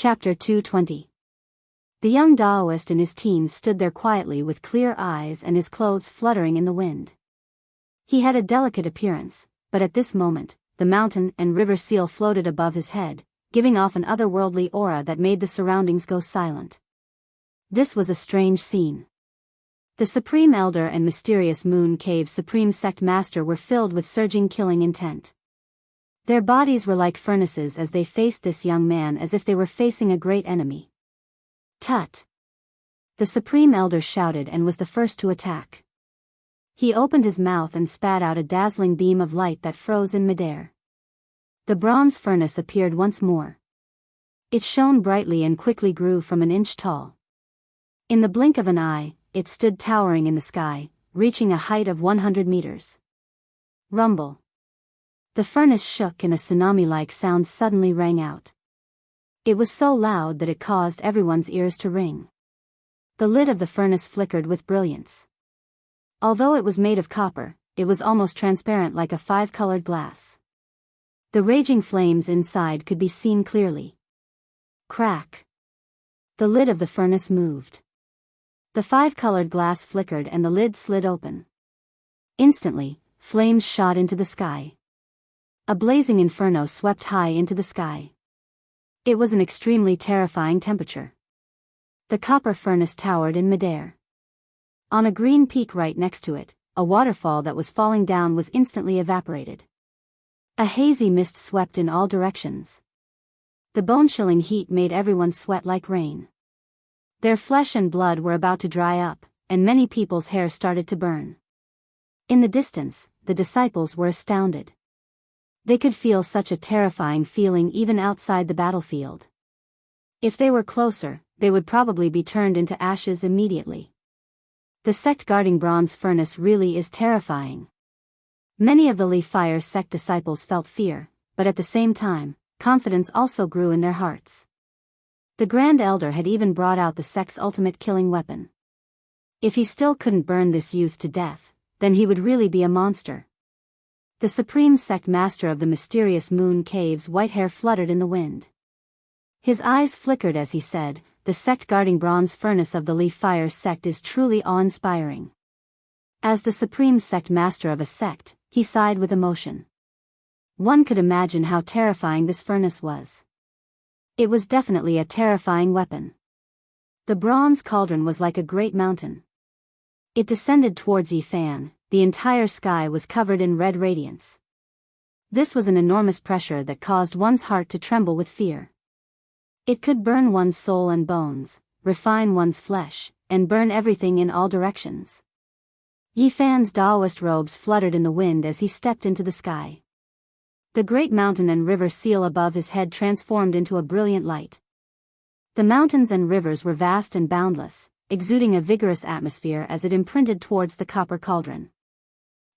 Chapter 220. The young Taoist in his teens stood there quietly with clear eyes and his clothes fluttering in the wind. He had a delicate appearance, but at this moment, the mountain and river seal floated above his head, giving off an otherworldly aura that made the surroundings go silent. This was a strange scene. The Supreme Elder and mysterious Moon Cave's Supreme Sect Master were filled with surging killing intent. Their bodies were like furnaces as they faced this young man as if they were facing a great enemy. Tut! The Supreme Elder shouted and was the first to attack. He opened his mouth and spat out a dazzling beam of light that froze in midair. The bronze furnace appeared once more. It shone brightly and quickly grew from an inch tall. In the blink of an eye, it stood towering in the sky, reaching a height of 100 meters. Rumble. The furnace shook and a tsunami-like sound suddenly rang out. It was so loud that it caused everyone's ears to ring. The lid of the furnace flickered with brilliance. Although it was made of copper, it was almost transparent like a 5-colored glass. The raging flames inside could be seen clearly. Crack! The lid of the furnace moved. The 5-colored glass flickered and the lid slid open. Instantly, flames shot into the sky. A blazing inferno swept high into the sky. It was an extremely terrifying temperature. The copper furnace towered in midair. On a green peak right next to it, a waterfall that was falling down was instantly evaporated. A hazy mist swept in all directions. The bone-chilling heat made everyone sweat like rain. Their flesh and blood were about to dry up, and many people's hair started to burn. In the distance, the disciples were astounded. They could feel such a terrifying feeling even outside the battlefield. If they were closer, they would probably be turned into ashes immediately. The sect guarding bronze furnace really is terrifying. Many of the Lee Fire sect disciples felt fear, but at the same time, confidence also grew in their hearts. The Grand Elder had even brought out the sect's ultimate killing weapon. If he still couldn't burn this youth to death, then he would really be a monster. The Supreme Sect Master of the mysterious Moon Cave's white hair fluttered in the wind. His eyes flickered as he said, "The sect guarding bronze furnace of the Lee Fire sect is truly awe-inspiring." As the Supreme Sect Master of a sect, he sighed with emotion. One could imagine how terrifying this furnace was. It was definitely a terrifying weapon. The bronze cauldron was like a great mountain. It descended towards Yifan. The entire sky was covered in red radiance. This was an enormous pressure that caused one's heart to tremble with fear. It could burn one's soul and bones, refine one's flesh, and burn everything in all directions. Yifan's Taoist robes fluttered in the wind as he stepped into the sky. The great mountain and river seal above his head transformed into a brilliant light. The mountains and rivers were vast and boundless, exuding a vigorous atmosphere as it imprinted towards the copper cauldron.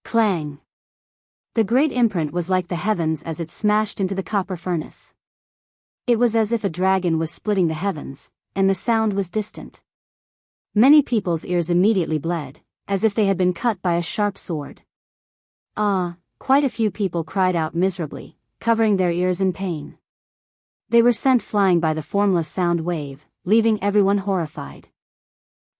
Clang! The great imprint was like the heavens as it smashed into the copper furnace. It was as if a dragon was splitting the heavens, and the sound was distant. Many people's ears immediately bled, as if they had been cut by a sharp sword. Quite a few people cried out miserably, covering their ears in pain. They were sent flying by the formless sound wave, leaving everyone horrified.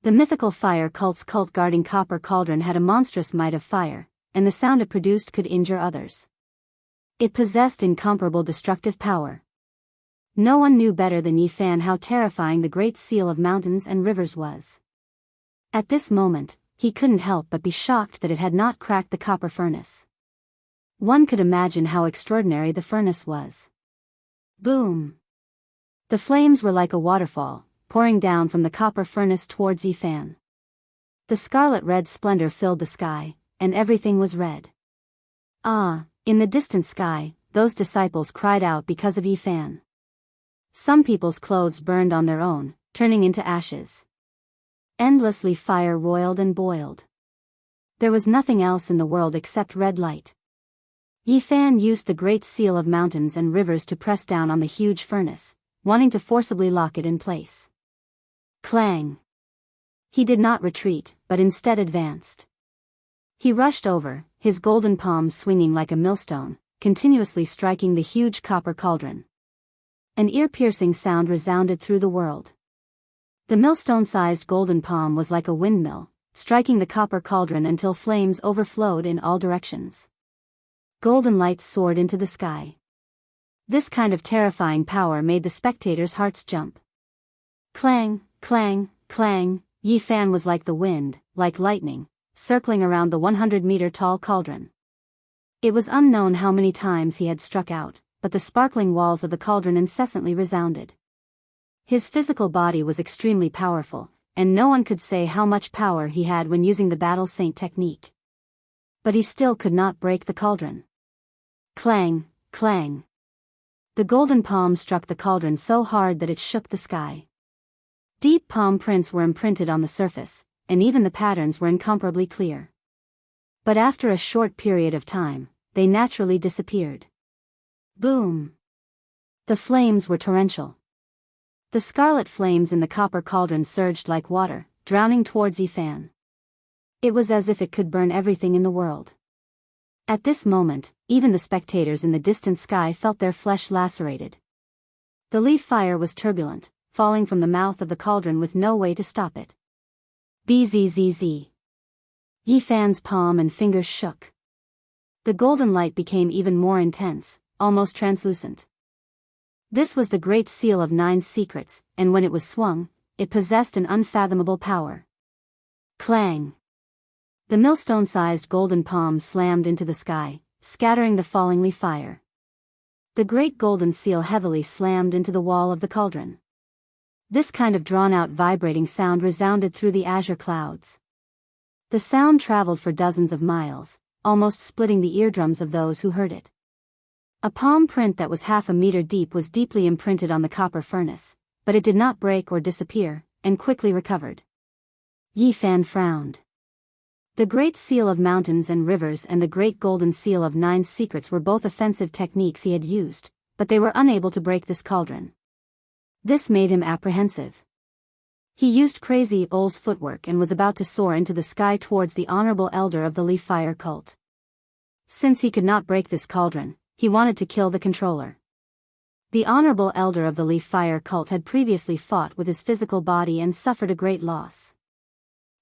The mythical fire cult's cult guarding copper cauldron had a monstrous might of fire, and the sound it produced could injure others. It possessed incomparable destructive power. No one knew better than Yifan how terrifying the great seal of mountains and rivers was. At this moment, he couldn't help but be shocked that it had not cracked the copper furnace. One could imagine how extraordinary the furnace was. Boom! The flames were like a waterfall, pouring down from the copper furnace towards Yifan. The scarlet-red splendor filled the sky, and everything was red. In the distant sky, those disciples cried out because of Yifan. Some people's clothes burned on their own, turning into ashes. Endlessly fire roiled and boiled. There was nothing else in the world except red light. Yifan used the great seal of mountains and rivers to press down on the huge furnace, wanting to forcibly lock it in place. Clang! He did not retreat, but instead advanced. He rushed over, his golden palms swinging like a millstone, continuously striking the huge copper cauldron. An ear-piercing sound resounded through the world. The millstone-sized golden palm was like a windmill, striking the copper cauldron until flames overflowed in all directions. Golden lights soared into the sky. This kind of terrifying power made the spectators' hearts jump. Clang, clang, clang, Yi Fan was like the wind, like lightning, circling around the 100-meter-tall cauldron. It was unknown how many times he had struck out, but the sparkling walls of the cauldron incessantly resounded. His physical body was extremely powerful, and no one could say how much power he had when using the Battle Saint technique. But he still could not break the cauldron. Clang, clang. The golden palm struck the cauldron so hard that it shook the sky. Deep palm prints were imprinted on the surface, and even the patterns were incomparably clear. But after a short period of time, they naturally disappeared. Boom! The flames were torrential. The scarlet flames in the copper cauldron surged like water, drowning towards Yi Fan. It was as if it could burn everything in the world. At this moment, even the spectators in the distant sky felt their flesh lacerated. The leaf fire was turbulent, falling from the mouth of the cauldron with no way to stop it. Bzzz. Yi Fan's palm and fingers shook. The golden light became even more intense, almost translucent. This was the Great Seal of 9 Secrets, and when it was swung, it possessed an unfathomable power. Clang! The millstone-sized golden palm slammed into the sky, scattering the falling leaf fire. The great golden seal heavily slammed into the wall of the cauldron. This kind of drawn-out vibrating sound resounded through the azure clouds. The sound traveled for dozens of miles, almost splitting the eardrums of those who heard it. A palm print that was half a meter deep was deeply imprinted on the copper furnace, but it did not break or disappear, and quickly recovered. Yi Fan frowned. The Great Seal of Mountains and Rivers and the Great Golden Seal of 9 Secrets were both offensive techniques he had used, but they were unable to break this cauldron. This made him apprehensive. He used Crazy Ole's footwork and was about to soar into the sky towards the Honorable Elder of the Leaf Fire Cult. Since he could not break this cauldron, he wanted to kill the controller. The Honorable Elder of the Leaf Fire Cult had previously fought with his physical body and suffered a great loss.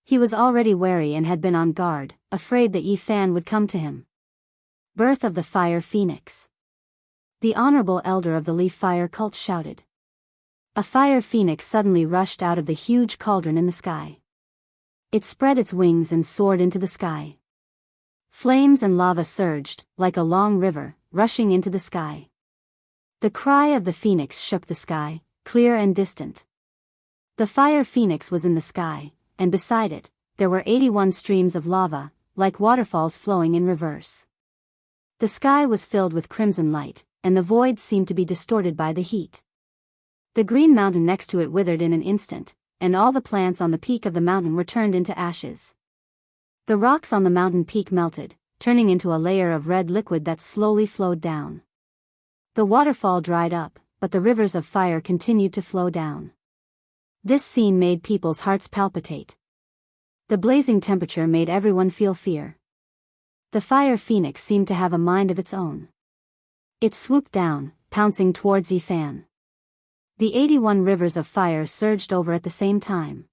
He was already wary and had been on guard, afraid that Yi Fan would come to him. Birth of the Fire Phoenix. The Honorable Elder of the Leaf Fire Cult shouted. A fire phoenix suddenly rushed out of the huge cauldron in the sky. It spread its wings and soared into the sky. Flames and lava surged, like a long river, rushing into the sky. The cry of the phoenix shook the sky, clear and distant. The fire phoenix was in the sky, and beside it, there were 81 streams of lava, like waterfalls flowing in reverse. The sky was filled with crimson light, and the void seemed to be distorted by the heat. The green mountain next to it withered in an instant, and all the plants on the peak of the mountain were turned into ashes. The rocks on the mountain peak melted, turning into a layer of red liquid that slowly flowed down. The waterfall dried up, but the rivers of fire continued to flow down. This scene made people's hearts palpitate. The blazing temperature made everyone feel fear. The fire phoenix seemed to have a mind of its own. It swooped down, pouncing towards Yi Fan. The 81 rivers of fire surged over at the same time.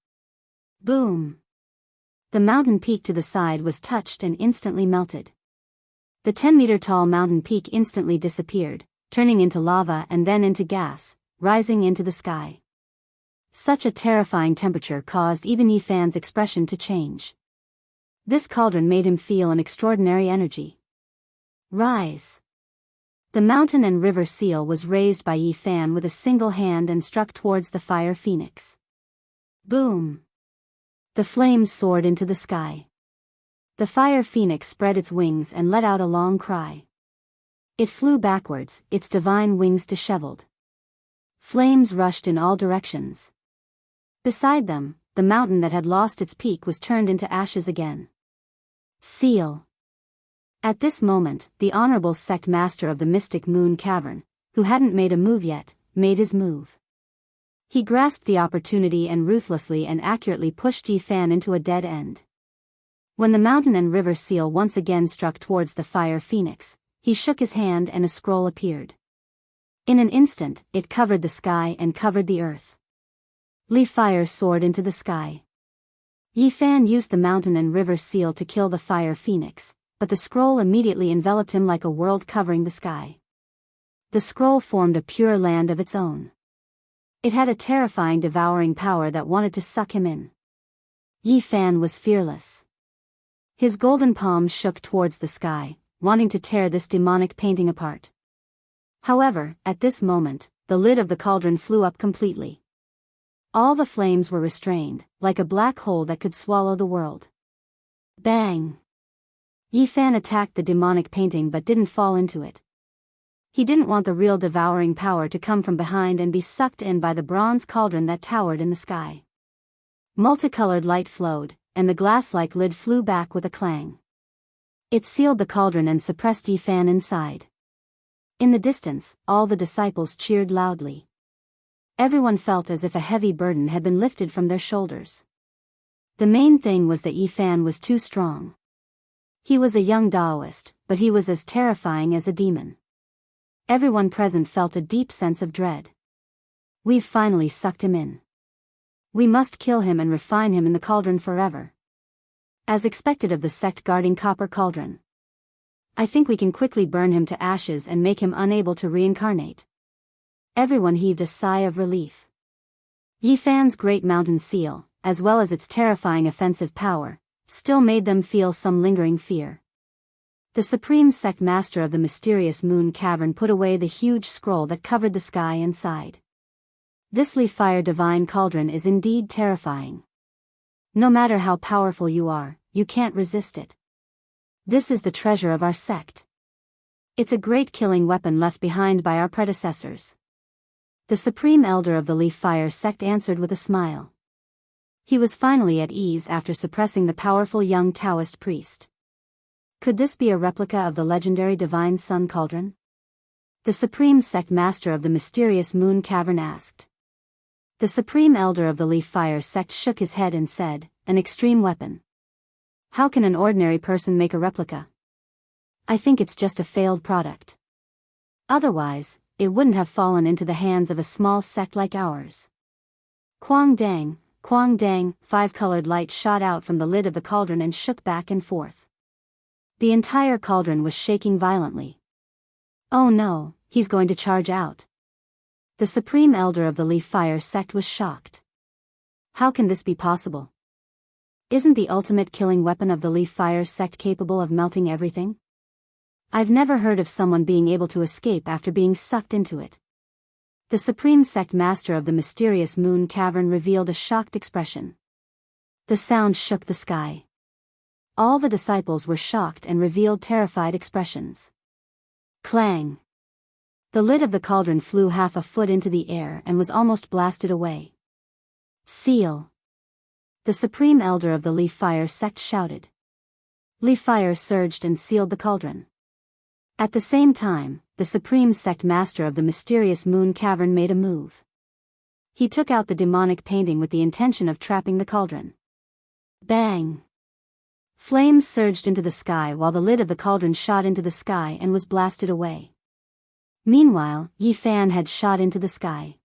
Boom! The mountain peak to the side was touched and instantly melted. The 10-meter-tall mountain peak instantly disappeared, turning into lava and then into gas, rising into the sky. Such a terrifying temperature caused even Yi Fan's expression to change. This cauldron made him feel an extraordinary energy. Rise! The mountain and river seal was raised by Yi Fan with a single hand and struck towards the fire phoenix. Boom! The flames soared into the sky. The fire phoenix spread its wings and let out a long cry. It flew backwards, its divine wings disheveled. Flames rushed in all directions. Beside them, the mountain that had lost its peak was turned into ashes again. Seal! At this moment, the Honorable Sect Master of the Mystic Moon Cavern, who hadn't made a move yet, made his move. He grasped the opportunity and ruthlessly and accurately pushed Yi Fan into a dead end. When the mountain and river seal once again struck towards the fire phoenix, he shook his hand and a scroll appeared. In an instant, it covered the sky and covered the earth. Leaf fire soared into the sky. Yi Fan used the mountain and river seal to kill the fire phoenix, but the scroll immediately enveloped him like a world covering the sky. The scroll formed a pure land of its own. It had a terrifying devouring power that wanted to suck him in. Yi Fan was fearless. His golden palms shook towards the sky, wanting to tear this demonic painting apart. However, at this moment, the lid of the cauldron flew up completely. All the flames were restrained, like a black hole that could swallow the world. Bang! Yi Fan attacked the demonic painting but didn't fall into it. He didn't want the real devouring power to come from behind and be sucked in by the bronze cauldron that towered in the sky. Multicolored light flowed, and the glass-like lid flew back with a clang. It sealed the cauldron and suppressed Yi Fan inside. In the distance, all the disciples cheered loudly. Everyone felt as if a heavy burden had been lifted from their shoulders. The main thing was that Yi Fan was too strong. He was a young Taoist, but he was as terrifying as a demon. Everyone present felt a deep sense of dread. We've finally sucked him in. We must kill him and refine him in the cauldron forever. As expected of the sect guarding Copper Cauldron. I think we can quickly burn him to ashes and make him unable to reincarnate. Everyone heaved a sigh of relief. Yi Fan's great mountain seal, as well as its terrifying offensive power, still made them feel some lingering fear. The supreme sect master of the mysterious moon cavern put away the huge scroll that covered the sky and sighed. This leaf fire divine cauldron is indeed terrifying. No matter how powerful you are, you can't resist it. This is the treasure of our sect. It's a great killing weapon left behind by our predecessors. The supreme elder of the leaf fire sect answered with a smile. He was finally at ease after suppressing the powerful young Taoist priest. Could this be a replica of the legendary divine sun cauldron? The supreme sect master of the mysterious moon cavern asked. The supreme elder of the leaf fire sect shook his head and said, "An extreme weapon. How can an ordinary person make a replica? I think it's just a failed product. Otherwise, it wouldn't have fallen into the hands of a small sect like ours." Quang dang, 5-colored light shot out from the lid of the cauldron and shook back and forth. The entire cauldron was shaking violently. Oh no, he's going to charge out. The supreme elder of the leaf fire sect was shocked. How can this be possible? Isn't the ultimate killing weapon of the leaf fire sect capable of melting everything? I've never heard of someone being able to escape after being sucked into it. The supreme sect master of the mysterious moon cavern revealed a shocked expression. The sound shook the sky. All the disciples were shocked and revealed terrified expressions. Clang! The lid of the cauldron flew half a foot into the air and was almost blasted away. Seal! The supreme elder of the leaf fire sect shouted. Leaf fire surged and sealed the cauldron. At the same time, the supreme sect master of the mysterious moon cavern made a move. He took out the demonic painting with the intention of trapping the cauldron. Bang! Flames surged into the sky while the lid of the cauldron shot into the sky and was blasted away. Meanwhile, Yi Fan had shot into the sky.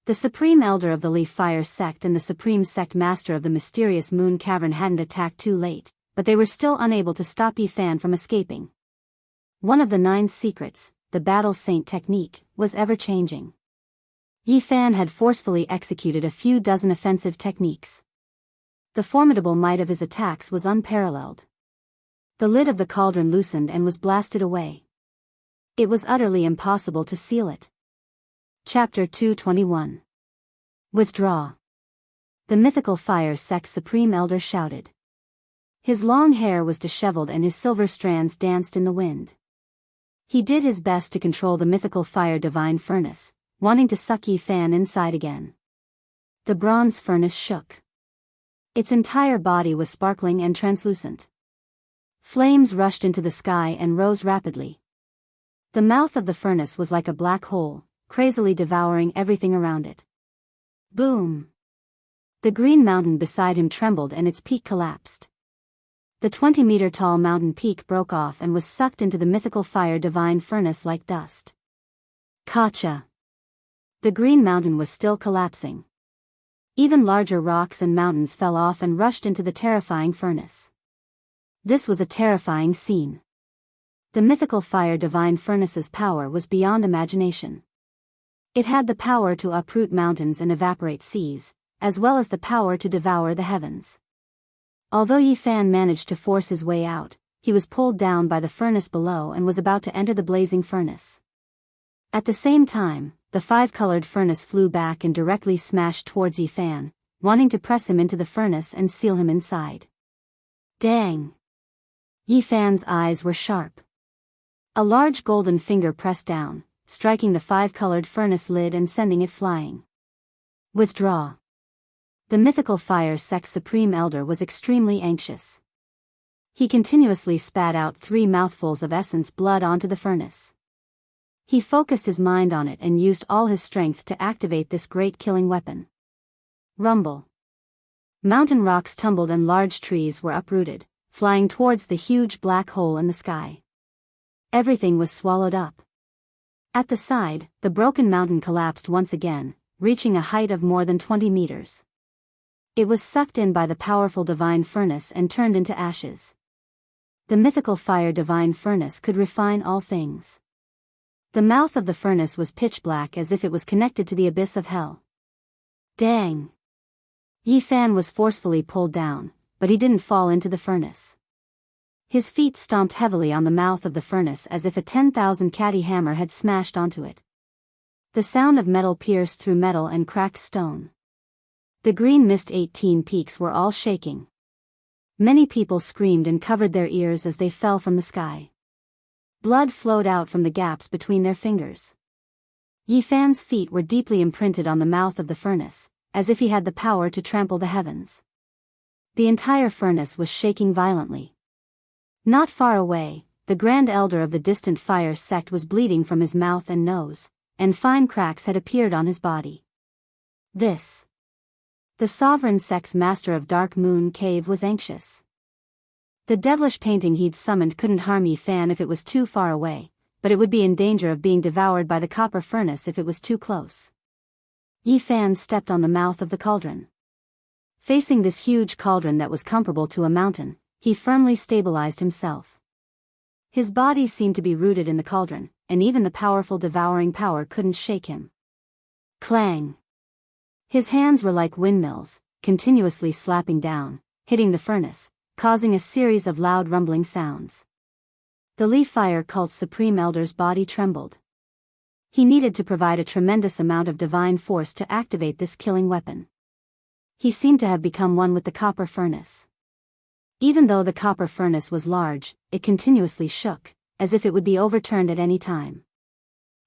The supreme elder of the leaf fire sect and the supreme sect master of the mysterious moon cavern hadn't attacked too late, but they were still unable to stop Yi Fan from escaping. One of the 9 secrets, the battle saint technique, was ever-changing. Yi Fan had forcefully executed a few dozen offensive techniques. The formidable might of his attacks was unparalleled. The lid of the cauldron loosened and was blasted away. It was utterly impossible to seal it. Chapter 221. Withdraw. The mythical fire sect's supreme elder shouted. His long hair was disheveled and his silver strands danced in the wind. He did his best to control the mythical fire divine furnace, wanting to suck Yi Fan inside again. The bronze furnace shook. Its entire body was sparkling and translucent. Flames rushed into the sky and rose rapidly. The mouth of the furnace was like a black hole, crazily devouring everything around it. Boom! The green mountain beside him trembled and its peak collapsed. The 20-meter-tall mountain peak broke off and was sucked into the mythical fire divine furnace like dust. Gotcha! The green mountain was still collapsing. Even larger rocks and mountains fell off and rushed into the terrifying furnace. This was a terrifying scene. The mythical fire divine furnace's power was beyond imagination. It had the power to uproot mountains and evaporate seas, as well as the power to devour the heavens. Although Yi Fan managed to force his way out, he was pulled down by the furnace below and was about to enter the blazing furnace. At the same time, the five-colored furnace flew back and directly smashed towards Yi Fan, wanting to press him into the furnace and seal him inside. Dang! Yi Fan's eyes were sharp. A large golden finger pressed down, striking the five-colored furnace lid and sending it flying. Withdraw. The mythical fire sect's supreme elder was extremely anxious. He continuously spat out 3 mouthfuls of essence blood onto the furnace. He focused his mind on it and used all his strength to activate this great killing weapon. Rumble. Mountain rocks tumbled and large trees were uprooted, flying towards the huge black hole in the sky. Everything was swallowed up. At the side, the broken mountain collapsed once again, reaching a height of more than 20 meters. It was sucked in by the powerful divine furnace and turned into ashes. The mythical fire divine furnace could refine all things. The mouth of the furnace was pitch black as if it was connected to the abyss of hell. Dang! Yi Fan was forcefully pulled down, but he didn't fall into the furnace. His feet stomped heavily on the mouth of the furnace as if a 10,000 catty hammer had smashed onto it. The sound of metal pierced through metal and cracked stone. The green mist 18 peaks were all shaking. Many people screamed and covered their ears as they fell from the sky. Blood flowed out from the gaps between their fingers. Yi Fan's feet were deeply imprinted on the mouth of the furnace, as if he had the power to trample the heavens. The entire furnace was shaking violently. Not far away, the Grand Elder of the distant fire sect was bleeding from his mouth and nose, and fine cracks had appeared on his body. The Sovereign Sect's Master of Dark Moon Cave was anxious. The devilish painting he'd summoned couldn't harm Yi Fan if it was too far away, but it would be in danger of being devoured by the copper furnace if it was too close. Yi Fan stepped on the mouth of the cauldron. Facing this huge cauldron that was comparable to a mountain, he firmly stabilized himself. His body seemed to be rooted in the cauldron, and even the powerful devouring power couldn't shake him. Clang! His hands were like windmills, continuously slapping down, hitting the furnace, causing a series of loud rumbling sounds. The Leaf Fire Cult's Supreme Elder's body trembled. He needed to provide a tremendous amount of divine force to activate this killing weapon. He seemed to have become one with the copper furnace. Even though the copper furnace was large, it continuously shook, as if it would be overturned at any time.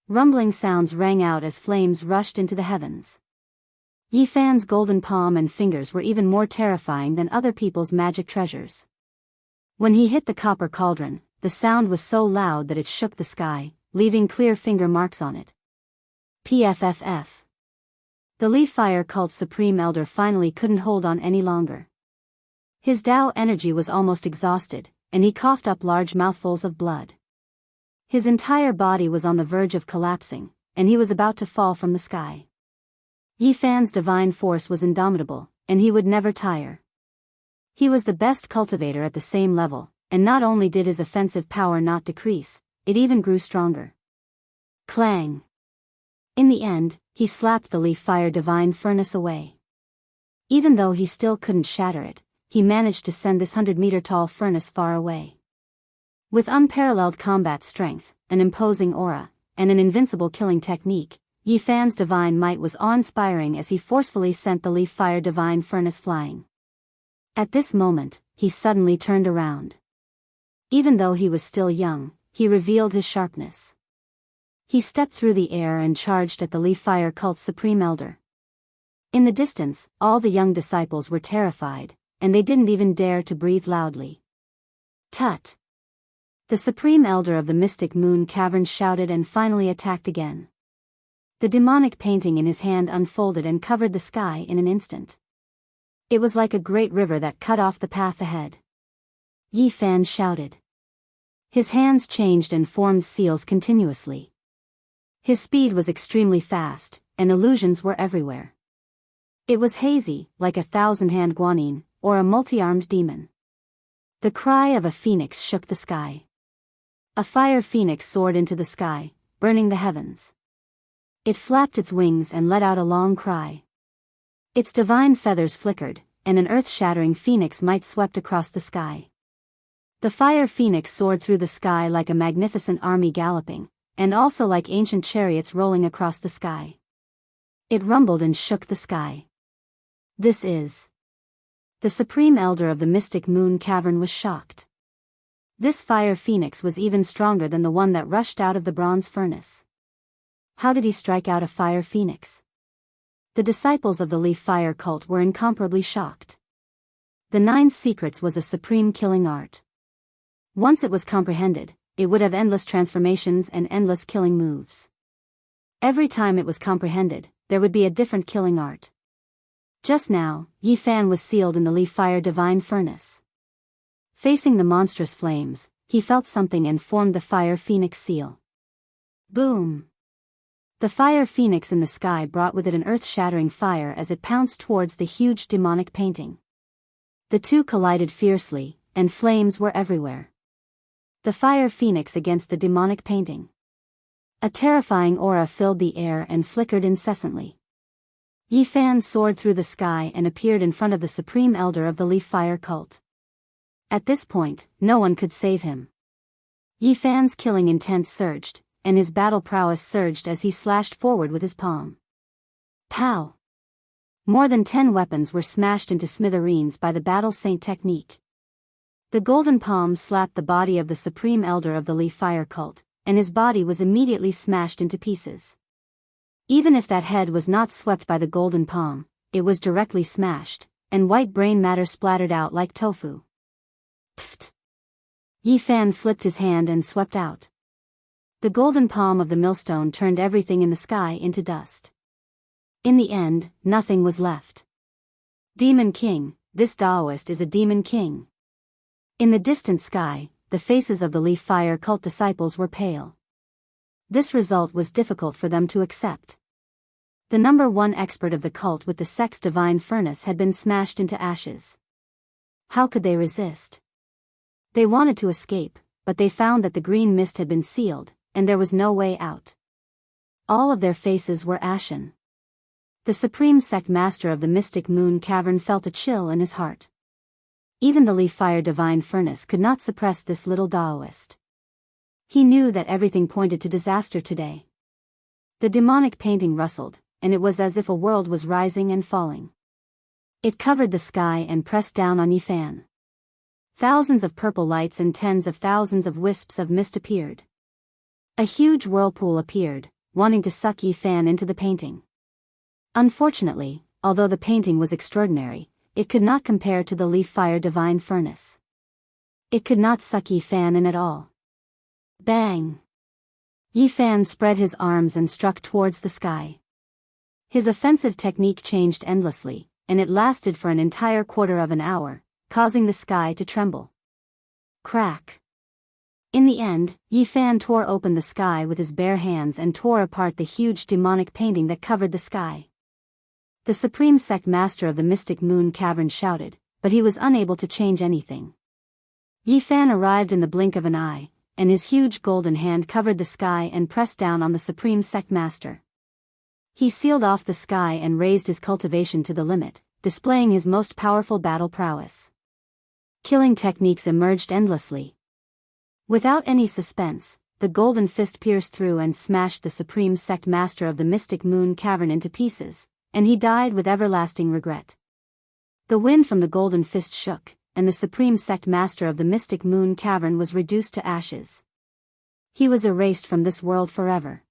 Rumbling sounds rang out as flames rushed into the heavens. Yi Fan's golden palm and fingers were even more terrifying than other people's magic treasures. When he hit the copper cauldron, the sound was so loud that it shook the sky, leaving clear finger marks on it. PFFF. The Leaf Fire Cult's Supreme Elder finally couldn't hold on any longer. His Tao energy was almost exhausted, and he coughed up large mouthfuls of blood. His entire body was on the verge of collapsing, and he was about to fall from the sky. Yi Fan's divine force was indomitable, and he would never tire. He was the best cultivator at the same level, and not only did his offensive power not decrease, it even grew stronger. Clang! In the end, he slapped the Leaf Fire divine furnace away. Even though he still couldn't shatter it, he managed to send this 100-meter-tall furnace far away. With unparalleled combat strength, an imposing aura, and an invincible killing technique, Yi Fan's divine might was awe-inspiring as he forcefully sent the Leaf Fire divine furnace flying. At this moment, he suddenly turned around. Even though he was still young, he revealed his sharpness. He stepped through the air and charged at the Leaf Fire Cult's Supreme Elder. In the distance, all the young disciples were terrified, and they didn't even dare to breathe loudly. Tut! The Supreme Elder of the Mystic Moon Cavern shouted and finally attacked again. The demonic painting in his hand unfolded and covered the sky in an instant. It was like a great river that cut off the path ahead. Yi Fan shouted. His hands changed and formed seals continuously. His speed was extremely fast, and illusions were everywhere. It was hazy, like a thousand-hand guanine, or a multi-armed demon. The cry of a phoenix shook the sky. A fire phoenix soared into the sky, burning the heavens. It flapped its wings and let out a long cry. Its divine feathers flickered, and an earth-shattering phoenix might swept across the sky. The fire phoenix soared through the sky like a magnificent army galloping, and also like ancient chariots rolling across the sky. It rumbled and shook the sky. This is. The supreme elder of the mystic moon cavern was shocked. This fire phoenix was even stronger than the one that rushed out of the bronze furnace. How did he strike out a fire phoenix? The disciples of the leaf fire cult were incomparably shocked. The 9 secrets was a supreme killing art. Once it was comprehended, it would have endless transformations and endless killing moves. Every time it was comprehended, there would be a different killing art. Just now, Yi Fan was sealed in the leaf fire divine furnace. Facing the monstrous flames, he felt something and formed the fire phoenix seal. Boom! The fire phoenix in the sky brought with it an earth-shattering fire as it pounced towards the huge demonic painting. The two collided fiercely, and flames were everywhere. The fire phoenix against the demonic painting. A terrifying aura filled the air and flickered incessantly. Yi Fan soared through the sky and appeared in front of the supreme elder of the leaf fire cult. At this point, no one could save him. Yi Fan's killing intent surged, and his battle prowess surged as he slashed forward with his palm. Pow! More than 10 weapons were smashed into smithereens by the battle saint technique. The golden palm slapped the body of the supreme elder of the leaf fire cult, and his body was immediately smashed into pieces. Even if that head was not swept by the golden palm, it was directly smashed, and white brain matter splattered out like tofu. Pfft! Yi Fan flipped his hand and swept out. The golden palm of the millstone turned everything in the sky into dust. In the end, nothing was left. Demon King, this Taoist is a demon king. In the distant sky, the faces of the leaf fire cult disciples were pale. This result was difficult for them to accept. The number 1 expert of the cult with the sex divine furnace had been smashed into ashes. How could they resist? They wanted to escape, but they found that the green mist had been sealed, and there was no way out. All of their faces were ashen. The supreme sect master of the mystic moon cavern felt a chill in his heart. Even the leaf fire divine furnace could not suppress this little Taoist. He knew that everything pointed to disaster today. The demonic painting rustled, and it was as if a world was rising and falling. It covered the sky and pressed down on Yi Fan. Thousands of purple lights and tens of thousands of wisps of mist appeared. A huge whirlpool appeared, wanting to suck Yi Fan into the painting. Unfortunately, although the painting was extraordinary, it could not compare to the leaf fire divine furnace. It could not suck Yi Fan in at all. Bang! Yi Fan spread his arms and struck towards the sky. His offensive technique changed endlessly, and it lasted for an entire quarter of an hour, causing the sky to tremble. Crack! In the end, Yi Fan tore open the sky with his bare hands and tore apart the huge demonic painting that covered the sky. The supreme sect master of the mystic moon cavern shouted, but he was unable to change anything. Yi Fan arrived in the blink of an eye, and his huge golden hand covered the sky and pressed down on the supreme sect master. He sealed off the sky and raised his cultivation to the limit, displaying his most powerful battle prowess. Killing techniques emerged endlessly. Without any suspense, the golden fist pierced through and smashed the supreme sect master of the mystic moon cavern into pieces, and he died with everlasting regret. The wind from the golden fist shook, and the supreme sect master of the mystic moon cavern was reduced to ashes. He was erased from this world forever.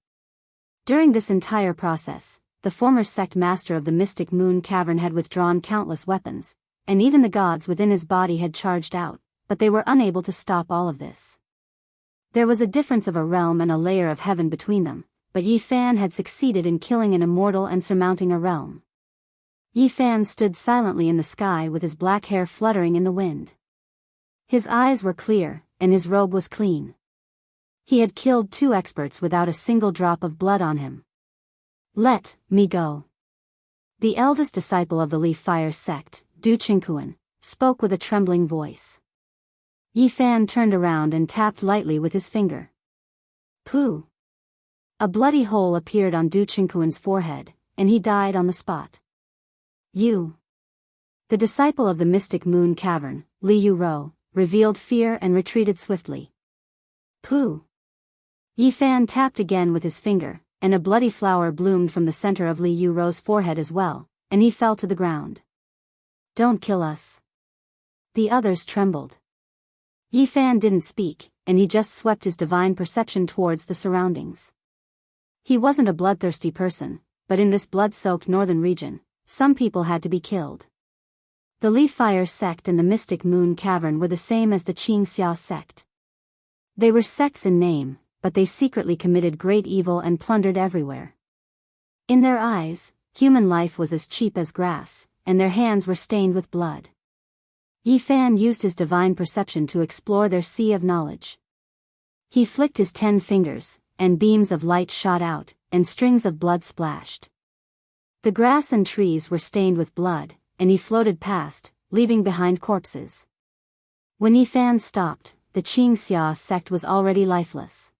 During this entire process, the former sect master of the mystic moon cavern had withdrawn countless weapons, and even the gods within his body had charged out, but they were unable to stop all of this. There was a difference of a realm and a layer of heaven between them, but Yi Fan had succeeded in killing an immortal and surmounting a realm. Yi Fan stood silently in the sky with his black hair fluttering in the wind. His eyes were clear, and his robe was clean. He had killed 2 experts without a single drop of blood on him. Let me go. The eldest disciple of the Leaf Fire sect, Du Qingquan, spoke with a trembling voice. Yi Fan turned around and tapped lightly with his finger. Pooh! A bloody hole appeared on Du Qingquan's forehead, and he died on the spot. You! The disciple of the Mystic Moon Cavern, Li Yu-ro, revealed fear and retreated swiftly. Pooh! Yi Fan tapped again with his finger, and a bloody flower bloomed from the center of Li Yu-ro's forehead as well, and he fell to the ground. Don't kill us. The others trembled. Yi Fan didn't speak, and he just swept his divine perception towards the surroundings. He wasn't a bloodthirsty person, but in this blood-soaked northern region, some people had to be killed. The Leaf Fire sect and the Mystic Moon Cavern were the same as the Qingxia sect. They were sects in name, but they secretly committed great evil and plundered everywhere. In their eyes, human life was as cheap as grass, and their hands were stained with blood. Yi Fan used his divine perception to explore their sea of knowledge. He flicked his 10 fingers, and beams of light shot out, and strings of blood splashed. The grass and trees were stained with blood, and he floated past, leaving behind corpses. When Yi Fan stopped, the Qingxia sect was already lifeless.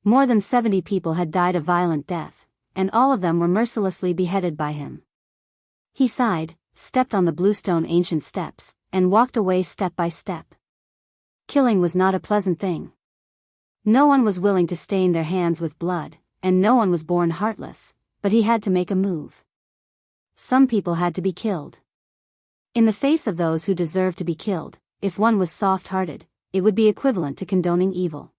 More than 70 people had died a violent death, and all of them were mercilessly beheaded by him. He sighed, stepped on the bluestone ancient steps, and walked away step by step. Killing was not a pleasant thing. No one was willing to stain their hands with blood, and no one was born heartless, but he had to make a move. Some people had to be killed. In the face of those who deserved to be killed, if one was soft-hearted, it would be equivalent to condoning evil.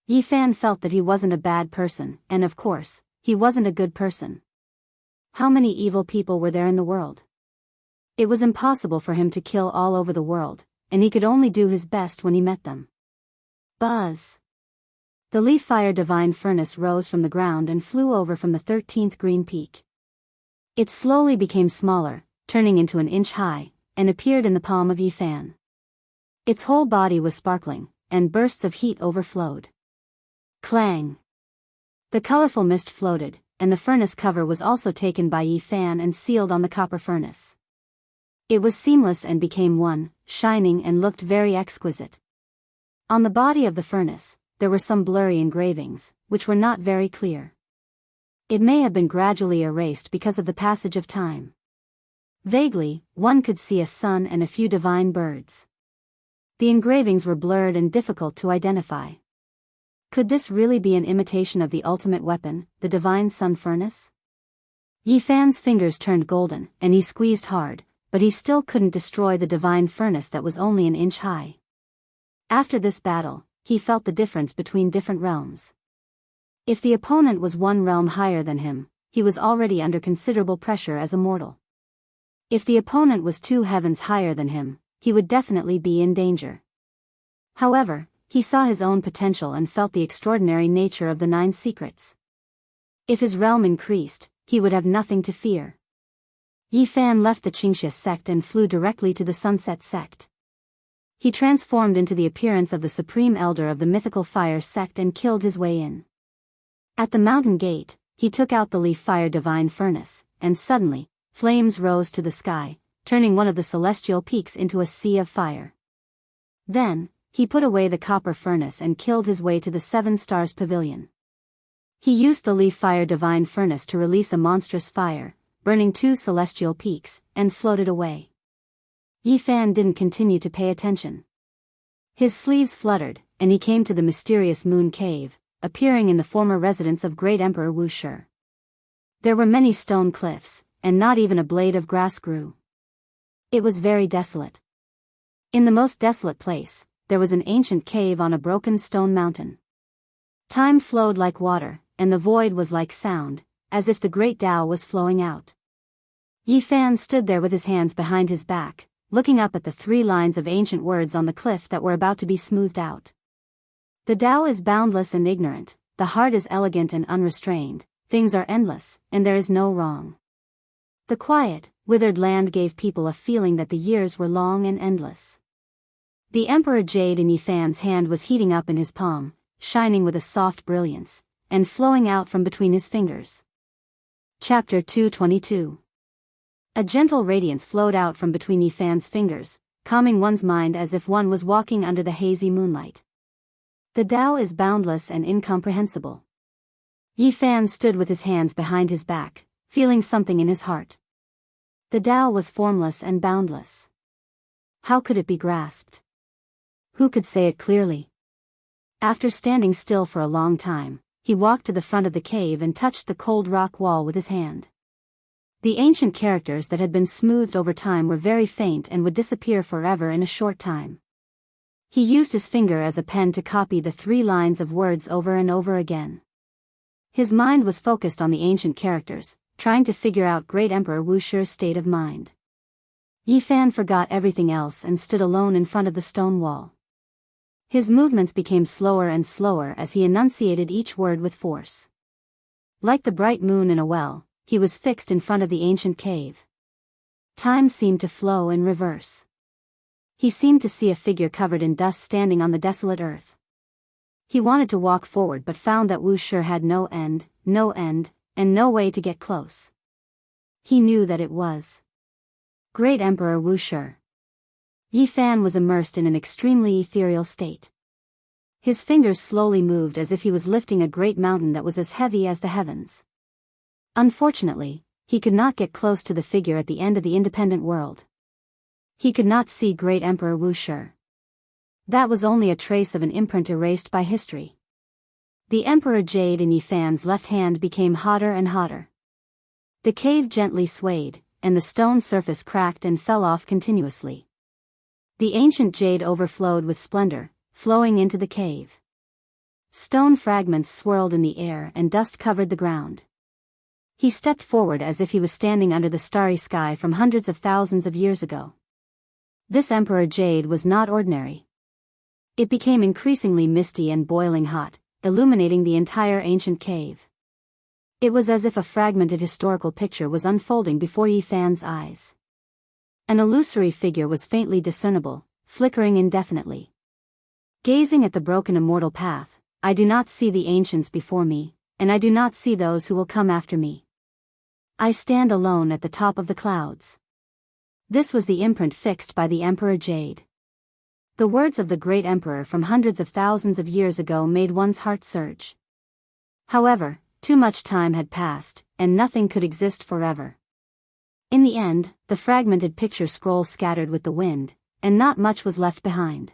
Yi Fan felt that he wasn't a bad person, and of course, he wasn't a good person. How many evil people were there in the world? It was impossible for him to kill all over the world, and he could only do his best when he met them. Buzz! The Leaf Fire Divine Furnace rose from the ground and flew over from the 13th green peak. It slowly became smaller, turning into an inch high, and appeared in the palm of Yi Fan. Its whole body was sparkling, and bursts of heat overflowed. Clang! The colorful mist floated, and the furnace cover was also taken by Yi Fan and sealed on the copper furnace. It was seamless and became one, shining and looked very exquisite. On the body of the furnace, there were some blurry engravings, which were not very clear. It may have been gradually erased because of the passage of time. Vaguely, one could see a sun and a few divine birds. The engravings were blurred and difficult to identify. Could this really be an imitation of the ultimate weapon, the divine sun furnace? Yi Fan's fingers turned golden, and he squeezed hard, but he still couldn't destroy the divine furnace that was only an inch high. After this battle, he felt the difference between different realms. If the opponent was one realm higher than him, he was already under considerable pressure as a mortal. If the opponent was 2 heavens higher than him, he would definitely be in danger. However, he saw his own potential and felt the extraordinary nature of the 9 secrets. If his realm increased, he would have nothing to fear. Yi Fan left the Qingxia sect and flew directly to the Sunset sect. He transformed into the appearance of the Supreme Elder of the mythical Fire sect and killed his way in. At the mountain gate, he took out the Leaf Fire Divine Furnace, and suddenly, flames rose to the sky, turning one of the celestial peaks into a sea of fire. Then, he put away the copper furnace and killed his way to the 7 Stars Pavilion. He used the Leaf Fire Divine Furnace to release a monstrous fire, burning 2 celestial peaks, and floated away. Yi Fan didn't continue to pay attention. His sleeves fluttered, and he came to the mysterious moon cave, appearing in the former residence of Great Emperor Wu Shi. There were many stone cliffs, and not even a blade of grass grew. It was very desolate. In the most desolate place, there was an ancient cave on a broken stone mountain. Time flowed like water, and the void was like sound, as if the great Tao was flowing out. Yi Fan stood there with his hands behind his back, looking up at the 3 lines of ancient words on the cliff that were about to be smoothed out. The Tao is boundless and ignorant, the heart is elegant and unrestrained, things are endless, and there is no wrong. The quiet, withered land gave people a feeling that the years were long and endless. The Emperor Jade in Yi Fan's hand was heating up in his palm, shining with a soft brilliance, and flowing out from between his fingers. Chapter 222. A gentle radiance flowed out from between Yifan's fingers, calming one's mind as if one was walking under the hazy moonlight. The Tao is boundless and incomprehensible. Yifan stood with his hands behind his back, feeling something in his heart. The Tao was formless and boundless. How could it be grasped? Who could say it clearly? After standing still for a long time, he walked to the front of the cave and touched the cold rock wall with his hand. The ancient characters that had been smoothed over time were very faint and would disappear forever in a short time. He used his finger as a pen to copy the 3 lines of words over and over again. His mind was focused on the ancient characters, trying to figure out Great Emperor Wushu's state of mind. Yifan forgot everything else and stood alone in front of the stone wall. His movements became slower and slower as he enunciated each word with force. Like the bright moon in a well, he was fixed in front of the ancient cave. Time seemed to flow in reverse. He seemed to see a figure covered in dust standing on the desolate earth. He wanted to walk forward but found that Wushu had no end, and no way to get close. He knew that it was Great Emperor Wushu. Yifan was immersed in an extremely ethereal state. His fingers slowly moved as if he was lifting a great mountain that was as heavy as the heavens. Unfortunately, he could not get close to the figure at the end of the independent world. He could not see Great Emperor Wushu. That was only a trace of an imprint erased by history. The Emperor Jade in Yifan's left hand became hotter and hotter. The cave gently swayed, and the stone surface cracked and fell off continuously. The ancient jade overflowed with splendor, flowing into the cave. Stone fragments swirled in the air and dust covered the ground. He stepped forward as if he was standing under the starry sky from hundreds of thousands of years ago. This Emperor Jade was not ordinary. It became increasingly misty and boiling hot, illuminating the entire ancient cave. It was as if a fragmented historical picture was unfolding before Yifan's eyes. An illusory figure was faintly discernible, flickering indefinitely. Gazing at the broken immortal path, I do not see the ancients before me, and I do not see those who will come after me. I stand alone at the top of the clouds. This was the imprint fixed by the Emperor Jade. The words of the great emperor from hundreds of thousands of years ago made one's heart surge. However, too much time had passed, and nothing could exist forever. In the end, the fragmented picture scroll scattered with the wind, and not much was left behind.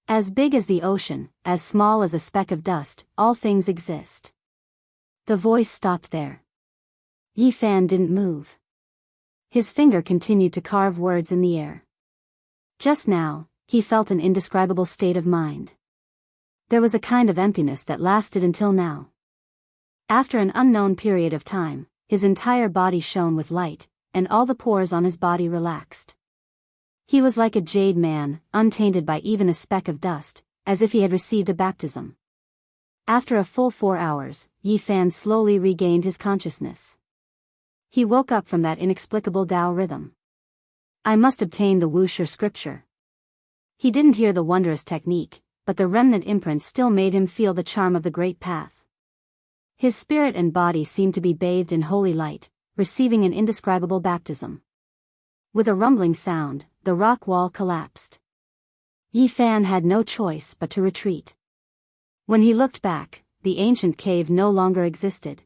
As big as the ocean, as small as a speck of dust, all things exist. The voice stopped there. Yifan didn't move. His finger continued to carve words in the air. Just now, he felt an indescribable state of mind. There was a kind of emptiness that lasted until now. After an unknown period of time, his entire body shone with light, and all the pores on his body relaxed. He was like a jade man, untainted by even a speck of dust, as if he had received a baptism. After a full 4 hours, Yifan slowly regained his consciousness. He woke up from that inexplicable Tao rhythm. I must obtain the Wushu scripture. He didn't hear the wondrous technique, but the remnant imprint still made him feel the charm of the great path. His spirit and body seemed to be bathed in holy light, receiving an indescribable baptism. With a rumbling sound, the rock wall collapsed. Yifan had no choice but to retreat. When he looked back, the ancient cave no longer existed.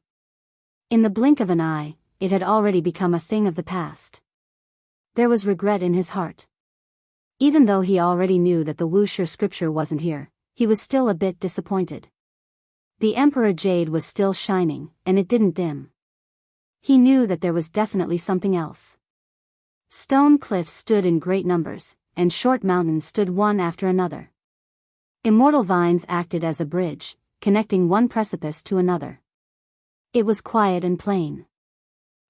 In the blink of an eye, it had already become a thing of the past. There was regret in his heart. Even though he already knew that the Wushu scripture wasn't here, he was still a bit disappointed. The Emperor Jade was still shining, and it didn't dim. He knew that there was definitely something else. Stone cliffs stood in great numbers, and short mountains stood one after another. Immortal vines acted as a bridge, connecting one precipice to another. It was quiet and plain.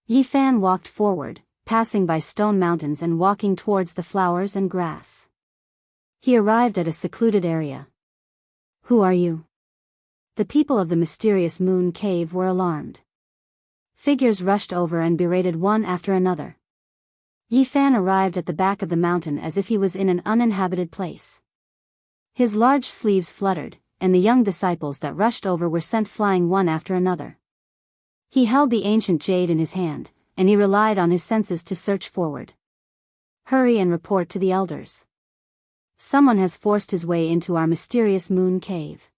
Yifan walked forward, passing by stone mountains and walking towards the flowers and grass. He arrived at a secluded area. Who are you? The people of the mysterious moon cave were alarmed. Figures rushed over and berated one after another. Yifan arrived at the back of the mountain as if he was in an uninhabited place. His large sleeves fluttered, and the young disciples that rushed over were sent flying one after another. He held the ancient jade in his hand, and he relied on his senses to search forward. Hurry and report to the elders. Someone has forced his way into our mysterious moon cave.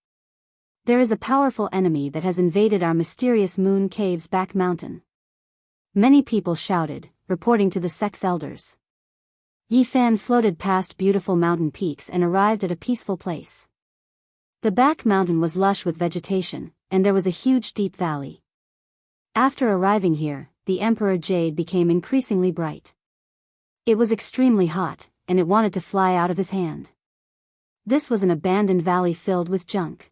There is a powerful enemy that has invaded our mysterious moon cave's back mountain. Many people shouted, reporting to the sect's elders. Yifan floated past beautiful mountain peaks and arrived at a peaceful place. The back mountain was lush with vegetation, and there was a huge deep valley. After arriving here, the Emperor Jade became increasingly bright. It was extremely hot, and it wanted to fly out of his hand. This was an abandoned valley filled with junk.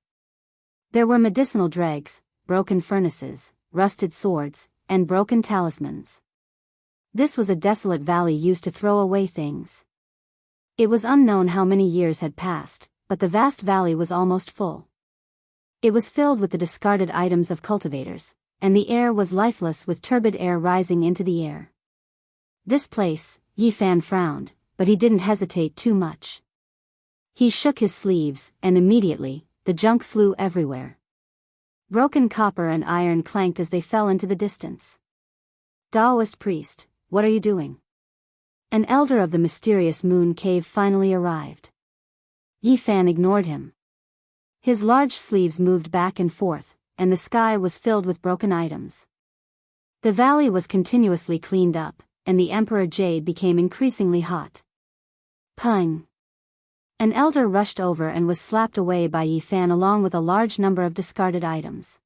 There were medicinal dregs, broken furnaces, rusted swords, and broken talismans. This was a desolate valley used to throw away things. It was unknown how many years had passed, but the vast valley was almost full. It was filled with the discarded items of cultivators, and the air was lifeless with turbid air rising into the air. This place, Yifan frowned, but he didn't hesitate too much. He shook his sleeves, and immediately, the junk flew everywhere. Broken copper and iron clanked as they fell into the distance. Taoist priest, what are you doing? An elder of the mysterious moon cave finally arrived. Yifan ignored him. His large sleeves moved back and forth, and the sky was filled with broken items. The valley was continuously cleaned up, and the Emperor Jade became increasingly hot. Pung! An elder rushed over and was slapped away by Yifan along with a large number of discarded items.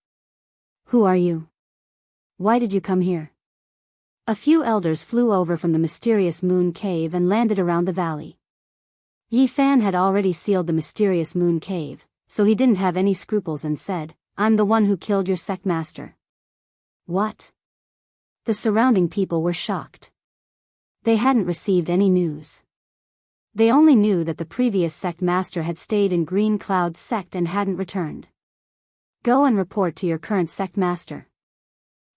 Who are you? Why did you come here? A few elders flew over from the mysterious moon cave and landed around the valley. Yifan had already sealed the mysterious moon cave, so he didn't have any scruples and said, I'm the one who killed your sect master. What? The surrounding people were shocked. They hadn't received any news. They only knew that the previous sect master had stayed in Green Cloud's sect and hadn't returned. Go and report to your current sect master.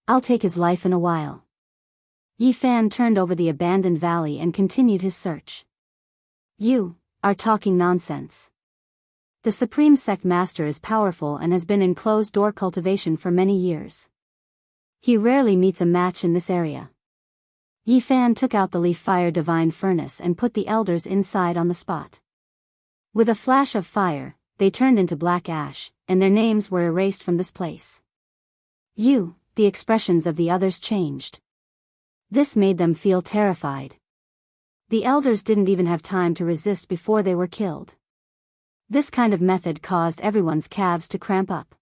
I'll take his life in a while. Yifan turned over the abandoned valley and continued his search. You are talking nonsense. The Supreme Sect Master is powerful and has been in closed-door cultivation for many years. He rarely meets a match in this area. Yifan took out the leaf fire divine furnace and put the elders inside on the spot. With a flash of fire, they turned into black ash, and their names were erased from this place. The expressions of the others changed. This made them feel terrified. The elders didn't even have time to resist before they were killed. This kind of method caused everyone's calves to cramp up.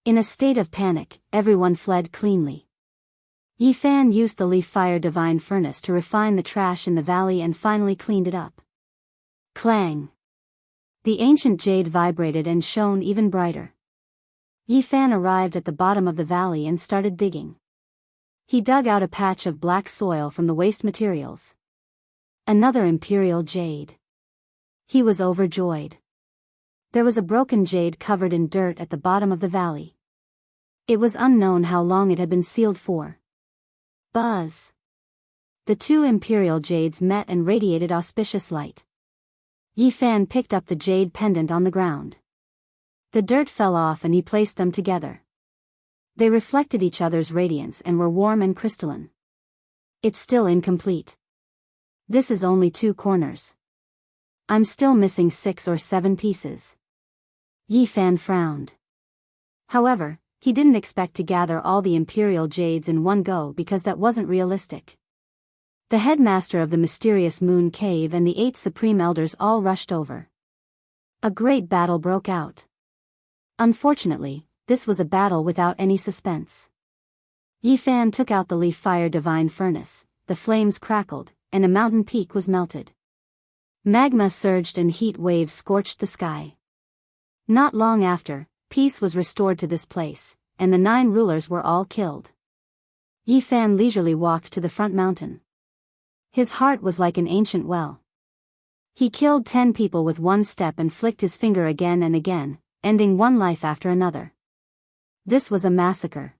In a state of panic, everyone fled cleanly. Yifan used the leaf fire divine furnace to refine the trash in the valley and finally cleaned it up. Clang! The ancient jade vibrated and shone even brighter. Yifan arrived at the bottom of the valley and started digging. He dug out a patch of black soil from the waste materials. Another imperial jade. He was overjoyed. There was a broken jade covered in dirt at the bottom of the valley. It was unknown how long it had been sealed for. Buzz! The two imperial jades met and radiated auspicious light. Yifan picked up the jade pendant on the ground. The dirt fell off and he placed them together. They reflected each other's radiance and were warm and crystalline. It's still incomplete. This is only 2 corners. I'm still missing 6 or 7 pieces. Yifan frowned. However, he didn't expect to gather all the imperial jades in one go because that wasn't realistic. The headmaster of the mysterious moon cave and the 8 supreme elders all rushed over. A great battle broke out. Unfortunately, this was a battle without any suspense. Yifan took out the leaf fire divine furnace, the flames crackled, and a mountain peak was melted. Magma surged and heat waves scorched the sky. Not long after, peace was restored to this place, and the 9 rulers were all killed. Yifan leisurely walked to the front mountain. His heart was like an ancient well. He killed 10 people with one step and flicked his finger again and again, ending one life after another. This was a massacre.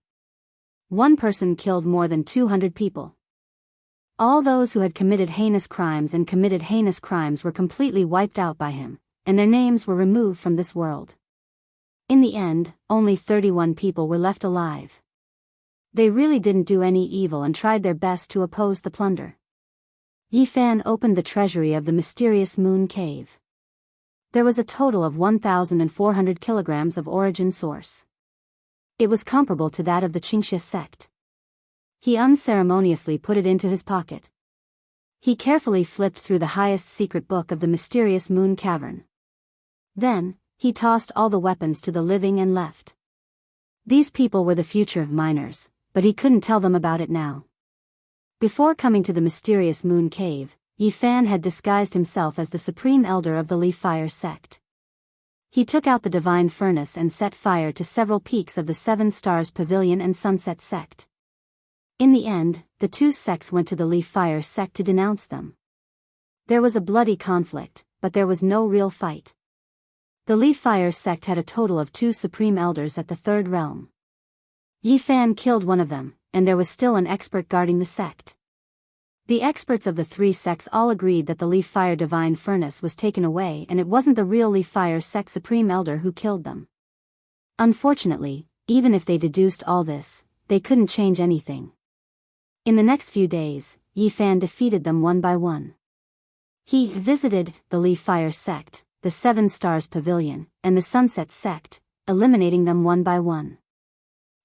One person killed more than 200 people. All those who had committed heinous crimes were completely wiped out by him, and their names were removed from this world. In the end, only 31 people were left alive. They really didn't do any evil and tried their best to oppose the plunder. Yi Fan opened the treasury of the mysterious moon cave. There was a total of 1,400 kilograms of origin source. It was comparable to that of the Qingxia sect. He unceremoniously put it into his pocket. He carefully flipped through the highest secret book of the mysterious moon cavern. Then, he tossed all the weapons to the living and left. These people were the future miners, but he couldn't tell them about it now. Before coming to the mysterious moon cave, Yi Fan had disguised himself as the supreme elder of the Leaf Fire sect. He took out the divine furnace and set fire to several peaks of the Seven Stars Pavilion and Sunset sect. In the end, the two sects went to the Leaf Fire sect to denounce them. There was a bloody conflict, but there was no real fight. The Leaf Fire sect had a total of 2 supreme elders at the third realm. Yi Fan killed one of them, and there was still an expert guarding the sect. The experts of the 3 sects all agreed that the Leaf Fire divine furnace was taken away and it wasn't the real Leaf Fire sect supreme elder who killed them. Unfortunately, even if they deduced all this, they couldn't change anything. In the next few days, Yi Fan defeated them one by one. He visited the Leaf Fire sect, the Seven Stars Pavilion, and the Sunset sect, eliminating them one by one.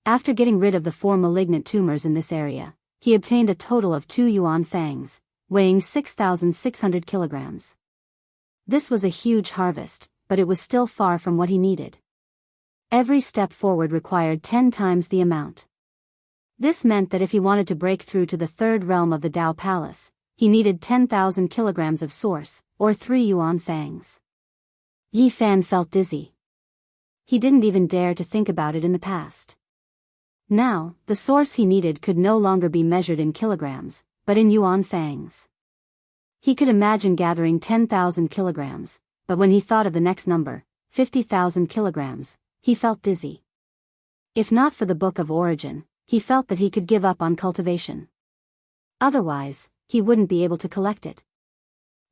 After getting rid of the 4 malignant tumors in this area, he obtained a total of 2 yuan fangs, weighing 6,600 kilograms. This was a huge harvest, but it was still far from what he needed. Every step forward required 10 times the amount. This meant that if he wanted to break through to the third realm of the Dao Palace, he needed 10,000 kilograms of source, or 3 yuan fangs. Yi Fan felt dizzy. He didn't even dare to think about it in the past. Now, the source he needed could no longer be measured in kilograms, but in yuan fangs. He could imagine gathering 10,000 kilograms, but when he thought of the next number, 50,000 kilograms, he felt dizzy. If not for the Book of Origin, he felt that he could give up on cultivation. Otherwise, he wouldn't be able to collect it.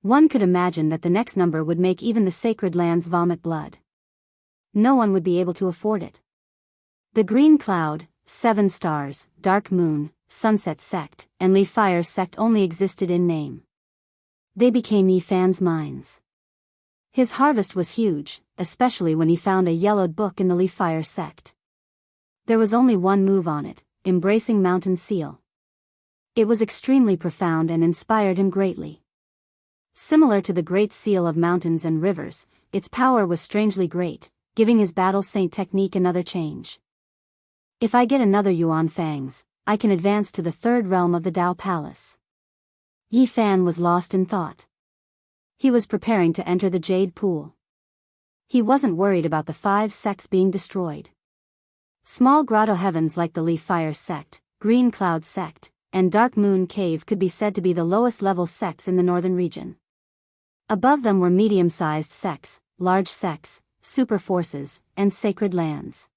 One could imagine that the next number would make even the sacred lands vomit blood. No one would be able to afford it. The Green Cloud, 7 Stars, Dark Moon, Sunset Sect, and Leaf Fire Sect only existed in name. They became Yi Fan's mines. His harvest was huge, especially when he found a yellowed book in the Leaf Fire Sect. There was only one move on it, Embracing Mountain Seal. It was extremely profound and inspired him greatly. Similar to the Great Seal of Mountains and Rivers, its power was strangely great, giving his Battle Saint technique another change. If I get another Yuan Fangs, I can advance to the third realm of the Dao Palace. Yi Fan was lost in thought. He was preparing to enter the Jade Pool. He wasn't worried about the 5 sects being destroyed. Small grotto heavens like the Leaf Fire Sect, Green Cloud Sect, and Dark Moon Cave could be said to be the lowest level sects in the northern region. Above them were medium-sized sects, large sects, super forces, and sacred lands.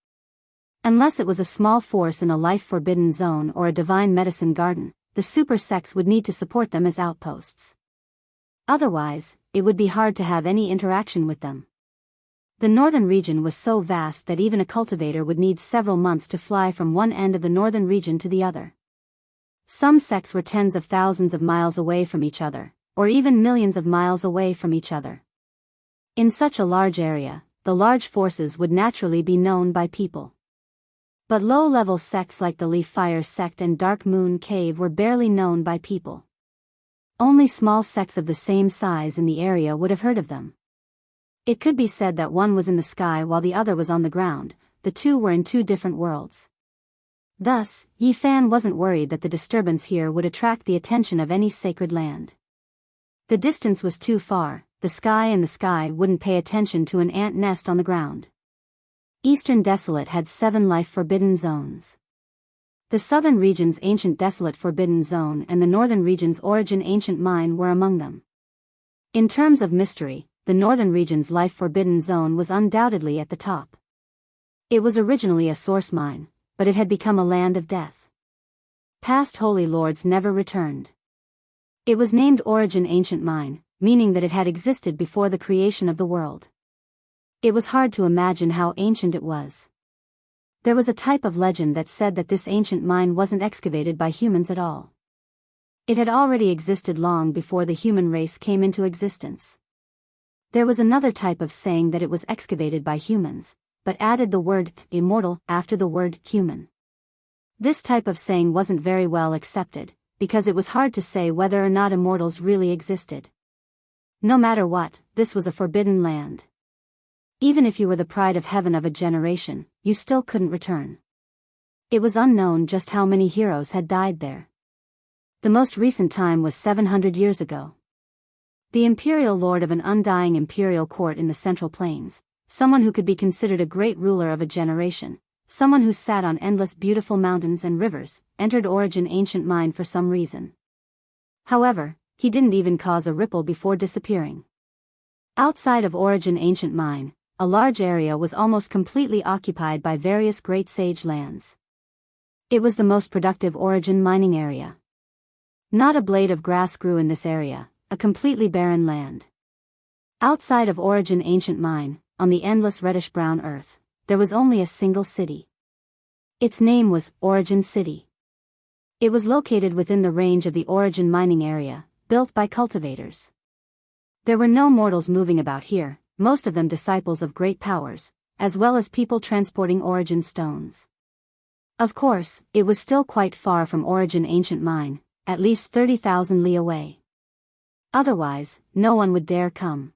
Unless it was a small force in a life-forbidden zone or a divine medicine garden, the super sects would need to support them as outposts. Otherwise, it would be hard to have any interaction with them. The northern region was so vast that even a cultivator would need several months to fly from one end of the northern region to the other. Some sects were tens of thousands of miles away from each other, or even millions of miles away from each other. In such a large area, the large forces would naturally be known by people. But low-level sects like the Leaf Fire Sect and Dark Moon Cave were barely known by people. Only small sects of the same size in the area would have heard of them. It could be said that one was in the sky while the other was on the ground, the two were in 2 different worlds. Thus, Yi Fan wasn't worried that the disturbance here would attract the attention of any sacred land. The distance was too far, the sky wouldn't pay attention to an ant nest on the ground. Eastern Desolate had 7 life-forbidden zones. The southern region's Ancient Desolate Forbidden Zone and the northern region's Origin Ancient Mine were among them. In terms of mystery, the northern region's Life-Forbidden Zone was undoubtedly at the top. It was originally a source mine, but it had become a land of death. Past Holy Lords never returned. It was named Origin Ancient Mine, meaning that it had existed before the creation of the world. It was hard to imagine how ancient it was. There was a type of legend that said that this ancient mine wasn't excavated by humans at all. It had already existed long before the human race came into existence. There was another type of saying that it was excavated by humans, but added the word immortal after the word human. This type of saying wasn't very well accepted, because it was hard to say whether or not immortals really existed. No matter what, this was a forbidden land. Even if you were the pride of heaven of a generation, you still couldn't return. It was unknown just how many heroes had died there. The most recent time was 700 years ago. The imperial lord of an undying imperial court in the Central Plains, someone who could be considered a great ruler of a generation, someone who sat on endless beautiful mountains and rivers, entered Origin Ancient Mine for some reason. However, he didn't even cause a ripple before disappearing. Outside of Origin Ancient Mine, a large area was almost completely occupied by various great sage lands. It was the most productive Origin mining area. Not a blade of grass grew in this area, a completely barren land. Outside of Origin Ancient Mine, on the endless reddish-brown earth, there was only a single city. Its name was Origin City. It was located within the range of the Origin mining area, built by cultivators. There were no mortals moving about here, most of them disciples of great powers, as well as people transporting Origin stones. Of course, it was still quite far from Origin Ancient Mine, at least 30,000 li away. Otherwise, no one would dare come.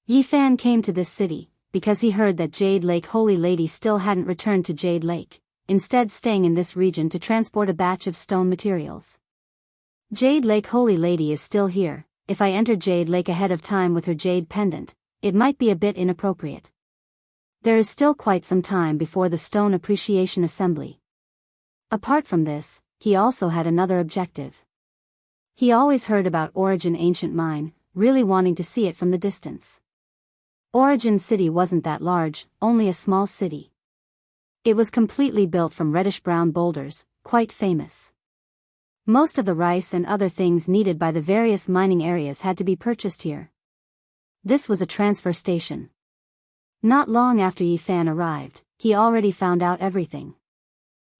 Yi Fan came to this city, because he heard that Jade Lake Holy Lady still hadn't returned to Jade Lake, instead staying in this region to transport a batch of stone materials. Jade Lake Holy Lady is still here. If I enter Jade Lake ahead of time with her jade pendant, it might be a bit inappropriate. There is still quite some time before the Stone Appreciation Assembly. Apart from this, he also had another objective. He always heard about Origin Ancient Mine, really wanting to see it from the distance. Origin City wasn't that large, only a small city. It was completely built from reddish-brown boulders, quite famous. Most of the rice and other things needed by the various mining areas had to be purchased here. This was a transfer station. Not long after Yi Fan arrived, he already found out everything.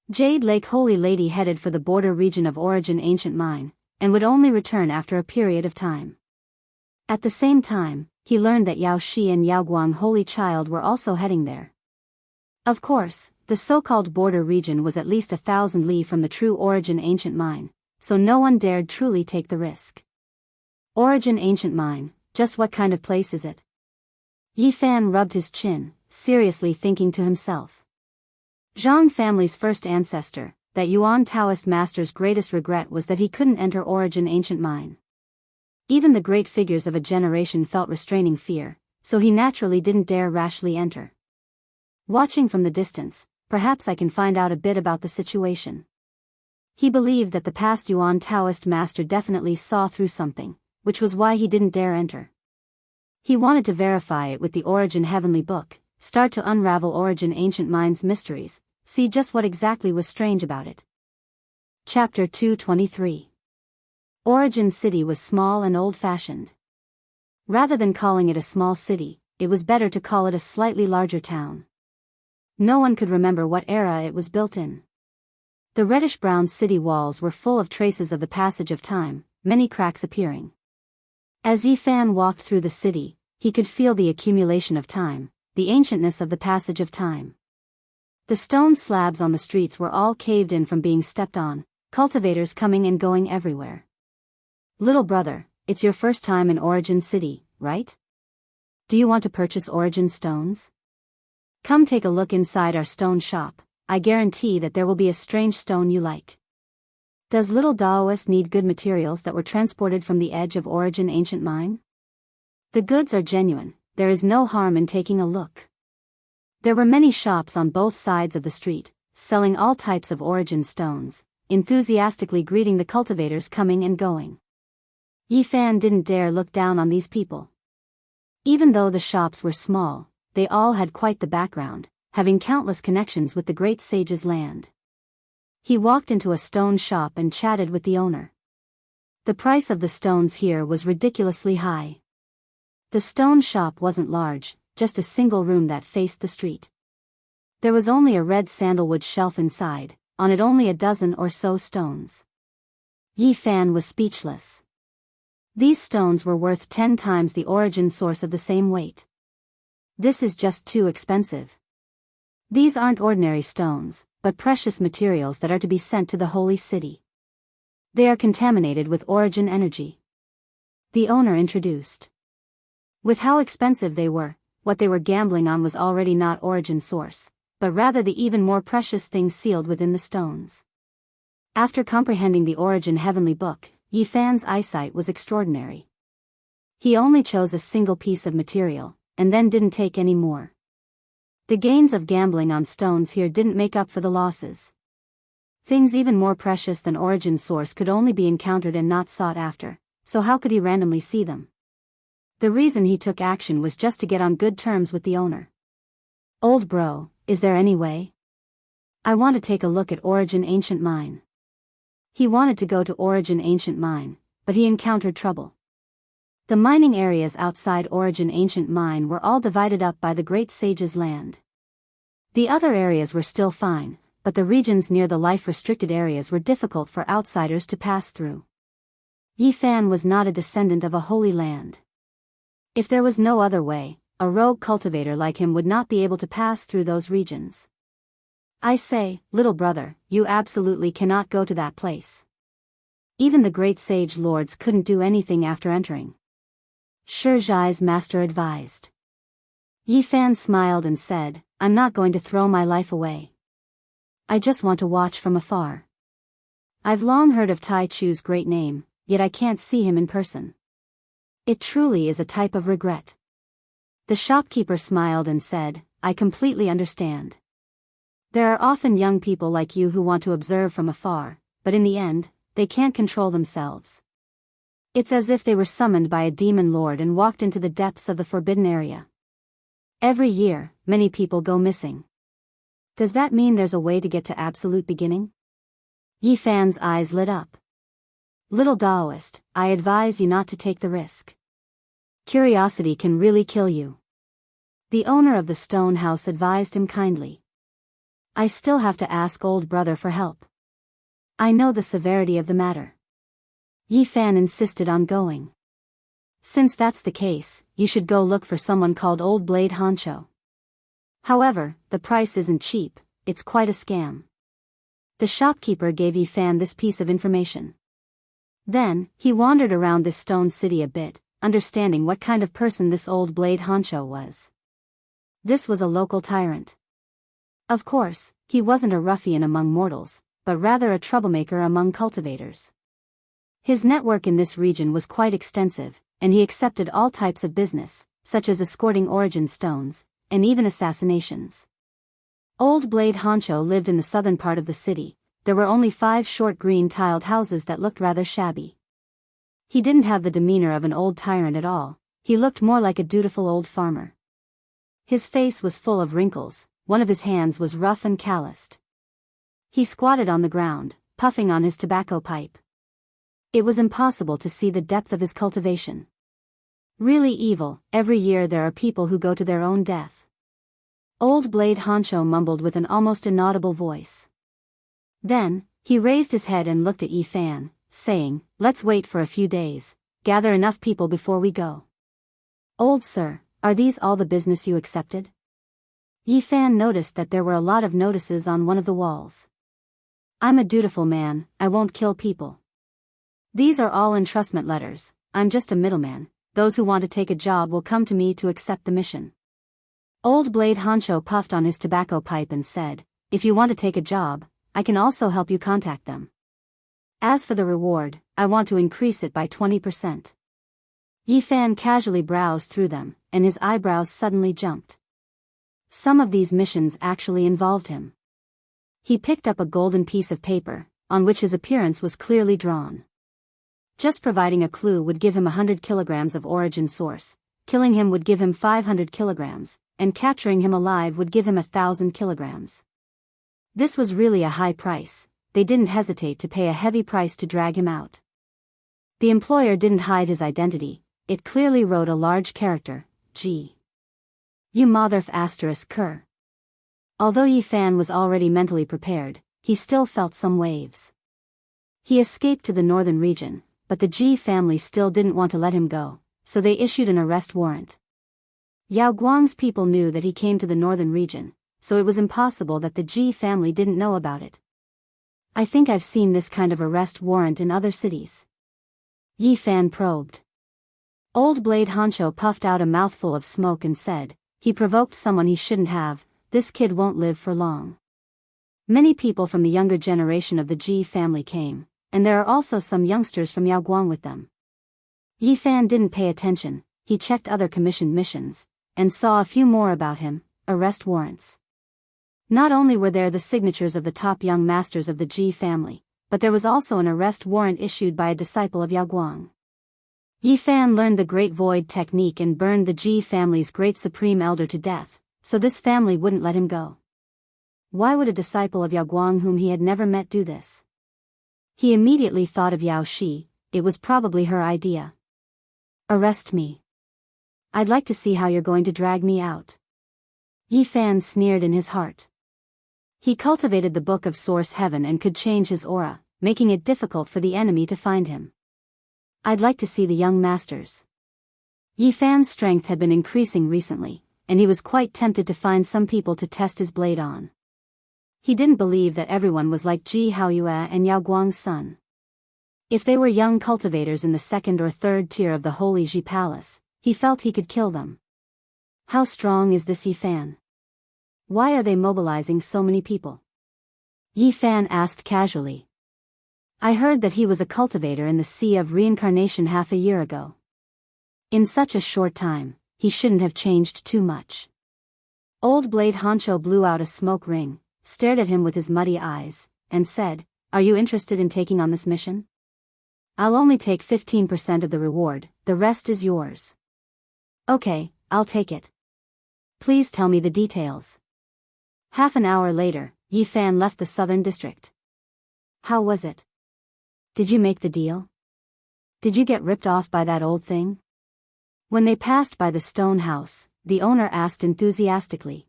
Jade Lake Holy Lady headed for the border region of Origin Ancient Mine, and would only return after a period of time. At the same time, he learned that Yao Shi and Yao Guang Holy Child were also heading there. Of course, the so-called border region was at least 1,000 li from the true Origin Ancient Mine, so no one dared truly take the risk. Origin Ancient Mine, just what kind of place is it? Yi Fan rubbed his chin, seriously thinking to himself. Zhang family's first ancestor, that Yuan Taoist master's greatest regret was that he couldn't enter Origin Ancient Mine. Even the great figures of a generation felt restraining fear, so he naturally didn't dare rashly enter. Watching from the distance, perhaps I can find out a bit about the situation. He believed that the past Yuan Taoist master definitely saw through something, which was why he didn't dare enter. He wanted to verify it with the Origin Heavenly Book, start to unravel Origin Ancient Mine's mysteries, see just what exactly was strange about it. Chapter 223. Origin City was small and old-fashioned. Rather than calling it a small city, it was better to call it a slightly larger town. No one could remember what era it was built in. The reddish-brown city walls were full of traces of the passage of time, many cracks appearing. As Yi Fan walked through the city, he could feel the accumulation of time, the ancientness of the passage of time. The stone slabs on the streets were all caved in from being stepped on, cultivators coming and going everywhere. Little brother, it's your first time in Origin City, right? Do you want to purchase Origin stones? Come take a look inside our stone shop. I guarantee that there will be a strange stone you like. Does little Daoist need good materials that were transported from the edge of Origin Ancient Mine? The goods are genuine, there is no harm in taking a look. There were many shops on both sides of the street, selling all types of Origin stones, enthusiastically greeting the cultivators coming and going. Yi Fan didn't dare look down on these people. Even though the shops were small, they all had quite the background, having countless connections with the great sage's land. He walked into a stone shop and chatted with the owner. The price of the stones here was ridiculously high. The stone shop wasn't large, just a single room that faced the street. There was only a red sandalwood shelf inside, on it only a dozen or so stones. Yi Fan was speechless. These stones were worth 10 times the origin source of the same weight. This is just too expensive. These aren't ordinary stones, but precious materials that are to be sent to the holy city. They are contaminated with origin energy. The owner introduced. With how expensive they were, what they were gambling on was already not origin source, but rather the even more precious thing sealed within the stones. After comprehending the origin heavenly book, Yi Fan's eyesight was extraordinary. He only chose a single piece of material, and then didn't take any more. The gains of gambling on stones here didn't make up for the losses. Things even more precious than origin source could only be encountered and not sought after, so how could he randomly see them? The reason he took action was just to get on good terms with the owner. "Old bro, is there any way? I want to take a look at Origin Ancient Mine." He wanted to go to Origin Ancient Mine, but he encountered trouble. The mining areas outside Origin Ancient Mine were all divided up by the Great Sage's land. The other areas were still fine, but the regions near the life-restricted areas were difficult for outsiders to pass through. Yi Fan was not a descendant of a holy land. If there was no other way, a rogue cultivator like him would not be able to pass through those regions. "I say, little brother, you absolutely cannot go to that place. Even the great sage lords couldn't do anything after entering," Shizai's master advised. Yi Fan smiled and said, "I'm not going to throw my life away. I just want to watch from afar. I've long heard of Tai Chu's great name, yet I can't see him in person. It truly is a type of regret." The shopkeeper smiled and said, "I completely understand. There are often young people like you who want to observe from afar, but in the end, they can't control themselves. It's as if they were summoned by a demon lord and walked into the depths of the forbidden area. Every year, many people go missing. Does that mean there's a way to get to absolute beginning?" Yi Fan's eyes lit up. "Little Taoist, I advise you not to take the risk. Curiosity can really kill you." The owner of the stone house advised him kindly. "I still have to ask old brother for help. I know the severity of the matter." Yi Fan insisted on going. "Since that's the case, you should go look for someone called Old Blade Honcho. However, the price isn't cheap, it's quite a scam." The shopkeeper gave Yi Fan this piece of information. Then, he wandered around this stone city a bit, understanding what kind of person this Old Blade Honcho was. This was a local tyrant. Of course, he wasn't a ruffian among mortals, but rather a troublemaker among cultivators. His network in this region was quite extensive, and he accepted all types of business, such as escorting origin stones, and even assassinations. Old Blade Honcho lived in the southern part of the city. There were only 5 short green-tiled houses that looked rather shabby. He didn't have the demeanor of an old tyrant at all, he looked more like a dutiful old farmer. His face was full of wrinkles, one of his hands was rough and calloused. He squatted on the ground, puffing on his tobacco pipe. It was impossible to see the depth of his cultivation. Really evil, every year there are people who go to their own death. Old Blade Honcho mumbled with an almost inaudible voice. Then, he raised his head and looked at Yi Fan, saying, "Let's wait for a few days, gather enough people before we go." "Old sir, are these all the business you accepted?" Yi Fan noticed that there were a lot of notices on one of the walls. "I'm a dutiful man, I won't kill people. These are all entrustment letters, I'm just a middleman, those who want to take a job will come to me to accept the mission." Old Blade Honcho puffed on his tobacco pipe and said, "If you want to take a job, I can also help you contact them. As for the reward, I want to increase it by 20%. Yi Fan casually browsed through them, and his eyebrows suddenly jumped. Some of these missions actually involved him. He picked up a golden piece of paper, on which his appearance was clearly drawn. Just providing a clue would give him 100 kilograms of origin source, killing him would give him 500 kilograms, and capturing him alive would give him 1,000 kilograms. This was really a high price, they didn't hesitate to pay a heavy price to drag him out. The employer didn't hide his identity, it clearly wrote a large character, G. You motherf asterisk cur. Although Yi Fan was already mentally prepared, he still felt some waves. He escaped to the northern region, but the Ji family still didn't want to let him go, so they issued an arrest warrant. Yao Guang's people knew that he came to the northern region, so it was impossible that the Ji family didn't know about it. I think I've seen this kind of arrest warrant in other cities. Yi Fan probed. Old Blade Honcho puffed out a mouthful of smoke and said, he provoked someone he shouldn't have, this kid won't live for long. Many people from the younger generation of the Ji family came, and there are also some youngsters from Yao Guang with them. Yi Fan didn't pay attention, he checked other commissioned missions, and saw a few more about him, arrest warrants. Not only were there the signatures of the top young masters of the Ji family, but there was also an arrest warrant issued by a disciple of Yao Guang. Yi Fan learned the Great Void technique and burned the Ji family's great supreme elder to death, so this family wouldn't let him go. Why would a disciple of Yao Guang whom he had never met do this? He immediately thought of Yao Shi, it was probably her idea. Arrest me. I'd like to see how you're going to drag me out. Yi Fan sneered in his heart. He cultivated the Book of Source Heaven and could change his aura, making it difficult for the enemy to find him. I'd like to see the young masters. Yi Fan's strength had been increasing recently, and he was quite tempted to find some people to test his blade on. He didn't believe that everyone was like Ji Haoyue and Yao Guang's son. If they were young cultivators in the second or third tier of the Holy Ji Palace, he felt he could kill them. How strong is this Yi Fan? Why are they mobilizing so many people? Yi Fan asked casually. I heard that he was a cultivator in the Sea of Reincarnation half a year ago. In such a short time, he shouldn't have changed too much. Old Blade Honcho blew out a smoke ring, stared at him with his muddy eyes, and said, are you interested in taking on this mission? I'll only take 15% of the reward, the rest is yours. Okay, I'll take it. Please tell me the details. Half an hour later, Yi Fan left the southern district. How was it? Did you make the deal? Did you get ripped off by that old thing? When they passed by the stone house, the owner asked enthusiastically.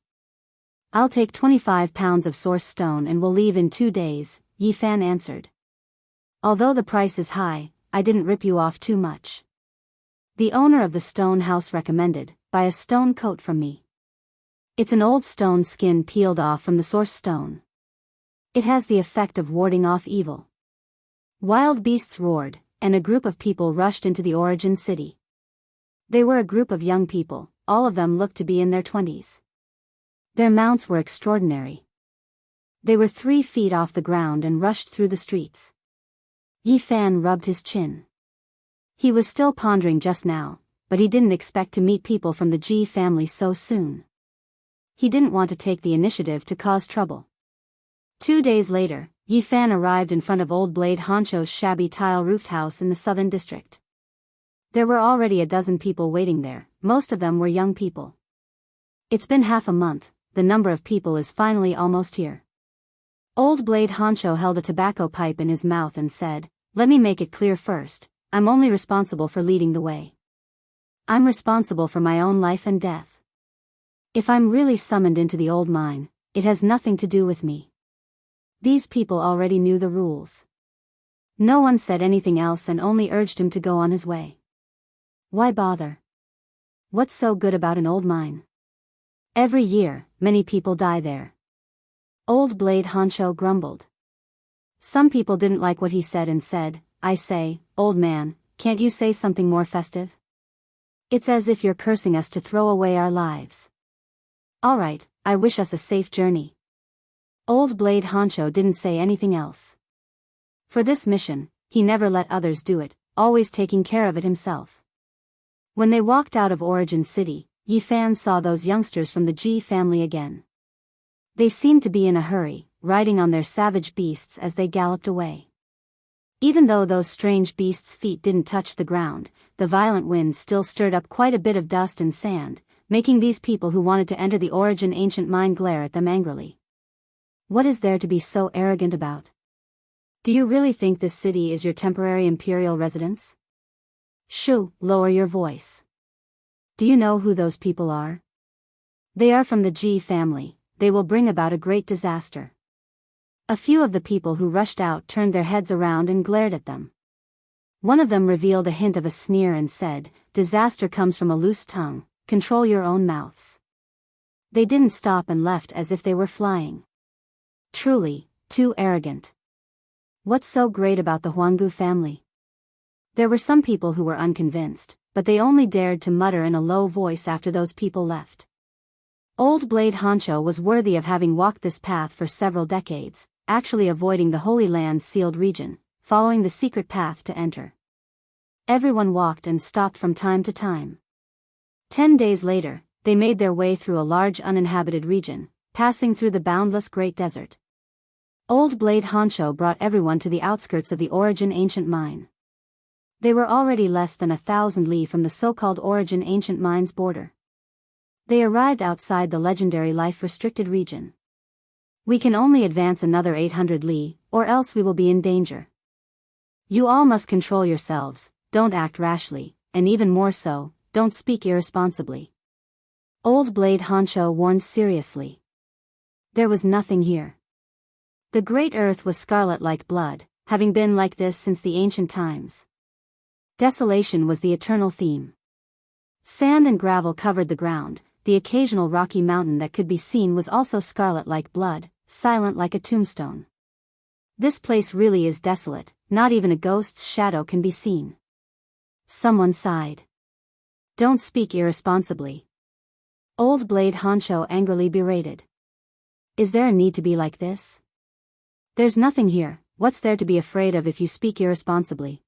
I'll take 25 pounds of source stone and we'll leave in 2 days, Yi Fan answered. Although the price is high, I didn't rip you off too much. The owner of the stone house recommended, buy a stone coat from me. It's an old stone skin peeled off from the source stone. It has the effect of warding off evil. Wild beasts roared, and a group of people rushed into the origin city. They were a group of young people, all of them looked to be in their 20s. Their mounts were extraordinary. They were 3 feet off the ground and rushed through the streets. Yi Fan rubbed his chin. He was still pondering just now, but he didn't expect to meet people from the Ji family so soon. He didn't want to take the initiative to cause trouble. 2 days later, Yi Fan arrived in front of Old Blade Honcho's shabby tile-roofed house in the southern district. There were already a dozen people waiting there, most of them were young people. It's been half a month, the number of people is finally almost here. Old Blade Honcho held a tobacco pipe in his mouth and said, let me make it clear first, I'm only responsible for leading the way. I'm responsible for my own life and death. If I'm really summoned into the old mine, it has nothing to do with me. These people already knew the rules. No one said anything else and only urged him to go on his way. Why bother? What's so good about an old mine? Every year, many people die there. Old Blade Honcho grumbled. Some people didn't like what he said and said, I say, old man, can't you say something more festive? It's as if you're cursing us to throw away our lives. All right, I wish us a safe journey. Old Blade Honcho didn't say anything else. For this mission, he never let others do it, always taking care of it himself. When they walked out of Origin City, Yi Fan saw those youngsters from the Ji family again. They seemed to be in a hurry, riding on their savage beasts as they galloped away. Even though those strange beasts' feet didn't touch the ground, the violent wind still stirred up quite a bit of dust and sand, making these people who wanted to enter the Origin ancient mine glare at them angrily. What is there to be so arrogant about? Do you really think this city is your temporary imperial residence? Shoo, lower your voice. Do you know who those people are? They are from the G family, they will bring about a great disaster. A few of the people who rushed out turned their heads around and glared at them. One of them revealed a hint of a sneer and said, "Disaster comes from a loose tongue, control your own mouths." They didn't stop and left as if they were flying. Truly, too arrogant. What's so great about the Huanggu family? There were some people who were unconvinced, but they only dared to mutter in a low voice after those people left. Old Blade Honcho was worthy of having walked this path for several decades, actually avoiding the Holy Land's sealed region, following the secret path to enter. Everyone walked and stopped from time to time. 10 days later, they made their way through a large uninhabited region, passing through the boundless Great Desert. Old Blade Honcho brought everyone to the outskirts of the Origin Ancient Mine. They were already less than 1,000 li from the so-called Origin Ancient Mine's border. They arrived outside the legendary life-restricted region. "We can only advance another 800 li, or else we will be in danger. You all must control yourselves, don't act rashly, and even more so, don't speak irresponsibly." Old Blade Honcho warned seriously. There was nothing here. The great earth was scarlet like blood, having been like this since the ancient times. Desolation was the eternal theme. Sand and gravel covered the ground, the occasional rocky mountain that could be seen was also scarlet like blood, silent like a tombstone. This place really is desolate, not even a ghost's shadow can be seen. Someone sighed. "Don't speak irresponsibly." Old Blade Honcho angrily berated. "Is there a need to be like this? There's nothing here, what's there to be afraid of if you speak irresponsibly?"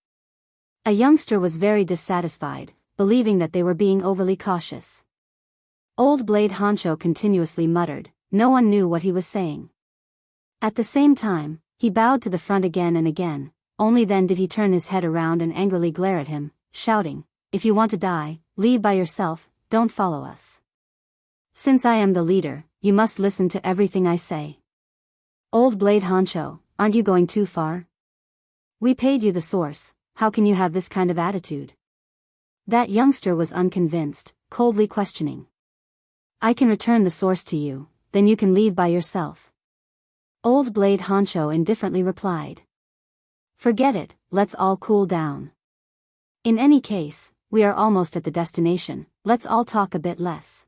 A youngster was very dissatisfied, believing that they were being overly cautious. Old Blade Honcho continuously muttered, no one knew what he was saying. At the same time, he bowed to the front again and again, only then did he turn his head around and angrily glare at him, shouting, "If you want to die, leave by yourself, don't follow us. Since I am the leader, you must listen to everything I say." "Old Blade Honcho, aren't you going too far? We paid you the source, how can you have this kind of attitude?" That youngster was unconvinced, coldly questioning. "I can return the source to you, then you can leave by yourself." Old Blade Honcho indifferently replied. "Forget it, let's all cool down. In any case, we are almost at the destination, let's all talk a bit less."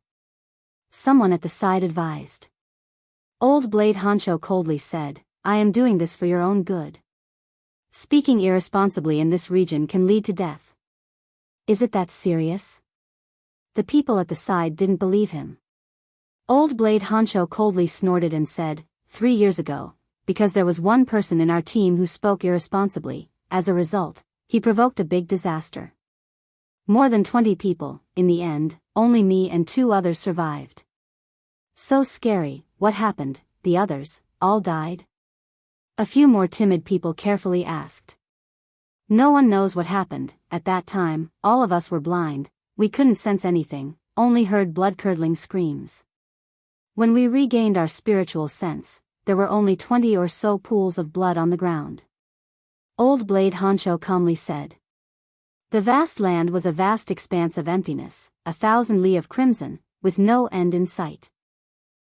Someone at the side advised. Old Blade Honcho coldly said, "I am doing this for your own good. Speaking irresponsibly in this region can lead to death." "Is it that serious?" The people at the side didn't believe him. Old Blade Honcho coldly snorted and said, 3 years ago, because there was one person in our team who spoke irresponsibly, as a result, he provoked a big disaster. More than 20 people, in the end, only me and 2 others survived." "So scary, what happened, the others, all died?" A few more timid people carefully asked. "No one knows what happened, at that time, all of us were blind, we couldn't sense anything, only heard blood-curdling screams. When we regained our spiritual sense, there were only 20 or so pools of blood on the ground." Old Blade Honcho calmly said. The vast land was a vast expanse of emptiness, 1,000 li of crimson, with no end in sight.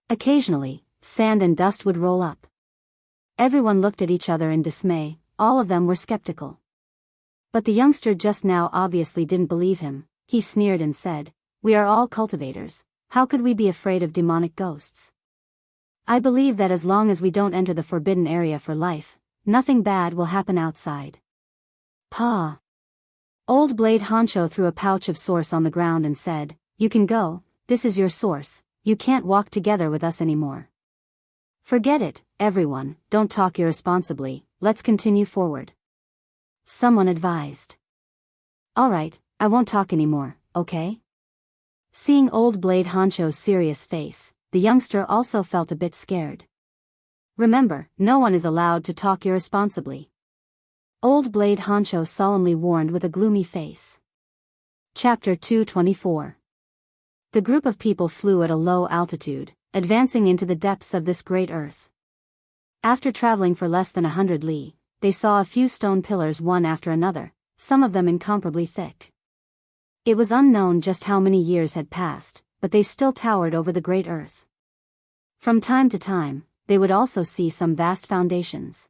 Occasionally, sand and dust would roll up. Everyone looked at each other in dismay, all of them were skeptical. But the youngster just now obviously didn't believe him. He sneered and said, "We are all cultivators, how could we be afraid of demonic ghosts? I believe that as long as we don't enter the forbidden area for life, nothing bad will happen outside." "Pa." Old Blade Honcho threw a pouch of source on the ground and said, "You can go, this is your source, you can't walk together with us anymore. Forget it, everyone, don't talk irresponsibly, let's continue forward." Someone advised. "All right, I won't talk anymore, okay?" Seeing Old Blade Honcho's serious face, the youngster also felt a bit scared. "Remember, no one is allowed to talk irresponsibly," Old Blade Honcho solemnly warned with a gloomy face. Chapter 224. The group of people flew at a low altitude, advancing into the depths of this great earth. After traveling for less than 100 li, they saw a few stone pillars one after another, some of them incomparably thick. It was unknown just how many years had passed, but they still towered over the great earth. From time to time, they would also see some vast foundations.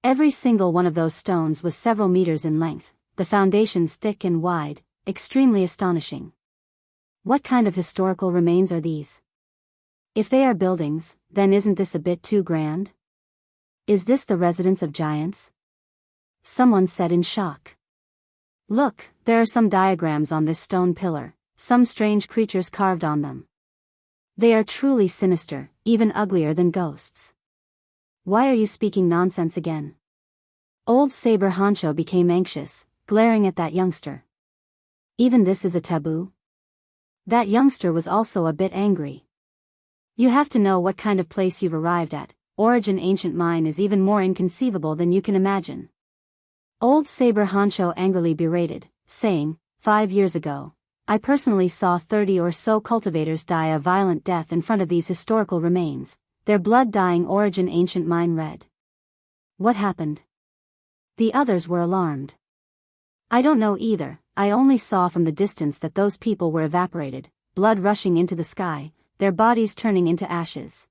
Every single one of those stones was several meters in length, the foundations thick and wide, extremely astonishing. What kind of historical remains are these? If they are buildings, then isn't this a bit too grand? Is this the residence of giants? Someone said in shock. Look, there are some diagrams on this stone pillar, some strange creatures carved on them. They are truly sinister, even uglier than ghosts. Why are you speaking nonsense again? Old Saber Honcho became anxious, glaring at that youngster. Even this is a taboo? That youngster was also a bit angry. You have to know what kind of place you've arrived at. Origin Ancient Mine is even more inconceivable than you can imagine. Old Saber Honcho angrily berated, saying, 5 years ago, I personally saw 30 or so cultivators die a violent death in front of these historical remains, their blood dyeing Origin Ancient Mine red. What happened? The others were alarmed. I don't know either, I only saw from the distance that those people were evaporated, blood rushing into the sky, their bodies turning into ashes.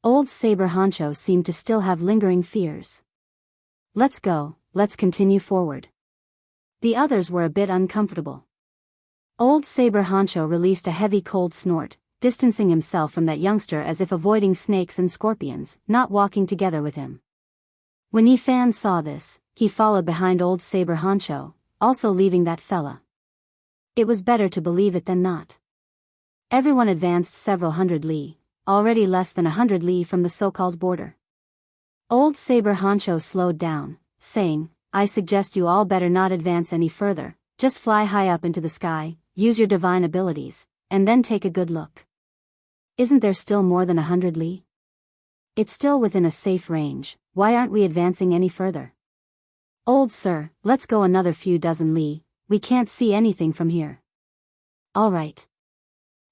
Old Saber Honcho seemed to still have lingering fears. Let's go, let's continue forward. The others were a bit uncomfortable. Old Saber Honcho released a heavy cold snort, distancing himself from that youngster as if avoiding snakes and scorpions, not walking together with him. When Yifan saw this, he followed behind Old Saber Honcho, also leaving that fella. It was better to believe it than not. Everyone advanced several hundred li, already less than 100 li from the so-called border. Old Saber Honcho slowed down, saying, I suggest you all better not advance any further, just fly high up into the sky, use your divine abilities, and then take a good look. Isn't there still more than 100 li? It's still within a safe range, why aren't we advancing any further? Old sir, let's go another few dozen li, we can't see anything from here. All right.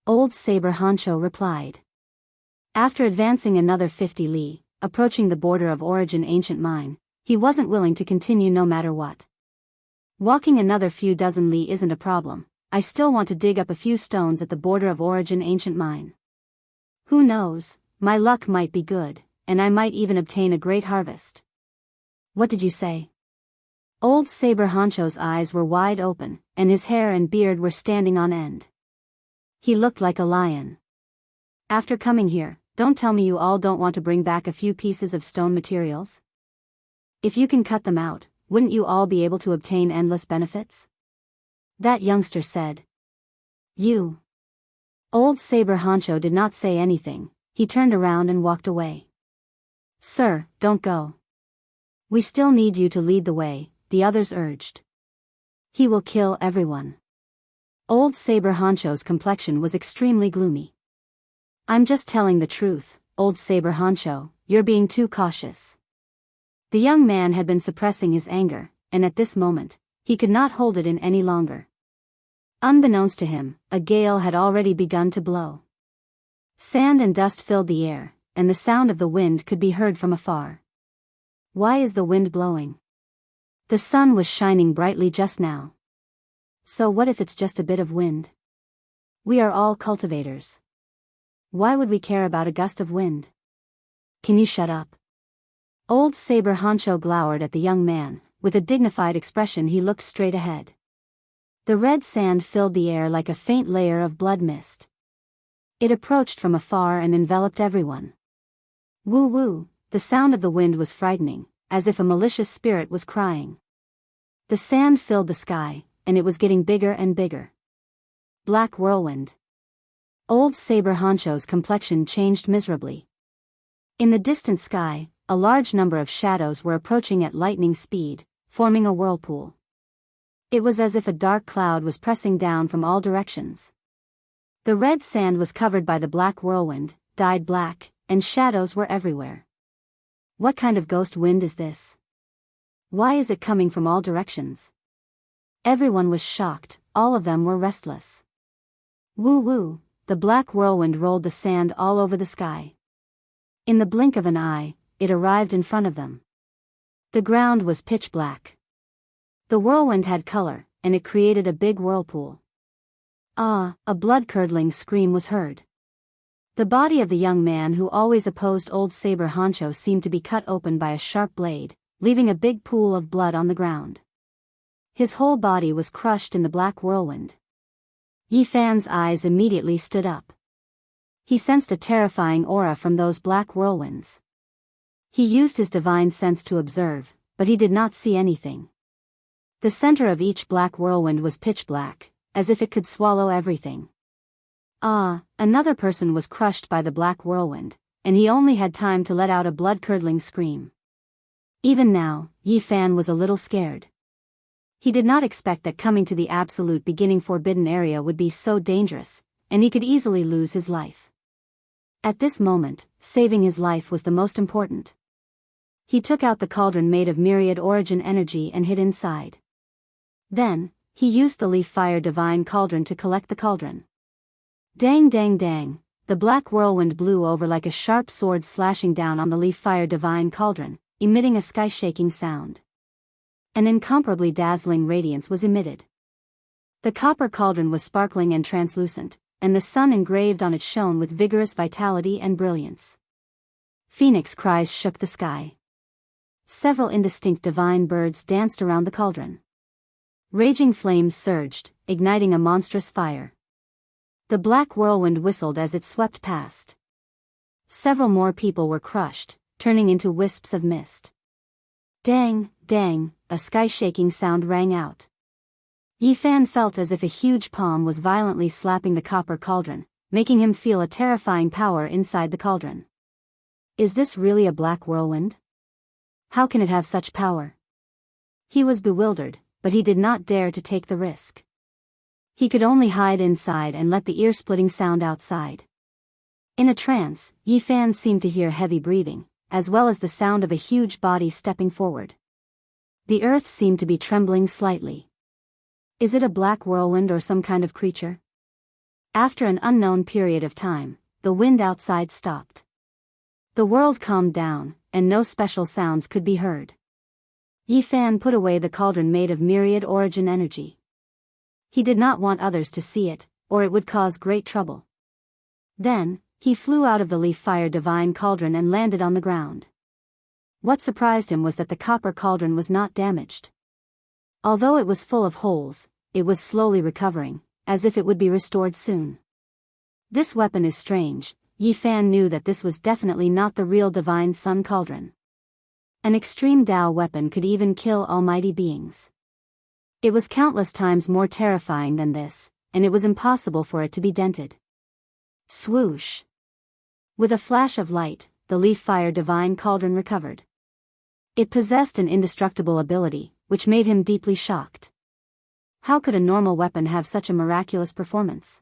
Old Saber Honcho replied. After advancing another 50 li, approaching the border of Origin Ancient Mine, he wasn't willing to continue no matter what. Walking another few dozen li isn't a problem, I still want to dig up a few stones at the border of Origin Ancient Mine. Who knows, my luck might be good, and I might even obtain a great harvest. What did you say? Old Saber Honcho's eyes were wide open, and his hair and beard were standing on end. He looked like a lion. After coming here, don't tell me you all don't want to bring back a few pieces of stone materials? If you can cut them out, wouldn't you all be able to obtain endless benefits? That youngster said. You. Old Saber Honcho did not say anything, he turned around and walked away. Sir, don't go. We still need you to lead the way, the others urged. He will kill everyone. Old Saber Honcho's complexion was extremely gloomy. I'm just telling the truth, Old Saber Honcho, you're being too cautious. The young man had been suppressing his anger, and at this moment, he could not hold it in any longer. Unbeknownst to him, a gale had already begun to blow. Sand and dust filled the air, and the sound of the wind could be heard from afar. Why is the wind blowing? The sun was shining brightly just now. So what if it's just a bit of wind? We are all cultivators. Why would we care about a gust of wind? Can you shut up? Old Saber Honcho glowered at the young man, with a dignified expression he looked straight ahead. The red sand filled the air like a faint layer of blood mist. It approached from afar and enveloped everyone. Woo woo, the sound of the wind was frightening, as if a malicious spirit was crying. The sand filled the sky, and it was getting bigger and bigger. Black whirlwind. Old Saber Honcho's complexion changed miserably. In the distant sky, a large number of shadows were approaching at lightning speed, forming a whirlpool. It was as if a dark cloud was pressing down from all directions. The red sand was covered by the black whirlwind, dyed black, and shadows were everywhere. What kind of ghost wind is this? Why is it coming from all directions? Everyone was shocked, all of them were restless. Woo woo, the black whirlwind rolled the sand all over the sky. In the blink of an eye, it arrived in front of them. The ground was pitch black. The whirlwind had color, and it created a big whirlpool. Ah, a blood-curdling scream was heard. The body of the young man who always opposed old Saber Honcho seemed to be cut open by a sharp blade, leaving a big pool of blood on the ground. His whole body was crushed in the black whirlwind. Yi Fan's eyes immediately stood up. He sensed a terrifying aura from those black whirlwinds. He used his divine sense to observe, but he did not see anything. The center of each black whirlwind was pitch black, as if it could swallow everything. Ah, another person was crushed by the black whirlwind, and he only had time to let out a blood-curdling scream. Even now, Yi Fan was a little scared. He did not expect that coming to the absolute beginning forbidden area would be so dangerous, and he could easily lose his life. At this moment, saving his life was the most important. He took out the cauldron made of myriad origin energy and hid inside. Then, he used the leaf fire divine cauldron to collect the cauldron. Dang dang dang, the black whirlwind blew over like a sharp sword slashing down on the leaf fire divine cauldron, emitting a sky-shaking sound. An incomparably dazzling radiance was emitted. The copper cauldron was sparkling and translucent, and the sun engraved on it shone with vigorous vitality and brilliance. Phoenix cries shook the sky. Several indistinct divine birds danced around the cauldron. Raging flames surged, igniting a monstrous fire. The black whirlwind whistled as it swept past. Several more people were crushed, turning into wisps of mist. Dang, dang, a sky-shaking sound rang out. Yi Fan felt as if a huge palm was violently slapping the copper cauldron, making him feel a terrifying power inside the cauldron. Is this really a black whirlwind? How can it have such power? He was bewildered, but he did not dare to take the risk. He could only hide inside and let the ear-splitting sound outside. In a trance, Yi Fan seemed to hear heavy breathing, as well as the sound of a huge body stepping forward. The earth seemed to be trembling slightly. Is it a black whirlwind or some kind of creature? After an unknown period of time, the wind outside stopped. The world calmed down, and no special sounds could be heard. Yi Fan put away the cauldron made of myriad origin energy. He did not want others to see it, or it would cause great trouble. Then, he flew out of the leaf fire divine cauldron and landed on the ground. What surprised him was that the copper cauldron was not damaged. Although it was full of holes, it was slowly recovering, as if it would be restored soon. This weapon is strange. Yi Fan knew that this was definitely not the real divine sun cauldron. An extreme Tao weapon could even kill almighty beings. It was countless times more terrifying than this, and it was impossible for it to be dented. Swoosh! With a flash of light, the leaf fire divine cauldron recovered. It possessed an indestructible ability, which made him deeply shocked. How could a normal weapon have such a miraculous performance?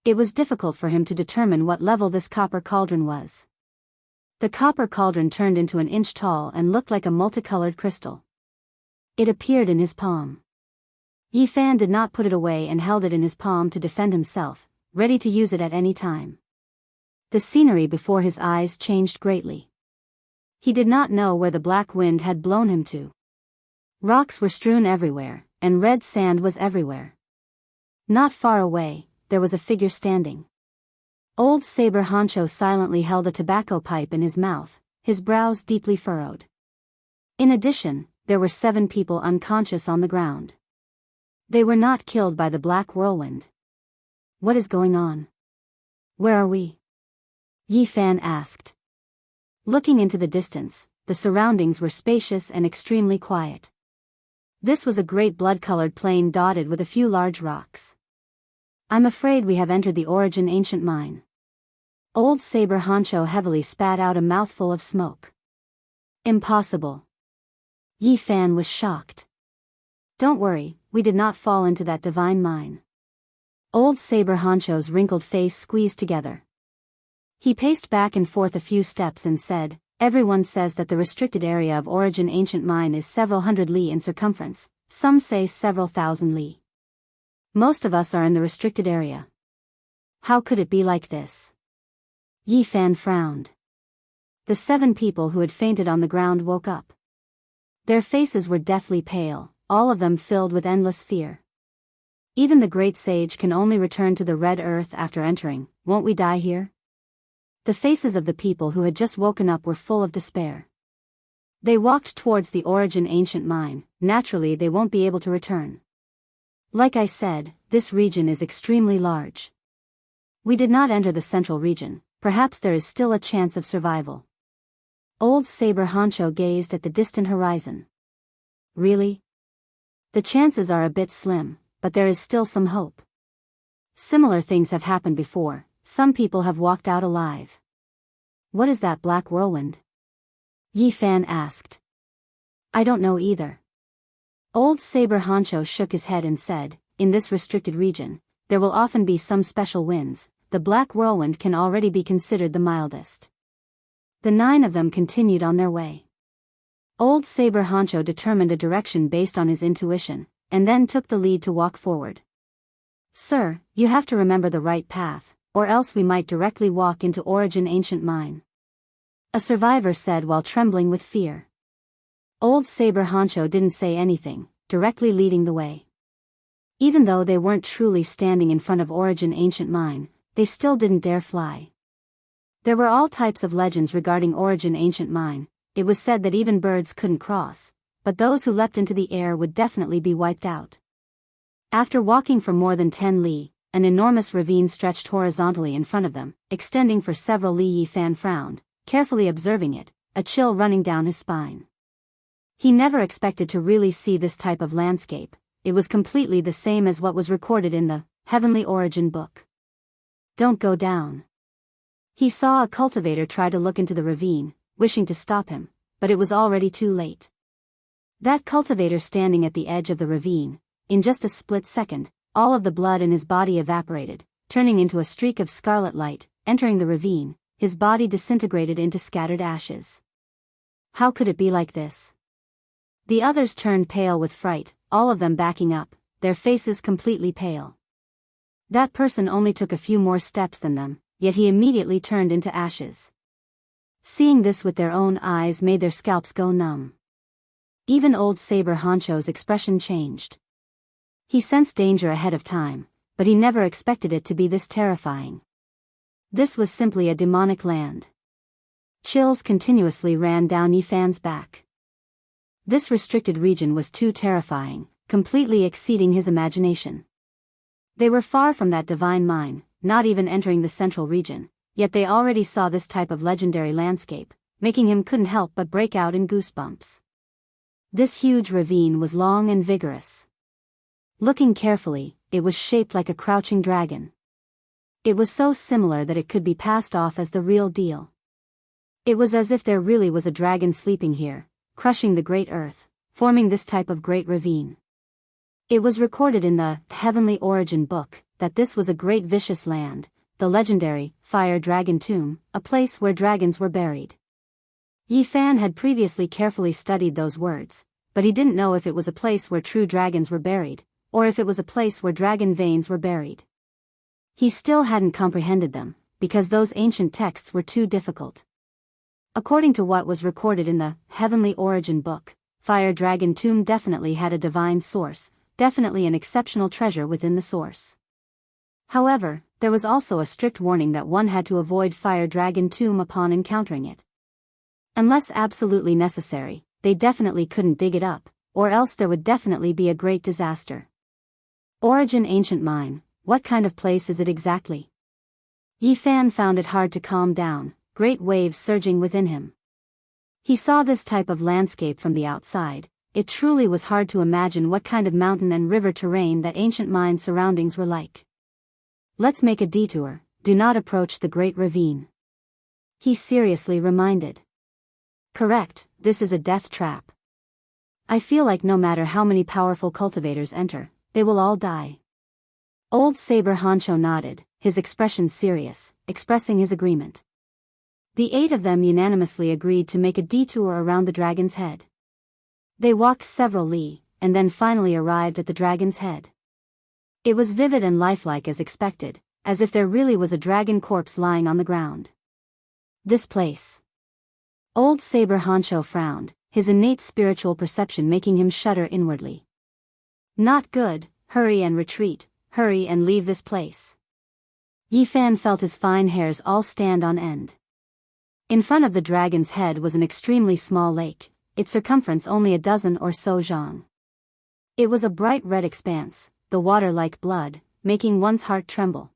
It was difficult for him to determine what level this copper cauldron was. The copper cauldron turned into an inch tall and looked like a multicolored crystal. It appeared in his palm. Yi Fan did not put it away and held it in his palm to defend himself, ready to use it at any time. The scenery before his eyes changed greatly. He did not know where the black wind had blown him to. Rocks were strewn everywhere, and red sand was everywhere. Not far away, there was a figure standing. Old Saber Honcho silently held a tobacco pipe in his mouth, his brows deeply furrowed. In addition, there were 7 people unconscious on the ground. They were not killed by the black whirlwind. What is going on? Where are we? Yi Fan asked. Looking into the distance, the surroundings were spacious and extremely quiet. This was a great blood-colored plain dotted with a few large rocks. I'm afraid we have entered the origin ancient mine. Old Saber Honcho heavily spat out a mouthful of smoke. Impossible. Yi Fan was shocked. Don't worry, we did not fall into that divine mine. Old Saber Honcho's wrinkled face squeezed together. He paced back and forth a few steps and said, everyone says that the restricted area of origin ancient mine is several hundred li in circumference, some say several thousand li. Most of us are in the restricted area. How could it be like this? Yi Fan frowned. The 7 people who had fainted on the ground woke up. Their faces were deathly pale, all of them filled with endless fear. Even the great sage can only return to the red earth after entering. Won't we die here? The faces of the people who had just woken up were full of despair. They walked towards the Origin ancient mine. Naturally they won't be able to return. Like I said, this region is extremely large. We did not enter the central region. Perhaps there is still a chance of survival. Old Saber Honcho gazed at the distant horizon. Really? The chances are a bit slim, but there is still some hope. Similar things have happened before. Some people have walked out alive. What is that black whirlwind? Yi Fan asked. I don't know either. Old Saber Honcho shook his head and said, in this restricted region, there will often be some special winds. The black whirlwind can already be considered the mildest. The 9 of them continued on their way. Old Saber Honcho determined a direction based on his intuition, and then took the lead to walk forward. Sir, you have to remember the right path, or else we might directly walk into Origin ancient mine. A survivor said while trembling with fear. Old Saber Honcho didn't say anything, directly leading the way. Even though they weren't truly standing in front of Origin ancient mine, they still didn't dare fly. There were all types of legends regarding Origin ancient mine. It was said that even birds couldn't cross, but those who leapt into the air would definitely be wiped out. After walking for more than 10 li, an enormous ravine stretched horizontally in front of them, extending for several li. Yi Fan frowned, carefully observing it, a chill running down his spine. He never expected to really see this type of landscape. It was completely the same as what was recorded in the Heavenly Origin book. Don't go down. He saw a cultivator try to look into the ravine, wishing to stop him, but it was already too late. That cultivator standing at the edge of the ravine, in just a split second, all of the blood in his body evaporated, turning into a streak of scarlet light. Entering the ravine, his body disintegrated into scattered ashes. How could it be like this? The others turned pale with fright, all of them backing up, their faces completely pale. That person only took a few more steps than them, yet he immediately turned into ashes. Seeing this with their own eyes made their scalps go numb. Even old Saber Honcho's expression changed. He sensed danger ahead of time, but he never expected it to be this terrifying. This was simply a demonic land. Chills continuously ran down Yi Fan's back. This restricted region was too terrifying, completely exceeding his imagination. They were far from that divine mine, not even entering the central region, yet they already saw this type of legendary landscape, making him couldn't help but break out in goosebumps. This huge ravine was long and vigorous. Looking carefully, it was shaped like a crouching dragon. It was so similar that it could be passed off as the real deal. It was as if there really was a dragon sleeping here, crushing the great earth, forming this type of great ravine. It was recorded in the Heavenly Origin book that this was a great vicious land, the legendary Fire Dragon Tomb, a place where dragons were buried. Yi Fan had previously carefully studied those words, but he didn't know if it was a place where true dragons were buried, or if it was a place where dragon veins were buried. He still hadn't comprehended them, because those ancient texts were too difficult. According to what was recorded in the Heavenly Origin book, Fire Dragon Tomb definitely had a divine source, definitely an exceptional treasure within the source. However, there was also a strict warning that one had to avoid Fire Dragon Tomb upon encountering it. Unless absolutely necessary, they definitely couldn't dig it up, or else there would definitely be a great disaster. Origin Ancient Mine, what kind of place is it exactly? Yi Fan found it hard to calm down, great waves surging within him. He saw this type of landscape from the outside. It truly was hard to imagine what kind of mountain and river terrain that ancient mine surroundings were like. Let's make a detour, do not approach the great ravine. He seriously reminded. Correct, this is a death trap. I feel like no matter how many powerful cultivators enter, they will all die. Old Saber Honcho nodded, his expression serious, expressing his agreement. The 8 of them unanimously agreed to make a detour around the dragon's head. They walked several li, and then finally arrived at the dragon's head. It was vivid and lifelike as expected, as if there really was a dragon corpse lying on the ground. This place. Old Saber Honcho frowned, his innate spiritual perception making him shudder inwardly. Not good, hurry and retreat, hurry and leave this place. Yi Fan felt his fine hairs all stand on end. In front of the dragon's head was an extremely small lake, its circumference only a dozen or so zhang. It was a bright red expanse, the water like blood, making one's heart tremble.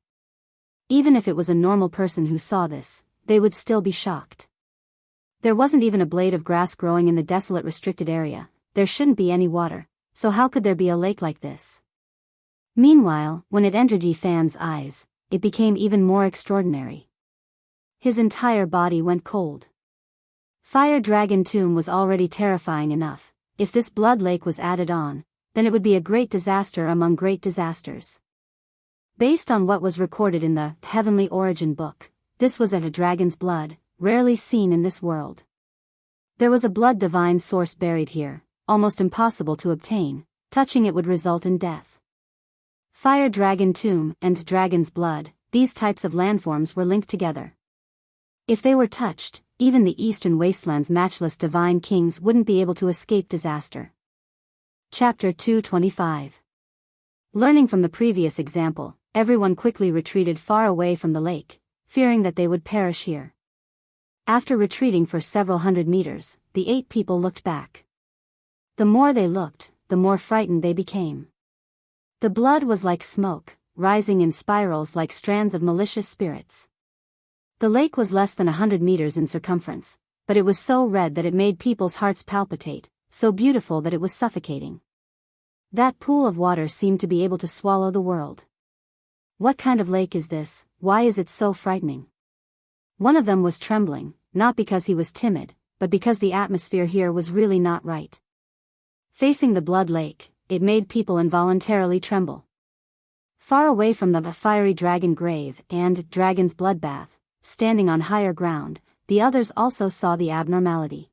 Even if it was a normal person who saw this, they would still be shocked. There wasn't even a blade of grass growing in the desolate restricted area, there shouldn't be any water, so how could there be a lake like this? Meanwhile, when it entered Yi Fan's eyes, it became even more extraordinary. His entire body went cold. Fire Dragon Tomb was already terrifying enough. If this blood lake was added on, then it would be a great disaster among great disasters. Based on what was recorded in the Heavenly Origin book, this was a dragon's blood, rarely seen in this world. There was a blood divine source buried here, almost impossible to obtain. Touching it would result in death. Fire Dragon Tomb and Dragon's Blood, these types of landforms were linked together. If they were touched, even the Eastern Wasteland's matchless divine kings wouldn't be able to escape disaster. Chapter 225. Learning from the previous example, everyone quickly retreated far away from the lake, fearing that they would perish here. After retreating for several hundred meters, the 8 people looked back. The more they looked, the more frightened they became. The blood was like smoke, rising in spirals like strands of malicious spirits. The lake was less than 100 meters in circumference, but it was so red that it made people's hearts palpitate, so beautiful that it was suffocating. That pool of water seemed to be able to swallow the world. What kind of lake is this? Why is it so frightening? One of them was trembling, not because he was timid, but because the atmosphere here was really not right. Facing the blood lake, it made people involuntarily tremble. Far away from the fiery dragon grave and dragon's bloodbath, standing on higher ground, the others also saw the abnormality.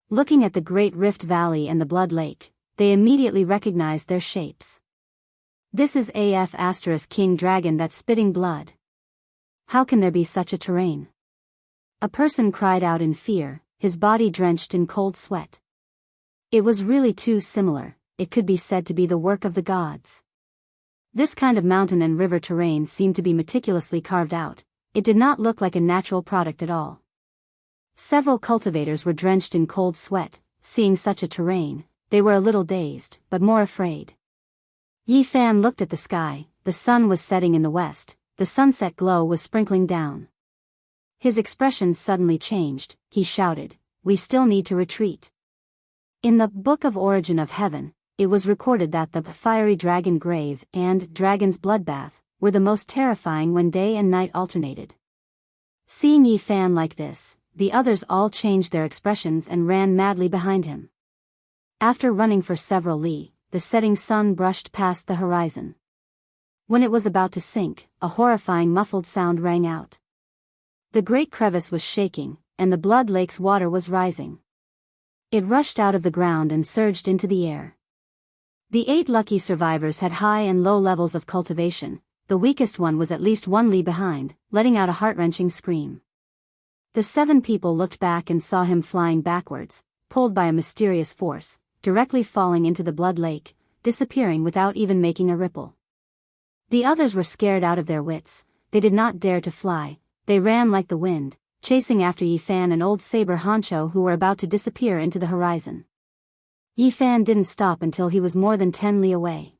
Looking at the Great Rift Valley and the Blood Lake, they immediately recognized their shapes. This is AF** King Dragon that's spitting blood. How can there be such a terrain? A person cried out in fear, his body drenched in cold sweat. It was really too similar, it could be said to be the work of the gods. This kind of mountain and river terrain seemed to be meticulously carved out. It did not look like a natural product at all. Several cultivators were drenched in cold sweat. Seeing such a terrain, they were a little dazed, but more afraid. Yi Fan looked at the sky, the sun was setting in the west, the sunset glow was sprinkling down. His expression suddenly changed, he shouted, "We still need to retreat." In the Book of Origin of Heaven, it was recorded that the fiery dragon grave and dragon's bloodbath were the most terrifying when day and night alternated. Seeing Yi Fan like this, the others all changed their expressions and ran madly behind him. After running for several li, the setting sun brushed past the horizon. When it was about to sink, a horrifying muffled sound rang out. The great crevice was shaking, and the blood lake's water was rising. It rushed out of the ground and surged into the air. The 8 lucky survivors had high and low levels of cultivation. The weakest one was at least 1 li behind, letting out a heart-wrenching scream. The 7 people looked back and saw him flying backwards, pulled by a mysterious force, directly falling into the blood lake, disappearing without even making a ripple. The others were scared out of their wits. They did not dare to fly, they ran like the wind, chasing after Yi Fan and old Saber Honcho who were about to disappear into the horizon. Yi Fan didn't stop until he was more than 10 li away.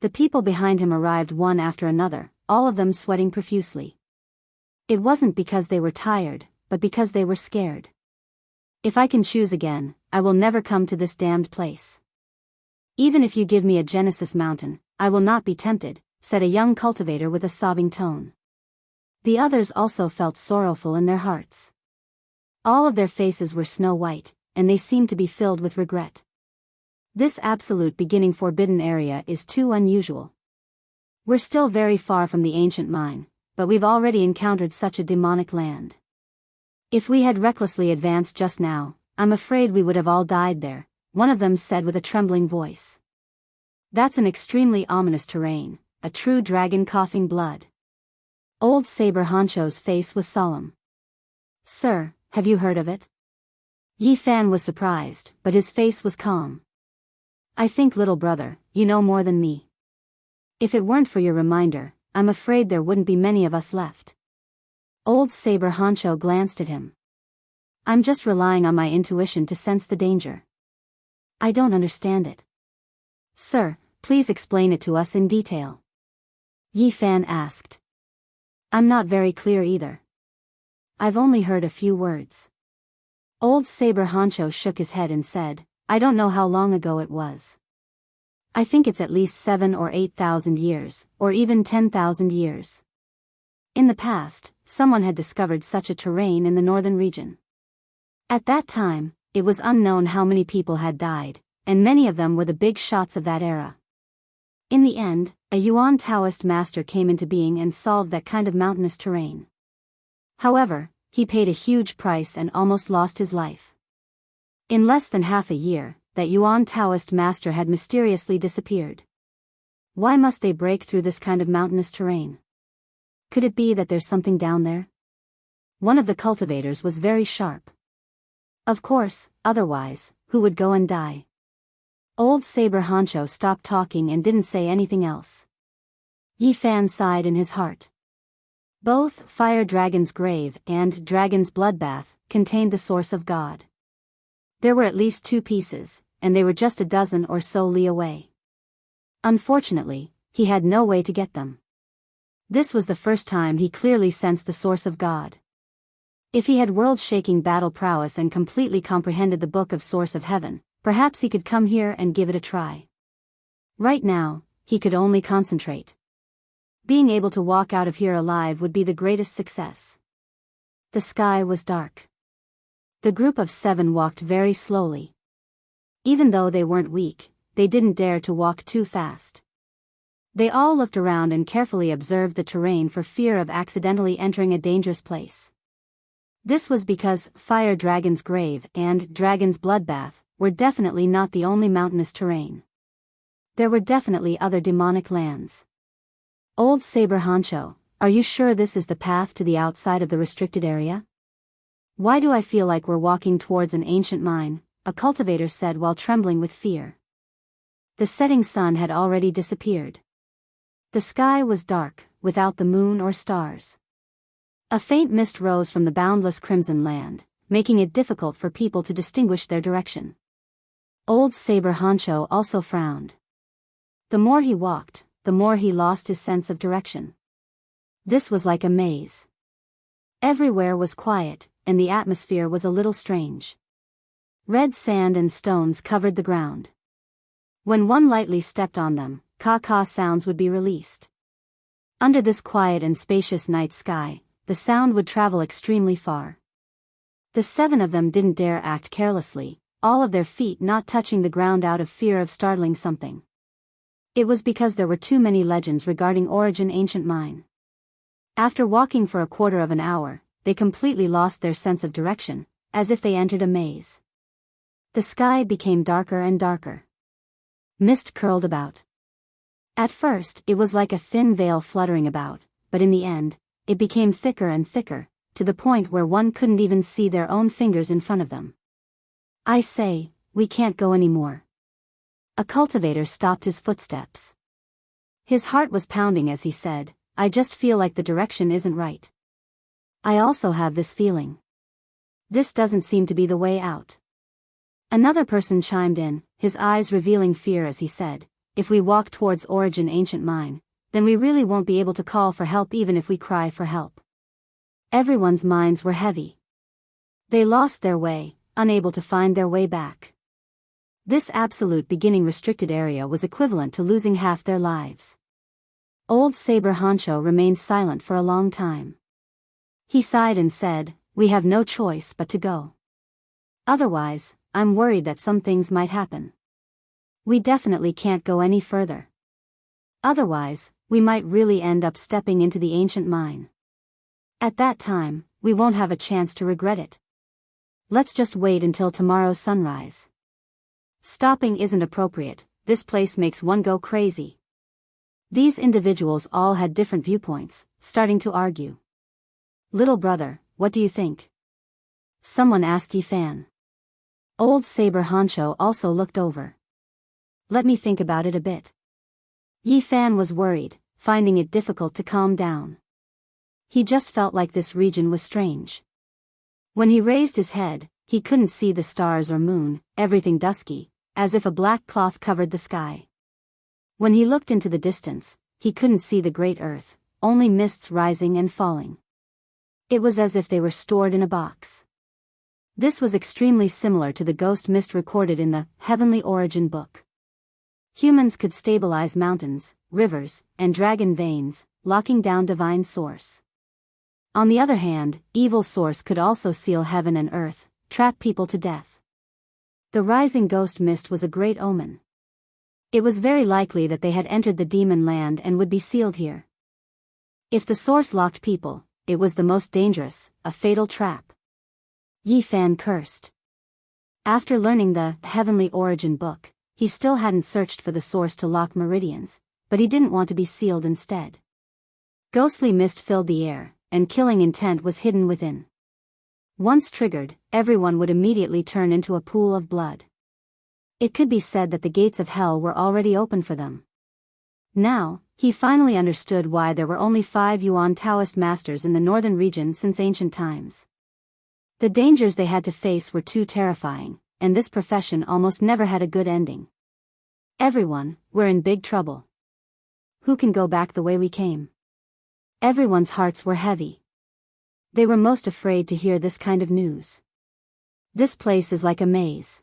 The people behind him arrived one after another, all of them sweating profusely. It wasn't because they were tired, but because they were scared. If I can choose again, I will never come to this damned place. Even if you give me a Genesis mountain, I will not be tempted, said a young cultivator with a sobbing tone. The others also felt sorrowful in their hearts. All of their faces were snow white, and they seemed to be filled with regret. This absolute beginning forbidden area is too unusual. We're still very far from the ancient mine, but we've already encountered such a demonic land. If we had recklessly advanced just now, I'm afraid we would have all died there, one of them said with a trembling voice. That's an extremely ominous terrain, a true dragon coughing blood. Old Saber Honcho's face was solemn. Sir, have you heard of it? Yi Fan was surprised, but his face was calm. I think little brother, you know more than me. If it weren't for your reminder, I'm afraid there wouldn't be many of us left. Old Saber Honcho glanced at him. I'm just relying on my intuition to sense the danger. I don't understand it. Sir, please explain it to us in detail. Yi Fan asked. I'm not very clear either. I've only heard a few words. Old Saber Honcho shook his head and said, I don't know how long ago it was. I think it's at least 7 or 8,000 years, or even 10,000 years. In the past, someone had discovered such a terrain in the northern region. At that time, it was unknown how many people had died, and many of them were the big shots of that era. In the end, a Yuan Taoist master came into being and solved that kind of mountainous terrain. However, he paid a huge price and almost lost his life. In less than half a year, that Yuan Taoist master had mysteriously disappeared. Why must they break through this kind of mountainous terrain? Could it be that there's something down there? One of the cultivators was very sharp. Of course, otherwise, who would go and die? Old Saber Honcho stopped talking and didn't say anything else. Yi Fan sighed in his heart. Both Fire Dragon's Grave and Dragon's Bloodbath contained the source of God. There were at least 2 pieces, and they were just a dozen or so li away. Unfortunately, he had no way to get them. This was the first time he clearly sensed the source of God. If he had world-shaking battle prowess and completely comprehended the Book of Source of Heaven, perhaps he could come here and give it a try. Right now, he could only concentrate. Being able to walk out of here alive would be the greatest success. The sky was dark. The group of 7 walked very slowly. Even though they weren't weak, they didn't dare to walk too fast. They all looked around and carefully observed the terrain for fear of accidentally entering a dangerous place. This was because Fire Dragon's Grave and Dragon's Bloodbath were definitely not the only mountainous terrain. There were definitely other demonic lands. Old Saber Honcho, are you sure this is the path to the outside of the restricted area? Why do I feel like we're walking towards an ancient mine? A cultivator said while trembling with fear. The setting sun had already disappeared. The sky was dark, without the moon or stars. A faint mist rose from the boundless crimson land, making it difficult for people to distinguish their direction. Old Saber Honcho also frowned. The more he walked, the more he lost his sense of direction. This was like a maze. Everywhere was quiet, and the atmosphere was a little strange. Red sand and stones covered the ground. When one lightly stepped on them, caw-caw sounds would be released. Under this quiet and spacious night sky, the sound would travel extremely far. The 7 of them didn't dare act carelessly, all of their feet not touching the ground out of fear of startling something. It was because there were too many legends regarding Origin Ancient Mine. After walking for a quarter of an hour, they completely lost their sense of direction, as if they entered a maze. The sky became darker and darker. Mist curled about. At first, it was like a thin veil fluttering about, but in the end, it became thicker and thicker, to the point where one couldn't even see their own fingers in front of them. I say, we can't go anymore. A cultivator stopped his footsteps. His heart was pounding as he said, I just feel like the direction isn't right. I also have this feeling. This doesn't seem to be the way out. Another person chimed in, his eyes revealing fear as he said, if we walk towards Origin Ancient Mine, then we really won't be able to call for help even if we cry for help. Everyone's minds were heavy. They lost their way, unable to find their way back. This absolute beginning restricted area was equivalent to losing half their lives. Old Saber Honcho remained silent for a long time. He sighed and said, we have no choice but to go. Otherwise, I'm worried that some things might happen. We definitely can't go any further. Otherwise, we might really end up stepping into the ancient mine. At that time, we won't have a chance to regret it. Let's just wait until tomorrow's sunrise. Stopping isn't appropriate, this place makes one go crazy. These individuals all had different viewpoints, starting to argue. Little brother, what do you think? Someone asked Yi Fan. Old Saber Honcho also looked over. Let me think about it a bit. Yi Fan was worried, finding it difficult to calm down. He just felt like this region was strange. When he raised his head, he couldn't see the stars or moon, everything dusky, as if a black cloth covered the sky. When he looked into the distance, he couldn't see the great earth, only mists rising and falling. It was as if they were stored in a box. This was extremely similar to the ghost mist recorded in the Heavenly Origin book. Humans could stabilize mountains, rivers, and dragon veins, locking down divine source. On the other hand, evil source could also seal heaven and earth, trap people to death. The rising ghost mist was a great omen. It was very likely that they had entered the demon land and would be sealed here. If the source locked people, it was the most dangerous, a fatal trap. Yi Fan cursed. After learning the Heavenly Origin book, he still hadn't searched for the source to lock meridians, but he didn't want to be sealed instead. Ghostly mist filled the air, and killing intent was hidden within. Once triggered, everyone would immediately turn into a pool of blood. It could be said that the gates of hell were already open for them. Now, he finally understood why there were only 5 Yuan Taoist masters in the northern region since ancient times. The dangers they had to face were too terrifying, and this profession almost never had a good ending. Everyone, we're in big trouble. Who can go back the way we came? Everyone's hearts were heavy. They were most afraid to hear this kind of news. This place is like a maze.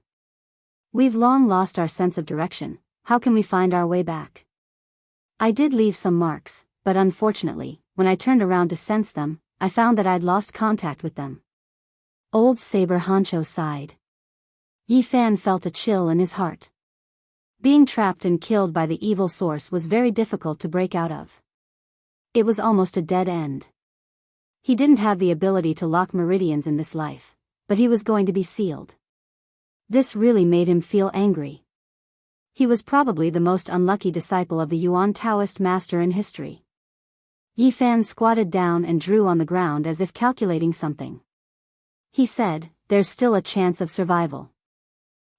We've long lost our sense of direction. How can we find our way back? I did leave some marks, but unfortunately, when I turned around to sense them, I found that I'd lost contact with them. Old Saber Honcho sighed. Yi Fan felt a chill in his heart. Being trapped and killed by the evil source was very difficult to break out of. It was almost a dead end. He didn't have the ability to lock meridians in this life, but he was going to be sealed. This really made him feel angry. He was probably the most unlucky disciple of the Yuan Taoist master in history. Yi Fan squatted down and drew on the ground as if calculating something. He said, "There's still a chance of survival.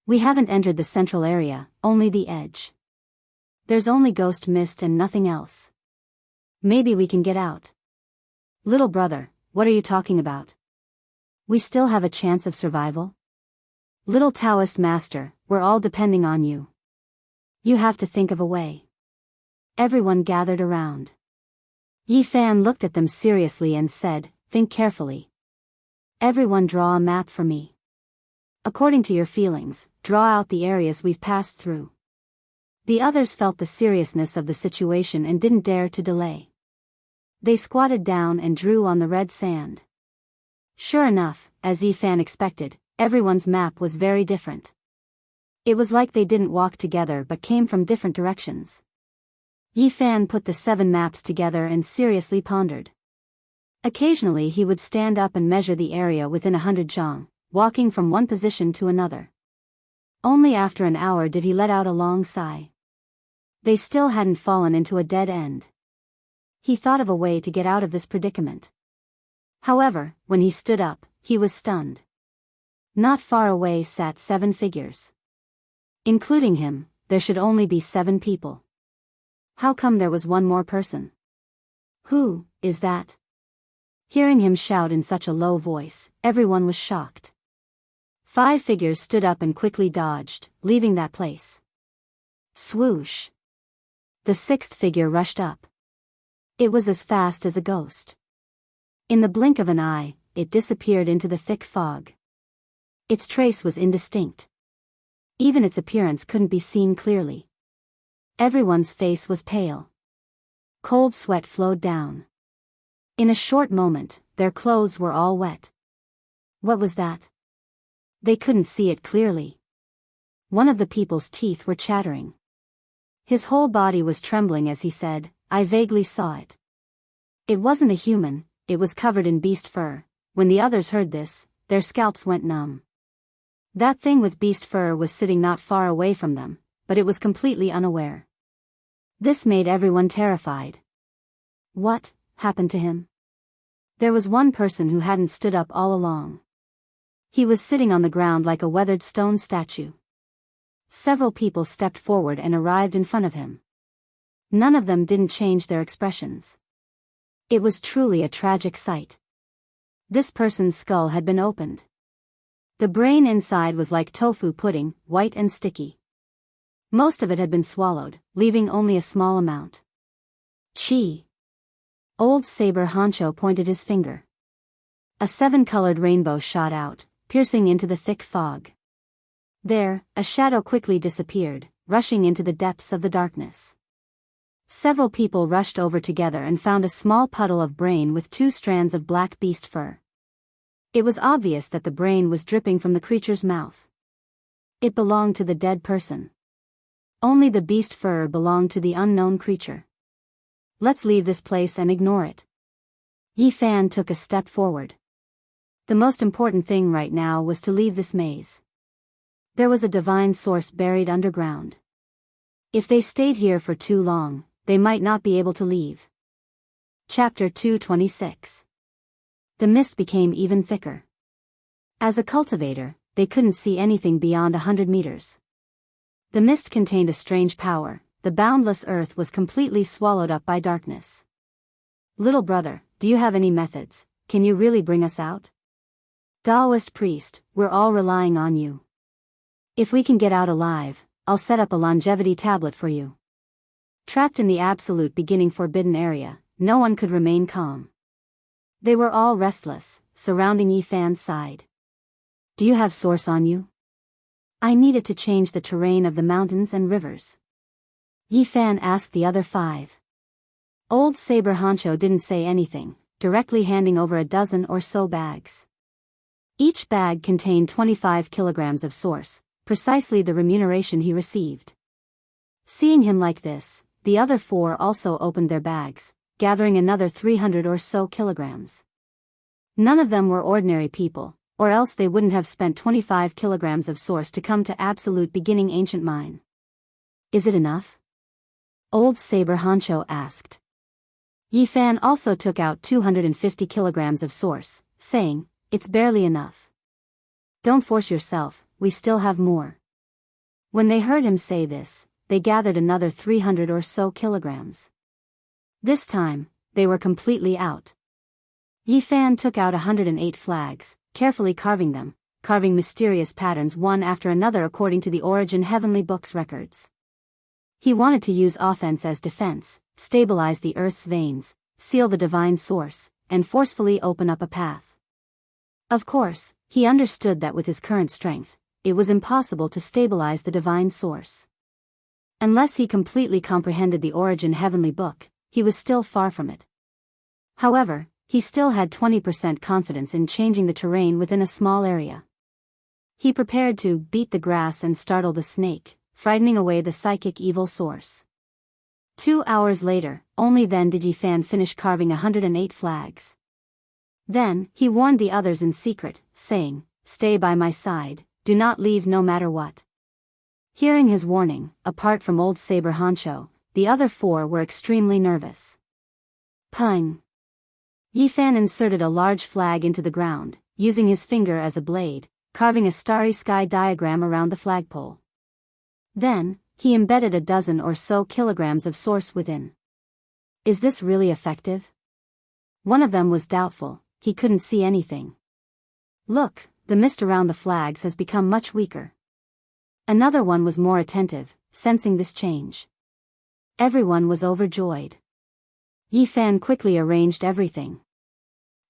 We haven't entered the central area, only the edge. There's only ghost mist and nothing else. Maybe we can get out." "Little brother, what are you talking about? We still have a chance of survival? Little Taoist master, we're all depending on you. You have to think of a way." Everyone gathered around. Yi Fan looked at them seriously and said, "Think carefully. Everyone draw a map for me. According to your feelings, draw out the areas we've passed through." The others felt the seriousness of the situation and didn't dare to delay. They squatted down and drew on the red sand. Sure enough, as Yi Fan expected, everyone's map was very different. It was like they didn't walk together but came from different directions. Yi Fan put the 7 maps together and seriously pondered. Occasionally he would stand up and measure the area within 100 zhang, walking from one position to another. Only after an hour did he let out a long sigh. They still hadn't fallen into a dead end. He thought of a way to get out of this predicament. However, when he stood up, he was stunned. Not far away sat 7 figures. Including him, there should only be 7 people. How come there was one more person? Who is that? Hearing him shout in such a low voice, everyone was shocked. 5 figures stood up and quickly dodged, leaving that place. Swoosh! The 6th figure rushed up. It was as fast as a ghost. In the blink of an eye, it disappeared into the thick fog. Its trace was indistinct. Even its appearance couldn't be seen clearly. Everyone's face was pale. Cold sweat flowed down. In a short moment, their clothes were all wet. What was that? They couldn't see it clearly. One of the people's teeth were chattering. His whole body was trembling as he said, "I vaguely saw it." It wasn't a human, it was covered in beast fur. When the others heard this, their scalps went numb. That thing with beast fur was sitting not far away from them, but it was completely unaware. This made everyone terrified. What happened to him? There was one person who hadn't stood up all along. He was sitting on the ground like a weathered stone statue. Several people stepped forward and arrived in front of him. None of them didn't change their expressions. It was truly a tragic sight. This person's skull had been opened. The brain inside was like tofu pudding, white and sticky. Most of it had been swallowed, leaving only a small amount. Chi! Old Saber Honcho pointed his finger. A 7-colored rainbow shot out, piercing into the thick fog. There, a shadow quickly disappeared, rushing into the depths of the darkness. Several people rushed over together and found a small puddle of brain with 2 strands of black beast fur. It was obvious that the brain was dripping from the creature's mouth. It belonged to the dead person. Only the beast fur belonged to the unknown creature. Let's leave this place and ignore it. Yi Fan took a step forward. The most important thing right now was to leave this maze. There was a divine source buried underground. If they stayed here for too long, they might not be able to leave. Chapter 226. The mist became even thicker. As a cultivator, they couldn't see anything beyond 100 meters. The mist contained a strange power. The boundless earth was completely swallowed up by darkness. Little brother, do you have any methods? Can you really bring us out? Taoist priest, we're all relying on you. If we can get out alive, I'll set up a longevity tablet for you. Trapped in the absolute beginning forbidden area, no one could remain calm. They were all restless, surrounding Yi Fan's side. Do you have source on you? I needed to change the terrain of the mountains and rivers. Yi Fan asked the other 5. Old Saber Honcho didn't say anything, directly handing over a dozen or so bags. Each bag contained 25 kilograms of source, precisely the remuneration he received. Seeing him like this, the other 4 also opened their bags, gathering another 300 or so kilograms. None of them were ordinary people, or else they wouldn't have spent 25 kilograms of source to come to absolute beginning ancient mine. Is it enough? Old Saber Honcho asked. Yi Fan also took out 250 kilograms of source, saying, it's barely enough. Don't force yourself, we still have more. When they heard him say this, they gathered another 300 or so kilograms. This time, they were completely out. Yi Fan took out 108 flags, carefully carving them, carving mysterious patterns one after another according to the Origin Heavenly Book's records. He wanted to use offense as defense, stabilize the earth's veins, seal the divine source, and forcefully open up a path. Of course, he understood that with his current strength, it was impossible to stabilize the divine source. Unless he completely comprehended the Origin Heavenly Book, he was still far from it. However, he still had 20% confidence in changing the terrain within a small area. He prepared to beat the grass and startle the snake, frightening away the psychic evil source. 2 hours later, only then did Yi Fan finish carving 108 flags. Then, he warned the others in secret, saying, stay by my side, do not leave no matter what. Hearing his warning, apart from Old Saber Honcho, the other 4 were extremely nervous. Pung! Yi Fan inserted a large flag into the ground, using his finger as a blade, carving a starry sky diagram around the flagpole. Then, he embedded a dozen or so kilograms of source within. Is this really effective? One of them was doubtful, he couldn't see anything. Look, the mist around the flags has become much weaker. Another one was more attentive, sensing this change. Everyone was overjoyed. Yi Fan quickly arranged everything.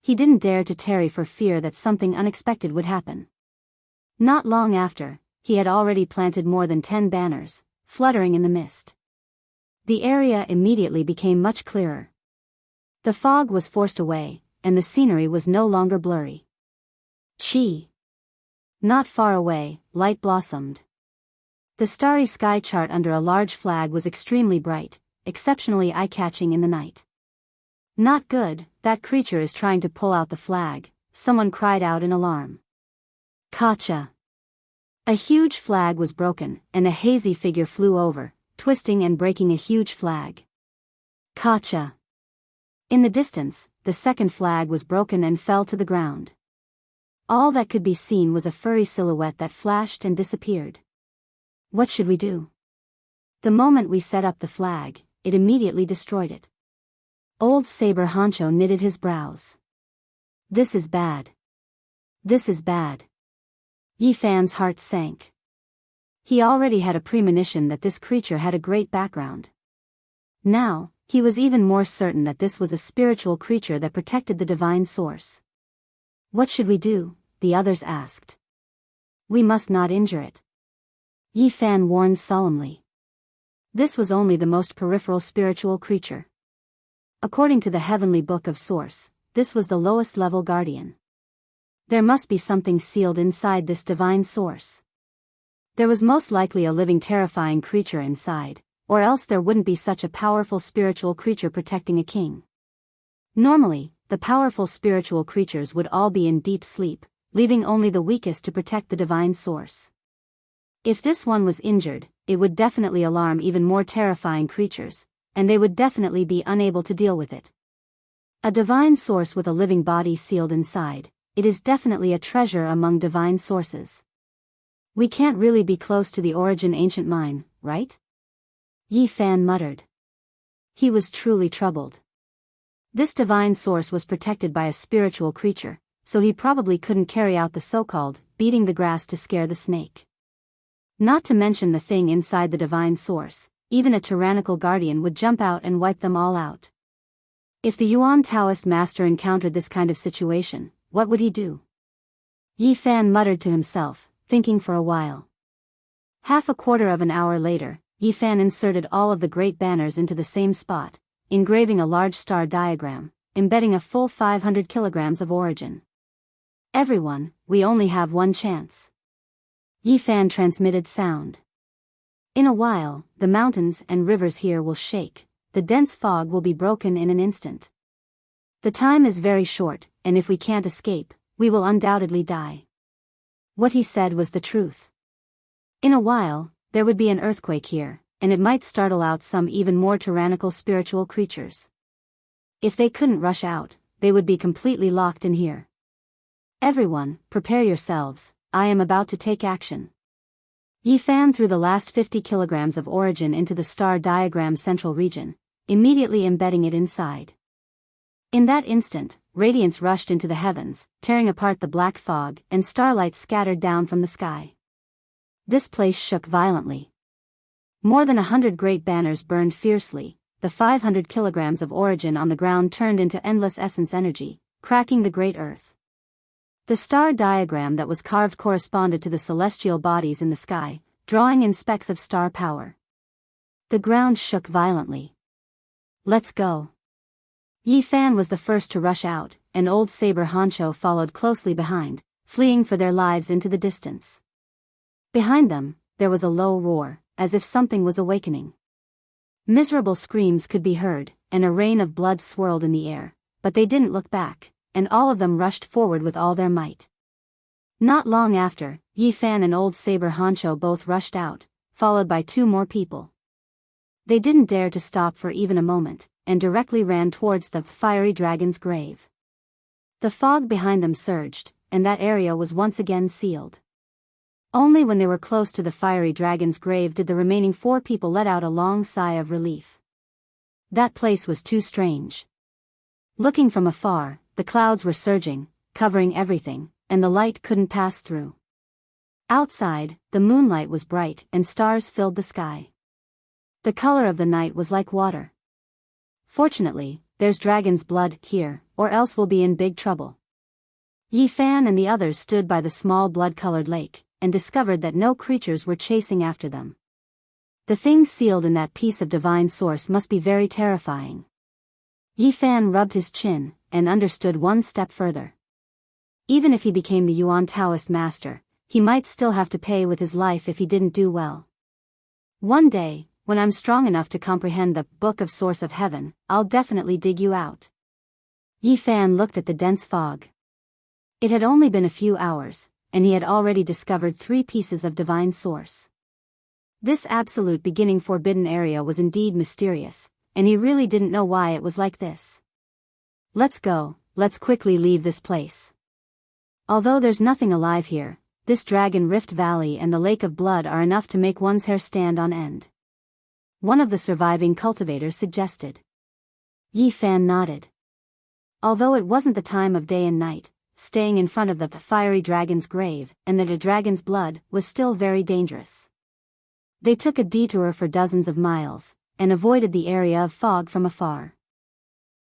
He didn't dare to tarry for fear that something unexpected would happen. Not long after, he had already planted more than 10 banners, fluttering in the mist. The area immediately became much clearer. The fog was forced away, and the scenery was no longer blurry. Chi! Not far away, light blossomed. The starry sky chart under a large flag was extremely bright, exceptionally eye-catching in the night. Not good, that creature is trying to pull out the flag, someone cried out in alarm. Kacha! A huge flag was broken, and a hazy figure flew over, twisting and breaking a huge flag. Kacha! In the distance, the second flag was broken and fell to the ground. All that could be seen was a furry silhouette that flashed and disappeared. What should we do? The moment we set up the flag, it immediately destroyed it. Old Saber Honcho knitted his brows. This is bad. This is bad. Yi Fan's heart sank. He already had a premonition that this creature had a great background. Now, he was even more certain that this was a spiritual creature that protected the divine source. What should we do? The others asked. We must not injure it. Yi Fan warned solemnly. This was only the most peripheral spiritual creature. According to the heavenly book of Source, this was the lowest level guardian. There must be something sealed inside this divine source. There was most likely a living terrifying creature inside, or else there wouldn't be such a powerful spiritual creature protecting a king. Normally, the powerful spiritual creatures would all be in deep sleep, leaving only the weakest to protect the divine source. If this one was injured, it would definitely alarm even more terrifying creatures, and they would definitely be unable to deal with it. A divine source with a living body sealed inside, it is definitely a treasure among divine sources. We can't really be close to the origin ancient mine, right? Yi Fan muttered. He was truly troubled. This divine source was protected by a spiritual creature, so he probably couldn't carry out the so-called beating the grass to scare the snake. Not to mention the thing inside the divine source, even a tyrannical guardian would jump out and wipe them all out. If the Yuan Taoist master encountered this kind of situation, what would he do? Yi Fan muttered to himself, thinking for a while. Half a quarter of an hour later, Yi Fan inserted all of the great banners into the same spot, engraving a large star diagram, embedding a full 500 kilograms of origin. Everyone, we only have one chance. Yi Fan transmitted sound. In a while, the mountains and rivers here will shake, the dense fog will be broken in an instant. The time is very short, and if we can't escape, we will undoubtedly die. What he said was the truth. In a while, there would be an earthquake here, and it might startle out some even more tyrannical spiritual creatures. If they couldn't rush out, they would be completely locked in here. Everyone, prepare yourselves, I am about to take action. Yi Fan threw the last 50 kilograms of origin into the star diagram central region, immediately embedding it inside. In that instant, radiance rushed into the heavens, tearing apart the black fog, and starlight scattered down from the sky. This place shook violently. More than 100 great banners burned fiercely, the 500 kilograms of origin on the ground turned into endless essence energy, cracking the great earth. The star diagram that was carved corresponded to the celestial bodies in the sky, drawing in specks of star power. The ground shook violently. Let's go. Yi Fan was the first to rush out, and Old Saber Honcho followed closely behind, fleeing for their lives into the distance. Behind them, there was a low roar, as if something was awakening. Miserable screams could be heard, and a rain of blood swirled in the air, but they didn't look back, and all of them rushed forward with all their might. Not long after, Yi Fan and Old Saber Honcho both rushed out, followed by 2 more people. They didn't dare to stop for even a moment, and directly ran towards the fiery dragon's grave. The fog behind them surged, and that area was once again sealed. Only when they were close to the fiery dragon's grave did the remaining 4 people let out a long sigh of relief. That place was too strange. Looking from afar, the clouds were surging, covering everything, and the light couldn't pass through. Outside, the moonlight was bright and stars filled the sky. The color of the night was like water. Fortunately, there's dragon's blood here, or else we'll be in big trouble. Yi Fan and the others stood by the small blood-colored lake, and discovered that no creatures were chasing after them. The thing sealed in that piece of divine source must be very terrifying. Yi Fan rubbed his chin, and understood one step further. Even if he became the Yuan Taoist master, he might still have to pay with his life if he didn't do well. One day, when I'm strong enough to comprehend the Book of Source of Heaven, I'll definitely dig you out. Yi Fan looked at the dense fog. It had only been a few hours, and he had already discovered 3 pieces of divine source. This absolute beginning forbidden area was indeed mysterious, and he really didn't know why it was like this. Let's go, let's quickly leave this place. Although there's nothing alive here, this Dragon Rift Valley and the Lake of Blood are enough to make one's hair stand on end. one of the surviving cultivators suggested. Yi Fan nodded. Although it wasn't the time of day and night, staying in front of the fiery dragon's grave and the dragon's blood was still very dangerous. They took a detour for dozens of miles, and avoided the area of fog from afar.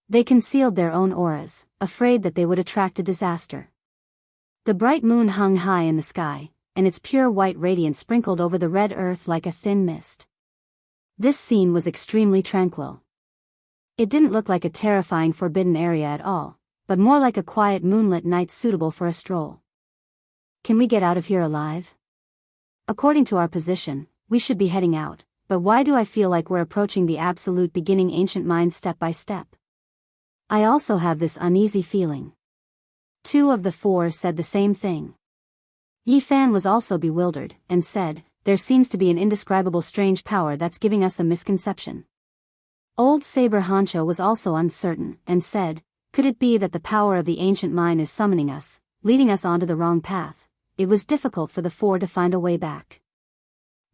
They concealed their own auras, afraid that they would attract a disaster. The bright moon hung high in the sky, and its pure white radiance sprinkled over the red earth like a thin mist. This scene was extremely tranquil. It didn't look like a terrifying forbidden area at all, but more like a quiet moonlit night suitable for a stroll. Can we get out of here alive? According to our position, we should be heading out, but why do I feel like we're approaching the absolute beginning ancient mind step by step? I also have this uneasy feeling. 2 of the 4 said the same thing. Yi Fan was also bewildered, and said, there seems to be an indescribable strange power that's giving us a misconception. Old Saber Honcho was also uncertain, and said, could it be that the power of the ancient mind is summoning us, leading us onto the wrong path? It was difficult for the 4 to find a way back.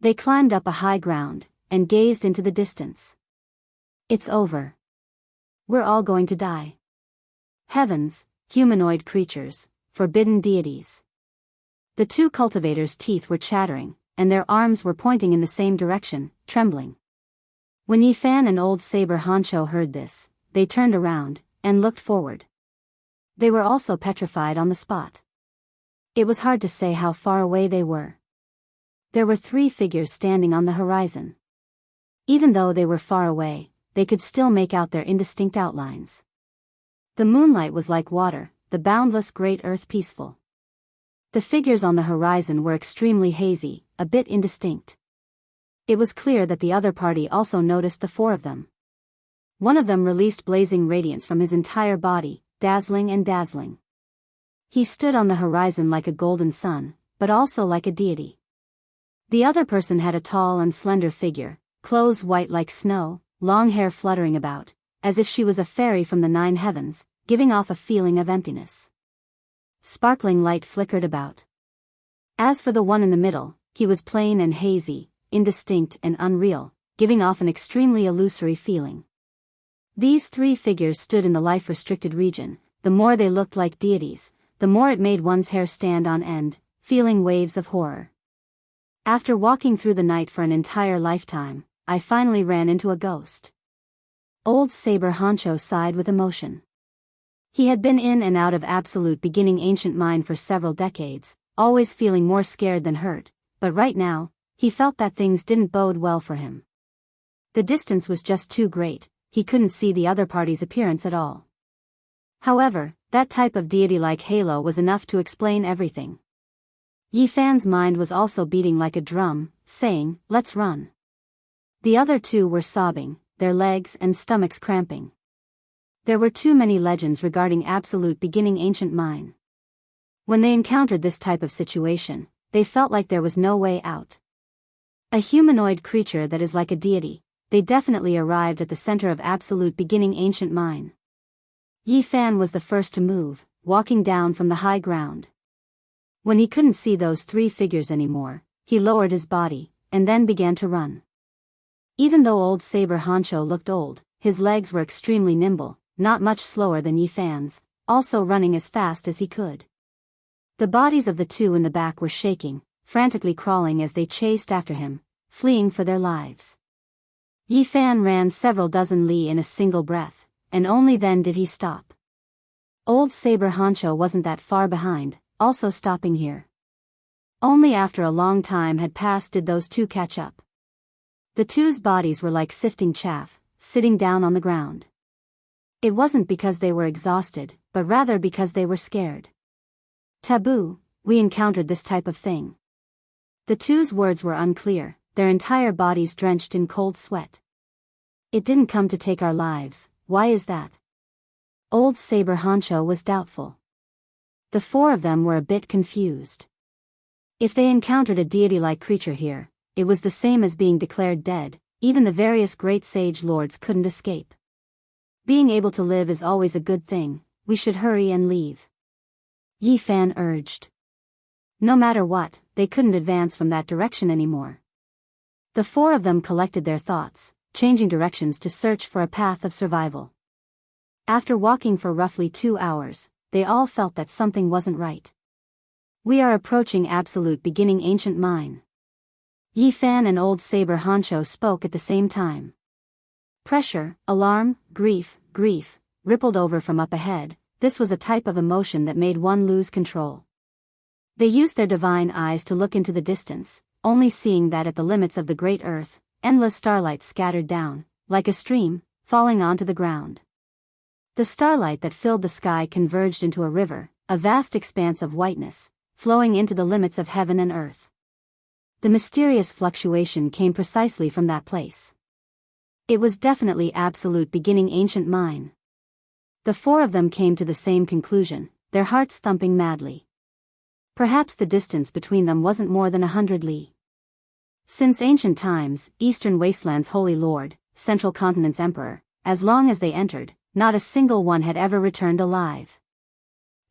They climbed up a high ground, and gazed into the distance. It's over. We're all going to die. Heavens, humanoid creatures, forbidden deities. The 2 cultivators' teeth were chattering, and their arms were pointing in the same direction, trembling. When Yi Fan and Old Saber Honcho heard this, they turned around, and looked forward. They were also petrified on the spot. It was hard to say how far away they were. There were 3 figures standing on the horizon. Even though they were far away, they could still make out their indistinct outlines. The moonlight was like water, the boundless great earth peaceful. The figures on the horizon were extremely hazy, a bit indistinct. It was clear that the other party also noticed the 4 of them. One of them released blazing radiance from his entire body, dazzling and dazzling. He stood on the horizon like a golden sun, but also like a deity. The other person had a tall and slender figure, clothes white like snow, long hair fluttering about, as if she was a fairy from the 9 heavens, giving off a feeling of emptiness. Sparkling light flickered about. As for the one in the middle, he was plain and hazy, indistinct and unreal, giving off an extremely illusory feeling. These 3 figures stood in the life-restricted region. The more they looked like deities, the more it made one's hair stand on end, feeling waves of horror. After walking through the night for an entire lifetime, I finally ran into a ghost. Old Saber Honcho sighed with emotion. He had been in and out of absolute beginning ancient mind for several decades, always feeling more scared than hurt, but right now, he felt that things didn't bode well for him. The distance was just too great, he couldn't see the other party's appearance at all. However, that type of deity-like halo was enough to explain everything. Yi Fan's mind was also beating like a drum, saying, let's run. The other 2 were sobbing, their legs and stomachs cramping. There were too many legends regarding absolute beginning ancient mind. When they encountered this type of situation, they felt like there was no way out. A humanoid creature that is like a deity, they definitely arrived at the center of absolute beginning ancient mind. Yi Fan was the first to move, walking down from the high ground. When he couldn't see those 3 figures anymore, he lowered his body, and then began to run. Even though Old Saber Honcho looked old, his legs were extremely nimble, not much slower than Yi Fan's, also running as fast as he could. The bodies of the 2 in the back were shaking, frantically crawling as they chased after him, fleeing for their lives. Yi Fan ran several dozen li in a single breath, and only then did he stop. Old Saber Honcho wasn't that far behind, also stopping here. Only after a long time had passed did those 2 catch up. The 2's bodies were like sifting chaff, sitting down on the ground. It wasn't because they were exhausted, but rather because they were scared. Taboo, we encountered this type of thing. The 2's words were unclear, their entire bodies drenched in cold sweat. It didn't come to take our lives, why is that? Old Saber Honcho was doubtful. The 4 of them were a bit confused. If they encountered a deity-like creature here, it was the same as being declared dead, even the various great sage lords couldn't escape. Being able to live is always a good thing, we should hurry and leave. Yi Fan urged. No matter what, they couldn't advance from that direction anymore. The 4 of them collected their thoughts, changing directions to search for a path of survival. After walking for roughly 2 hours, they all felt that something wasn't right. "We are approaching absolute beginning ancient mine." Yi Fan and Old Saber Honcho spoke at the same time. Pressure, alarm, grief, rippled over from up ahead. This was a type of emotion that made one lose control. They used their divine eyes to look into the distance, only seeing that at the limits of the great earth, endless starlight scattered down, like a stream, falling onto the ground. The starlight that filled the sky converged into a river, a vast expanse of whiteness, flowing into the limits of heaven and earth. The mysterious fluctuation came precisely from that place. It was definitely absolute beginning ancient mine. The 4 of them came to the same conclusion, their hearts thumping madly. Perhaps the distance between them wasn't more than 100 li. Since ancient times, Eastern Wasteland's Holy Lord, Central Continent's Emperor, as long as they entered, not a single one had ever returned alive.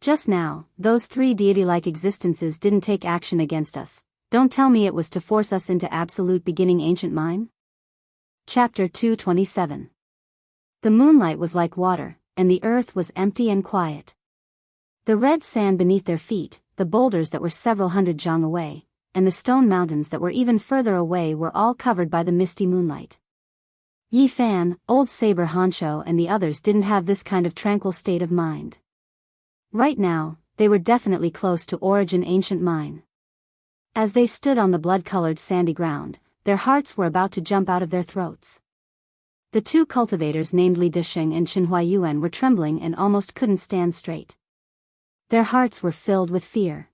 Just now, those 3 deity-like existences didn't take action against us. Don't tell me it was to force us into absolute beginning ancient mine? Chapter 227. The moonlight was like water, and the earth was empty and quiet. The red sand beneath their feet, the boulders that were several hundred zhang away, and the stone mountains that were even further away were all covered by the misty moonlight. Yi Fan, Old Saber Honcho and the others didn't have this kind of tranquil state of mind. Right now, they were definitely close to Origin Ancient Mine. As they stood on the blood-colored sandy ground, their hearts were about to jump out of their throats. The 2 cultivators named Li Disheng and Chen Huayuan were trembling and almost couldn't stand straight. Their hearts were filled with fear.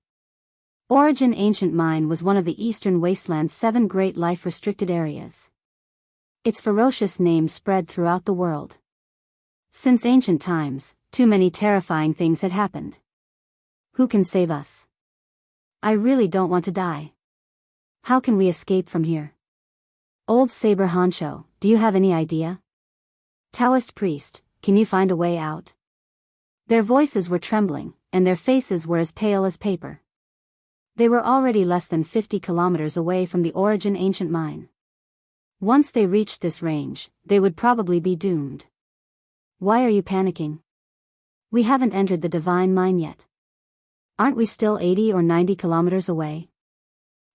Origin Ancient Mine was one of the Eastern Wasteland's 7 great life-restricted areas. Its ferocious name spread throughout the world. Since ancient times, too many terrifying things had happened. Who can save us? I really don't want to die. How can we escape from here? Old Saber Honcho, do you have any idea? Taoist priest, can you find a way out? Their voices were trembling, and their faces were as pale as paper. They were already less than 50 kilometers away from the Origin Ancient Mine. Once they reached this range, they would probably be doomed. Why are you panicking? We haven't entered the Divine Mine yet. Aren't we still 80 or 90 kilometers away?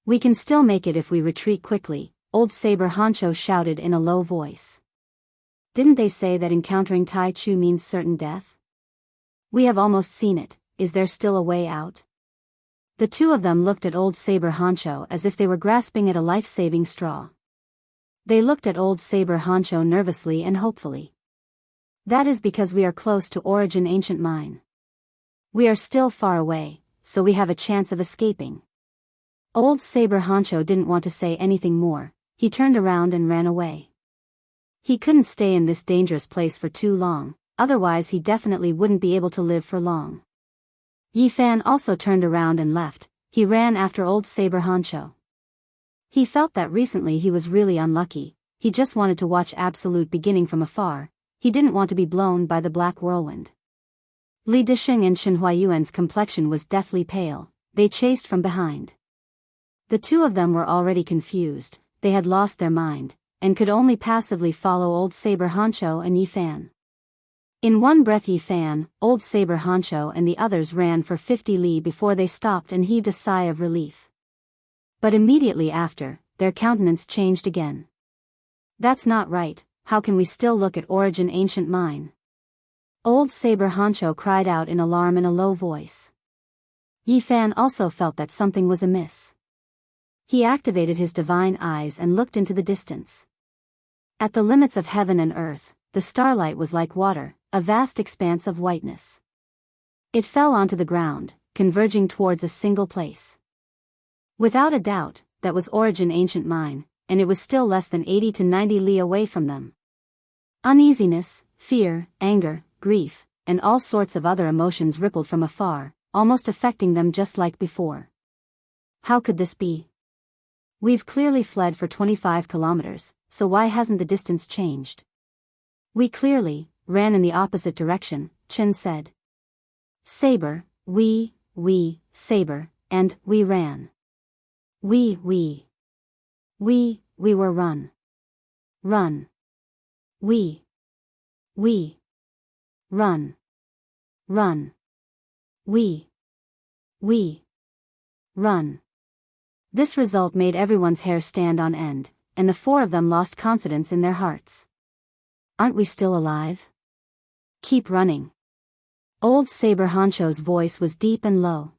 We can still make it if we retreat quickly, Old Saber Honcho shouted in a low voice. Didn't they say that encountering Tai Chu means certain death? We have almost seen it. Is there still a way out? The 2 of them looked at Old Saber Honcho as if they were grasping at a life-saving straw. They looked at Old Saber Honcho nervously and hopefully. That is because we are close to Origin Ancient Mine. We are still far away, so we have a chance of escaping. Old Saber Honcho didn't want to say anything more. He turned around and ran away. He couldn't stay in this dangerous place for too long, otherwise he definitely wouldn't be able to live for long. Yi Fan also turned around and left. He ran after Old Saber Honcho. He felt that recently he was really unlucky. He just wanted to watch absolute beginning from afar. He didn't want to be blown by the black whirlwind. Li Disheng and Chen Huayuan's complexion was deathly pale. They chased from behind. The 2 of them were already confused. They had lost their mind, and could only passively follow Old Saber Honcho and Yi Fan. In one breath Yi Fan, Old Saber Honcho and the others ran for 50 li before they stopped and heaved a sigh of relief. But immediately after, their countenance changed again. That's not right. How can we still look at Origin Ancient Mine? Old Saber Honcho cried out in alarm in a low voice. Yi Fan also felt that something was amiss. He activated his divine eyes and looked into the distance. At the limits of heaven and earth, the starlight was like water, a vast expanse of whiteness. It fell onto the ground, converging towards a single place. Without a doubt, that was Origin Ancient Mine, and it was still less than 80 to 90 li away from them. Uneasiness, fear, anger, grief, and all sorts of other emotions rippled from afar, almost affecting them just like before. How could this be? We've clearly fled for 25 kilometers, so why hasn't the distance changed? We clearly ran in the opposite direction, Chen said. Saber, Saber, and we ran. We were run. We. Run. Run. We. Run. This result made everyone's hair stand on end, and the four of them lost confidence in their hearts. Aren't we still alive? Keep running. Old Saber Honcho's voice was deep and low.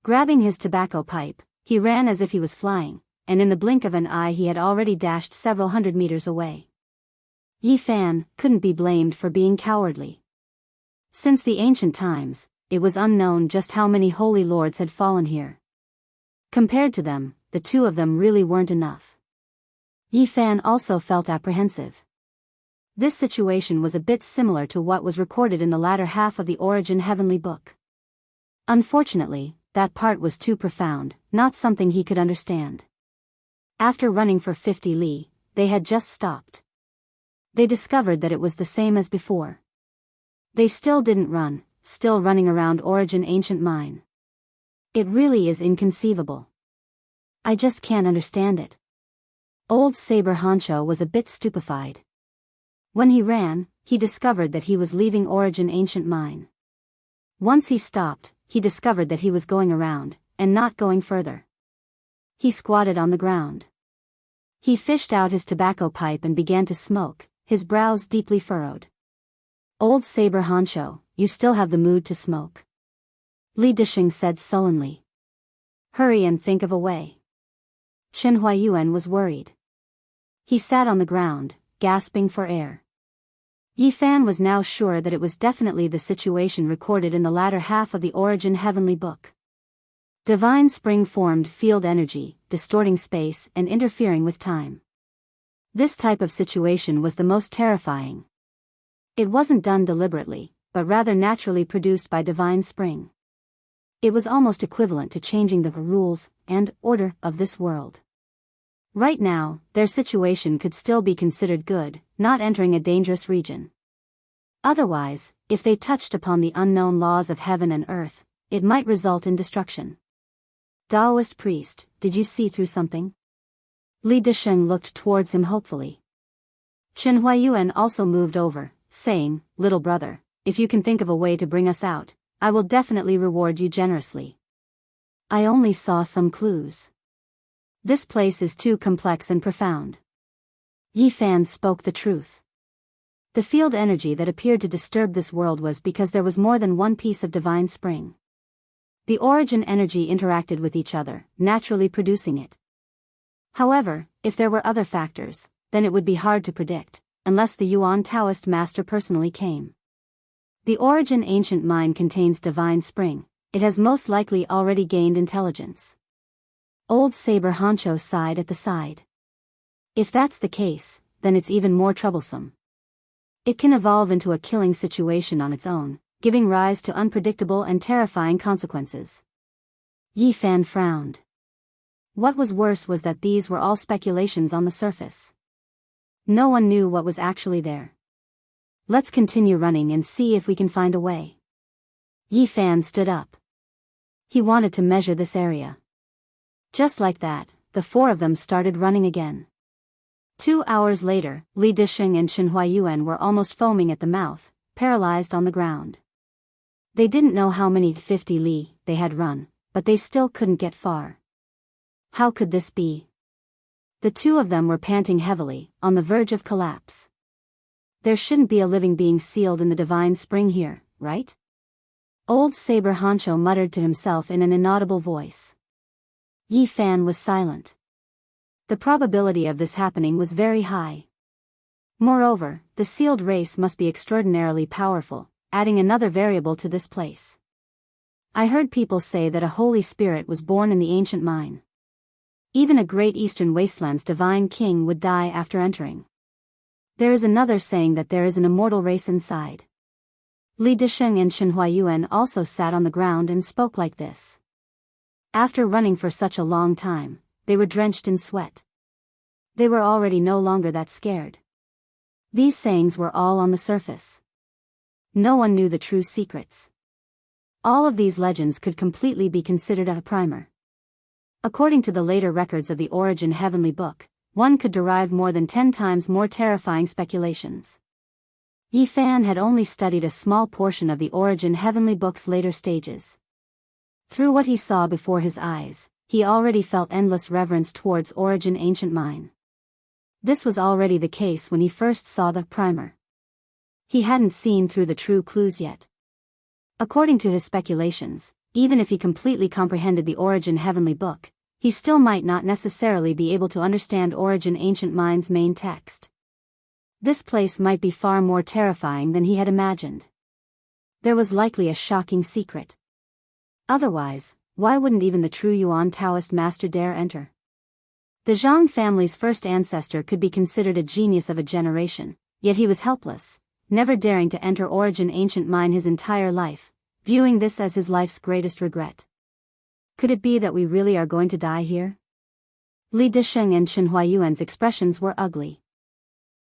Grabbing his tobacco pipe, he ran as if he was flying, and in the blink of an eye he had already dashed several hundred meters away. Yi Fan couldn't be blamed for being cowardly. Since the ancient times, it was unknown just how many holy lords had fallen here. Compared to them, the two of them really weren't enough. Yi Fan also felt apprehensive. This situation was a bit similar to what was recorded in the latter half of the Origin Heavenly Book. Unfortunately, that part was too profound, not something he could understand. After running for 50 li, they had just stopped. They discovered that it was the same as before. They still didn't run, still running around Origin Ancient Mine. It really is inconceivable. I just can't understand it. Old Saber Honcho was a bit stupefied. When he ran, he discovered that he was leaving Origin Ancient Mine. Once he stopped, he discovered that he was going around, and not going further. He squatted on the ground. He fished out his tobacco pipe and began to smoke, his brows deeply furrowed. Old Saber Honcho, you still have the mood to smoke? Li Disheng said sullenly. Hurry and think of a way. Chen Huayuan was worried. He sat on the ground, gasping for air. Yi Fan was now sure that it was definitely the situation recorded in the latter half of the Origin Heavenly Book. Divine Spring formed field energy, distorting space and interfering with time. This type of situation was the most terrifying. It wasn't done deliberately, but rather naturally produced by Divine Spring. It was almost equivalent to changing the rules and order of this world. Right now, their situation could still be considered good, not entering a dangerous region. Otherwise, if they touched upon the unknown laws of heaven and earth, it might result in destruction. Taoist priest, did you see through something? Li Disheng looked towards him hopefully. Chen Huayuan also moved over, saying, little brother, if you can think of a way to bring us out, I will definitely reward you generously. I only saw some clues. This place is too complex and profound. Yi Fan spoke the truth. The field energy that appeared to disturb this world was because there was more than one piece of divine spring. The origin energy interacted with each other, naturally producing it. However, if there were other factors, then it would be hard to predict, unless the Yuan Taoist master personally came. The Origin Ancient Mine contains divine spring, it has most likely already gained intelligence. Old Saber Honcho sighed at the side. If that's the case, then it's even more troublesome. It can evolve into a killing situation on its own, giving rise to unpredictable and terrifying consequences. Yi Fan frowned. What was worse was that these were all speculations on the surface. No one knew what was actually there. Let's continue running and see if we can find a way. Yi Fan stood up. He wanted to measure this area. Just like that, the four of them started running again. 2 hours later, Li Disheng and Chen Huayuan were almost foaming at the mouth, paralyzed on the ground. They didn't know how many 50 li they had run, but they still couldn't get far. How could this be? The two of them were panting heavily, on the verge of collapse. There shouldn't be a living being sealed in the divine spring here, right? Old Saber Honcho muttered to himself in an inaudible voice. Yi Fan was silent. The probability of this happening was very high. Moreover, the sealed race must be extraordinarily powerful, adding another variable to this place. I heard people say that a holy spirit was born in the ancient mine. Even a great eastern wasteland's divine king would die after entering. There is another saying that there is an immortal race inside. Li Disheng and Chen Huayuan also sat on the ground and spoke like this. After running for such a long time, they were drenched in sweat. They were already no longer that scared. These sayings were all on the surface. No one knew the true secrets. All of these legends could completely be considered a primer. According to the later records of the Origin Heavenly Book, one could derive more than 10 times more terrifying speculations. Yi Fan had only studied a small portion of the Origin Heavenly Book's later stages. Through what he saw before his eyes, he already felt endless reverence towards Origin Ancient Mine. This was already the case when he first saw the primer. He hadn't seen through the true clues yet. According to his speculations, even if he completely comprehended the Origin Heavenly Book, he still might not necessarily be able to understand Origin Ancient Mine's main text. This place might be far more terrifying than he had imagined. There was likely a shocking secret. Otherwise, why wouldn't even the true Yuan Taoist master dare enter? The Zhang family's first ancestor could be considered a genius of a generation, yet he was helpless, never daring to enter Origin Ancient Mine his entire life, viewing this as his life's greatest regret. Could it be that we really are going to die here? Li Desheng and Chen Huayuan's expressions were ugly.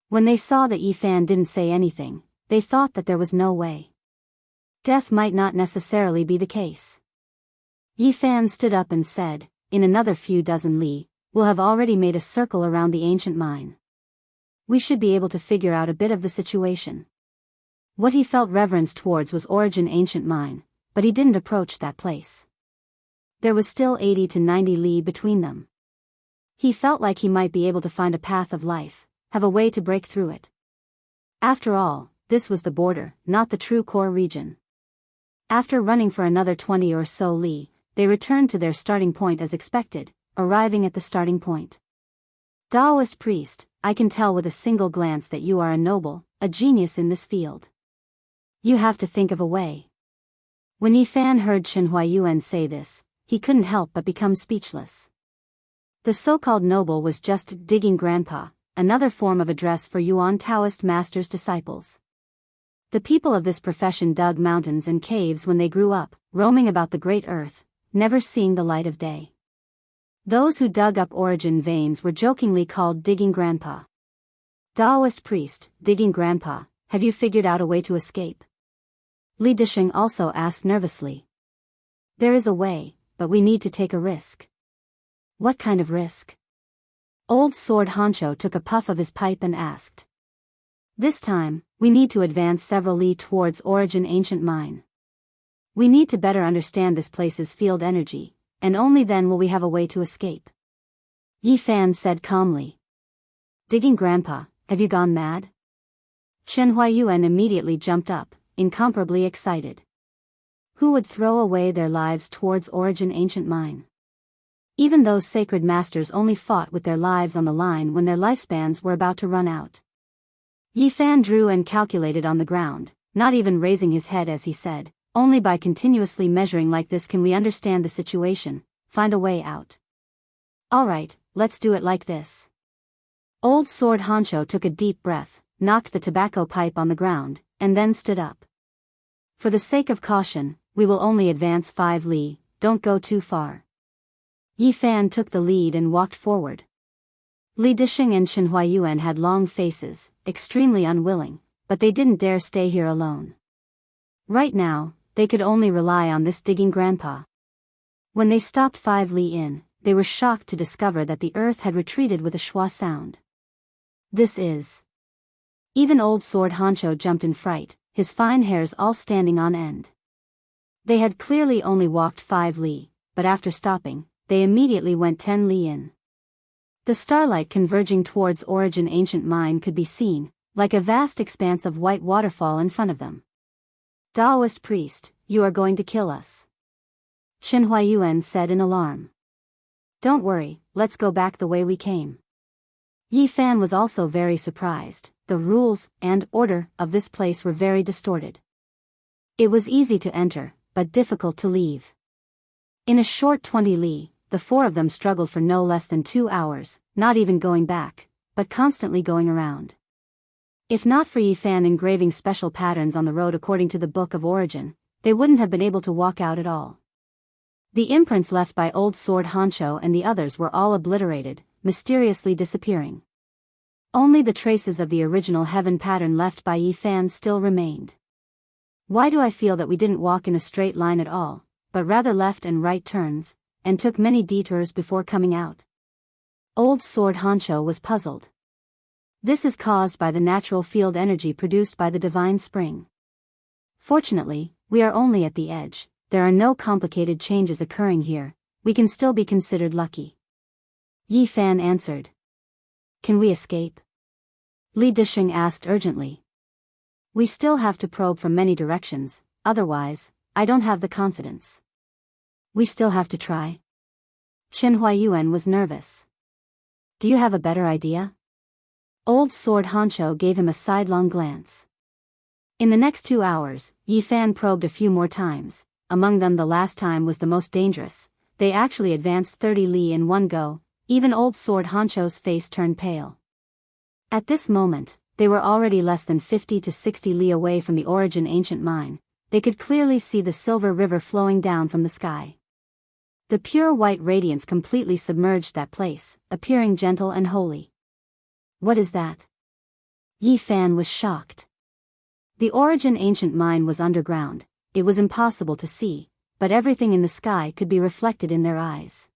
When they saw that Yi Fan didn't say anything, they thought that there was no way. Death might not necessarily be the case. Yi Fan stood up and said, "In another few dozen li, we'll have already made a circle around the ancient mine. We should be able to figure out a bit of the situation." What he felt reverence towards was Origin Ancient Mine, but he didn't approach that place. There was still 80 to 90 li between them. He felt like he might be able to find a path of life, have a way to break through it. After all, this was the border, not the true core region. After running for another 20 or so li, they returned to their starting point as expected, arriving at the starting point. Taoist priest, I can tell with a single glance that you are a noble, a genius in this field. You have to think of a way. When Yi Fan heard Chen Huayuan say this, he couldn't help but become speechless. The so-called noble was just digging grandpa, another form of address for Yuan Taoist masters' disciples. The people of this profession dug mountains and caves when they grew up, roaming about the great earth, never seeing the light of day. Those who dug up origin veins were jokingly called digging grandpa. Taoist priest, digging grandpa, have you figured out a way to escape? Li Desheng also asked nervously. There is a way, but we need to take a risk. What kind of risk? Old Sword Honcho took a puff of his pipe and asked. This time, we need to advance several li towards Origin Ancient Mine. We need to better understand this place's field energy, and only then will we have a way to escape. Yi Fan said calmly. Digging grandpa, have you gone mad? Chen Huayuan immediately jumped up, incomparably excited. Who would throw away their lives towards Origin Ancient Mine? Even those sacred masters only fought with their lives on the line when their lifespans were about to run out. Yi Fan drew and calculated on the ground, not even raising his head as he said, only by continuously measuring like this can we understand the situation, find a way out. Alright, let's do it like this. Old Sword Honcho took a deep breath, knocked the tobacco pipe on the ground, and then stood up. For the sake of caution, we will only advance 5 li, don't go too far. Yi Fan took the lead and walked forward. Li Desheng and Chen Huayuan had long faces, extremely unwilling, but they didn't dare stay here alone. Right now, they could only rely on this digging grandpa. When they stopped 5 li in, they were shocked to discover that the earth had retreated with a schwa sound. This is... Even Old Sword Honcho jumped in fright, his fine hairs all standing on end. They had clearly only walked 5 li, but after stopping, they immediately went 10 li in. The starlight converging towards Origin Ancient Mine could be seen, like a vast expanse of white waterfall in front of them. Taoist priest, you are going to kill us. Chen Huayuan said in alarm. Don't worry, let's go back the way we came. Yi Fan was also very surprised. The rules and order of this place were very distorted. It was easy to enter, but difficult to leave. In a short 20 li, the 4 of them struggled for no less than 2 hours, not even going back, but constantly going around. If not for Yi Fan engraving special patterns on the road according to the Book of Origin, they wouldn't have been able to walk out at all. The imprints left by Old Sword Honcho and the others were all obliterated, mysteriously disappearing. Only the traces of the original heaven pattern left by Yi Fan still remained. Why do I feel that we didn't walk in a straight line at all, but rather left and right turns, and took many detours before coming out? Old Sword Honcho was puzzled. This is caused by the natural field energy produced by the divine spring. Fortunately, we are only at the edge, there are no complicated changes occurring here, we can still be considered lucky. Yi Fan answered. Can we escape? Li Disheng asked urgently. We still have to probe from many directions, otherwise, I don't have the confidence. We still have to try. Chen Huayuan was nervous. Do you have a better idea? Old Sword Honcho gave him a sidelong glance. In the next 2 hours, Yi Fan probed a few more times, among them the last time was the most dangerous, they actually advanced 30 li in one go, even Old Sword Honcho's face turned pale. At this moment, they were already less than 50 to 60 li away from the Origin ancient mine, they could clearly see the silver river flowing down from the sky. The pure white radiance completely submerged that place, appearing gentle and holy. What is that? Yi Fan was shocked. The Origin ancient mine was underground, it was impossible to see, but everything in the sky could be reflected in their eyes.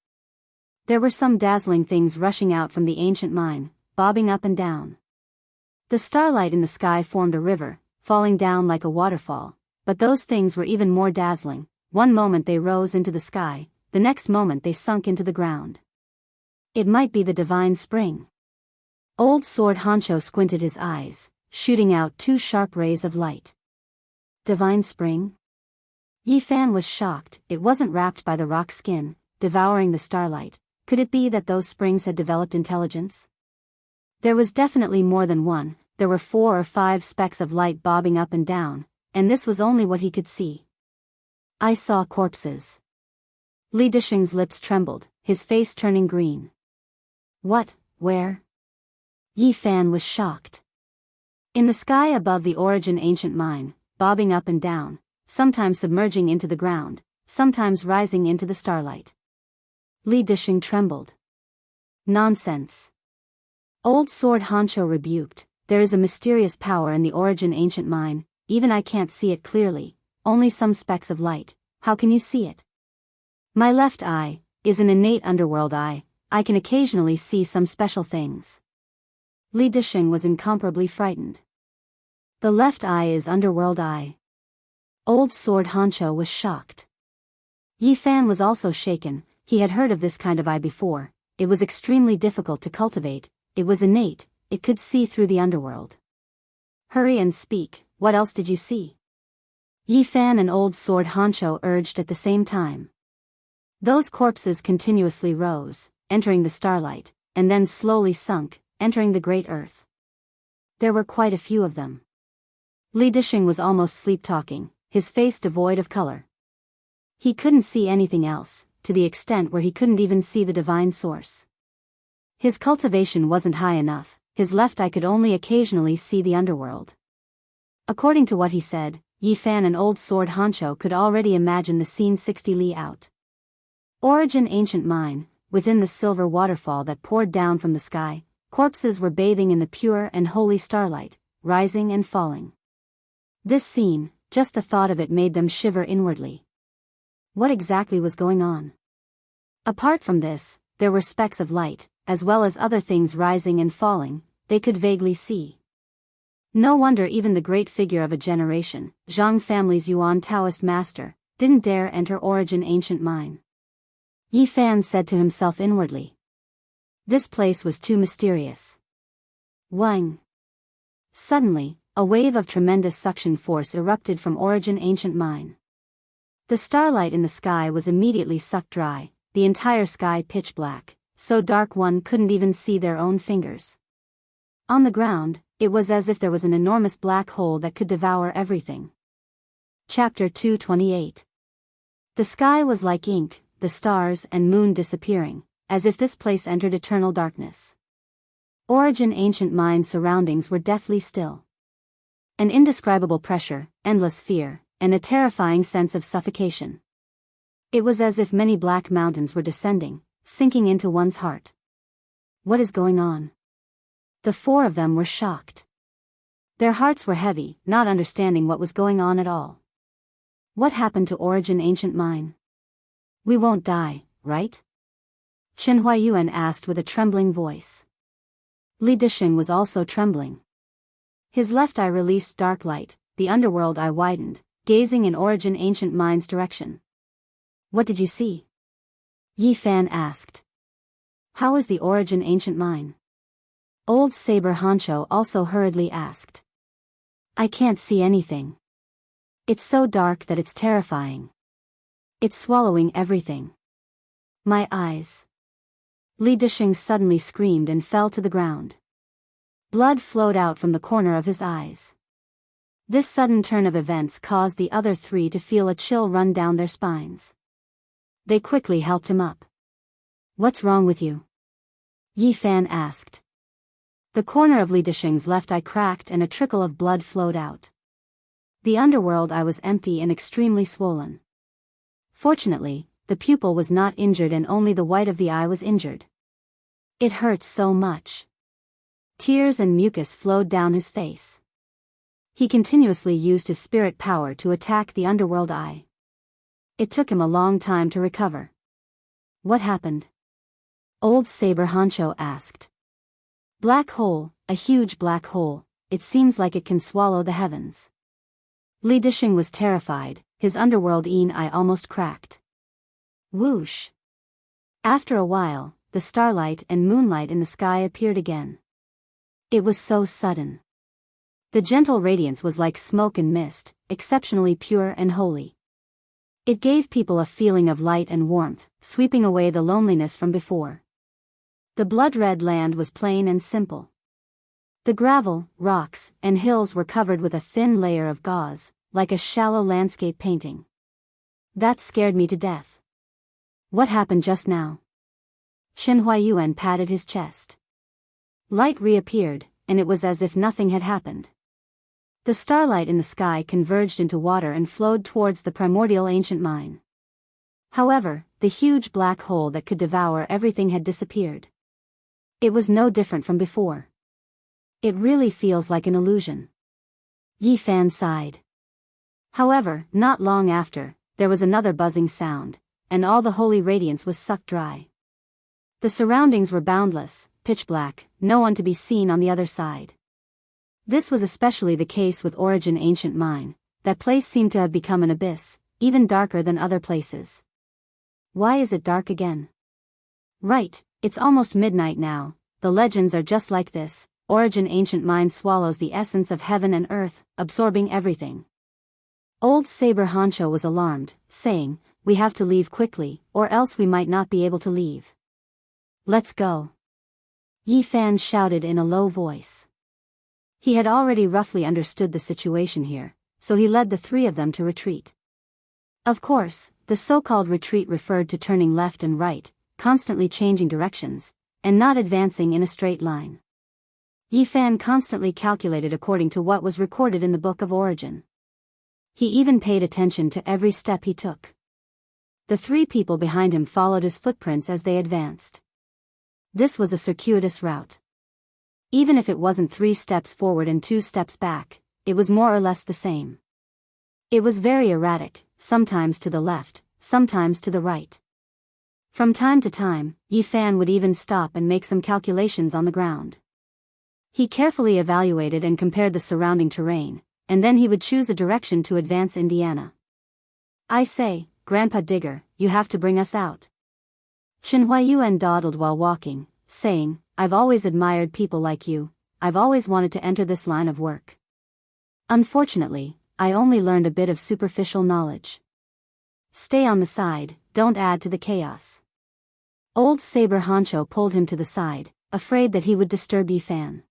There were some dazzling things rushing out from the ancient mine, bobbing up and down. The starlight in the sky formed a river, falling down like a waterfall, but those things were even more dazzling, one moment they rose into the sky, the next moment they sunk into the ground. It might be the divine spring. Old Sword Honcho squinted his eyes, shooting out 2 sharp rays of light. Divine spring? Yi Fan was shocked, it wasn't wrapped by the rock skin, devouring the starlight, could it be that those springs had developed intelligence? There was definitely more than one, there were 4 or 5 specks of light bobbing up and down, and this was only what he could see. I saw corpses. Li Disheng's lips trembled, his face turning green. What, where? Yi Fan was shocked. In the sky above the Origin ancient mine, bobbing up and down, sometimes submerging into the ground, sometimes rising into the starlight. Li Disheng trembled. Nonsense. Old Sword Honcho rebuked, there is a mysterious power in the Origin ancient mine, even I can't see it clearly, only some specks of light, how can you see it? My left eye is an innate underworld eye, I can occasionally see some special things. Li Disheng was incomparably frightened. The left eye is underworld eye. Old Sword Honcho was shocked. Yi Fan was also shaken, he had heard of this kind of eye before, it was extremely difficult to cultivate, it was innate, it could see through the underworld. Hurry and speak, what else did you see? Yi Fan and Old Sword Honcho urged at the same time. Those corpses continuously rose, entering the starlight, and then slowly sunk, entering the great earth. There were quite a few of them. Li Disheng was almost sleep-talking, his face devoid of color. He couldn't see anything else, to the extent where he couldn't even see the divine source. His cultivation wasn't high enough, his left eye could only occasionally see the underworld. According to what he said, Yi Fan and Old Sword Honcho could already imagine the scene 60 li out. Origin ancient mine, within the silver waterfall that poured down from the sky, corpses were bathing in the pure and holy starlight, rising and falling. This scene, just the thought of it made them shiver inwardly. What exactly was going on? Apart from this, there were specks of light, as well as other things rising and falling, they could vaguely see. No wonder even the great figure of a generation, Zhang family's Yuan Taoist master, didn't dare enter Origin ancient mine. Yi Fan said to himself inwardly. This place was too mysterious. Wang. Suddenly, a wave of tremendous suction force erupted from Origin ancient mine. The starlight in the sky was immediately sucked dry, the entire sky pitch black, so dark one couldn't even see their own fingers. On the ground, it was as if there was an enormous black hole that could devour everything. Chapter 228. The sky was like ink, the stars and moon disappearing, as if this place entered eternal darkness. Origin ancient mine surroundings were deathly still. An indescribable pressure, endless fear, and a terrifying sense of suffocation. It was as if many black mountains were descending, sinking into one's heart. What is going on? The 4 of them were shocked. Their hearts were heavy, not understanding what was going on at all. What happened to Origin ancient mine? We won't die, right? Qin Huaiyuan asked with a trembling voice. Li Disheng was also trembling. His left eye released dark light, the underworld eye widened, gazing in Origin Ancient Mind's direction. What did you see? Yi Fan asked. How is the Origin Ancient Mind? Old Saber Honcho also hurriedly asked. I can't see anything. It's so dark that it's terrifying. It's swallowing everything. My eyes. Li Disheng suddenly screamed and fell to the ground. Blood flowed out from the corner of his eyes. This sudden turn of events caused the other three to feel a chill run down their spines. They quickly helped him up. What's wrong with you? Yi Fan asked. The corner of Li Disheng's left eye cracked and a trickle of blood flowed out. The underworld eye was empty and extremely swollen. Fortunately, the pupil was not injured and only the white of the eye was injured. It hurt so much. Tears and mucus flowed down his face. He continuously used his spirit power to attack the underworld eye. It took him a long time to recover. What happened? Old Saber Honcho asked. Black hole, a huge black hole, it seems like it can swallow the heavens. Li Disheng was terrified, his underworld eye almost cracked. Whoosh! After a while, the starlight and moonlight in the sky appeared again. It was so sudden. The gentle radiance was like smoke and mist, exceptionally pure and holy. It gave people a feeling of light and warmth, sweeping away the loneliness from before. The blood-red land was plain and simple. The gravel, rocks, and hills were covered with a thin layer of gauze, like a shallow landscape painting. That scared me to death. What happened just now? Qin Huaiyuan patted his chest. Light reappeared, and it was as if nothing had happened. The starlight in the sky converged into water and flowed towards the primordial ancient mine. However, the huge black hole that could devour everything had disappeared. It was no different from before. It really feels like an illusion. Yi Fan sighed. However, not long after, there was another buzzing sound, and all the holy radiance was sucked dry. The surroundings were boundless, pitch black, no one to be seen on the other side. This was especially the case with Origin Ancient Mine. That place seemed to have become an abyss, even darker than other places. Why is it dark again? Right, it's almost midnight now. The legends are just like this. Origin Ancient Mine swallows the essence of heaven and earth, absorbing everything. Old Saber Honcho was alarmed, saying, we have to leave quickly, or else we might not be able to leave. Let's go. Yi Fan shouted in a low voice. He had already roughly understood the situation here, so he led the three of them to retreat. Of course, the so-called retreat referred to turning left and right, constantly changing directions, and not advancing in a straight line. Yi Fan constantly calculated according to what was recorded in the Book of Origin. He even paid attention to every step he took. The three people behind him followed his footprints as they advanced. This was a circuitous route. Even if it wasn't 3 steps forward and 2 steps back, it was more or less the same. It was very erratic, sometimes to the left, sometimes to the right. From time to time, Yi Fan would even stop and make some calculations on the ground. He carefully evaluated and compared the surrounding terrain, and then he would choose a direction to advance Indiana. I say, Grandpa Digger, you have to bring us out. Qin Huaiyuan dawdled while walking, saying, I've always admired people like you. I've always wanted to enter this line of work. Unfortunately, I only learned a bit of superficial knowledge. Stay on the side, don't add to the chaos. Old Saber Honcho pulled him to the side, afraid that he would disturb Yi Fan.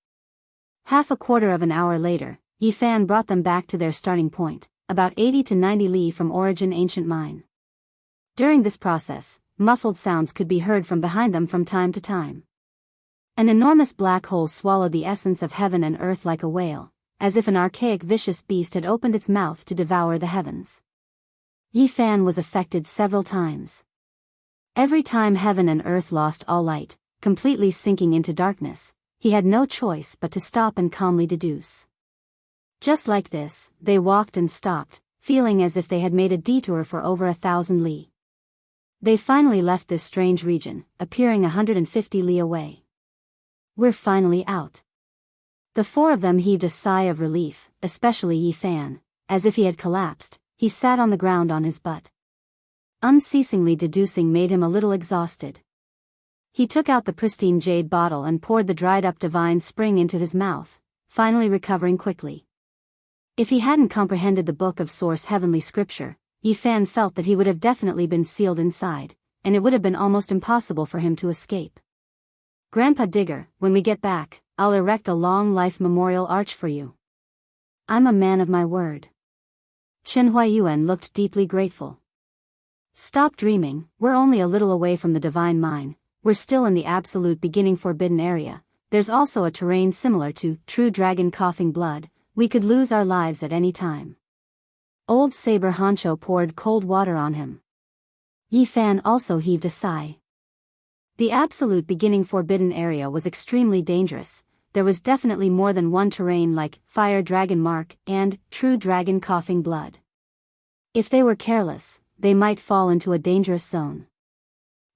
Half a quarter of an hour later, Yi Fan brought them back to their starting point, about 80 to 90 li from Origin Ancient Mine. During this process, muffled sounds could be heard from behind them from time to time. An enormous black hole swallowed the essence of heaven and earth like a whale, as if an archaic vicious beast had opened its mouth to devour the heavens. Yi Fan was affected several times. Every time heaven and earth lost all light, completely sinking into darkness, he had no choice but to stop and calmly deduce. Just like this, they walked and stopped, feeling as if they had made a detour for over 1,000 li. They finally left this strange region, appearing 150 li away. We're finally out. The four of them heaved a sigh of relief, especially Yi Fan. As if he had collapsed, he sat on the ground on his butt. Unceasingly deducing made him a little exhausted. He took out the pristine jade bottle and poured the dried-up divine spring into his mouth, finally recovering quickly. If he hadn't comprehended the book of source heavenly scripture, Yi Fan felt that he would have definitely been sealed inside, and it would have been almost impossible for him to escape. Grandpa Digger, when we get back, I'll erect a long-life memorial arch for you. I'm a man of my word. Chen Huayuan looked deeply grateful. Stop dreaming, we're only a little away from the divine mine, we're still in the absolute beginning forbidden area, there's also a terrain similar to true dragon coughing blood, we could lose our lives at any time. Old Saber Honcho poured cold water on him. Yi Fan also heaved a sigh. The absolute beginning forbidden area was extremely dangerous. There was definitely more than one terrain like Fire Dragon Mark and True Dragon Coughing Blood. If they were careless, they might fall into a dangerous zone.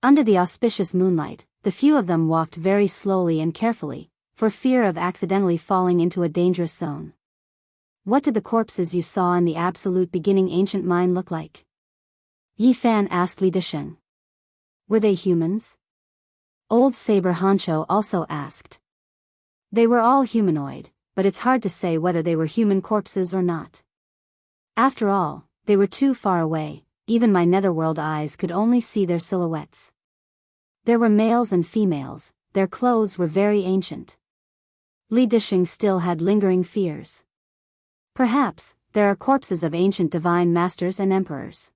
Under the auspicious moonlight, the few of them walked very slowly and carefully, for fear of accidentally falling into a dangerous zone. What did the corpses you saw in the absolute beginning ancient mine look like? Yi Fan asked Li Disheng. Were they humans? Old Saber Honcho also asked. They were all humanoid, but it's hard to say whether they were human corpses or not. After all, they were too far away, even my netherworld eyes could only see their silhouettes. There were males and females, their clothes were very ancient. Li Disheng still had lingering fears. Perhaps, there are corpses of ancient divine masters and emperors.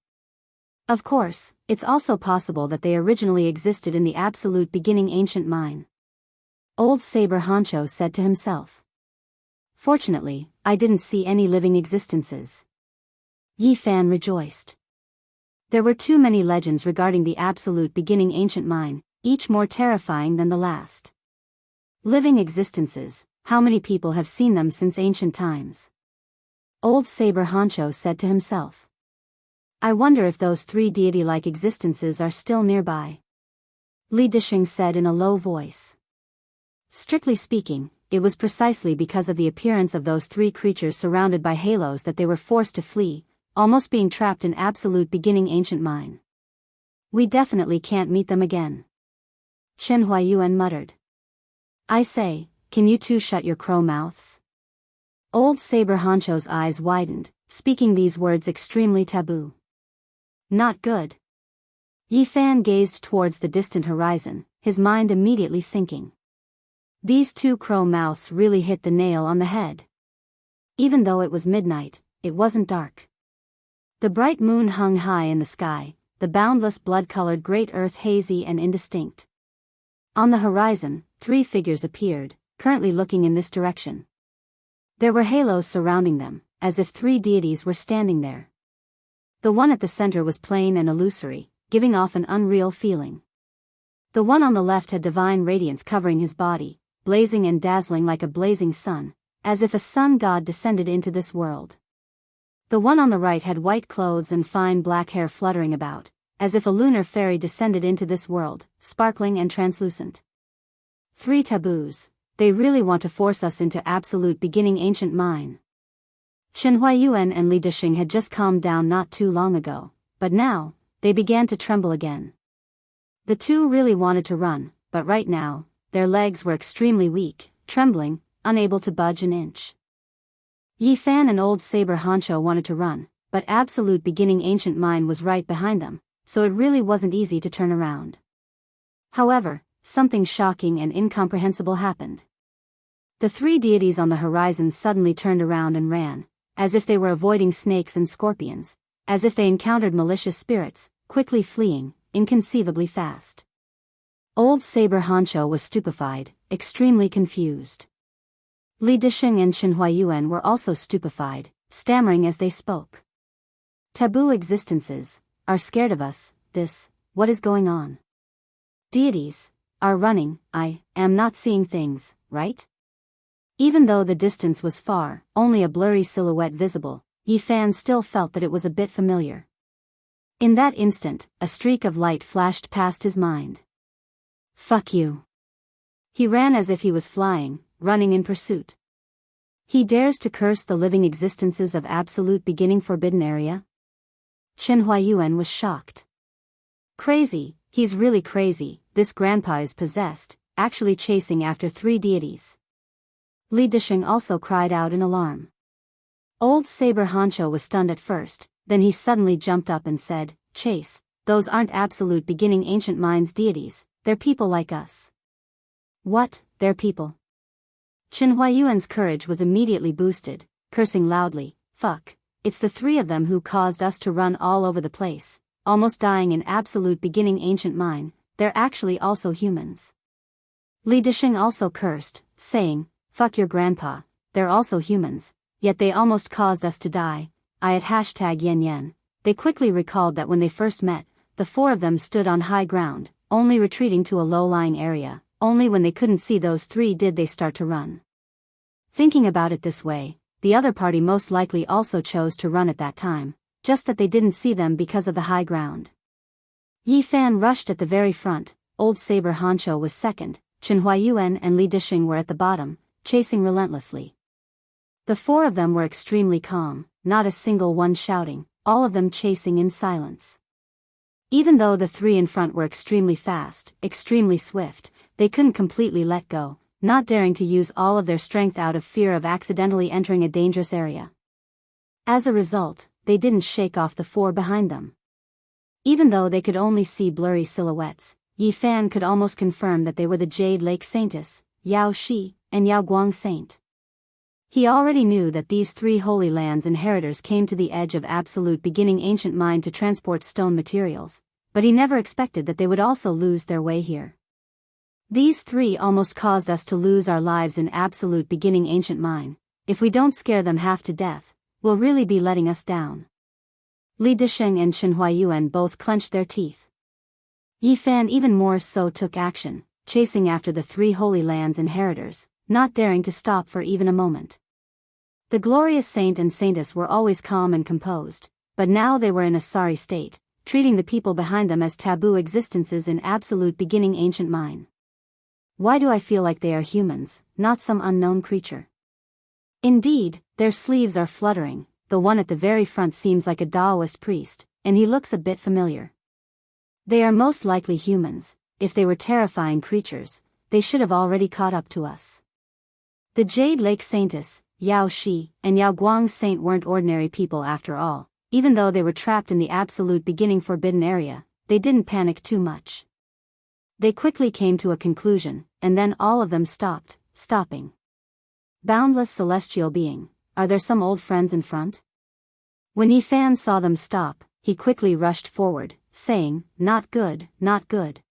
Of course, it's also possible that they originally existed in the absolute beginning ancient mine. Old Saber Honcho said to himself. Fortunately, I didn't see any living existences. Yi Fan rejoiced. There were too many legends regarding the absolute beginning ancient mine, each more terrifying than the last. Living existences, how many people have seen them since ancient times? Old Saber Honcho said to himself. I wonder if those three deity-like existences are still nearby. Li Disheng said in a low voice. Strictly speaking, it was precisely because of the appearance of those three creatures surrounded by halos that they were forced to flee, almost being trapped in absolute beginning ancient mine. We definitely can't meet them again. Chen Huayuan muttered. I say, can you two shut your crow mouths? Old Saber Honcho's eyes widened, speaking these words extremely taboo. Not good. Yi Fan gazed towards the distant horizon, his mind immediately sinking. These two crow mouths really hit the nail on the head. Even though it was midnight, it wasn't dark. The bright moon hung high in the sky, the boundless blood-colored great earth hazy and indistinct. On the horizon, three figures appeared, currently looking in this direction. There were halos surrounding them, as if three deities were standing there. The one at the center was plain and illusory, giving off an unreal feeling. The one on the left had divine radiance covering his body, blazing and dazzling like a blazing sun, as if a sun god descended into this world. The one on the right had white clothes and fine black hair fluttering about, as if a lunar fairy descended into this world, sparkling and translucent. Three taboos, they really want to force us into absolute beginning ancient mine. Chen Huayuan and Li Disheng had just calmed down not too long ago, but now, they began to tremble again. The two really wanted to run, but right now, their legs were extremely weak, trembling, unable to budge an inch. Yi Fan and Old Saber Honcho wanted to run, but absolute beginning ancient mine was right behind them, so it really wasn't easy to turn around. However, something shocking and incomprehensible happened. The three deities on the horizon suddenly turned around and ran, as if they were avoiding snakes and scorpions, as if they encountered malicious spirits, quickly fleeing, inconceivably fast. Old Saber Honcho was stupefied, extremely confused. Li Disheng and Chen Huayuan were also stupefied, stammering as they spoke. Taboo existences are scared of us, what is going on? Deities are running, I am not seeing things, right? Even though the distance was far, only a blurry silhouette visible, Yi Fan still felt that it was a bit familiar. In that instant, a streak of light flashed past his mind. Fuck you. He ran as if he was flying, running in pursuit. He dares to curse the living existences of absolute beginning forbidden area? Chen Huayuan was shocked. Crazy, he's really crazy, this grandpa is possessed, actually chasing after 3 deities. Li Disheng also cried out in alarm. Old Saber Honcho was stunned at first, then he suddenly jumped up and said, Chase, those aren't absolute beginning ancient minds deities, they're people like us. What, they're people? Chen Huayuan's courage was immediately boosted, cursing loudly, fuck, it's the 3 of them who caused us to run all over the place, almost dying in absolute beginning ancient mind, they're actually also humans. Li Disheng also cursed, saying, fuck your grandpa, they're also humans, yet they almost caused us to die. I at #yen yen. They quickly recalled that when they first met, the 4 of them stood on high ground, only retreating to a low-lying area. Only when they couldn't see those 3 did they start to run. Thinking about it this way, the other party most likely also chose to run at that time, just that they didn't see them because of the high ground. Yi Fan rushed at the very front, Old Saber Honcho was second, Chen Huayuan and Li Disheng were at the bottom, chasing relentlessly. The 4 of them were extremely calm, not a single one shouting, all of them chasing in silence. Even though the 3 in front were extremely fast, extremely swift, they couldn't completely let go, not daring to use all of their strength out of fear of accidentally entering a dangerous area. As a result, they didn't shake off the 4 behind them. Even though they could only see blurry silhouettes, Yi Fan could almost confirm that they were the Jade Lake Saintess, Yao Shi, and Yao Guang Saint. He already knew that these 3 Holy Lands inheritors came to the edge of absolute beginning ancient mind to transport stone materials, but he never expected that they would also lose their way here. These 3 almost caused us to lose our lives in absolute beginning ancient mind. If we don't scare them half to death, we'll really be letting us down. Li Disheng and Chen Huayuan both clenched their teeth. Yi Fan even more so took action, chasing after the 3 Holy Lands inheritors, not daring to stop for even a moment. The glorious saint and saintess were always calm and composed, but now they were in a sorry state, treating the people behind them as taboo existences in absolute beginning ancient mind. Why do I feel like they are humans, not some unknown creature? Indeed, their sleeves are fluttering, the one at the very front seems like a Taoist priest, and he looks a bit familiar. They are most likely humans. If they were terrifying creatures, they should have already caught up to us. The Jade Lake Saintess, Yao Shi, and Yao Guang Saint weren't ordinary people after all. Even though they were trapped in the absolute beginning forbidden area, they didn't panic too much. They quickly came to a conclusion, and then all of them stopping. Boundless celestial being, are there some old friends in front? When Yi Fan saw them stop, he quickly rushed forward, saying, not good, not good.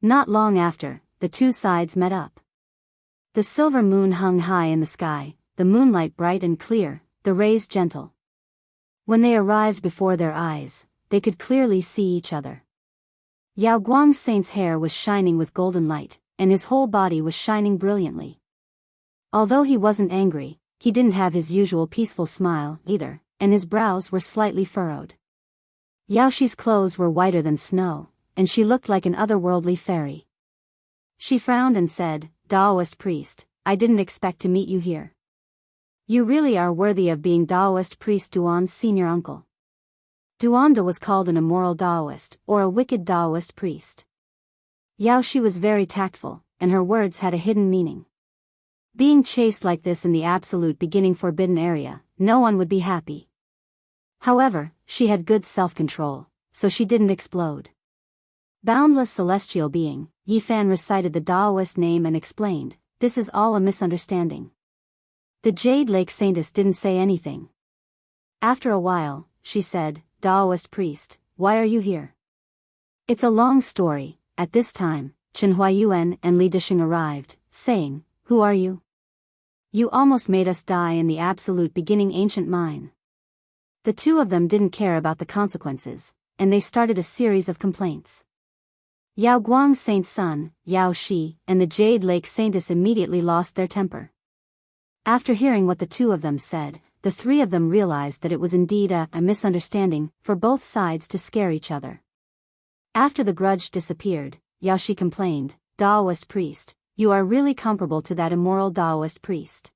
Not long after, the 2 sides met up. The silver moon hung high in the sky, the moonlight bright and clear, the rays gentle. When they arrived before their eyes, they could clearly see each other. Yao Guang Saint's hair was shining with golden light, and his whole body was shining brilliantly. Although he wasn't angry, he didn't have his usual peaceful smile either, and his brows were slightly furrowed. Yao Shi's clothes were whiter than snow, and she looked like an otherworldly fairy. She frowned and said, Taoist priest, I didn't expect to meet you here. You really are worthy of being Taoist priest Duan's senior uncle. Duanda was called an immoral Taoist, or a wicked Taoist priest. Yao Shi was very tactful, and her words had a hidden meaning. Being chased like this in the absolute beginning forbidden area, no one would be happy. However, she had good self-control, so she didn't explode. Boundless celestial being, Yi Fan recited the Taoist name and explained, this is all a misunderstanding. The Jade Lake Saintess didn't say anything. After a while, she said, Taoist priest, why are you here? It's a long story. At this time, Chen Huayuan and Li Disheng arrived, saying, who are you? You almost made us die in the absolute beginning ancient mine. The 2 of them didn't care about the consequences, and they started a series of complaints. Yao Guang Saint's son, Yao Shi, and the Jade Lake Saintess immediately lost their temper. After hearing what the 2 of them said, the three of them realized that it was indeed a misunderstanding for both sides to scare each other. After the grudge disappeared, Yao Shi complained, "Daoist priest, you are really comparable to that immoral Daoist priest.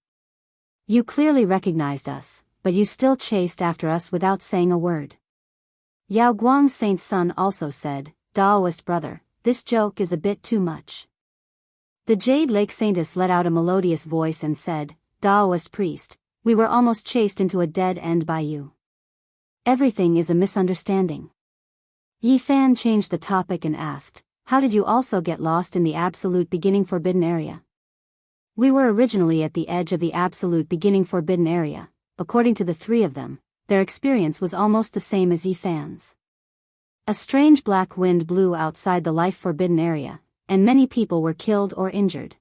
You clearly recognized us, but you still chased after us without saying a word." Yao Guang's saint's son also said, "Daoist brother, this joke is a bit too much." The Jade Lake Saintess let out a melodious voice and said, "Daoist priest, we were almost chased into a dead end by you. Everything is a misunderstanding." Yi Fan changed the topic and asked, "How did you also get lost in the absolute beginning forbidden area?" "We were originally at the edge of the absolute beginning forbidden area." According to the three of them, their experience was almost the same as Yi Fan's. A strange black wind blew outside the life forbidden area, and many people were killed or injured.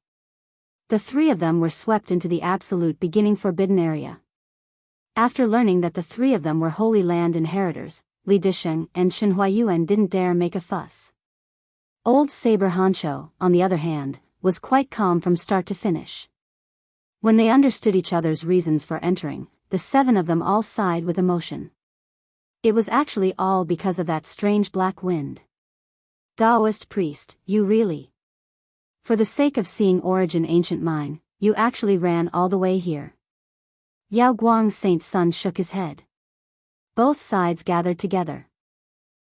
The three of them were swept into the absolute beginning forbidden area. After learning that the three of them were Holy Land inheritors, Li Disheng and Shen Huayuan didn't dare make a fuss. Old Saber Hancho, on the other hand, was quite calm from start to finish. When they understood each other's reasons for entering, the seven of them all sighed with emotion. It was actually all because of that strange black wind. "Daoist priest, you really? For the sake of seeing Origin Ancient Mine, you actually ran all the way here?" Yao Guang's saint's son shook his head. Both sides gathered together.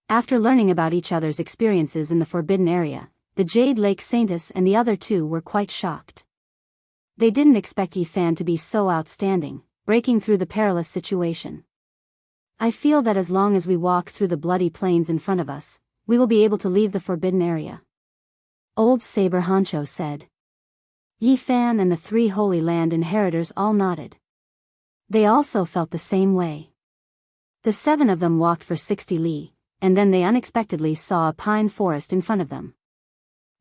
After learning about each other's experiences in the forbidden area, the Jade Lake Saintess and the other two were quite shocked. They didn't expect Yi Fan to be so outstanding, breaking through the perilous situation. "I feel that as long as we walk through the bloody plains in front of us, we will be able to leave the forbidden area," Old Saber Hancho said. Yi Fan and the three Holy Land inheritors all nodded. They also felt the same way. The seven of them walked for 60 li, and then they unexpectedly saw a pine forest in front of them.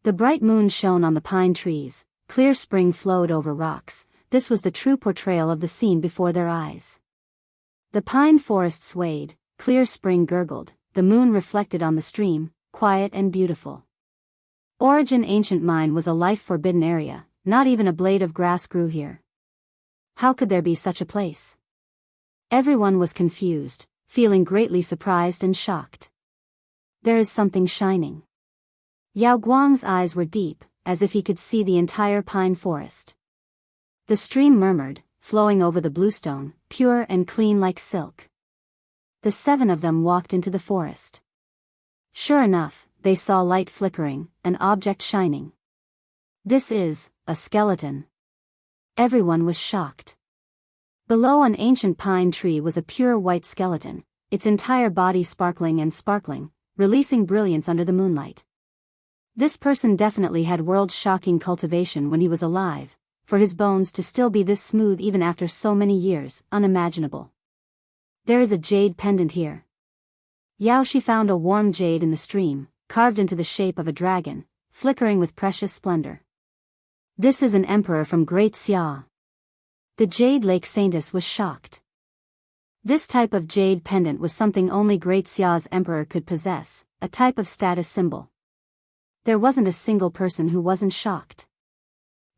The bright moon shone on the pine trees, clear spring flowed over rocks. This was the true portrayal of the scene before their eyes. The pine forest swayed, clear spring gurgled, the moon reflected on the stream, quiet and beautiful. Origin Ancient Mine was a life forbidden area, not even a blade of grass grew here. How could there be such a place? Everyone was confused, feeling greatly surprised and shocked. "There is something shining." Yao Guang's eyes were deep, as if he could see the entire pine forest. The stream murmured, flowing over the bluestone, pure and clean like silk. The seven of them walked into the forest. Sure enough, they saw light flickering, an object shining. "This is a skeleton." Everyone was shocked. Below an ancient pine tree was a pure white skeleton, its entire body sparkling and sparkling, releasing brilliance under the moonlight. This person definitely had world-shocking cultivation when he was alive. For his bones to still be this smooth even after so many years, unimaginable. "There is a jade pendant here." Yao Shi found a warm jade in the stream, carved into the shape of a dragon, flickering with precious splendor. "This is an emperor from Great Xia." The Jade Lake Saintess was shocked. This type of jade pendant was something only Great Xia's emperor could possess, a type of status symbol. There wasn't a single person who wasn't shocked.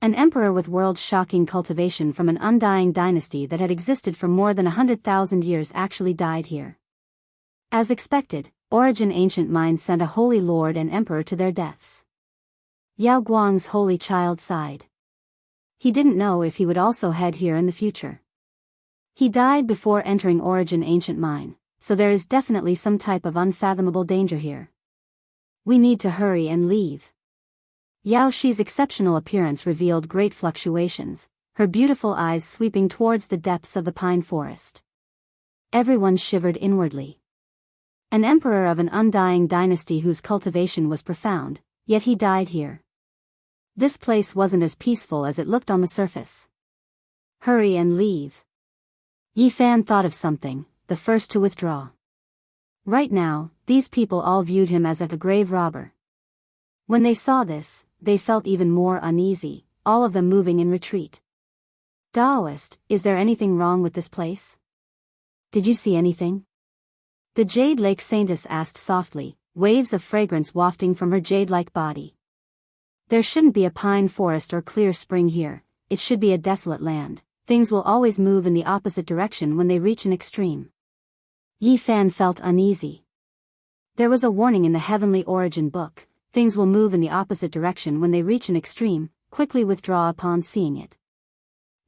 An emperor with world-shocking cultivation from an undying dynasty that had existed for more than 100,000 years actually died here. As expected, Origin Ancient Mine sent a holy lord and emperor to their deaths. Yao Guang's holy child sighed. He didn't know if he would also head here in the future. He died before entering Origin Ancient Mine, so there is definitely some type of unfathomable danger here. "We need to hurry and leave." Yao Shi's exceptional appearance revealed great fluctuations, her beautiful eyes sweeping towards the depths of the pine forest. Everyone shivered inwardly. An emperor of an undying dynasty whose cultivation was profound, yet he died here. This place wasn't as peaceful as it looked on the surface. "Hurry and leave." Yi Fan thought of something, the first to withdraw. Right now, these people all viewed him as a grave robber. When they saw this, they felt even more uneasy, all of them moving in retreat. "Daoist, is there anything wrong with this place? Did you see anything?" The Jade Lake Saintess asked softly, waves of fragrance wafting from her jade-like body. "There shouldn't be a pine forest or clear spring here, it should be a desolate land," Things will always move in the opposite direction when they reach an extreme. Yi Fan felt uneasy. There was a warning in the Heavenly Origin book, things will move in the opposite direction when they reach an extreme, quickly withdraw upon seeing it.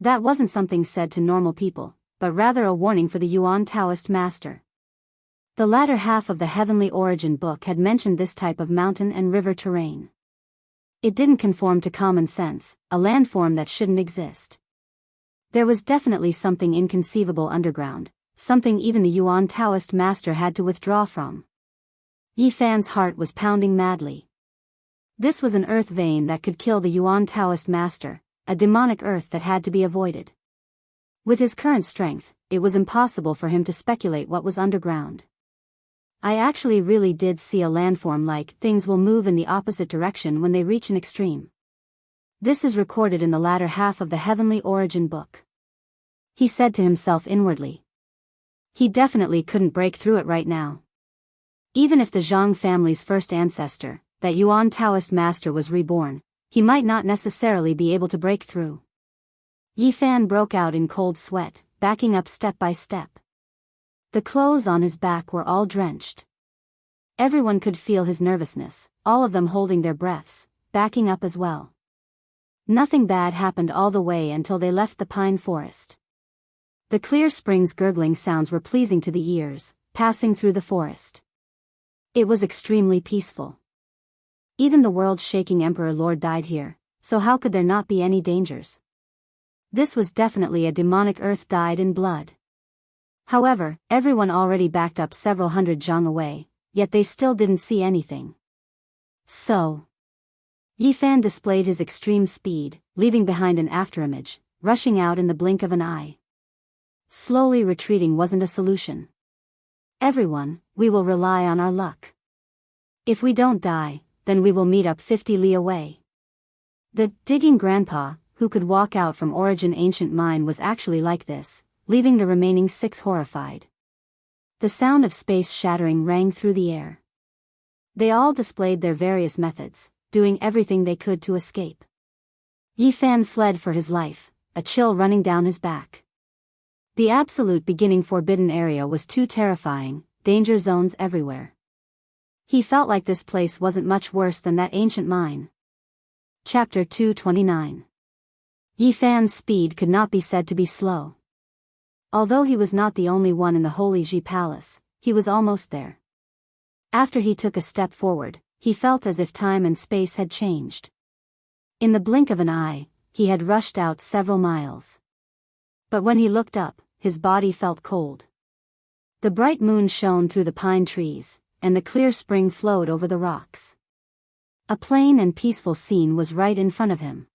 That wasn't something said to normal people, but rather a warning for the Yuan Taoist master. The latter half of the Heavenly Origin book had mentioned this type of mountain and river terrain. It didn't conform to common sense, a landform that shouldn't exist. There was definitely something inconceivable underground, something even the Yuan Taoist master had to withdraw from. Yi Fan's heart was pounding madly. This was an earth vein that could kill the Yuan Taoist master, a demonic earth that had to be avoided. With his current strength, it was impossible for him to speculate what was underground. I actually really did see a landform like things will move in the opposite direction when they reach an extreme. This is recorded in the latter half of the Heavenly Origin book. He said to himself inwardly. He definitely couldn't break through it right now. Even if the Zhang family's first ancestor, that Yuan Taoist master, was reborn, he might not necessarily be able to break through. Yi Fan broke out in cold sweat, backing up step by step. The clothes on his back were all drenched. Everyone could feel his nervousness, all of them holding their breaths, backing up as well. Nothing bad happened all the way until they left the pine forest. The clear spring's gurgling sounds were pleasing to the ears, passing through the forest. It was extremely peaceful. Even the world-shaking Emperor Lord died here, so how could there not be any dangers? This was definitely a demonic earth dyed in blood. However, everyone already backed up several hundred zhang away, yet they still didn't see anything. So, Yi Fan displayed his extreme speed, leaving behind an afterimage, rushing out in the blink of an eye. Slowly retreating wasn't a solution. Everyone, we will rely on our luck. If we don't die, then we will meet up 50 li away. The digging grandpa, who could walk out from Origin Ancient Mine, was actually like this, leaving the remaining 6 horrified. The sound of space shattering rang through the air. They all displayed their various methods, doing everything they could to escape. Yi Fan fled for his life, a chill running down his back. The absolute beginning forbidden area was too terrifying, danger zones everywhere. He felt like this place wasn't much worse than that ancient mine. Chapter 229. Yi Fan's speed could not be said to be slow. Although he was not the only one in the Holy Ji Palace, he was almost there. After he took a step forward, he felt as if time and space had changed. In the blink of an eye, he had rushed out several miles. But when he looked up, his body felt cold. The bright moon shone through the pine trees, and the clear spring flowed over the rocks. A plain and peaceful scene was right in front of him.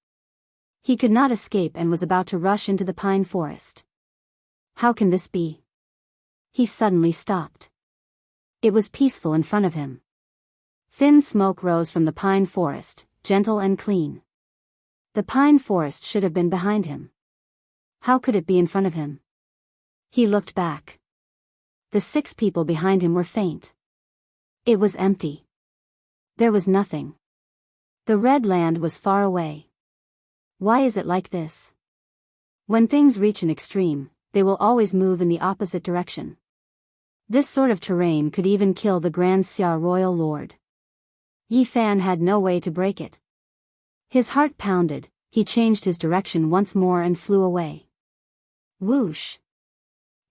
He could not escape and was about to rush into the pine forest. How can this be? He suddenly stopped. It was peaceful in front of him. Thin smoke rose from the pine forest, gentle and clean. The pine forest should have been behind him. How could it be in front of him? He looked back. The 6 people behind him were faint. It was empty. There was nothing. The red land was far away. Why is it like this? When things reach an extreme, they will always move in the opposite direction. This sort of terrain could even kill the Grand Xia Royal Lord. Yi Fan had no way to break it. His heart pounded, he changed his direction once more and flew away. Whoosh!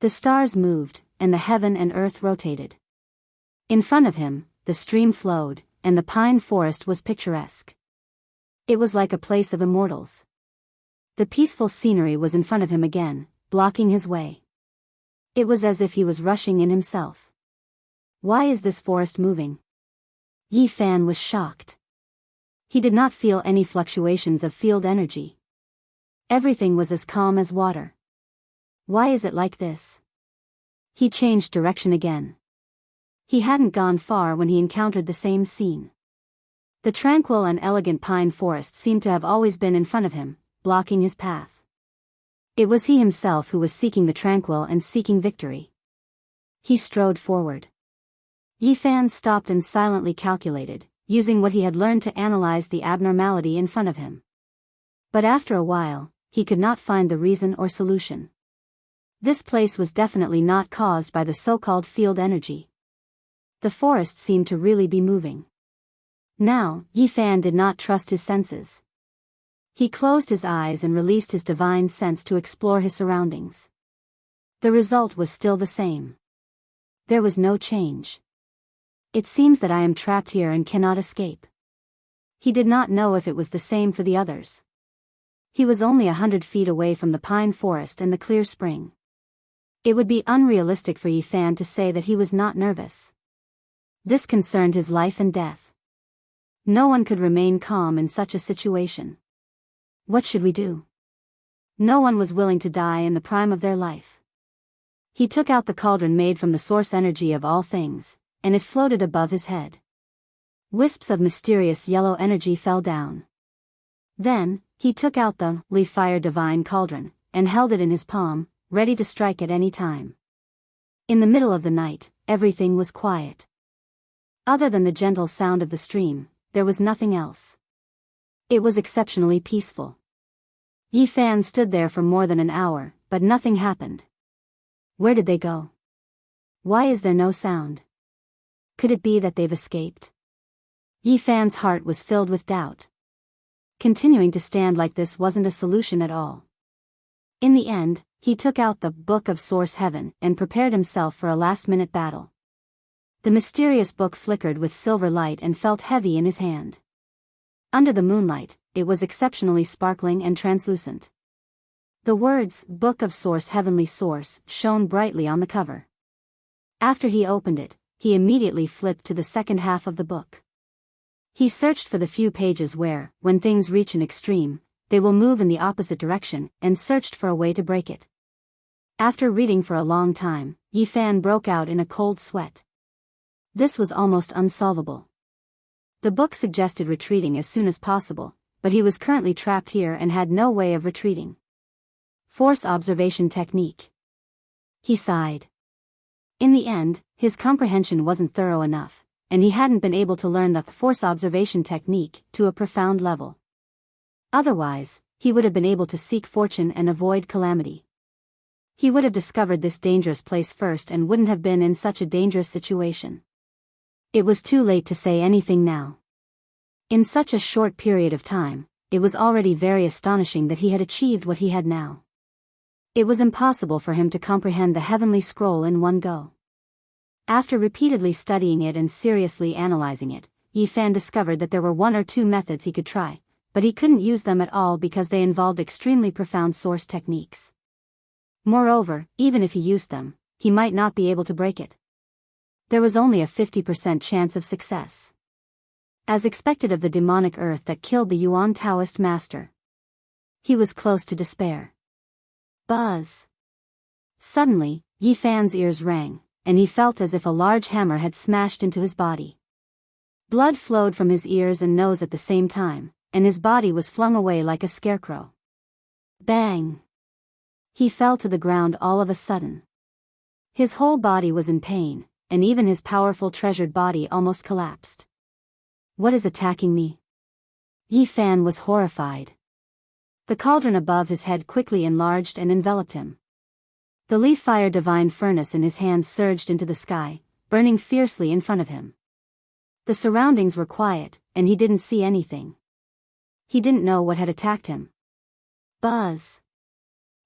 The stars moved, and the heaven and earth rotated. In front of him, the stream flowed, and the pine forest was picturesque. It was like a place of immortals. The peaceful scenery was in front of him again, blocking his way. It was as if he was rushing in himself. Why is this forest moving? Yi Fan was shocked. He did not feel any fluctuations of field energy. Everything was as calm as water. Why is it like this? He changed direction again. He hadn't gone far when he encountered the same scene. The tranquil and elegant pine forest seemed to have always been in front of him, blocking his path. It was he himself who was seeking the tranquil and seeking victory. He strode forward. Yi Fan stopped and silently calculated, using what he had learned to analyze the abnormality in front of him. But after a while, he could not find the reason or solution. This place was definitely not caused by the so-called field energy. The forest seemed to really be moving. Now, Yifan did not trust his senses. He closed his eyes and released his divine sense to explore his surroundings. The result was still the same. There was no change. It seems that I am trapped here and cannot escape. He did not know if it was the same for the others. He was only 100 feet away from the pine forest and the clear spring. It would be unrealistic for Yifan to say that he was not nervous. This concerned his life and death. No one could remain calm in such a situation. What should we do? No one was willing to die in the prime of their life. He took out the cauldron made from the source energy of all things, and it floated above his head. Wisps of mysterious yellow energy fell down. Then, he took out the leaf fire divine cauldron, and held it in his palm, ready to strike at any time. In the middle of the night, everything was quiet. Other than the gentle sound of the stream, there was nothing else. It was exceptionally peaceful. Yifan stood there for more than an hour, but nothing happened. Where did they go? Why is there no sound? Could it be that they've escaped? Yifan's heart was filled with doubt. Continuing to stand like this wasn't a solution at all. In the end, he took out the Book of Source Heaven and prepared himself for a last-minute battle. The mysterious book flickered with silver light and felt heavy in his hand. Under the moonlight, it was exceptionally sparkling and translucent. The words, Book of Source Heavenly Source, shone brightly on the cover. After he opened it, he immediately flipped to the second half of the book. He searched for the few pages where, when things reach an extreme, they will move in the opposite direction, and searched for a way to break it. After reading for a long time, Yifan broke out in a cold sweat. This was almost unsolvable. The book suggested retreating as soon as possible, but he was currently trapped here and had no way of retreating. Force observation technique. He sighed. In the end, his comprehension wasn't thorough enough, and he hadn't been able to learn the force observation technique to a profound level. Otherwise, he would have been able to seek fortune and avoid calamity. He would have discovered this dangerous place first and wouldn't have been in such a dangerous situation. It was too late to say anything now. In such a short period of time, it was already very astonishing that he had achieved what he had now. It was impossible for him to comprehend the heavenly scroll in one go. After repeatedly studying it and seriously analyzing it, Yifan discovered that there were one or two methods he could try, but he couldn't use them at all because they involved extremely profound source techniques. Moreover, even if he used them, he might not be able to break it. There was only a 50% chance of success. As expected of the demonic earth that killed the Yuan Taoist master. He was close to despair. Buzz! Suddenly, Yifan's ears rang, and he felt as if a large hammer had smashed into his body. Blood flowed from his ears and nose at the same time, and his body was flung away like a scarecrow. Bang! He fell to the ground all of a sudden. His whole body was in pain, and even his powerful treasured body almost collapsed. What is attacking me? Yifan was horrified. The cauldron above his head quickly enlarged and enveloped him. The leaf fire divine furnace in his hands surged into the sky, burning fiercely in front of him. The surroundings were quiet, and he didn't see anything. He didn't know what had attacked him. Buzz!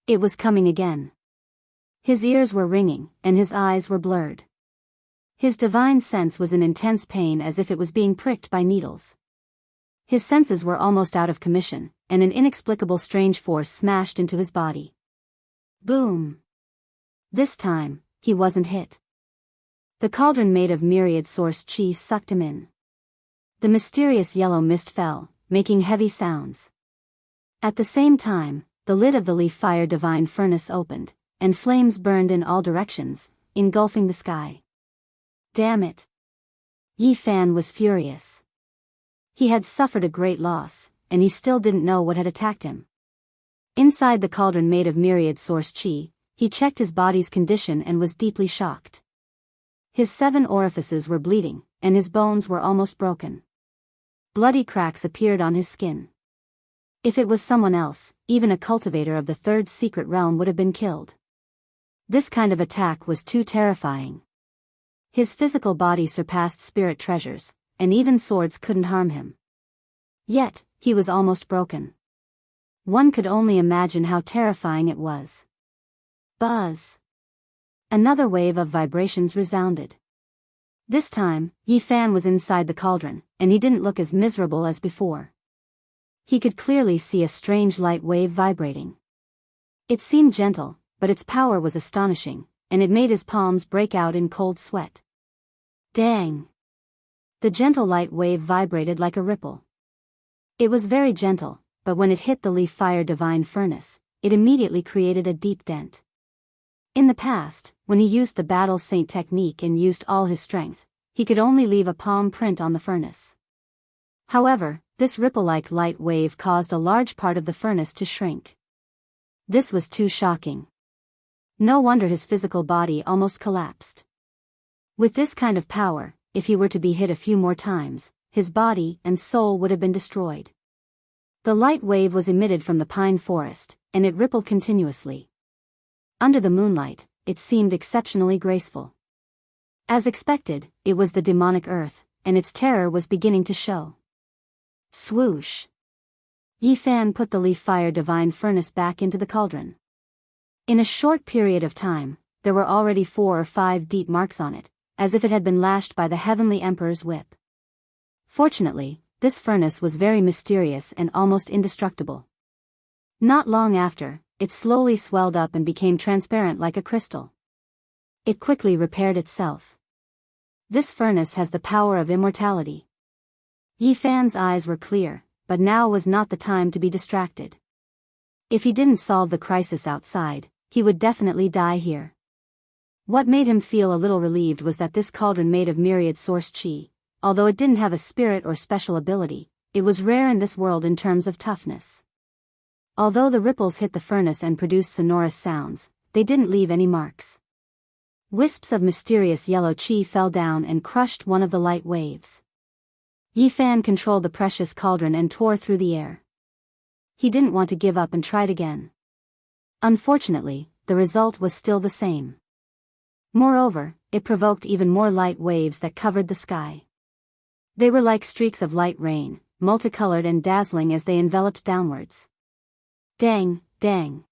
It was coming again. His ears were ringing, and his eyes were blurred. His divine sense was in intense pain as if it was being pricked by needles. His senses were almost out of commission, and an inexplicable strange force smashed into his body. Boom! This time, he wasn't hit. The cauldron made of myriad source chi sucked him in. The mysterious yellow mist fell, making heavy sounds. At the same time, the lid of the leaf fire divine furnace opened, and flames burned in all directions, engulfing the sky. Damn it! Yifan was furious. He had suffered a great loss, and he still didn't know what had attacked him. Inside the cauldron made of myriad source chi, he checked his body's condition and was deeply shocked. His 7 orifices were bleeding, and his bones were almost broken. Bloody cracks appeared on his skin. If it was someone else, even a cultivator of the third secret realm would have been killed. This kind of attack was too terrifying. His physical body surpassed spirit treasures, and even swords couldn't harm him. Yet, he was almost broken. One could only imagine how terrifying it was. Buzz! Another wave of vibrations resounded. This time, Yi Fan was inside the cauldron, and he didn't look as miserable as before. He could clearly see a strange light wave vibrating. It seemed gentle, but its power was astonishing, and it made his palms break out in cold sweat. Dang! The gentle light wave vibrated like a ripple. It was very gentle, but when it hit the leaf fire divine furnace, it immediately created a deep dent. In the past, when he used the battle saint technique and used all his strength, he could only leave a palm print on the furnace. However, this ripple-like light wave caused a large part of the furnace to shrink. This was too shocking. No wonder his physical body almost collapsed. With this kind of power, if he were to be hit a few more times, his body and soul would have been destroyed. The light wave was emitted from the pine forest, and it rippled continuously. Under the moonlight, it seemed exceptionally graceful. As expected, it was the demonic earth, and its terror was beginning to show. Swoosh! Yi Fan put the leaf fire divine furnace back into the cauldron. In a short period of time, there were already 4 or 5 deep marks on it, as if it had been lashed by the Heavenly Emperor's whip. Fortunately, this furnace was very mysterious and almost indestructible. Not long after, it slowly swelled up and became transparent like a crystal. It quickly repaired itself. This furnace has the power of immortality. Yi Fan's eyes were clear, but now was not the time to be distracted. If he didn't solve the crisis outside, he would definitely die here. What made him feel a little relieved was that this cauldron made of myriad source chi, although it didn't have a spirit or special ability, it was rare in this world in terms of toughness. Although the ripples hit the furnace and produced sonorous sounds, they didn't leave any marks. Wisps of mysterious yellow chi fell down and crushed one of the light waves. Yi Fan controlled the precious cauldron and tore through the air. He didn't want to give up and tried again. Unfortunately, the result was still the same. Moreover, it provoked even more light waves that covered the sky. They were like streaks of light rain, multicolored and dazzling as they enveloped downwards. Dang, dang.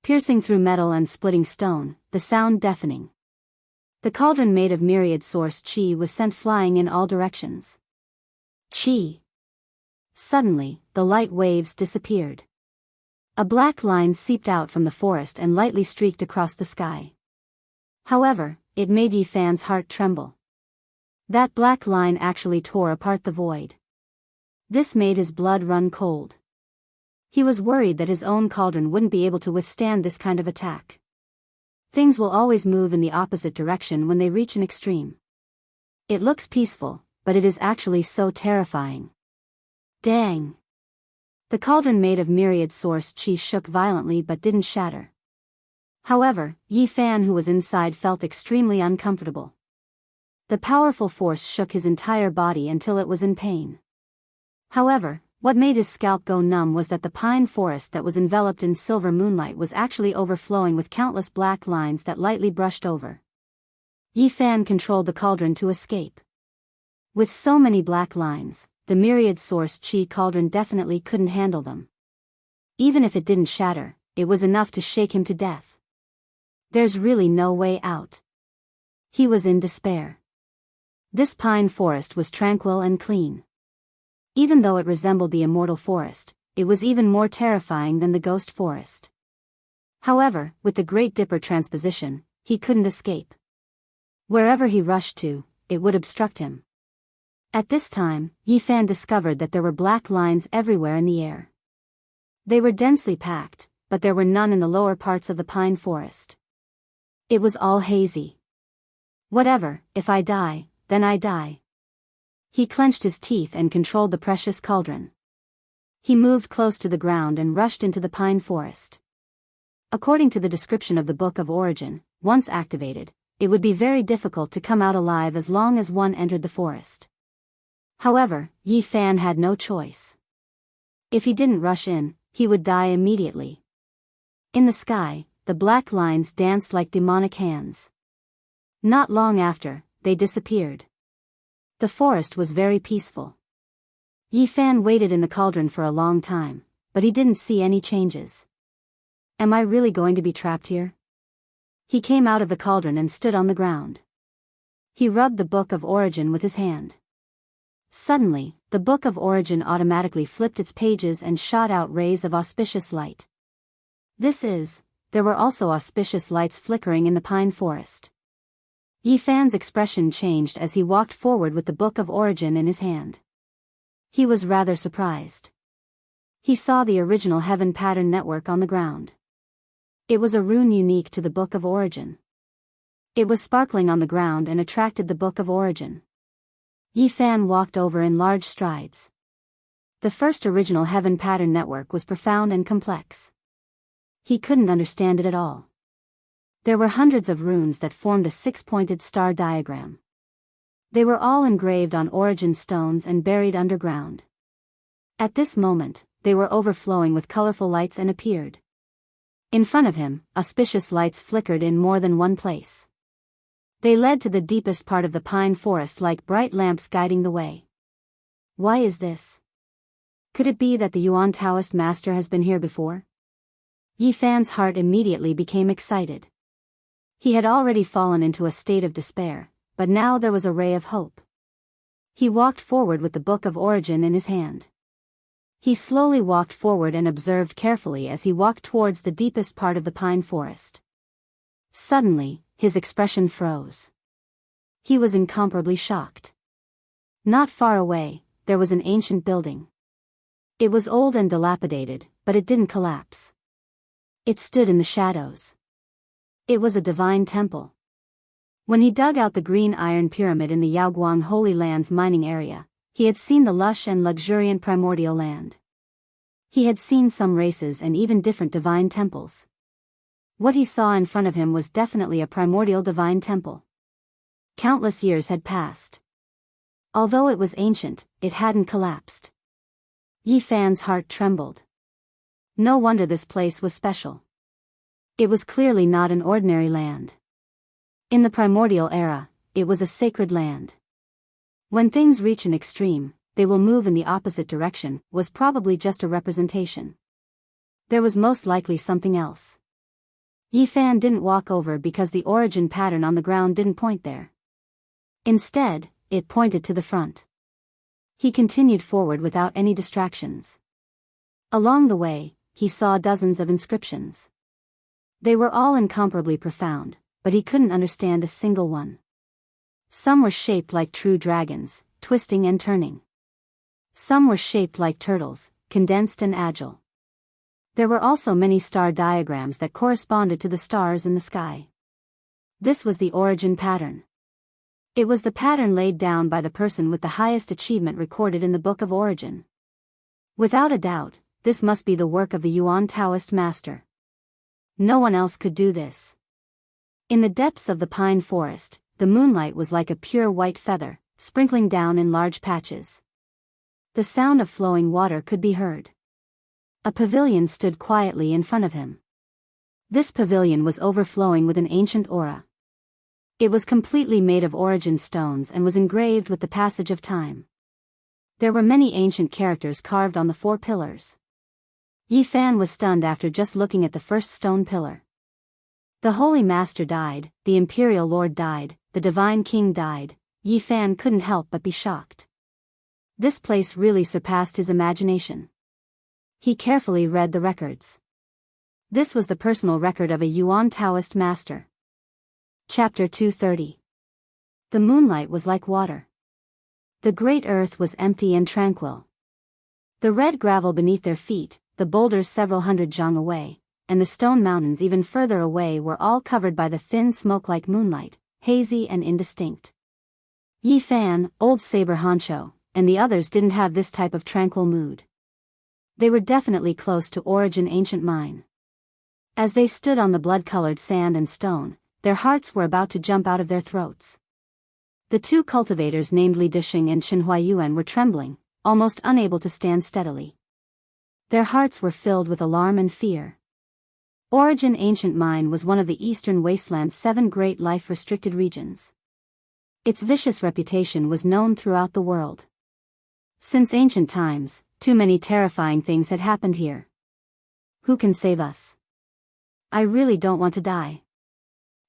Piercing through metal and splitting stone, the sound deafening. The cauldron made of myriad source chi was sent flying in all directions. Chi. Suddenly, the light waves disappeared. A black line seeped out from the forest and lightly streaked across the sky. However, it made Yi Fan's heart tremble. That black line actually tore apart the void. This made his blood run cold. He was worried that his own cauldron wouldn't be able to withstand this kind of attack. Things will always move in the opposite direction when they reach an extreme. It looks peaceful, but it is actually so terrifying. Dang! The cauldron made of myriad source chi shook violently but didn't shatter. However, Yi Fan who was inside felt extremely uncomfortable. The powerful force shook his entire body until it was in pain. However, what made his scalp go numb was that the pine forest that was enveloped in silver moonlight was actually overflowing with countless black lines that lightly brushed over. Yi Fan controlled the cauldron to escape. With so many black lines, the myriad source chi cauldron definitely couldn't handle them. Even if it didn't shatter, it was enough to shake him to death. There's really no way out. He was in despair. This pine forest was tranquil and clean. Even though it resembled the immortal forest, it was even more terrifying than the ghost forest. However, with the Great Dipper transposition, he couldn't escape. Wherever he rushed to, it would obstruct him. At this time, Yi Fan discovered that there were black lines everywhere in the air. They were densely packed, but there were none in the lower parts of the pine forest. It was all hazy. Whatever, if I die, then I die. He clenched his teeth and controlled the precious cauldron. He moved close to the ground and rushed into the pine forest. According to the description of the Book of Origin, once activated, it would be very difficult to come out alive as long as one entered the forest. However, Yi Fan had no choice. If he didn't rush in, he would die immediately. In the sky, the black lines danced like demonic hands. Not long after, they disappeared. The forest was very peaceful. Yi Fan waited in the cauldron for a long time, but he didn't see any changes. Am I really going to be trapped here? He came out of the cauldron and stood on the ground. He rubbed the Book of Origin with his hand. Suddenly, the Book of Origin automatically flipped its pages and shot out rays of auspicious light. There were also auspicious lights flickering in the pine forest. Yi Fan's expression changed as he walked forward with the Book of Origin in his hand. He was rather surprised. He saw the original heaven pattern network on the ground. It was a rune unique to the Book of Origin. It was sparkling on the ground and attracted the Book of Origin. Yi Fan walked over in large strides. The first original heaven pattern network was profound and complex. He couldn't understand it at all. There were hundreds of runes that formed a six-pointed star diagram. They were all engraved on origin stones and buried underground. At this moment, they were overflowing with colorful lights and appeared. In front of him, auspicious lights flickered in more than one place. They led to the deepest part of the pine forest like bright lamps guiding the way. Why is this? Could it be that the Yuan Taoist master has been here before? Yi Fan's heart immediately became excited. He had already fallen into a state of despair, but now there was a ray of hope. He walked forward with the Book of Origin in his hand. He slowly walked forward and observed carefully as he walked towards the deepest part of the pine forest. Suddenly, his expression froze. He was incomparably shocked. Not far away, there was an ancient building. It was old and dilapidated, but it didn't collapse. It stood in the shadows. It was a divine temple. When he dug out the green iron pyramid in the Yaoguang Holy Land's mining area, he had seen the lush and luxuriant primordial land. He had seen some races and even different divine temples. What he saw in front of him was definitely a primordial divine temple. Countless years had passed. Although it was ancient, it hadn't collapsed. Yi Fan's heart trembled. No wonder this place was special. It was clearly not an ordinary land. In the primordial era, it was a sacred land. When things reach an extreme, they will move in the opposite direction, was probably just a representation. There was most likely something else. Yi Fan didn't walk over because the origin pattern on the ground didn't point there. Instead, it pointed to the front. He continued forward without any distractions. Along the way, he saw dozens of inscriptions. They were all incomparably profound, but he couldn't understand a single one. Some were shaped like true dragons, twisting and turning. Some were shaped like turtles, condensed and agile. There were also many star diagrams that corresponded to the stars in the sky. This was the origin pattern. It was the pattern laid down by the person with the highest achievement recorded in the Book of Origin. Without a doubt, this must be the work of the Yuan Taoist master. No one else could do this. In the depths of the pine forest, the moonlight was like a pure white feather, sprinkling down in large patches. The sound of flowing water could be heard. A pavilion stood quietly in front of him. This pavilion was overflowing with an ancient aura. It was completely made of origin stones and was engraved with the passage of time. There were many ancient characters carved on the four pillars. Yi Fan was stunned after just looking at the first stone pillar. The Holy Master died, the Imperial Lord died, the Divine King died. Yi Fan couldn't help but be shocked. This place really surpassed his imagination. He carefully read the records. This was the personal record of a Yuan Taoist master. Chapter 230. The moonlight was like water. The great earth was empty and tranquil. The red gravel beneath their feet, the boulders several hundred zhang away, and the stone mountains even further away were all covered by the thin smoke-like moonlight, hazy and indistinct. Yi Fan, Old Saber Honcho, and the others didn't have this type of tranquil mood. They were definitely close to Origin Ancient Mine. As they stood on the blood-colored sand and stone, their hearts were about to jump out of their throats. The two cultivators named Li Dishing and Chen Huayuan were trembling, almost unable to stand steadily. Their hearts were filled with alarm and fear. Origin Ancient Mine was one of the Eastern Wasteland's 7 great life-restricted regions. Its vicious reputation was known throughout the world. Since ancient times, too many terrifying things had happened here. Who can save us? I really don't want to die.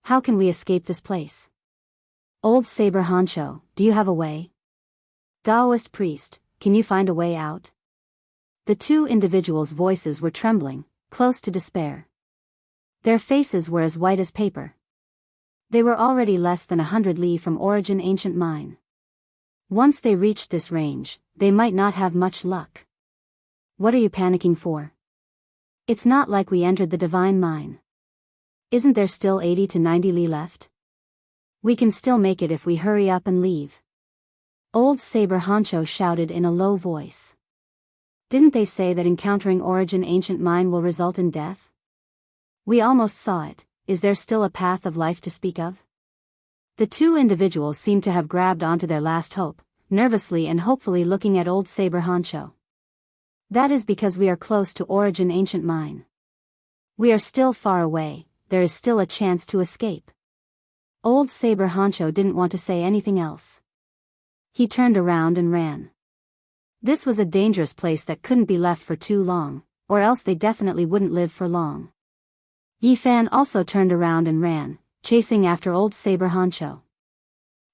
How can we escape this place? Old Saber Honcho, do you have a way? Taoist priest, can you find a way out? The two individuals' voices were trembling, close to despair. Their faces were as white as paper. They were already less than 100 li from Origin Ancient Mine. Once they reached this range, they might not have much luck. What are you panicking for? It's not like we entered the Divine Mine. Isn't there still 80 to 90 li left? We can still make it if we hurry up and leave. Old Saber Honcho shouted in a low voice. Didn't they say that encountering Origin Ancient Mine will result in death? We almost saw it. Is there still a path of life to speak of? The two individuals seemed to have grabbed onto their last hope, nervously and hopefully looking at Old Saber Honcho. That is because we are close to Origin Ancient Mine. We are still far away, there is still a chance to escape. Old Saber Honcho didn't want to say anything else. He turned around and ran. This was a dangerous place that couldn't be left for too long, or else they definitely wouldn't live for long. Yifan also turned around and ran, chasing after Old Saber Honcho.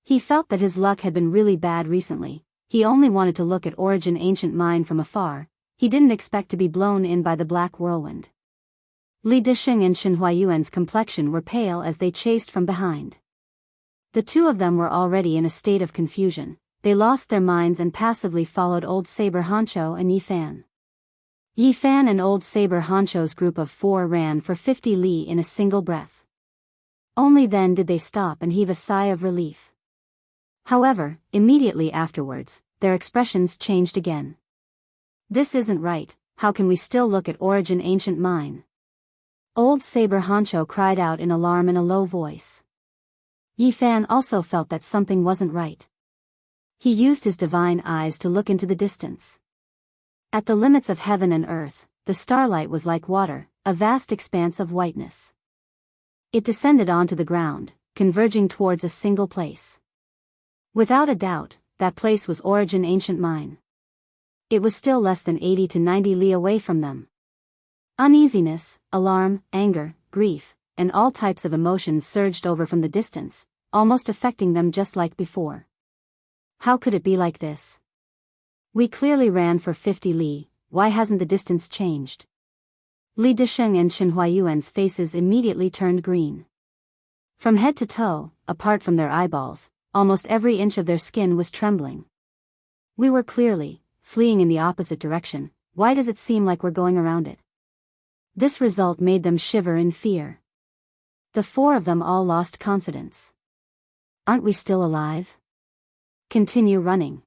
He felt that his luck had been really bad recently. He only wanted to look at Origin Ancient Mine from afar. He didn't expect to be blown in by the black whirlwind. Li Disheng and Shen Huayuan's complexion were pale as they chased from behind. The two of them were already in a state of confusion. They lost their minds and passively followed Old Saber Honcho and Yifan. Yifan and Old Saber Honcho's group of 4 ran for 50 li in a single breath. Only then did they stop and heave a sigh of relief. However, immediately afterwards, their expressions changed again. This isn't right, how can we still look at Origin Ancient Mine? Old Saber Honcho cried out in alarm in a low voice. Yifan also felt that something wasn't right. He used his divine eyes to look into the distance. At the limits of heaven and earth, the starlight was like water, a vast expanse of whiteness. It descended onto the ground, converging towards a single place. Without a doubt, that place was Origin Ancient Mine. It was still less than 80 to 90 li away from them. Uneasiness, alarm, anger, grief, and all types of emotions surged over from the distance, almost affecting them just like before. How could it be like this? We clearly ran for 50 li, why hasn't the distance changed? Li Disheng and Shen Huayuan's faces immediately turned green. From head to toe, apart from their eyeballs, almost every inch of their skin was trembling. We were clearly fleeing in the opposite direction, why does it seem like we're going around it? This result made them shiver in fear. The 4 of them all lost confidence. Aren't we still alive? Continue running.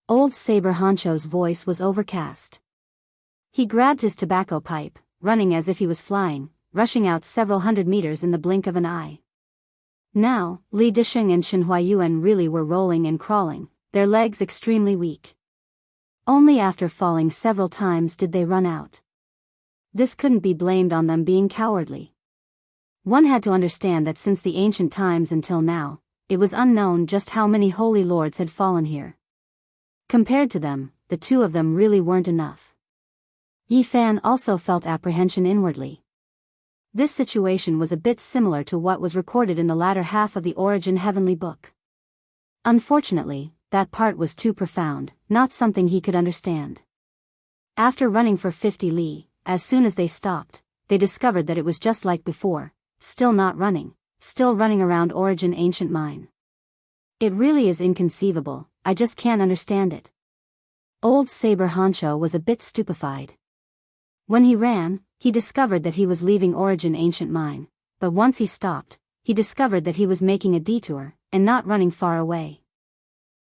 Old Saber Honcho's voice was overcast. He grabbed his tobacco pipe, running as if he was flying, rushing out several hundred meters in the blink of an eye. Now, Li Disheng and Shen Huayuan really were rolling and crawling, their legs extremely weak. Only after falling several times did they run out. This couldn't be blamed on them being cowardly. One had to understand that since the ancient times until now, it was unknown just how many holy lords had fallen here. Compared to them, the 2 of them really weren't enough. Yifan also felt apprehension inwardly. This situation was a bit similar to what was recorded in the latter half of the Origin Heavenly Book. Unfortunately, that part was too profound, not something he could understand. After running for 50 li, as soon as they stopped, they discovered that it was just like before, still not running, still running around Origin Ancient Mine. It really is inconceivable, I just can't understand it. Old Saber Honcho was a bit stupefied. When he ran, he discovered that he was leaving Origin Ancient Mine, but once he stopped, he discovered that he was making a detour, and not running far away.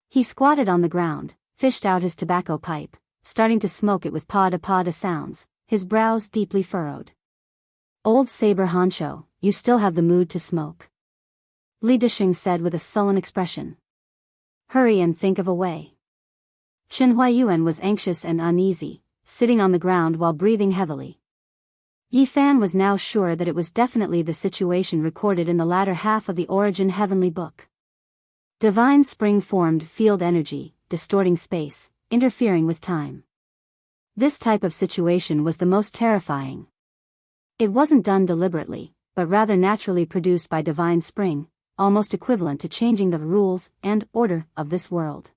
He squatted on the ground, fished out his tobacco pipe, starting to smoke it with pada-pada sounds, his brows deeply furrowed. Old Saber Honcho, you still have the mood to smoke? Li Disheng said with a sullen expression. Hurry and think of a way. Shen Huayuan was anxious and uneasy, sitting on the ground while breathing heavily. Yi Fan was now sure that it was definitely the situation recorded in the latter half of the Origin Heavenly Book. Divine Spring formed field energy, distorting space, interfering with time. This type of situation was the most terrifying. It wasn't done deliberately, but rather naturally produced by Divine Spring, almost equivalent to changing the rules and order of this world.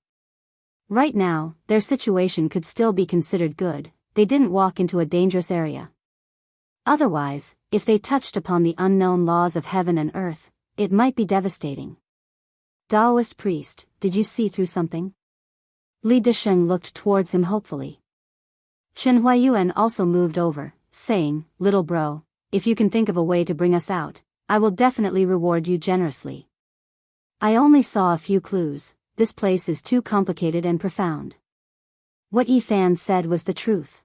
Right now, their situation could still be considered good. They didn't walk into a dangerous area. Otherwise, if they touched upon the unknown laws of heaven and earth, it might be devastating. Taoist priest, did you see through something? Li Desheng looked towards him hopefully. Chen Huayuan also moved over, saying, "Little bro, if you can think of a way to bring us out, I will definitely reward you generously. I only saw a few clues, this place is too complicated and profound." What Yi Fan said was the truth.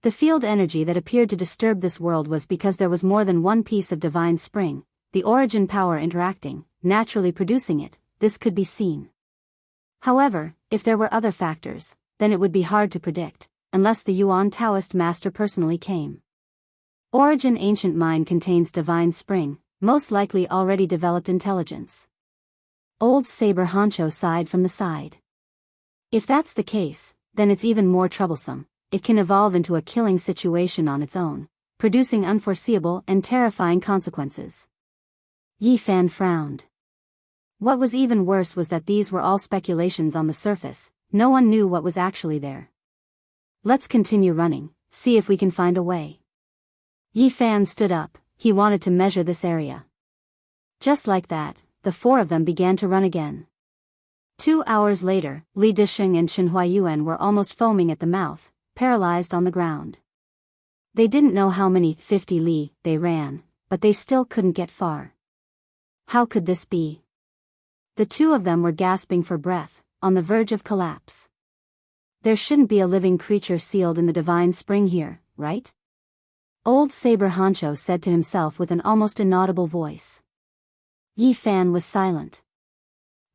The field energy that appeared to disturb this world was because there was more than one piece of Divine Spring, the origin power interacting, naturally producing it. This could be seen. However, if there were other factors, then it would be hard to predict, unless the Yuan Taoist master personally came. Origin Ancient Mind contains Divine Spring, most likely already developed intelligence. Old Saber Honcho sighed from the side. If that's the case, then it's even more troublesome. It can evolve into a killing situation on its own, producing unforeseeable and terrifying consequences. Yi Fan frowned. What was even worse was that these were all speculations on the surface. No one knew what was actually there. Let's continue running, see if we can find a way. Yi Fan stood up. He wanted to measure this area. Just like that, the four of them began to run again. 2 hours later, Li Desheng and Chen Huayuan were almost foaming at the mouth, paralyzed on the ground. They didn't know how many 50 li they ran, but they still couldn't get far. How could this be? The two of them were gasping for breath, on the verge of collapse. There shouldn't be a living creature sealed in the Divine Spring here, right? Old Saber Honcho said to himself with an almost inaudible voice. Yi Fan was silent.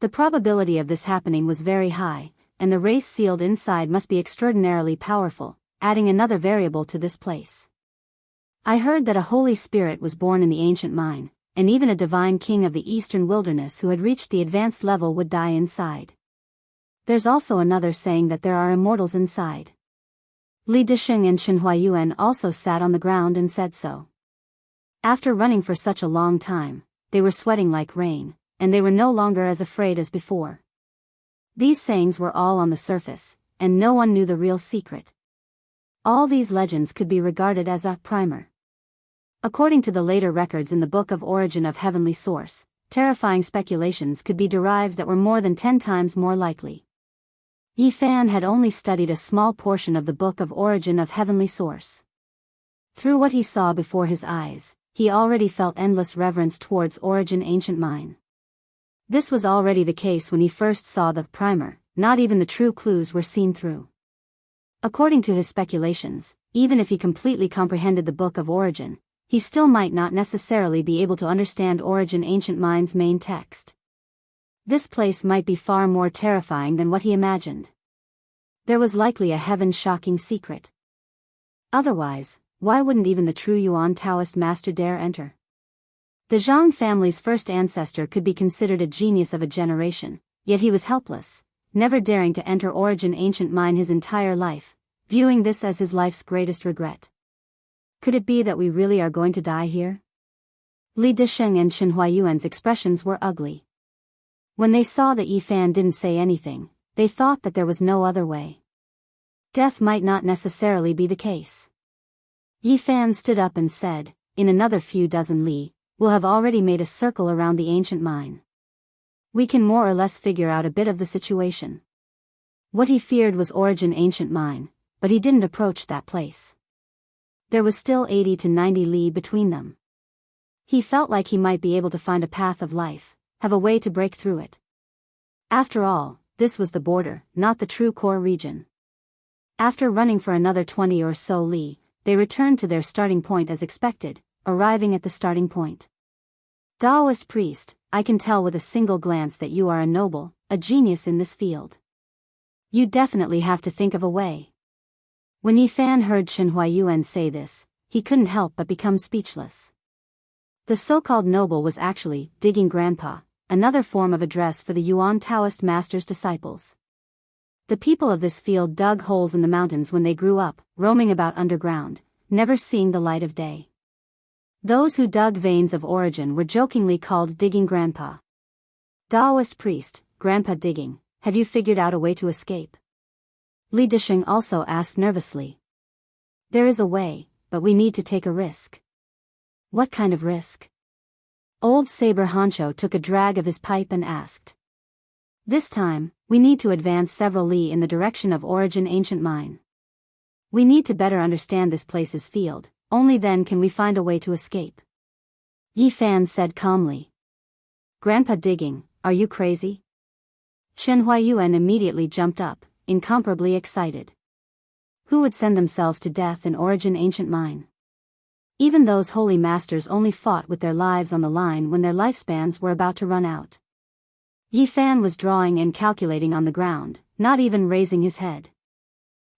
The probability of this happening was very high, and the race sealed inside must be extraordinarily powerful, adding another variable to this place. I heard that a Holy Spirit was born in the ancient mine, and even a divine king of the eastern wilderness who had reached the advanced level would die inside. There's also another saying that there are immortals inside. Li Desheng and Chen Huayuan also sat on the ground and said so. After running for such a long time, they were sweating like rain, and they were no longer as afraid as before. These sayings were all on the surface, and no one knew the real secret. All these legends could be regarded as a primer. According to the later records in the Book of Origin of Heavenly Source, terrifying speculations could be derived that were more than 10 times more likely. Yi Fan had only studied a small portion of the Book of Origin of Heavenly Source. Through what he saw before his eyes, he already felt endless reverence towards Origin Ancient Mind. This was already the case when he first saw the primer. Not even the true clues were seen through. According to his speculations, even if he completely comprehended the Book of Origin, he still might not necessarily be able to understand Origin Ancient Mind's main text. This place might be far more terrifying than what he imagined. There was likely a heaven-shocking secret. Otherwise, why wouldn't even the true Yuan Taoist master dare enter? The Zhang family's first ancestor could be considered a genius of a generation, yet he was helpless, never daring to enter Origin Ancient Mind his entire life, viewing this as his life's greatest regret. Could it be that we really are going to die here? Li Desheng and Chen Huayuan's expressions were ugly. When they saw that Yi Fan didn't say anything, they thought that there was no other way. Death might not necessarily be the case. Yi Fan stood up and said, "In another few dozen li, we'll have already made a circle around the ancient mine. We can more or less figure out a bit of the situation." What he feared was Origin Ancient Mine, but he didn't approach that place. There was still 80 to 90 li between them. He felt like he might be able to find a path of life, have a way to break through it. After all, this was the border, not the true core region. After running for another 20 or so li, they returned to their starting point as expected, arriving at the starting point. Taoist priest, I can tell with a single glance that you are a noble, a genius in this field. You definitely have to think of a way. When Yifan heard Chen Huayuan say this, he couldn't help but become speechless. The so-called noble was actually digging grandpa, another form of address for the Yuan Taoist master's disciples. The people of this field dug holes in the mountains when they grew up, roaming about underground, never seeing the light of day. Those who dug veins of origin were jokingly called digging grandpa. Taoist priest, grandpa digging, have you figured out a way to escape? Li Disheng also asked nervously. There is a way, but we need to take a risk. What kind of risk? Old Saber Honcho took a drag of his pipe and asked. This time, we need to advance several li in the direction of Origin Ancient Mine. We need to better understand this place's field, only then can we find a way to escape. Yifan said calmly. Grandpa digging, are you crazy? Chen Huayuan immediately jumped up, incomparably excited. Who would send themselves to death in Origin Ancient Mine? Even those holy masters only fought with their lives on the line when their lifespans were about to run out. Yifan was drawing and calculating on the ground, not even raising his head.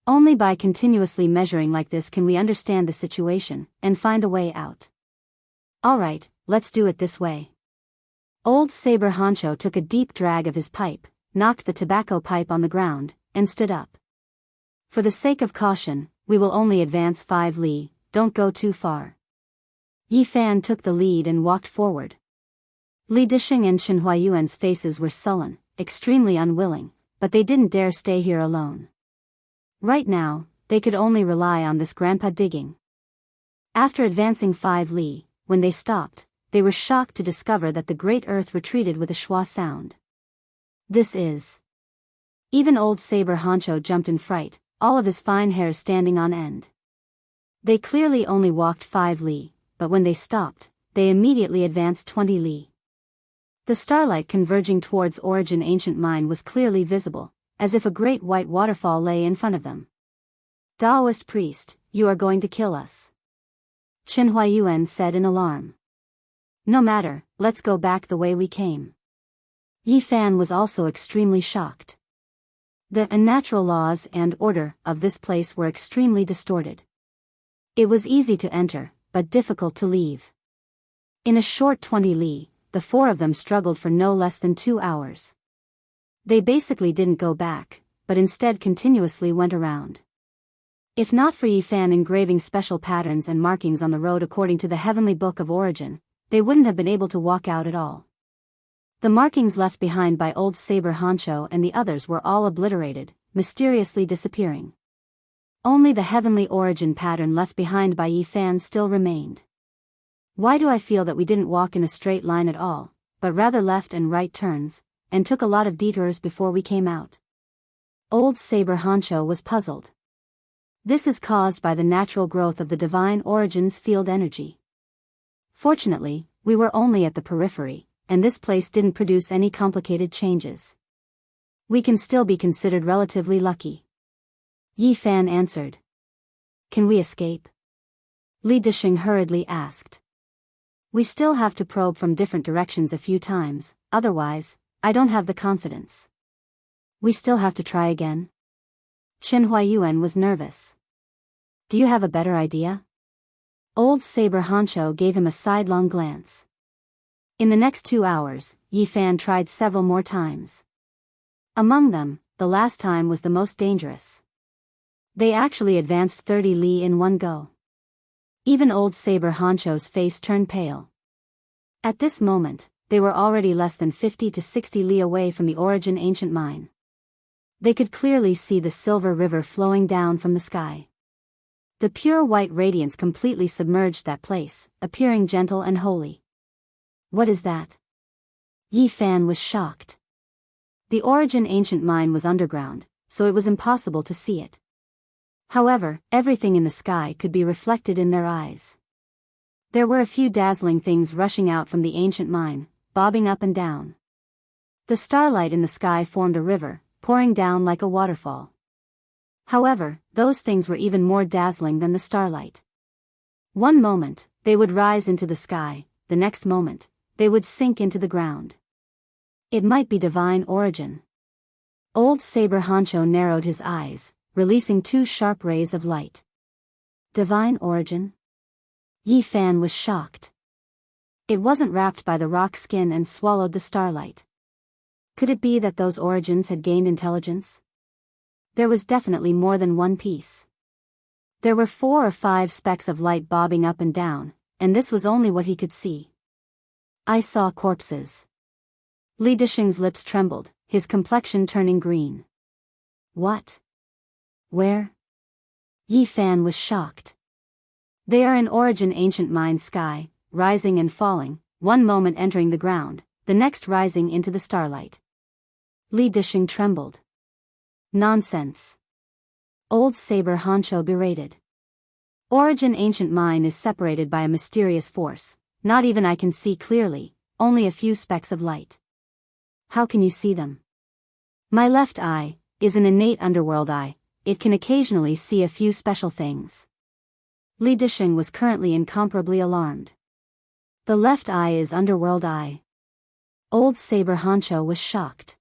Only by continuously measuring like this can we understand the situation, and find a way out. Alright, let's do it this way. Old Saber Honcho took a deep drag of his pipe, knocked the tobacco pipe on the ground, and stood up. For the sake of caution, we will only advance 5 li, don't go too far. Yifan took the lead and walked forward. Li Disheng and Chen Huayuan's faces were sullen, extremely unwilling, but they didn't dare stay here alone. Right now, they could only rely on this grandpa digging. After advancing 5 li, when they stopped, they were shocked to discover that the great earth retreated with a schwa sound. This is... Even old Saber Honcho jumped in fright, all of his fine hairs standing on end. They clearly only walked 5 li, but when they stopped, they immediately advanced 20 li. The starlight converging towards Origin Ancient Mine was clearly visible, as if a great white waterfall lay in front of them. Taoist priest, you are going to kill us. Chen Huayuan said in alarm. No matter, let's go back the way we came. Yifan was also extremely shocked. The unnatural laws and order of this place were extremely distorted. It was easy to enter, but difficult to leave. In a short 20 li, the 4 of them struggled for no less than 2 hours. They basically didn't go back, but instead continuously went around. If not for Yifan engraving special patterns and markings on the road according to the Heavenly Book of Origin, they wouldn't have been able to walk out at all. The markings left behind by old Saber Honcho and the others were all obliterated, mysteriously disappearing. Only the heavenly origin pattern left behind by Yifan still remained. Why do I feel that we didn't walk in a straight line at all, but rather left and right turns, and took a lot of detours before we came out? Old Saber Honcho was puzzled. This is caused by the natural growth of the divine origin's field energy. Fortunately, we were only at the periphery, and this place didn't produce any complicated changes. We can still be considered relatively lucky. Yifan answered. Can we escape? Li Disheng hurriedly asked. We still have to probe from different directions a few times, otherwise, I don't have the confidence. We still have to try again? Chen Huayuan was nervous. Do you have a better idea? Old Saber Honcho gave him a sidelong glance. In the next 2 hours, Yifan tried several more times. Among them, the last time was the most dangerous. They actually advanced 30 li in one go. Even old Saber Honcho's face turned pale. At this moment, they were already less than 50 to 60 li away from the Origin Ancient Mine. They could clearly see the silver river flowing down from the sky. The pure white radiance completely submerged that place, appearing gentle and holy. What is that? Yifan was shocked. The Origin Ancient Mine was underground, so it was impossible to see it. However, everything in the sky could be reflected in their eyes. There were a few dazzling things rushing out from the ancient mine, bobbing up and down. The starlight in the sky formed a river, pouring down like a waterfall. However, those things were even more dazzling than the starlight. One moment, they would rise into the sky, the next moment, they would sink into the ground. It might be divine origin. Old Saber Honcho narrowed his eyes, releasing two sharp rays of light. Divine origin? Yi Fan was shocked. It wasn't wrapped by the rock skin and swallowed the starlight. Could it be that those origins had gained intelligence? There was definitely more than one piece. There were 4 or 5 specks of light bobbing up and down, and this was only what he could see. I saw corpses. Li Disheng's lips trembled, his complexion turning green. What? Where? Yi Fan was shocked. They are in origin ancient mind sky, rising and falling, one moment entering the ground, the next rising into the starlight. Li Disheng trembled. Nonsense. Old Saber Honcho berated. Origin ancient mind is separated by a mysterious force, not even I can see clearly, only a few specks of light. How can you see them? My left eye is an innate underworld eye, it can occasionally see a few special things. Li Disheng was currently incomparably alarmed. The left eye is underworld eye. Old Saber Honcho was shocked.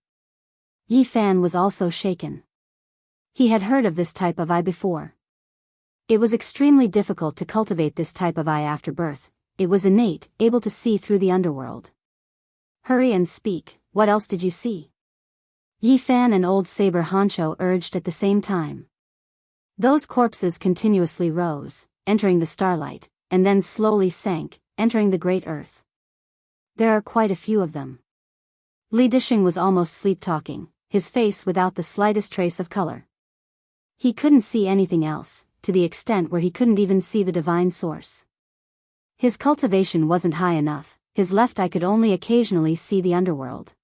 Yi Fan was also shaken. He had heard of this type of eye before. It was extremely difficult to cultivate this type of eye after birth, it was innate, able to see through the underworld. Hurry and speak, what else did you see? Yi Fan and Old Saber Honcho urged at the same time. Those corpses continuously rose, entering the starlight, and then slowly sank, entering the great earth. There are quite a few of them. Li Disheng was almost sleep-talking, his face without the slightest trace of color. He couldn't see anything else, to the extent where he couldn't even see the divine source. His cultivation wasn't high enough, his left eye could only occasionally see the underworld.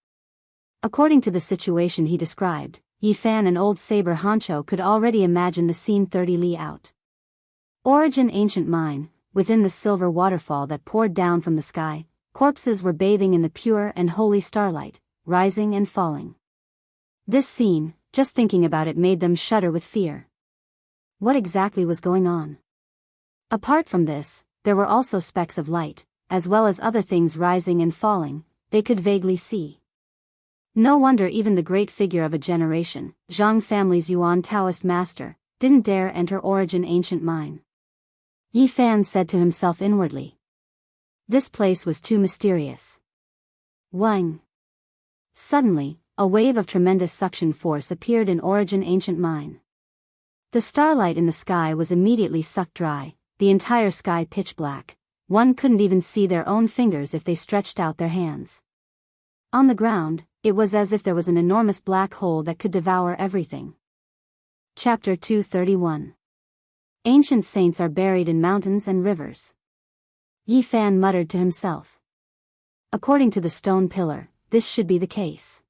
According to the situation he described, Yi Fan and Old Saber Honcho could already imagine the scene 30 li out. Origin ancient mine, within the silver waterfall that poured down from the sky, corpses were bathing in the pure and holy starlight, rising and falling. This scene, just thinking about it made them shudder with fear. What exactly was going on? Apart from this, there were also specks of light, as well as other things rising and falling, they could vaguely see. No wonder even the great figure of a generation, Zhang family's Yuan Taoist master, didn't dare enter origin ancient mine. Yi Fan said to himself inwardly. This place was too mysterious. Wang. Suddenly, a wave of tremendous suction force appeared in origin ancient mine. The starlight in the sky was immediately sucked dry, the entire sky pitch black. One couldn't even see their own fingers if they stretched out their hands. On the ground, it was as if there was an enormous black hole that could devour everything. Chapter 231. Ancient saints are buried in mountains and rivers. Yi Fan muttered to himself. According to the stone pillar, this should be the case.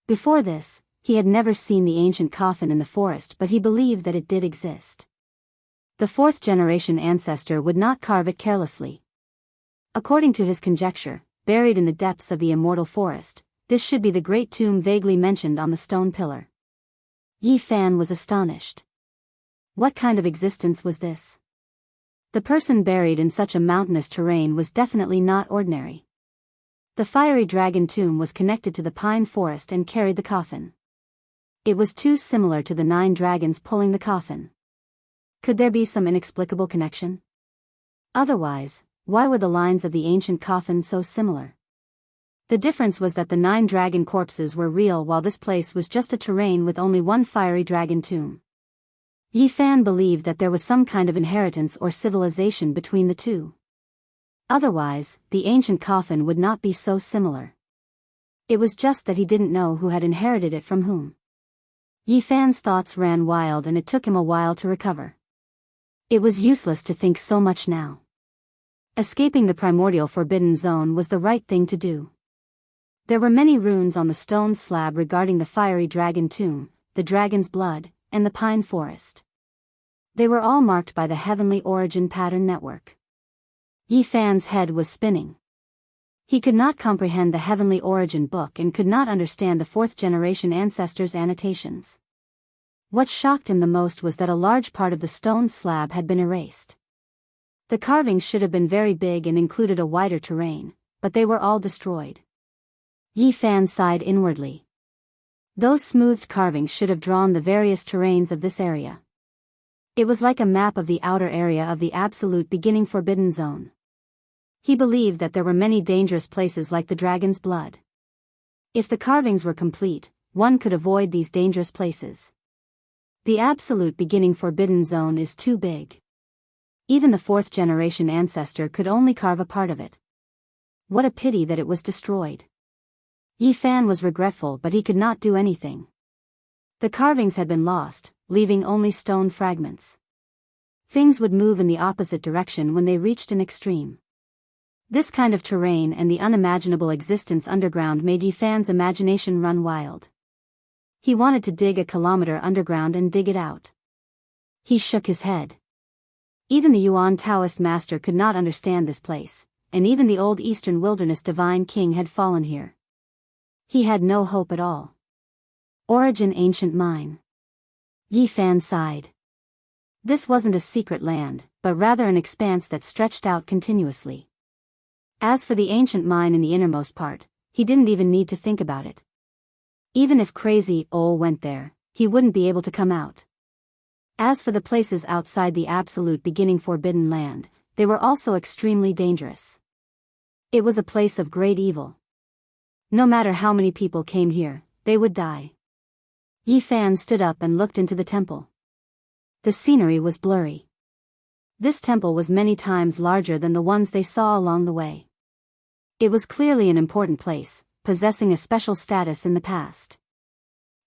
Before this, he had never seen the ancient coffin in the forest, but he believed that it did exist. The 4th generation ancestor would not carve it carelessly. According to his conjecture, buried in the depths of the immortal forest, this should be the great tomb vaguely mentioned on the stone pillar. Yi Fan was astonished. What kind of existence was this? The person buried in such a mountainous terrain was definitely not ordinary. The fiery dragon tomb was connected to the pine forest and carried the coffin. It was too similar to the 9 dragons pulling the coffin. Could there be some inexplicable connection? Otherwise, why were the lines of the ancient coffin so similar? The difference was that the 9 dragon corpses were real while this place was just a terrain with only one fiery dragon tomb. Yi Fan believed that there was some kind of inheritance or civilization between the two. Otherwise, the ancient coffin would not be so similar. It was just that he didn't know who had inherited it from whom. Yi Fan's thoughts ran wild and it took him a while to recover. It was useless to think so much now. Escaping the primordial forbidden zone was the right thing to do. There were many runes on the stone slab regarding the fiery dragon tomb, the dragon's blood, and the pine forest. They were all marked by the heavenly origin pattern network. Yi Fan's head was spinning. He could not comprehend the heavenly origin book and could not understand the 4th generation ancestors' annotations. What shocked him the most was that a large part of the stone slab had been erased. The carvings should have been very big and included a wider terrain, but they were all destroyed. Yi Fan sighed inwardly. Those smoothed carvings should have drawn the various terrains of this area. It was like a map of the outer area of the absolute beginning forbidden zone. He believed that there were many dangerous places like the dragon's blood. If the carvings were complete, one could avoid these dangerous places. The absolute beginning forbidden zone is too big. Even the fourth generation ancestor could only carve a part of it. What a pity that it was destroyed. Yi Fan was regretful, but he could not do anything. The carvings had been lost, leaving only stone fragments. Things would move in the opposite direction when they reached an extreme. This kind of terrain and the unimaginable existence underground made Yi Fan's imagination run wild. He wanted to dig a kilometer underground and dig it out. He shook his head. Even the Yuan Taoist master could not understand this place, and even the old Eastern Wilderness Divine King had fallen here. He had no hope at all. Origin Ancient Mine. Yi Fan sighed. This wasn't a secret land, but rather an expanse that stretched out continuously. As for the ancient mine in the innermost part, he didn't even need to think about it. Even if Crazy Ol went there, he wouldn't be able to come out. As for the places outside the absolute beginning forbidden land, they were also extremely dangerous. It was a place of great evil. No matter how many people came here, they would die. Yi Fan stood up and looked into the temple. The scenery was blurry. This temple was many times larger than the ones they saw along the way. It was clearly an important place, possessing a special status in the past.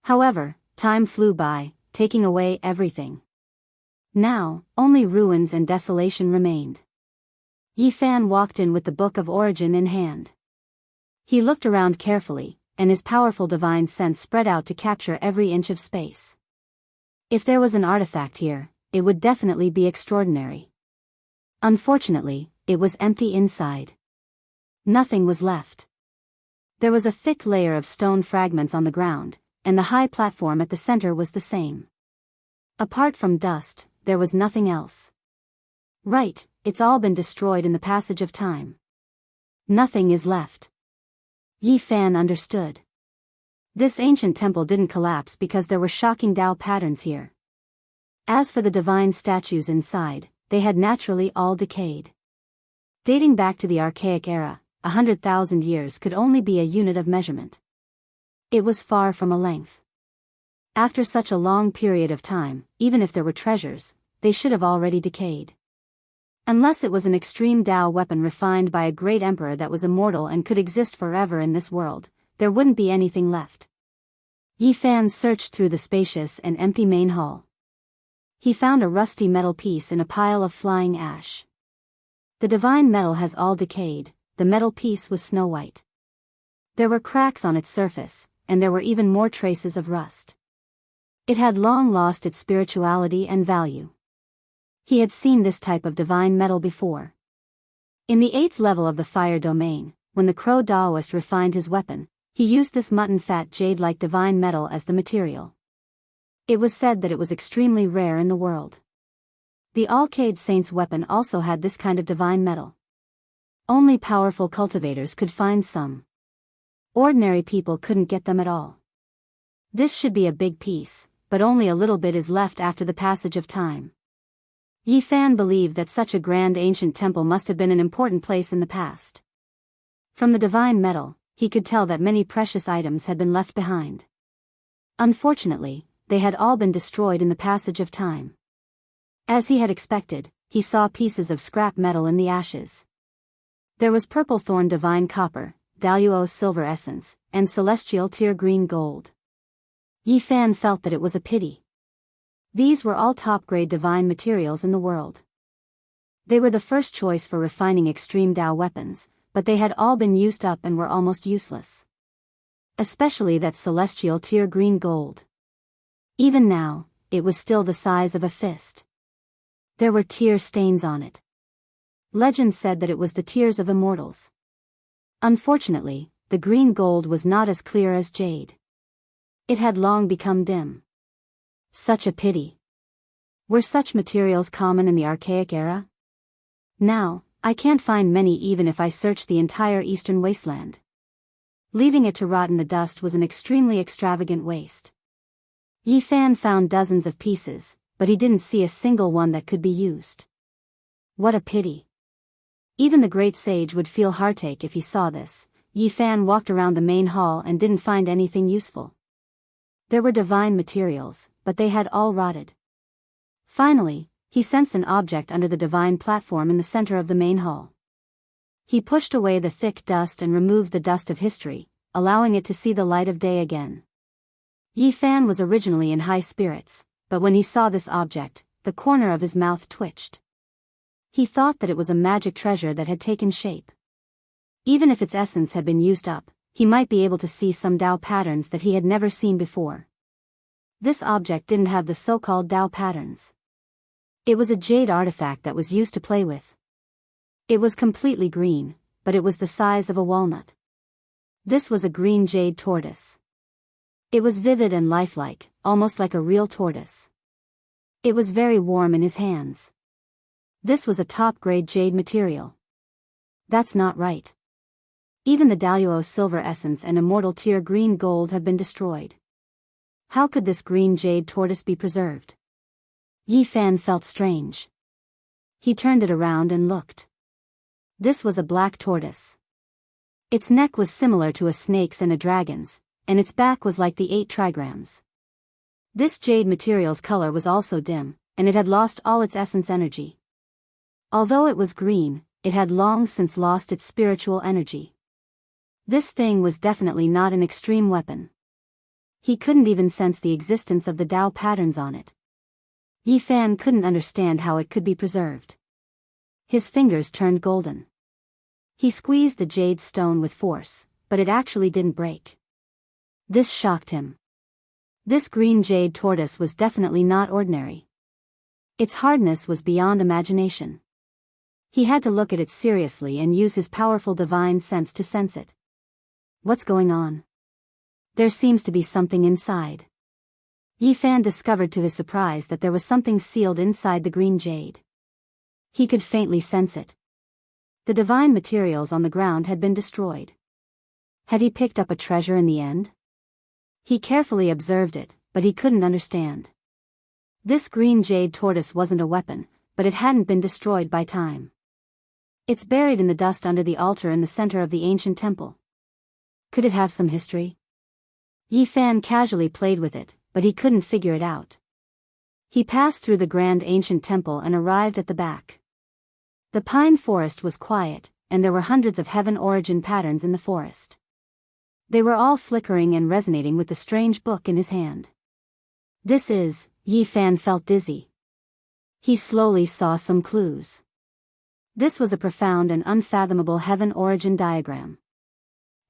However, time flew by, taking away everything. Now, only ruins and desolation remained. Yi Fan walked in with the Book of Origin in hand. He looked around carefully, and his powerful divine sense spread out to capture every inch of space. If there was an artifact here, it would definitely be extraordinary. Unfortunately, it was empty inside. Nothing was left. There was a thick layer of stone fragments on the ground, and the high platform at the center was the same. Apart from dust, there was nothing else. Right, it's all been destroyed in the passage of time. Nothing is left. Yi Fan understood. This ancient temple didn't collapse because there were shocking Tao patterns here. As for the divine statues inside, they had naturally all decayed. Dating back to the archaic era, 100,000 years could only be a unit of measurement. It was far from a length. After such a long period of time, even if there were treasures, they should have already decayed. Unless it was an extreme Tao weapon refined by a great emperor that was immortal and could exist forever in this world, there wouldn't be anything left. Yi Fan searched through the spacious and empty main hall. He found a rusty metal piece in a pile of flying ash. The divine metal has all decayed, the metal piece was snow white. There were cracks on its surface, and there were even more traces of rust. It had long lost its spirituality and value. He had seen this type of divine metal before. In the 8th level of the fire domain, when the Crow Daoist refined his weapon, he used this mutton-fat jade-like divine metal as the material. It was said that it was extremely rare in the world. The Alcade Saint's weapon also had this kind of divine metal. Only powerful cultivators could find some. Ordinary people couldn't get them at all. This should be a big piece, but only a little bit is left after the passage of time. Yi Fan believed that such a grand ancient temple must have been an important place in the past. From the divine metal, he could tell that many precious items had been left behind. Unfortunately, they had all been destroyed in the passage of time. As he had expected, he saw pieces of scrap metal in the ashes. There was purple thorn divine copper, Daluo silver essence, and celestial tear green gold. Yi Fan felt that it was a pity. These were all top-grade divine materials in the world. They were the first choice for refining extreme Tao weapons, but they had all been used up and were almost useless. Especially that celestial tear green gold. Even now, it was still the size of a fist. There were tear stains on it. Legend said that it was the tears of immortals. Unfortunately, the green gold was not as clear as jade. It had long become dim. Such a pity. Were such materials common in the archaic era? Now, I can't find many even if I search the entire eastern wasteland. Leaving it to rot in the dust was an extremely extravagant waste. Yi Fan found dozens of pieces, but he didn't see a single one that could be used. What a pity. Even the great sage would feel heartache if he saw this. Yi Fan walked around the main hall and didn't find anything useful. There were divine materials, but they had all rotted. Finally, he sensed an object under the divine platform in the center of the main hall. He pushed away the thick dust and removed the dust of history, allowing it to see the light of day again. Yi Fan was originally in high spirits, but when he saw this object, the corner of his mouth twitched. He thought that it was a magic treasure that had taken shape. Even if its essence had been used up, he might be able to see some Tao patterns that he had never seen before. This object didn't have the so-called Tao patterns. It was a jade artifact that was used to play with. It was completely green, but it was the size of a walnut. This was a green jade tortoise. It was vivid and lifelike, almost like a real tortoise. It was very warm in his hands. This was a top-grade jade material. That's not right. Even the Daluo silver essence and immortal tier green gold have been destroyed. How could this green jade tortoise be preserved? Yi Fan felt strange. He turned it around and looked. This was a black tortoise. Its neck was similar to a snake's and a dragon's, and its back was like the 8 trigrams. This jade material's color was also dim, and it had lost all its essence energy. Although it was green, it had long since lost its spiritual energy. This thing was definitely not an extreme weapon. He couldn't even sense the existence of the Tao patterns on it. Yi Fan couldn't understand how it could be preserved. His fingers turned golden. He squeezed the jade stone with force, but it actually didn't break. This shocked him. This green jade tortoise was definitely not ordinary. Its hardness was beyond imagination. He had to look at it seriously and use his powerful divine sense to sense it. What's going on? There seems to be something inside. Yi Fan discovered to his surprise that there was something sealed inside the green jade. He could faintly sense it. The divine materials on the ground had been destroyed. Had he picked up a treasure in the end? He carefully observed it, but he couldn't understand. This green jade tortoise wasn't a weapon, but it hadn't been destroyed by time. It's buried in the dust under the altar in the center of the ancient temple. Could it have some history? Yi Fan casually played with it, but he couldn't figure it out. He passed through the grand ancient temple and arrived at the back. The pine forest was quiet, and there were hundreds of heaven origin patterns in the forest. They were all flickering and resonating with the strange book in his hand. Yi Fan felt dizzy. He slowly saw some clues. This was a profound and unfathomable heaven origin diagram.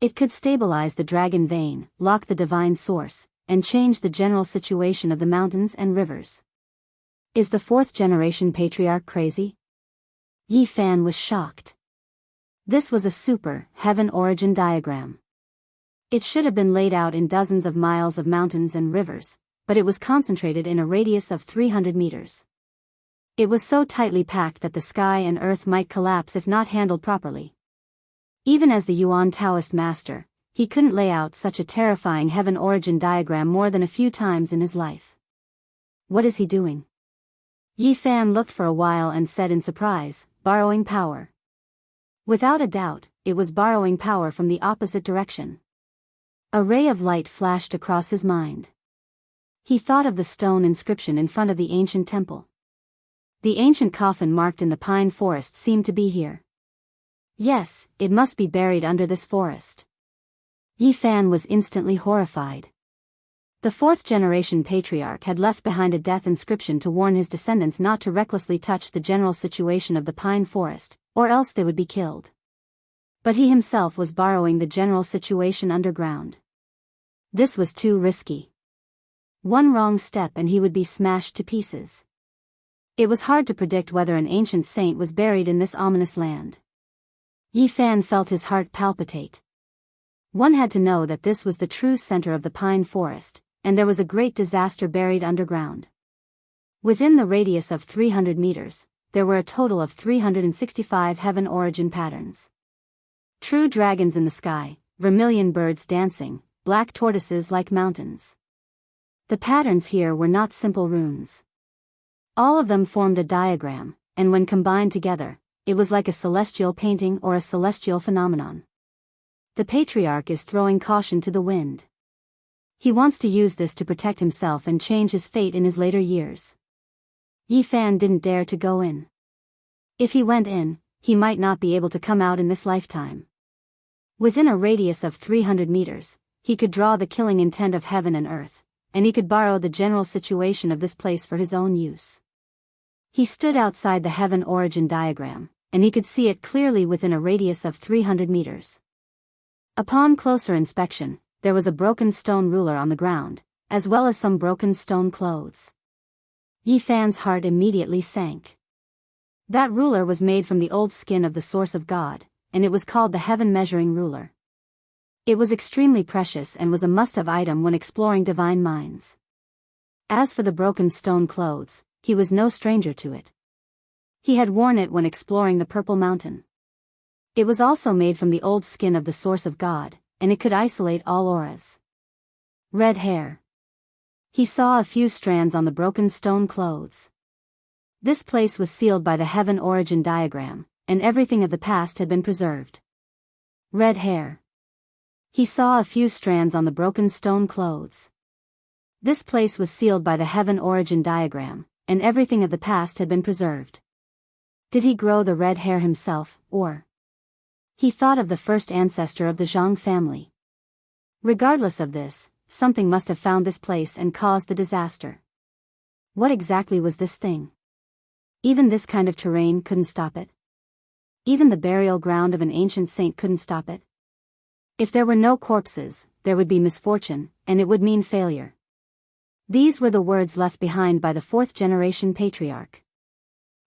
It could stabilize the dragon vein, lock the divine source, and change the general situation of the mountains and rivers. Is the 4th generation patriarch crazy? Yi Fan was shocked. This was a super heaven origin diagram. It should have been laid out in dozens of miles of mountains and rivers, but it was concentrated in a radius of 300 meters. It was so tightly packed that the sky and earth might collapse if not handled properly. Even as the Yuan Taoist master, he couldn't lay out such a terrifying heaven origin diagram more than a few times in his life. What is he doing? Yi Fan looked for a while and said in surprise, borrowing power. Without a doubt, it was borrowing power from the opposite direction. A ray of light flashed across his mind. He thought of the stone inscription in front of the ancient temple. The ancient coffin marked in the pine forest seemed to be here. Yes, it must be buried under this forest. Yi Fan was instantly horrified. The 4th generation patriarch had left behind a death inscription to warn his descendants not to recklessly touch the general situation of the pine forest, or else they would be killed. But he himself was borrowing the general situation underground. This was too risky. One wrong step and he would be smashed to pieces. It was hard to predict whether an ancient saint was buried in this ominous land. Yi Fan felt his heart palpitate. One had to know that this was the true center of the pine forest, and there was a great disaster buried underground. Within the radius of 300 meters, there were a total of 365 heaven origin patterns. True dragons in the sky, vermilion birds dancing, black tortoises like mountains. The patterns here were not simple runes. All of them formed a diagram, and when combined together, it was like a celestial painting or a celestial phenomenon. The patriarch is throwing caution to the wind. He wants to use this to protect himself and change his fate in his later years. Yi Fan didn't dare to go in. If he went in, he might not be able to come out in this lifetime. Within a radius of 300 meters, he could draw the killing intent of heaven and earth, and he could borrow the general situation of this place for his own use. He stood outside the heaven origin diagram, and he could see it clearly within a radius of 300 meters. Upon closer inspection, there was a broken stone ruler on the ground, as well as some broken stone clothes. Yi Fan's heart immediately sank. That ruler was made from the old skin of the source of God, and it was called the heaven measuring ruler. It was extremely precious and was a must-have item when exploring divine minds. As for the broken stone clothes, he was no stranger to it. He had worn it when exploring the Purple Mountain. It was also made from the old skin of the source of God, and it could isolate all auras. Red hair. He saw a few strands on the broken stone clothes. This place was sealed by the heaven origin diagram, and everything of the past had been preserved. Red hair. He saw a few strands on the broken stone clothes. This place was sealed by the heaven origin diagram, and everything of the past had been preserved. Did he grow the red hair himself, or? He thought of the first ancestor of the Zhang family. Regardless of this, something must have found this place and caused the disaster. What exactly was this thing? Even this kind of terrain couldn't stop it. Even the burial ground of an ancient saint couldn't stop it. If there were no corpses, there would be misfortune, and it would mean failure. These were the words left behind by the fourth-generation patriarch.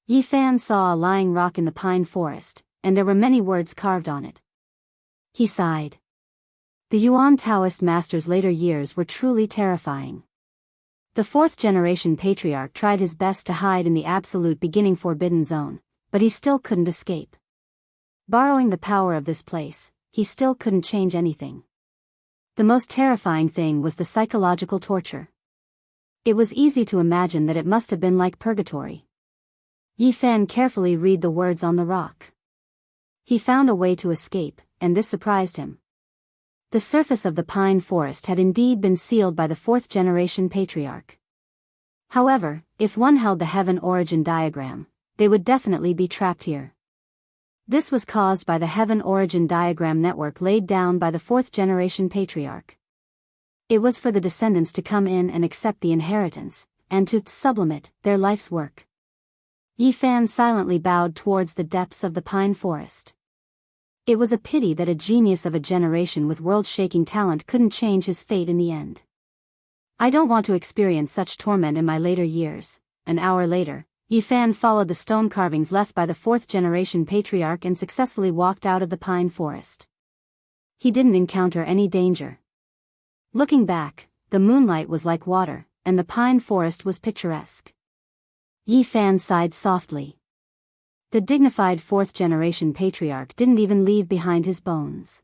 Yi Fan saw a lying rock in the pine forest, and there were many words carved on it. He sighed. The Yuan Taoist master's later years were truly terrifying. The fourth-generation patriarch tried his best to hide in the absolute beginning forbidden zone, but he still couldn't escape. Borrowing the power of this place, he still couldn't change anything. The most terrifying thing was the psychological torture. It was easy to imagine that it must have been like purgatory. Yi Fan carefully read the words on the rock. He found a way to escape, and this surprised him. The surface of the pine forest had indeed been sealed by the fourth-generation patriarch. However, if one held the heaven origin diagram, they would definitely be trapped here. This was caused by the heaven origin diagram network laid down by the fourth-generation patriarch. It was for the descendants to come in and accept the inheritance, and to sublimate their life's work. Yi Fan silently bowed towards the depths of the pine forest. It was a pity that a genius of a generation with world-shaking talent couldn't change his fate in the end. I don't want to experience such torment in my later years. An hour later, Yi Fan followed the stone carvings left by the fourth-generation patriarch and successfully walked out of the pine forest. He didn't encounter any danger. Looking back, the moonlight was like water, and the pine forest was picturesque. Yi Fan sighed softly. The dignified fourth-generation patriarch didn't even leave behind his bones.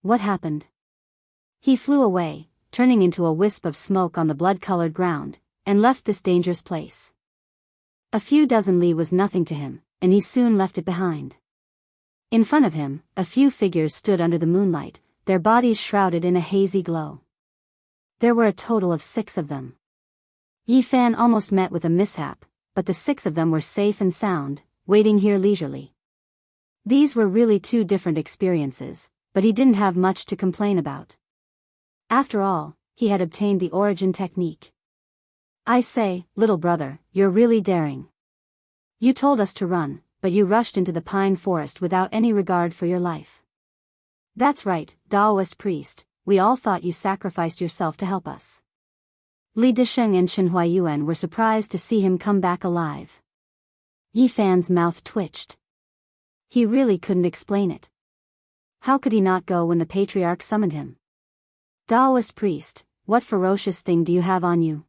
What happened? He flew away, turning into a wisp of smoke on the blood-colored ground, and left this dangerous place. A few dozen li was nothing to him, and he soon left it behind. In front of him, a few figures stood under the moonlight, their bodies shrouded in a hazy glow. There were a total of 6 of them. Yi Fan almost met with a mishap, but the 6 of them were safe and sound, waiting here leisurely. These were really 2 different experiences, but he didn't have much to complain about. After all, he had obtained the origin technique. I say, little brother, you're really daring. You told us to run, but you rushed into the pine forest without any regard for your life. That's right, Taoist priest, we all thought you sacrificed yourself to help us. Li Disheng and Chen Huayuan were surprised to see him come back alive. Yi Fan's mouth twitched. He really couldn't explain it. How could he not go when the patriarch summoned him? Taoist priest, what ferocious thing do you have on you?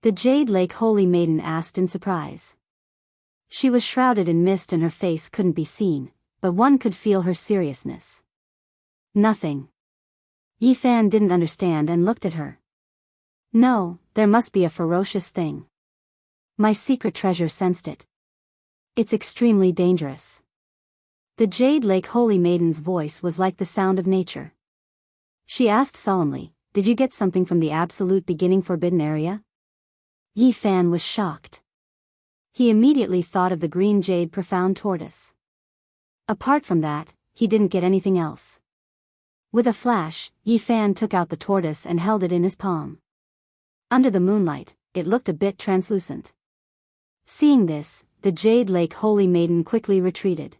The Jade Lake Holy Maiden asked in surprise. She was shrouded in mist and her face couldn't be seen, but one could feel her seriousness. Nothing. Yi Fan didn't understand and looked at her. No, there must be a ferocious thing. My secret treasure sensed it. It's extremely dangerous. The Jade Lake Holy Maiden's voice was like the sound of nature. She asked solemnly, "Did you get something from the absolute beginning forbidden area?" Yi Fan was shocked. He immediately thought of the green jade profound tortoise. Apart from that, he didn't get anything else. With a flash, Yi Fan took out the tortoise and held it in his palm. Under the moonlight, it looked a bit translucent. Seeing this, the Jade Lake Holy Maiden quickly retreated.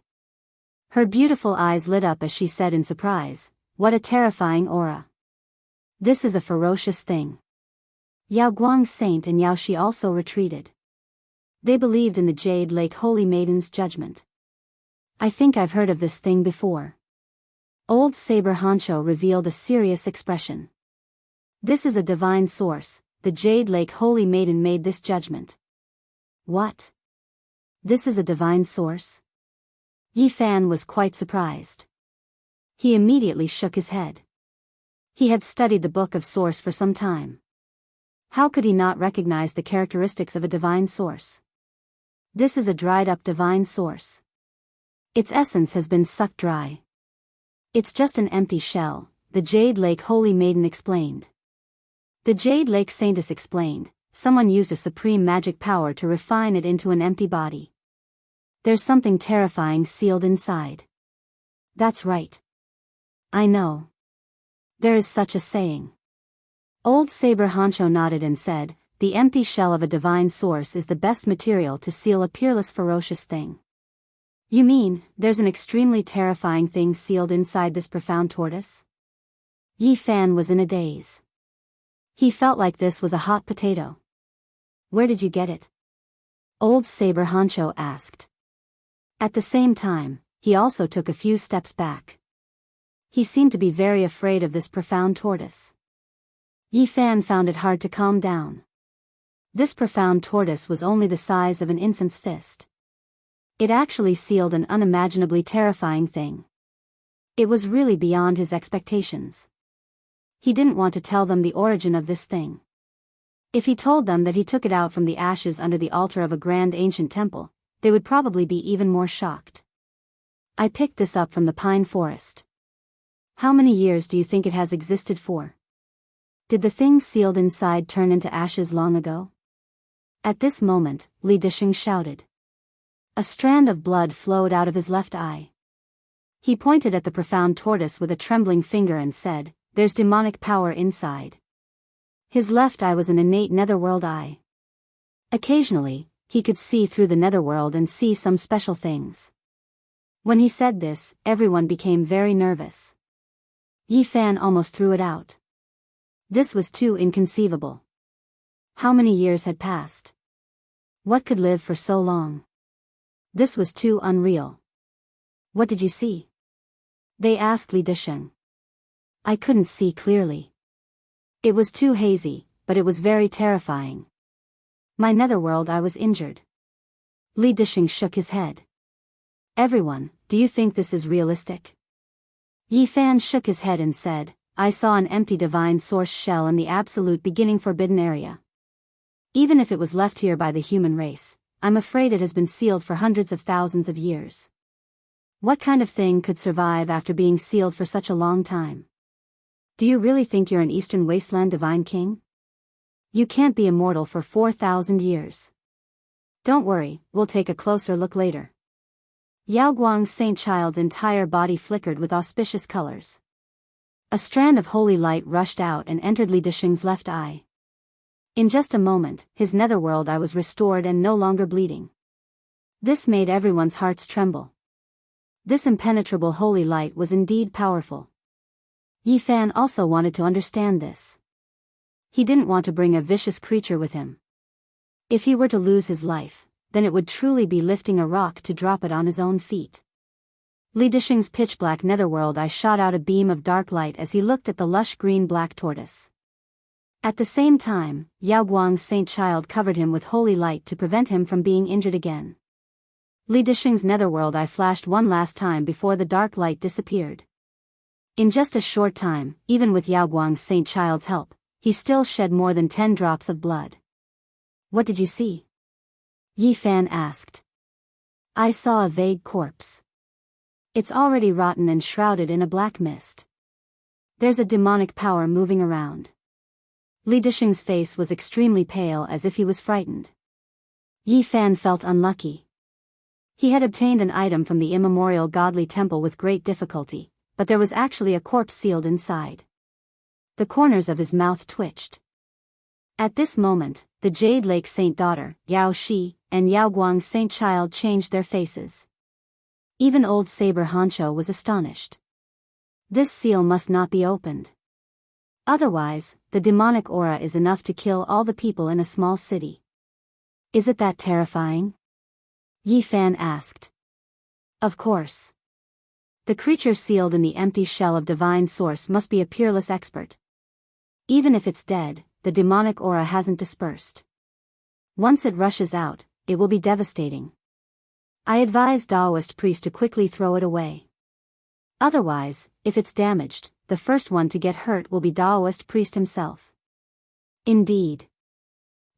Her beautiful eyes lit up as she said in surprise, "What a terrifying aura. This is a ferocious thing." Yao Guang's saint and Yao Shi also retreated. They believed in the Jade Lake Holy Maiden's judgment. "I think I've heard of this thing before." Old Saber Honcho revealed a serious expression. "This is a divine source, the Jade Lake Holy Maiden made this judgment." "What? This is a divine source?" Yi Fan was quite surprised. He immediately shook his head. He had studied the Book of Source for some time. How could he not recognize the characteristics of a divine source? This is a dried-up divine source. Its essence has been sucked dry. It's just an empty shell, the Jade Lake Holy Maiden explained. The Jade Lake Saintess explained, someone used a supreme magic power to refine it into an empty body. There's something terrifying sealed inside. That's right. I know. There is such a saying. Old Saber Honcho nodded and said, "The empty shell of a divine source is the best material to seal a peerless ferocious thing." "You mean, there's an extremely terrifying thing sealed inside this profound tortoise?" Yi Fan was in a daze. He felt like this was a hot potato. "Where did you get it?" Old Saber Honcho asked. At the same time, he also took a few steps back. He seemed to be very afraid of this profound tortoise. Yi Fan found it hard to calm down. This profound tortoise was only the size of an infant's fist. It actually sealed an unimaginably terrifying thing. It was really beyond his expectations. He didn't want to tell them the origin of this thing. If he told them that he took it out from the ashes under the altar of a grand ancient temple, they would probably be even more shocked. "I picked this up from the pine forest." "How many years do you think it has existed for?" "Did the thing sealed inside turn into ashes long ago?" At this moment, Li Disheng shouted. A strand of blood flowed out of his left eye. He pointed at the profound tortoise with a trembling finger and said, "There's demonic power inside." His left eye was an innate netherworld eye. Occasionally, he could see through the netherworld and see some special things. When he said this, everyone became very nervous. Yi Fan almost threw it out. This was too inconceivable. How many years had passed? What could live for so long? This was too unreal. "What did you see?" they asked Li Disheng. "I couldn't see clearly. It was too hazy, but it was very terrifying. My netherworld eye was injured." Li Disheng shook his head. "Everyone, do you think this is realistic?" Yi Fan shook his head and said, "I saw an empty divine source shell in the absolute beginning forbidden area. Even if it was left here by the human race, I'm afraid it has been sealed for hundreds of thousands of years. What kind of thing could survive after being sealed for such a long time? Do you really think you're an Eastern Wasteland divine king? You can't be immortal for 4,000 years. Don't worry, we'll take a closer look later." Yao Guang's saint child's entire body flickered with auspicious colors. A strand of holy light rushed out and entered Li Disheng's left eye. In just a moment, his netherworld eye was restored and no longer bleeding. This made everyone's hearts tremble. This impenetrable holy light was indeed powerful. Yi Fan also wanted to understand this. He didn't want to bring a vicious creature with him. If he were to lose his life, then it would truly be lifting a rock to drop it on his own feet. Li Disheng's pitch-black netherworld eye shot out a beam of dark light as he looked at the lush green-black tortoise. At the same time, Yao Guang's saint child covered him with holy light to prevent him from being injured again. Li Disheng's netherworld eye flashed one last time before the dark light disappeared. In just a short time, even with Yao Guang's Saint Child's help, he still shed more than 10 drops of blood. What did you see? Yi Fan asked. I saw a vague corpse. It's already rotten and shrouded in a black mist. There's a demonic power moving around. Li Disheng's face was extremely pale as if he was frightened. Yi Fan felt unlucky. He had obtained an item from the immemorial godly temple with great difficulty, but there was actually a corpse sealed inside. The corners of his mouth twitched. At this moment, the Jade Lake Saint daughter, Yao Shi, and Yao Guang's Saint Child changed their faces. Even old Saber Hancho was astonished. This seal must not be opened. Otherwise, the demonic aura is enough to kill all the people in a small city. Is it that terrifying? Yi Fan asked. Of course. The creature sealed in the empty shell of divine source must be a peerless expert. Even if it's dead, the demonic aura hasn't dispersed. Once it rushes out, it will be devastating. I advise Daoist priest to quickly throw it away. Otherwise, if it's damaged, the first one to get hurt will be Daoist priest himself. Indeed.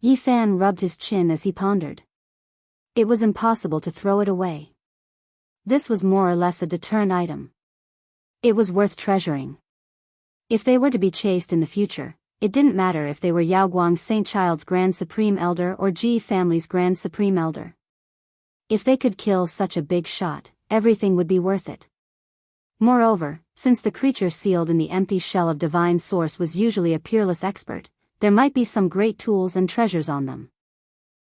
Yi Fan rubbed his chin as he pondered. It was impossible to throw it away. This was more or less a deterrent item. It was worth treasuring. If they were to be chased in the future, it didn't matter if they were Yao Guang's Saint Child's Grand Supreme Elder or Ji family's Grand Supreme Elder. If they could kill such a big shot, everything would be worth it. Moreover, since the creature sealed in the empty shell of divine source was usually a peerless expert, there might be some great tools and treasures on them.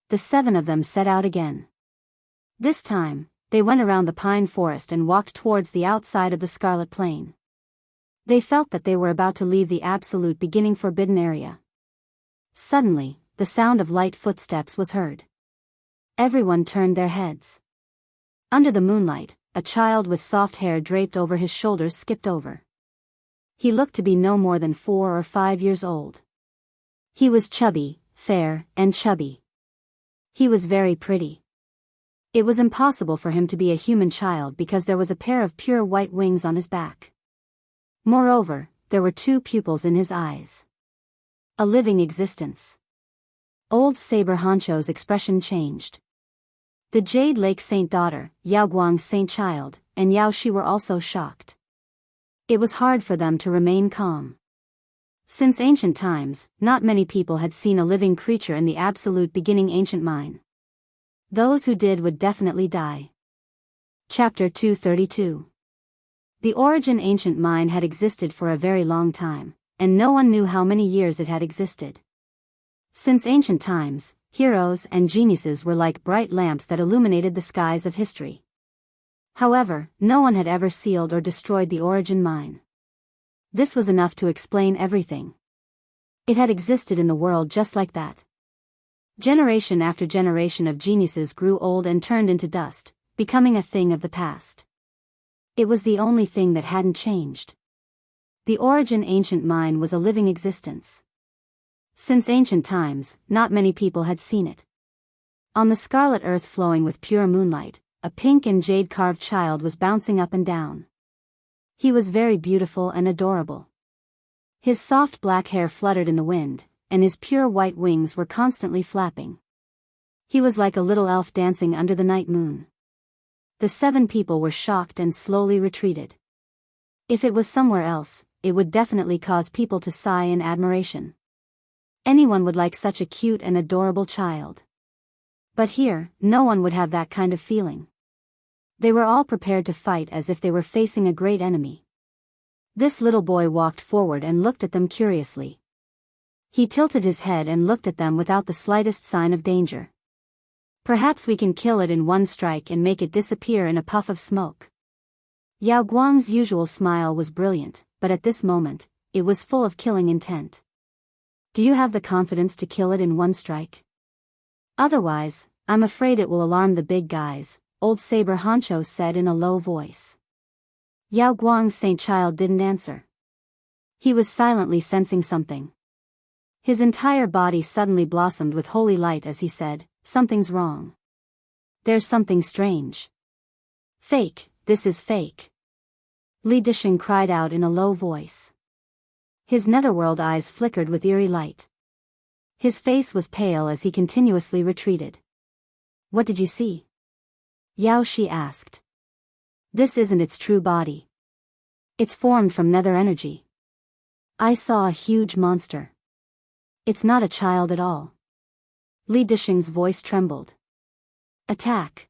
The 7 of them set out again. This time, they went around the pine forest and walked towards the outside of the Scarlet Plain. They felt that they were about to leave the absolute beginning forbidden area. Suddenly, the sound of light footsteps was heard. Everyone turned their heads. Under the moonlight, a child with soft hair draped over his shoulders skipped over. He looked to be no more than 4 or 5 years old. He was chubby, fair, and chubby. He was very pretty. It was impossible for him to be a human child because there was a pair of pure white wings on his back. Moreover, there were 2 pupils in his eyes. A living existence. Old Saber Hancho's expression changed. The Jade Lake Saint daughter, Yao Guang's Saint Child, and Yao Shi were also shocked. It was hard for them to remain calm. Since ancient times, not many people had seen a living creature in the absolute beginning ancient mine. Those who did would definitely die. Chapter 232. The origin ancient mine had existed for a very long time, and no one knew how many years it had existed. Since ancient times, heroes and geniuses were like bright lamps that illuminated the skies of history. However, no one had ever sealed or destroyed the origin mine. This was enough to explain everything. It had existed in the world just like that. Generation after generation of geniuses grew old and turned into dust, becoming a thing of the past. It was the only thing that hadn't changed. The origin ancient mine was a living existence. Since ancient times, not many people had seen it. On the scarlet earth flowing with pure moonlight, a pink and jade carved child was bouncing up and down. He was very beautiful and adorable. His soft black hair fluttered in the wind, and his pure white wings were constantly flapping. He was like a little elf dancing under the night moon. The 7 people were shocked and slowly retreated. If it was somewhere else, it would definitely cause people to sigh in admiration. Anyone would like such a cute and adorable child. But here, no one would have that kind of feeling. They were all prepared to fight as if they were facing a great enemy. This little boy walked forward and looked at them curiously. He tilted his head and looked at them without the slightest sign of danger. Perhaps we can kill it in one strike and make it disappear in a puff of smoke. Yao Guang's usual smile was brilliant, but at this moment, it was full of killing intent. Do you have the confidence to kill it in one strike? Otherwise, I'm afraid it will alarm the big guys, old Saber Hancho said in a low voice. Yao Guang's Saint Child didn't answer. He was silently sensing something. His entire body suddenly blossomed with holy light as he said, "Something's wrong. There's something strange. Fake, this is fake." Li Disheng cried out in a low voice. His netherworld eyes flickered with eerie light. His face was pale as he continuously retreated. What did you see? Yao Shi asked. This isn't its true body. It's formed from nether energy. I saw a huge monster. It's not a child at all. Li Disheng's voice trembled. Attack!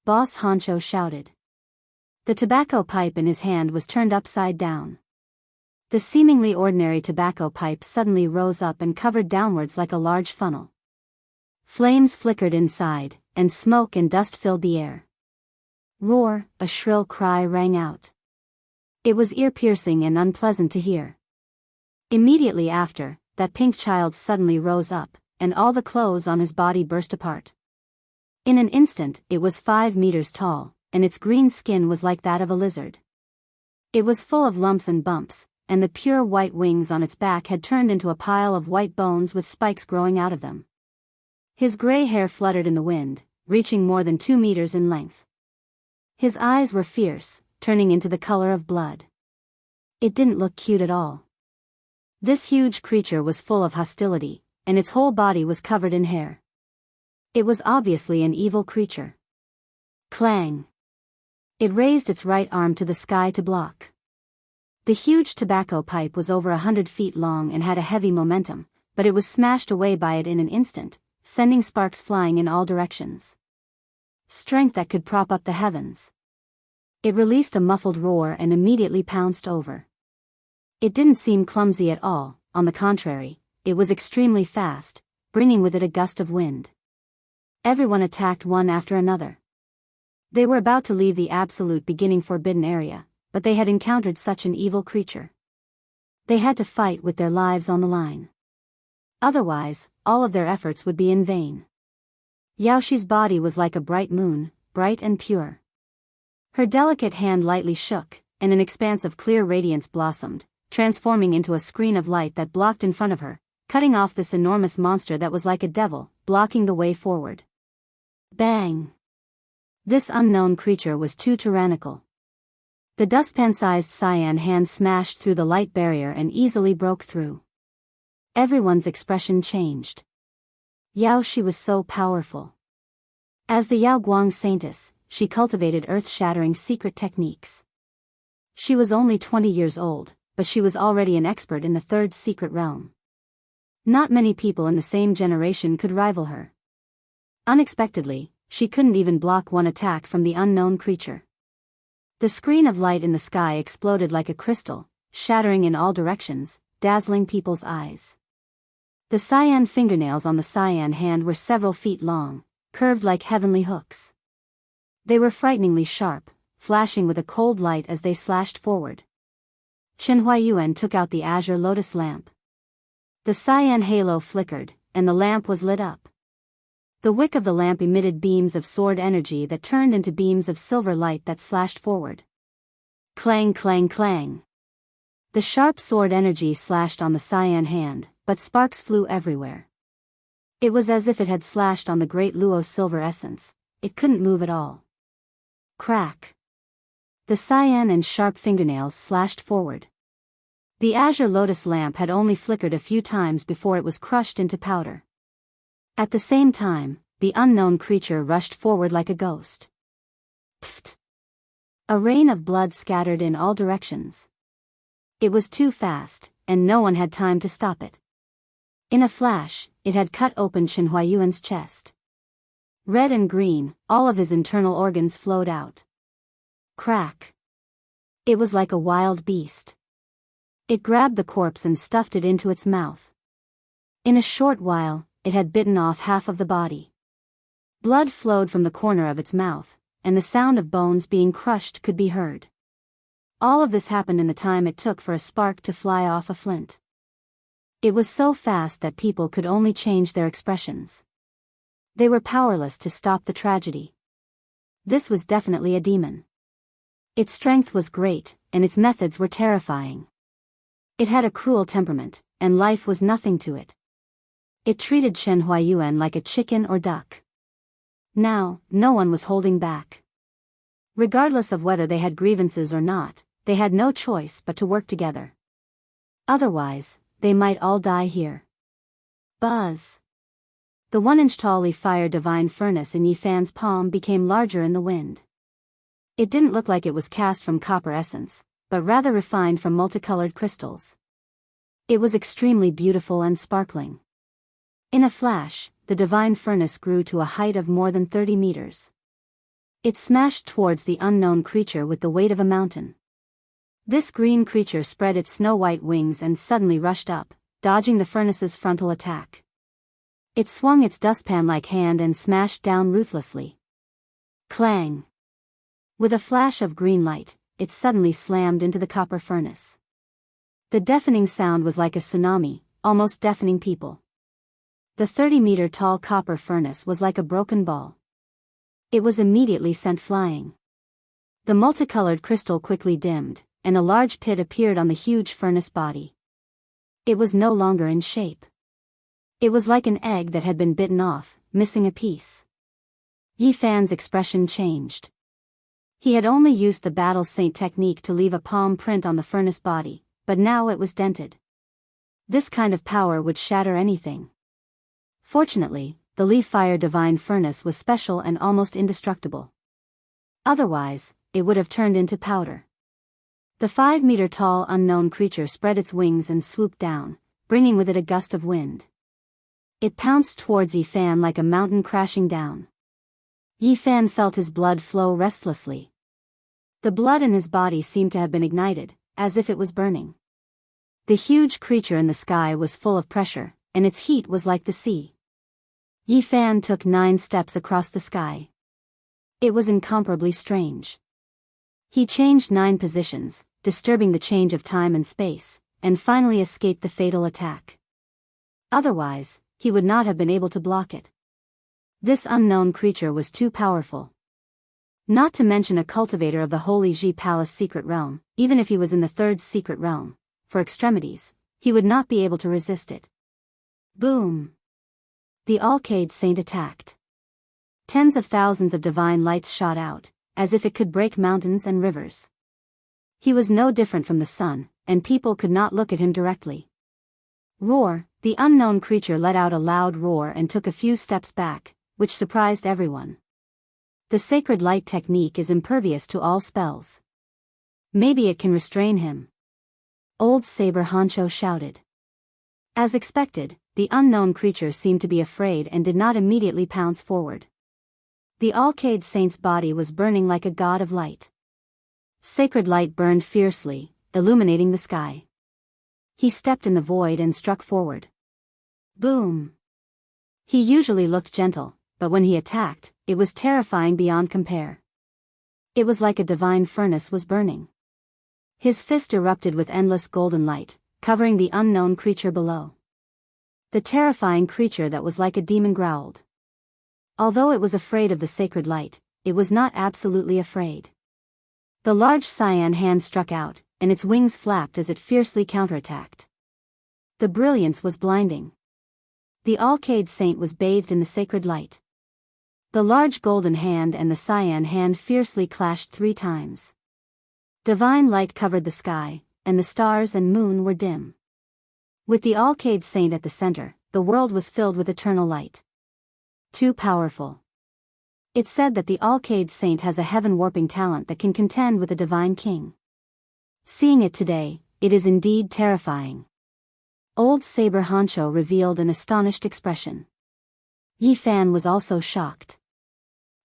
Boss Honcho shouted. The tobacco pipe in his hand was turned upside down. The seemingly ordinary tobacco pipe suddenly rose up and covered downwards like a large funnel. Flames flickered inside, and smoke and dust filled the air. Roar! A shrill cry rang out. It was ear-piercing and unpleasant to hear. Immediately after, that pink child suddenly rose up, and all the clothes on his body burst apart. In an instant, it was 5 meters tall, and its green skin was like that of a lizard. It was full of lumps and bumps, and the pure white wings on its back had turned into a pile of white bones with spikes growing out of them. His gray hair fluttered in the wind, reaching more than 2 meters in length. His eyes were fierce, turning into the color of blood. It didn't look cute at all. This huge creature was full of hostility, and its whole body was covered in hair. It was obviously an evil creature. Clang! It raised its right arm to the sky to block. The huge tobacco pipe was over 100 feet long and had a heavy momentum, but it was smashed away by it in an instant, sending sparks flying in all directions. Strength that could prop up the heavens. It released a muffled roar and immediately pounced over. It didn't seem clumsy at all, on the contrary, it was extremely fast, bringing with it a gust of wind. Everyone attacked one after another. They were about to leave the absolute beginning forbidden area, but they had encountered such an evil creature. They had to fight with their lives on the line. Otherwise, all of their efforts would be in vain. Yao Shi's body was like a bright moon, bright and pure. Her delicate hand lightly shook, and an expanse of clear radiance blossomed, transforming into a screen of light that blocked in front of her, cutting off this enormous monster that was like a devil, blocking the way forward. Bang! This unknown creature was too tyrannical. The dustpan-sized cyan hand smashed through the light barrier and easily broke through. Everyone's expression changed. Yao Shi was so powerful. As the Yao Guang Saintess, she cultivated earth-shattering secret techniques. She was only 20 years old, but she was already an expert in the third secret realm. Not many people in the same generation could rival her. Unexpectedly, she couldn't even block one attack from the unknown creature. The screen of light in the sky exploded like a crystal, shattering in all directions, dazzling people's eyes. The cyan fingernails on the cyan hand were several feet long, curved like heavenly hooks. They were frighteningly sharp, flashing with a cold light as they slashed forward. Chen Huayuan took out the azure lotus lamp. The cyan halo flickered, and the lamp was lit up. The wick of the lamp emitted beams of sword energy that turned into beams of silver light that slashed forward. Clang, clang, clang. The sharp sword energy slashed on the cyan hand, but sparks flew everywhere. It was as if it had slashed on the great Luo's silver essence. It couldn't move at all. Crack. The cyan and sharp fingernails slashed forward. The azure lotus lamp had only flickered a few times before it was crushed into powder. At the same time, the unknown creature rushed forward like a ghost. Pfft! A rain of blood scattered in all directions. It was too fast, and no one had time to stop it. In a flash, it had cut open Chen Huayuan's chest. Red and green, all of his internal organs flowed out. Crack! It was like a wild beast. It grabbed the corpse and stuffed it into its mouth. In a short while, it had bitten off half of the body. Blood flowed from the corner of its mouth, and the sound of bones being crushed could be heard. All of this happened in the time it took for a spark to fly off a flint. It was so fast that people could only change their expressions. They were powerless to stop the tragedy. This was definitely a demon. Its strength was great, and its methods were terrifying. It had a cruel temperament, and life was nothing to it. It treated Chen Huayuan like a chicken or duck. Now, no one was holding back. Regardless of whether they had grievances or not, they had no choice but to work together. Otherwise, they might all die here. Buzz! The 1-inch tall leaf fire divine furnace in Yi Fan's palm became larger in the wind. It didn't look like it was cast from copper essence, but rather refined from multicolored crystals. It was extremely beautiful and sparkling. In a flash, the divine furnace grew to a height of more than 30 meters. It smashed towards the unknown creature with the weight of a mountain. This green creature spread its snow-white wings and suddenly rushed up, dodging the furnace's frontal attack. It swung its dustpan-like hand and smashed down ruthlessly. Clang! With a flash of green light, it suddenly slammed into the copper furnace. The deafening sound was like a tsunami, almost deafening people. The 30-meter-tall copper furnace was like a broken ball. It was immediately sent flying. The multicolored crystal quickly dimmed, and a large pit appeared on the huge furnace body. It was no longer in shape. It was like an egg that had been bitten off, missing a piece. Yi Fan's expression changed. He had only used the battle saint technique to leave a palm print on the furnace body, but now it was dented. This kind of power would shatter anything. Fortunately, the leaf fire divine furnace was special and almost indestructible. Otherwise, it would have turned into powder. The 5-meter-tall unknown creature spread its wings and swooped down, bringing with it a gust of wind. It pounced towards Yi Fan like a mountain crashing down. Yi Fan felt his blood flow restlessly. The blood in his body seemed to have been ignited, as if it was burning. The huge creature in the sky was full of pressure, and its heat was like the sea. Yi Fan took 9 steps across the sky. It was incomparably strange. He changed 9 positions, disturbing the change of time and space, and finally escaped the fatal attack. Otherwise, he would not have been able to block it. This unknown creature was too powerful. Not to mention a cultivator of the Holy Ji Palace secret realm, even if he was in the 3rd secret realm, for extremities, he would not be able to resist it. Boom! The Alcade Saint attacked. Tens of thousands of divine lights shot out, as if it could break mountains and rivers. He was no different from the sun, and people could not look at him directly. Roar! The unknown creature let out a loud roar and took a few steps back, which surprised everyone. The sacred light technique is impervious to all spells. Maybe it can restrain him. Old Saber Honcho shouted. As expected, the unknown creature seemed to be afraid and did not immediately pounce forward. The Alcade Saint's body was burning like a god of light. Sacred light burned fiercely, illuminating the sky. He stepped in the void and struck forward. Boom! He usually looked gentle, but when he attacked, it was terrifying beyond compare. It was like a divine furnace was burning. His fist erupted with endless golden light, covering the unknown creature below. The terrifying creature that was like a demon growled. Although it was afraid of the sacred light, it was not absolutely afraid. The large cyan hand struck out, and its wings flapped as it fiercely counterattacked. The brilliance was blinding. The Alcade Saint was bathed in the sacred light. The large golden hand and the cyan hand fiercely clashed 3 times. Divine light covered the sky, and the stars and moon were dim. With the Alcade Saint at the center, the world was filled with eternal light. Too powerful. It's said that the Alcade Saint has a heaven-warping talent that can contend with a divine king. Seeing it today, it is indeed terrifying. Old Saber Honcho revealed an astonished expression. Yi Fan was also shocked.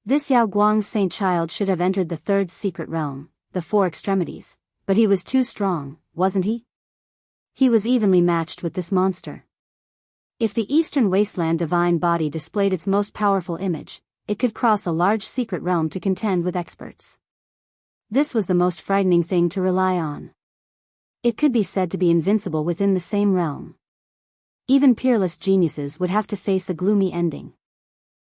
This Yao Guang Saint child should have entered the 3rd secret realm, the 4 extremities, but he was too strong, wasn't he? He was evenly matched with this monster. If the Eastern Wasteland divine body displayed its most powerful image, it could cross a large secret realm to contend with experts. This was the most frightening thing to rely on. It could be said to be invincible within the same realm. Even peerless geniuses would have to face a gloomy ending.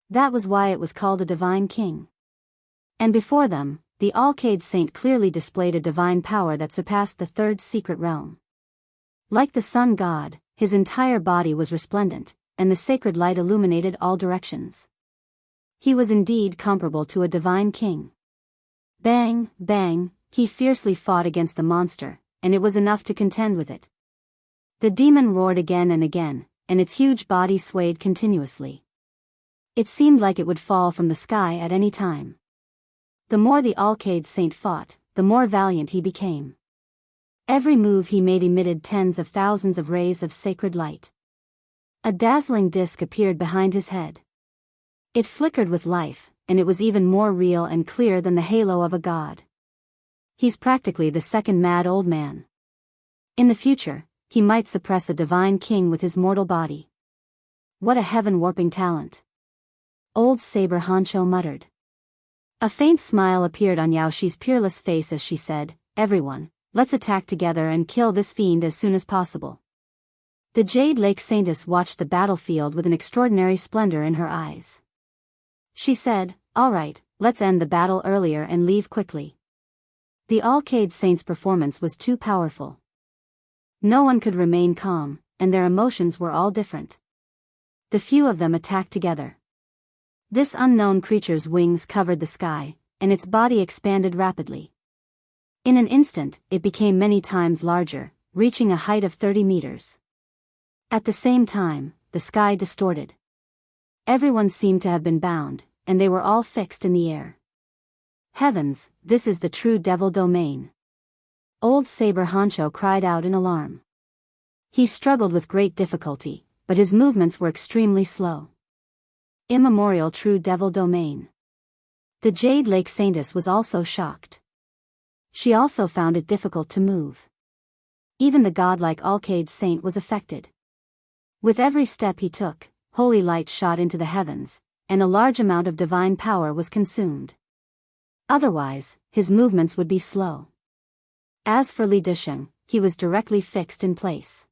That was why it was called a divine king. And before them, the Alcade Saint clearly displayed a divine power that surpassed the 3rd secret realm. Like the sun god, his entire body was resplendent, and the sacred light illuminated all directions. He was indeed comparable to a divine king. Bang, bang, he fiercely fought against the monster, and it was enough to contend with it. The demon roared again and again, and its huge body swayed continuously. It seemed like it would fall from the sky at any time. The more the Alcade Saint fought, the more valiant he became. Every move he made emitted tens of thousands of rays of sacred light. A dazzling disk appeared behind his head. It flickered with life, and it was even more real and clear than the halo of a god. He's practically the second mad old man. In the future, he might suppress a divine king with his mortal body. What a heaven-warping talent. Old Saber Honcho muttered. A faint smile appeared on Yaoshi's peerless face as she said, "Everyone, let's attack together and kill this fiend as soon as possible." The Jade Lake Saintess watched the battlefield with an extraordinary splendor in her eyes. She said, "All right, let's end the battle earlier and leave quickly." The Alcade Saint's performance was too powerful. No one could remain calm, and their emotions were all different. The few of them attacked together. This unknown creature's wings covered the sky, and its body expanded rapidly. In an instant, it became many times larger, reaching a height of 30 meters. At the same time, the sky distorted. Everyone seemed to have been bound, and they were all fixed in the air. Heavens, this is the true devil domain. Old Saber Honcho cried out in alarm. He struggled with great difficulty, but his movements were extremely slow. Immemorial true devil domain. The Jade Lake Saintess was also shocked. She also found it difficult to move. Even the godlike Alcade Saint was affected. With every step he took, holy light shot into the heavens, and a large amount of divine power was consumed. Otherwise, his movements would be slow. As for Li Dusheng, he was directly fixed in place.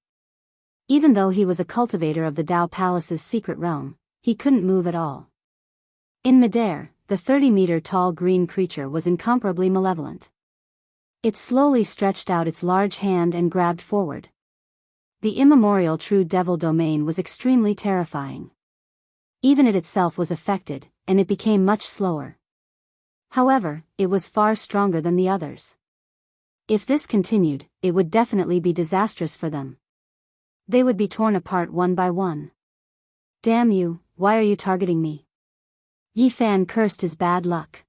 Even though he was a cultivator of the Dao Palace's secret realm, he couldn't move at all. In midair, the 30-meter-tall green creature was incomparably malevolent. It slowly stretched out its large hand and grabbed forward. The immemorial true devil domain was extremely terrifying. Even it itself was affected, and it became much slower. However, it was far stronger than the others. If this continued, it would definitely be disastrous for them. They would be torn apart one by one. "Damn you, why are you targeting me?" Yi Fan cursed his bad luck.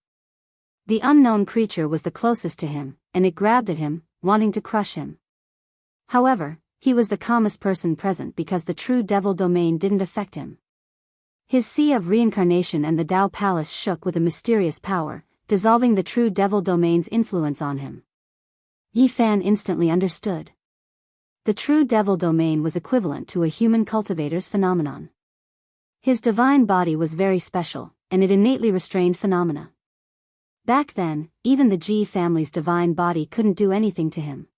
The unknown creature was the closest to him, and it grabbed at him, wanting to crush him. However, he was the calmest person present because the true devil domain didn't affect him. His sea of reincarnation and the Dao Palace shook with a mysterious power, dissolving the true devil domain's influence on him. Yi Fan instantly understood. The true devil domain was equivalent to a human cultivator's phenomenon. His divine body was very special, and it innately restrained phenomena. Back then, even the Ji family's divine body couldn't do anything to him.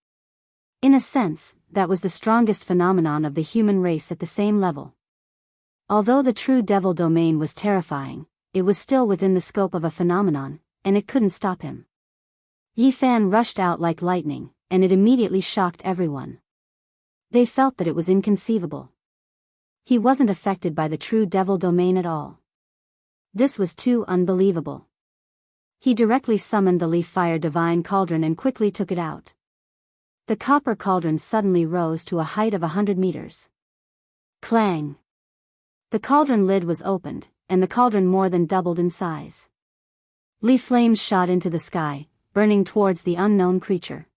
In a sense, that was the strongest phenomenon of the human race at the same level. Although the true devil domain was terrifying, it was still within the scope of a phenomenon, and it couldn't stop him. Yi Fan rushed out like lightning, and it immediately shocked everyone. They felt that it was inconceivable. He wasn't affected by the true devil domain at all. This was too unbelievable. He directly summoned the leaf fire divine cauldron and quickly took it out. The copper cauldron suddenly rose to a height of 100 meters. Clang! The cauldron lid was opened, and the cauldron more than doubled in size. Leaf flames shot into the sky, burning towards the unknown creature.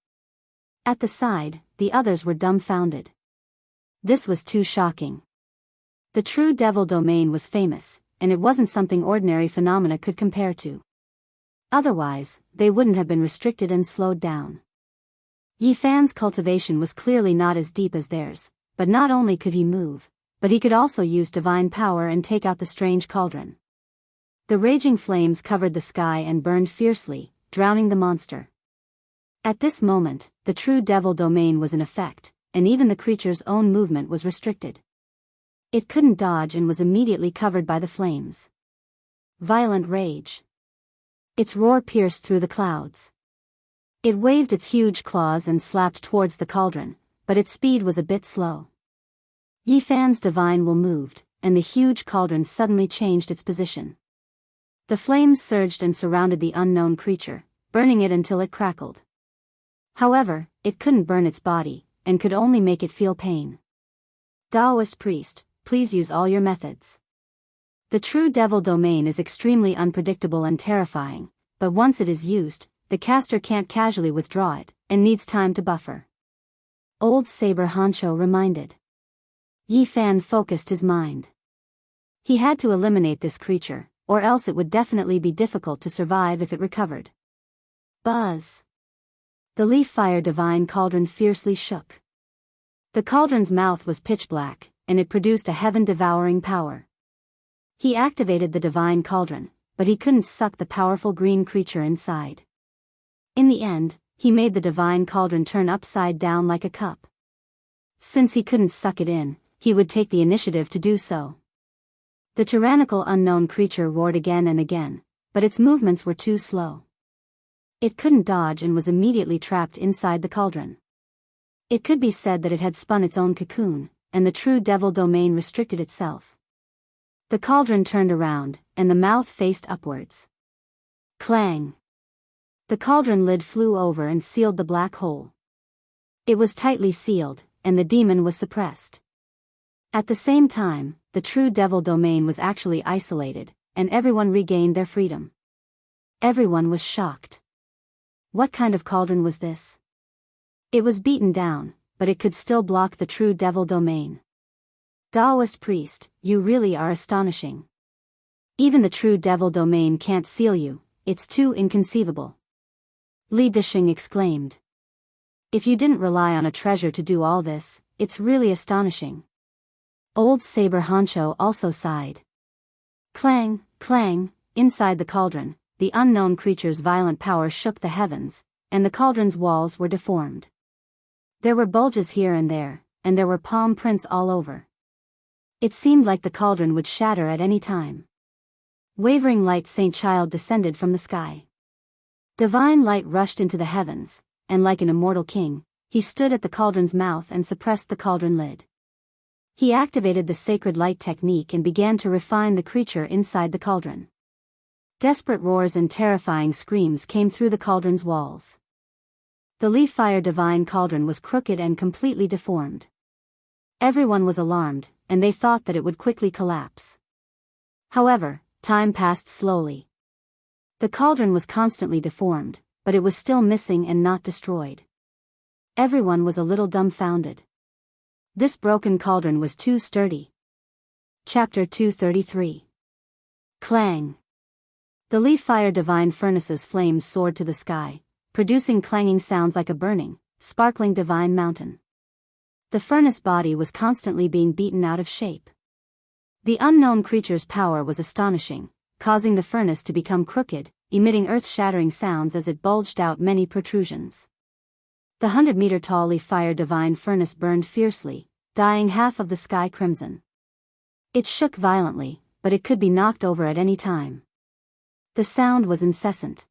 At the side, the others were dumbfounded. This was too shocking. The true devil domain was famous, and it wasn't something ordinary phenomena could compare to. Otherwise, they wouldn't have been restricted and slowed down. Yi Fan's cultivation was clearly not as deep as theirs, but not only could he move, but he could also use divine power and take out the strange cauldron. The raging flames covered the sky and burned fiercely, drowning the monster. At this moment, the true devil domain was in effect, and even the creature's own movement was restricted. It couldn't dodge and was immediately covered by the flames. Violent rage. Its roar pierced through the clouds. It waved its huge claws and slapped towards the cauldron, but its speed was a bit slow. Yi Fan's divine will moved, and the huge cauldron suddenly changed its position. The flames surged and surrounded the unknown creature, burning it until it crackled. However, it couldn't burn its body, and could only make it feel pain. Taoist priest, please use all your methods. The true devil domain is extremely unpredictable and terrifying, but once it is used, the caster can't casually withdraw it, and needs time to buffer. Old Saber Honcho reminded. Yi Fan focused his mind. He had to eliminate this creature, or else it would definitely be difficult to survive if it recovered. Buzz! The leaf fire divine cauldron fiercely shook. The cauldron's mouth was pitch black, and it produced a heaven-devouring power. He activated the divine cauldron, but he couldn't suck the powerful green creature inside. In the end, he made the divine cauldron turn upside down like a cup. Since he couldn't suck it in, he would take the initiative to do so. The tyrannical unknown creature roared again and again, but its movements were too slow. It couldn't dodge and was immediately trapped inside the cauldron. It could be said that it had spun its own cocoon, and the true devil domain restricted itself. The cauldron turned around, and the mouth faced upwards. Clang! The cauldron lid flew over and sealed the black hole. It was tightly sealed, and the demon was suppressed. At the same time, the true devil domain was actually isolated, and everyone regained their freedom. Everyone was shocked. What kind of cauldron was this? It was beaten down, but it could still block the true devil domain. Taoist priest, you really are astonishing. Even the true devil domain can't seal you, it's too inconceivable. Li Dishing exclaimed. If you didn't rely on a treasure to do all this, it's really astonishing. Old Saber Honcho also sighed. Clang, clang, inside the cauldron, the unknown creature's violent power shook the heavens, and the cauldron's walls were deformed. There were bulges here and there were palm prints all over. It seemed like the cauldron would shatter at any time. Wavering light Saint Child descended from the sky. Divine light rushed into the heavens, and like an immortal king, he stood at the cauldron's mouth and suppressed the cauldron lid. He activated the sacred light technique and began to refine the creature inside the cauldron. Desperate roars and terrifying screams came through the cauldron's walls. The leaf fire divine cauldron was crooked and completely deformed. Everyone was alarmed, and they thought that it would quickly collapse. However, time passed slowly. The cauldron was constantly deformed, but it was still missing and not destroyed. Everyone was a little dumbfounded. This broken cauldron was too sturdy. Chapter 233. Clang! The leaf fire divine furnace's flames soared to the sky, producing clanging sounds like a burning, sparkling divine mountain. The furnace body was constantly being beaten out of shape. The unknown creature's power was astonishing, causing the furnace to become crooked, emitting earth-shattering sounds as it bulged out many protrusions. The 100-meter-tall leaf fire divine furnace burned fiercely, dyeing half of the sky crimson. It shook violently, but it could be knocked over at any time. The sound was incessant.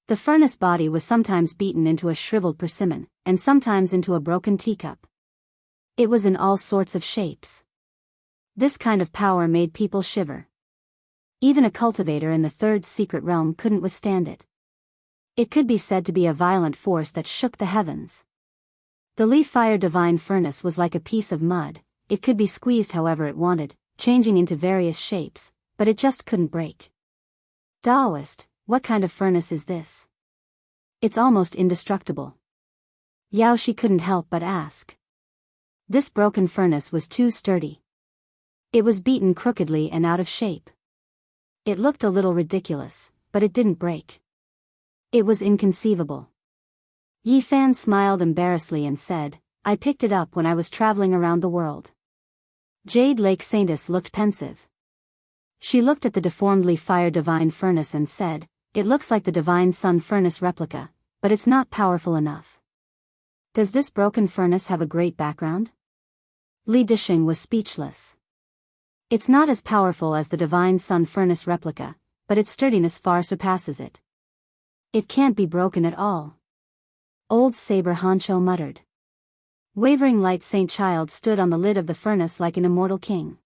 The furnace body was sometimes beaten into a shriveled persimmon, and sometimes into a broken teacup. It was in all sorts of shapes. This kind of power made people shiver. Even a cultivator in the third secret realm couldn't withstand it. It could be said to be a violent force that shook the heavens. The leaf fire divine furnace was like a piece of mud. It could be squeezed however it wanted, changing into various shapes, but it just couldn't break. Taoist, what kind of furnace is this? It's almost indestructible. Yao Shi couldn't help but ask. This broken furnace was too sturdy. It was beaten crookedly and out of shape. It looked a little ridiculous, but it didn't break. It was inconceivable. Yi Fan smiled embarrassedly and said, I picked it up when I was traveling around the world. Jade Lake Saintess looked pensive. She looked at the deformed leaf fire divine furnace and said, it looks like the divine sun furnace replica, but it's not powerful enough. Does this broken furnace have a great background? Li Dishing was speechless. It's not as powerful as the divine sun furnace replica, but its sturdiness far surpasses it. It can't be broken at all. Old Saber Honcho muttered. Wavering light Saint Child stood on the lid of the furnace like an immortal king.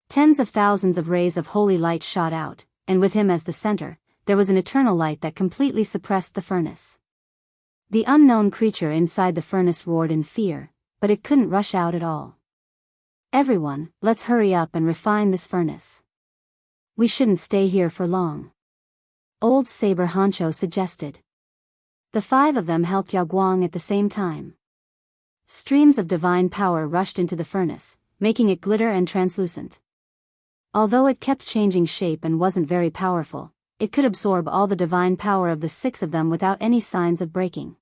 Tens of thousands of rays of holy light shot out, and with him as the center, there was an eternal light that completely suppressed the furnace. The unknown creature inside the furnace roared in fear, but it couldn't rush out at all. "Everyone, let's hurry up and refine this furnace. We shouldn't stay here for long," Old Saber Honcho suggested. The 5 of them helped Yao Guang at the same time. Streams of divine power rushed into the furnace, making it glitter and translucent. Although it kept changing shape and wasn't very powerful, it could absorb all the divine power of the 6 of them without any signs of breaking.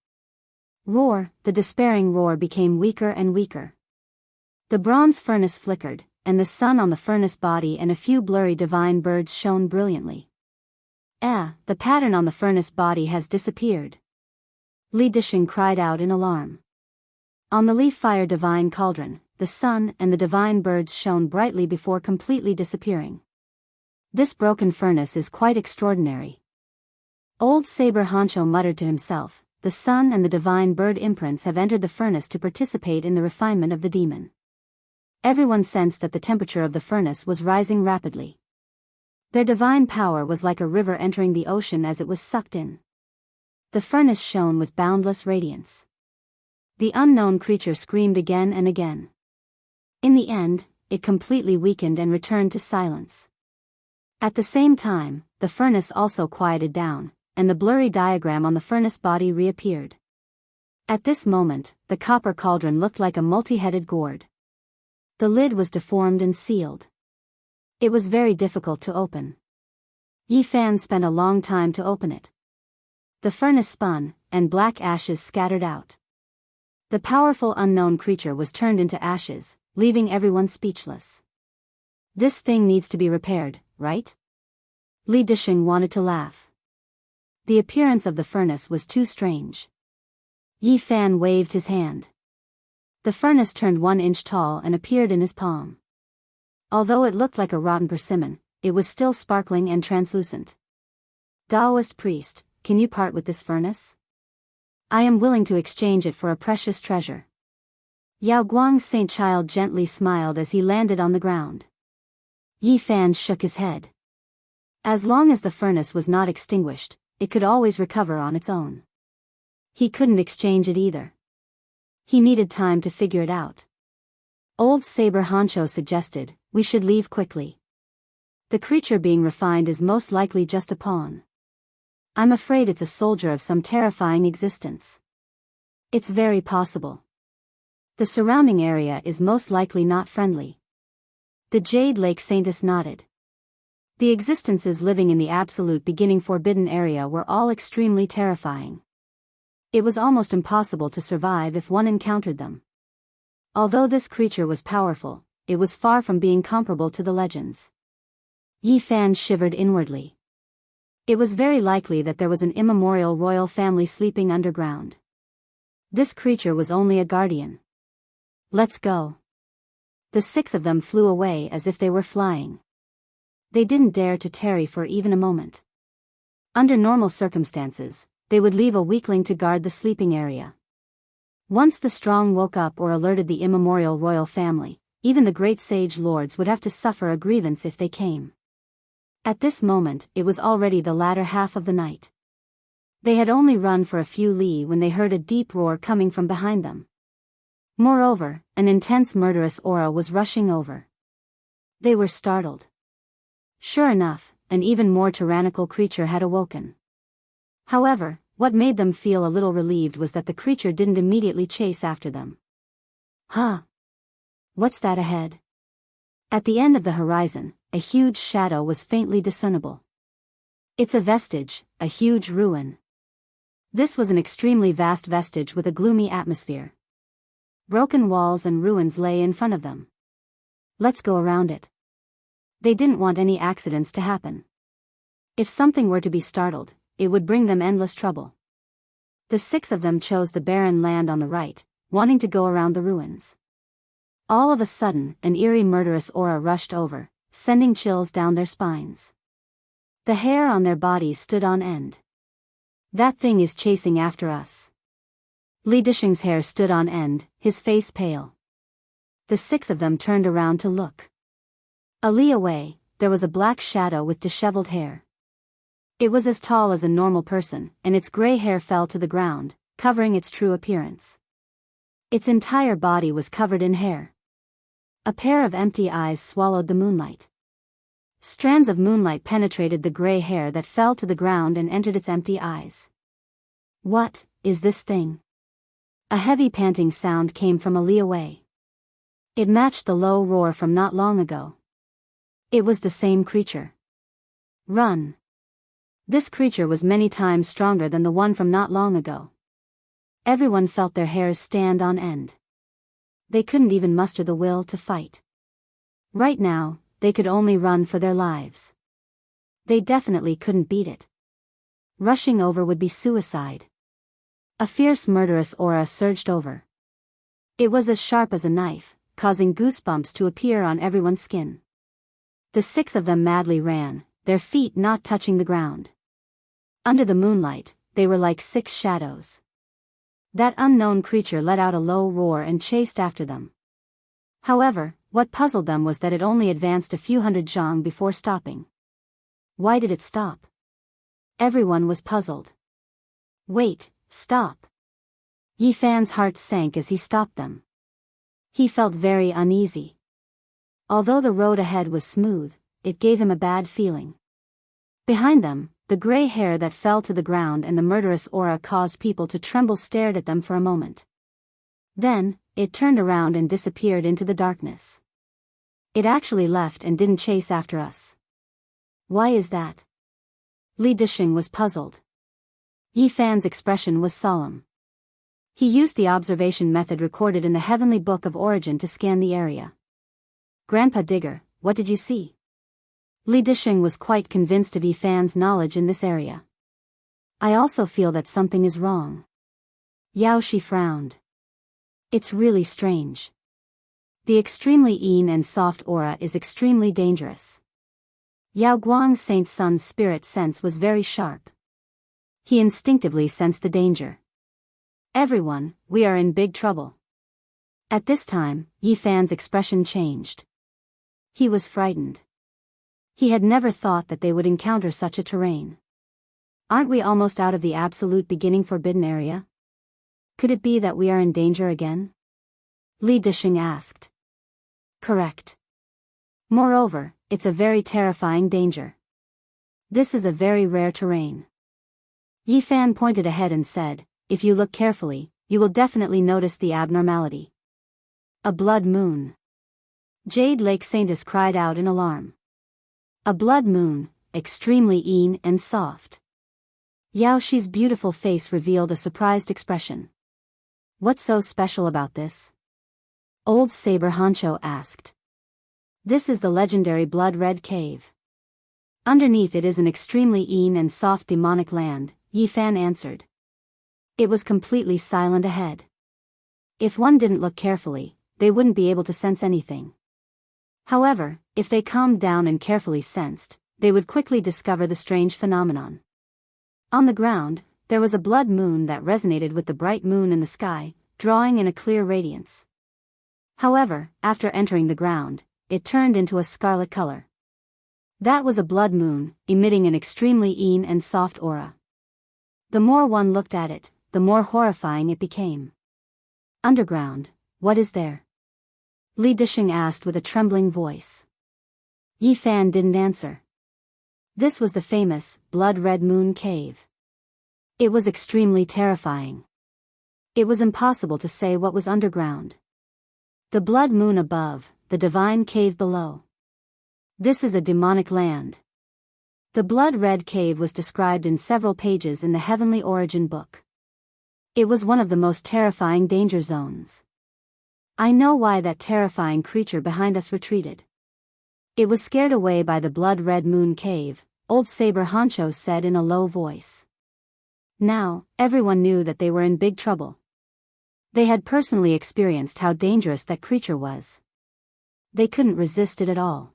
Roar, the despairing roar became weaker and weaker. The bronze furnace flickered, and the sun on the furnace body and a few blurry divine birds shone brilliantly. The pattern on the furnace body has disappeared," Li Disheng cried out in alarm. On the leaf-fire divine cauldron, the sun and the divine birds shone brightly before completely disappearing. "This broken furnace is quite extraordinary," Old Saber Honcho muttered to himself. "The sun and the divine bird imprints have entered the furnace to participate in the refinement of the demon." Everyone sensed that the temperature of the furnace was rising rapidly. Their divine power was like a river entering the ocean as it was sucked in. The furnace shone with boundless radiance. The unknown creature screamed again and again. In the end, it completely weakened and returned to silence. At the same time, the furnace also quieted down, and the blurry diagram on the furnace body reappeared. At this moment, the copper cauldron looked like a multi-headed gourd. The lid was deformed and sealed. It was very difficult to open. Yi Fan spent a long time to open it. The furnace spun, and black ashes scattered out. The powerful unknown creature was turned into ashes, leaving everyone speechless. "This thing needs to be repaired, right?" Li Disheng wanted to laugh. The appearance of the furnace was too strange. Yi Fan waved his hand. The furnace turned 1 inch tall and appeared in his palm. Although it looked like a rotten persimmon, it was still sparkling and translucent. "Taoist priest, can you part with this furnace? I am willing to exchange it for a precious treasure." Yao Guang's saint child gently smiled as he landed on the ground. Yi Fan shook his head. As long as the furnace was not extinguished, it could always recover on its own. He couldn't exchange it either. He needed time to figure it out. Old Saber Honcho suggested, "We should leave quickly. The creature being refined is most likely just a pawn. I'm afraid it's a soldier of some terrifying existence." "It's very possible. The surrounding area is most likely not friendly." The Jade Lake Saintess nodded. The existences living in the absolute beginning forbidden area were all extremely terrifying. It was almost impossible to survive if one encountered them. Although this creature was powerful, it was far from being comparable to the legends. Yi Fan shivered inwardly. It was very likely that there was an immemorial royal family sleeping underground. This creature was only a guardian. "Let's go." The 6 of them flew away as if they were flying. They didn't dare to tarry for even a moment. Under normal circumstances, they would leave a weakling to guard the sleeping area. Once the strong woke up or alerted the immemorial royal family, even the great sage lords would have to suffer a grievance if they came. At this moment, it was already the latter half of the night. They had only run for a few li when they heard a deep roar coming from behind them. Moreover, an intense murderous aura was rushing over. They were startled. Sure enough, an even more tyrannical creature had awoken. However, what made them feel a little relieved was that the creature didn't immediately chase after them. "Huh? What's that ahead?" At the end of the horizon, a huge shadow was faintly discernible. "It's a vestige, a huge ruin." This was an extremely vast vestige with a gloomy atmosphere. Broken walls and ruins lay in front of them. "Let's go around it." They didn't want any accidents to happen. If something were to be startled, it would bring them endless trouble. The 6 of them chose the barren land on the right, wanting to go around the ruins. All of a sudden, an eerie murderous aura rushed over, sending chills down their spines. The hair on their bodies stood on end. "That thing is chasing after us." Li Disheng's hair stood on end, his face pale. The 6 of them turned around to look. A li away, there was a black shadow with disheveled hair. It was as tall as a normal person, and its gray hair fell to the ground, covering its true appearance. Its entire body was covered in hair. A pair of empty eyes swallowed the moonlight. Strands of moonlight penetrated the gray hair that fell to the ground and entered its empty eyes. What is this thing? A heavy panting sound came from a li away. It matched the low roar from not long ago. It was the same creature. Run! This creature was many times stronger than the one from not long ago. Everyone felt their hairs stand on end. They couldn't even muster the will to fight. Right now, they could only run for their lives. They definitely couldn't beat it. Rushing over would be suicide. A fierce murderous aura surged over. It was as sharp as a knife, causing goosebumps to appear on everyone's skin. The 6 of them madly ran, their feet not touching the ground. Under the moonlight, they were like 6 shadows. That unknown creature let out a low roar and chased after them. However, what puzzled them was that it only advanced a few hundred zhang before stopping. Why did it stop? Everyone was puzzled. Wait, stop. Yi Fan's heart sank as he stopped them. He felt very uneasy. Although the road ahead was smooth, it gave him a bad feeling. Behind them, the gray hair that fell to the ground and the murderous aura caused people to tremble stared at them for a moment. Then, it turned around and disappeared into the darkness. It actually left and didn't chase after us. Why is that? Li Dishing was puzzled. Yi Fan's expression was solemn. He used the observation method recorded in the Heavenly Book of Origin to scan the area. Grandpa Digger, what did you see? Li Dishing was quite convinced of Yi Fan's knowledge in this area. I also feel that something is wrong. Yao Shi frowned. It's really strange. The extremely yin and soft aura is extremely dangerous. Yao Guang's Saint Sun's spirit sense was very sharp. He instinctively sensed the danger. Everyone, we are in big trouble. At this time, Yi Fan's expression changed. He was frightened. He had never thought that they would encounter such a terrain. Aren't we almost out of the absolute beginning forbidden area? Could it be that we are in danger again? Li Dishing asked. Correct. Moreover, it's a very terrifying danger. This is a very rare terrain. Yi Fan pointed ahead and said, if you look carefully, you will definitely notice the abnormality. A blood moon. Jade Lake Saintess cried out in alarm. A blood moon, extremely yin and soft. Yao Shi's beautiful face revealed a surprised expression. What's so special about this? Old Saber Honcho asked. This is the legendary Blood Red Cave. Underneath it is an extremely yin and soft demonic land, Yi Fan answered. It was completely silent ahead. If one didn't look carefully, they wouldn't be able to sense anything. However, if they calmed down and carefully sensed, they would quickly discover the strange phenomenon. On the ground, there was a blood moon that resonated with the bright moon in the sky, drawing in a clear radiance. However, after entering the ground, it turned into a scarlet color. That was a blood moon, emitting an extremely yin and soft aura. The more one looked at it, the more horrifying it became. Underground, what is there? Li Dishing asked with a trembling voice. Yi Fan didn't answer. This was the famous, Blood Red Moon Cave. It was extremely terrifying. It was impossible to say what was underground. The blood moon above, the divine cave below. This is a demonic land. The Blood Red Cave was described in several pages in the Heavenly Origin book. It was one of the most terrifying danger zones. I know why that terrifying creature behind us retreated. It was scared away by the Blood Red Moon Cave, Old Saber Honcho said in a low voice. Now, everyone knew that they were in big trouble. They had personally experienced how dangerous that creature was. They couldn't resist it at all.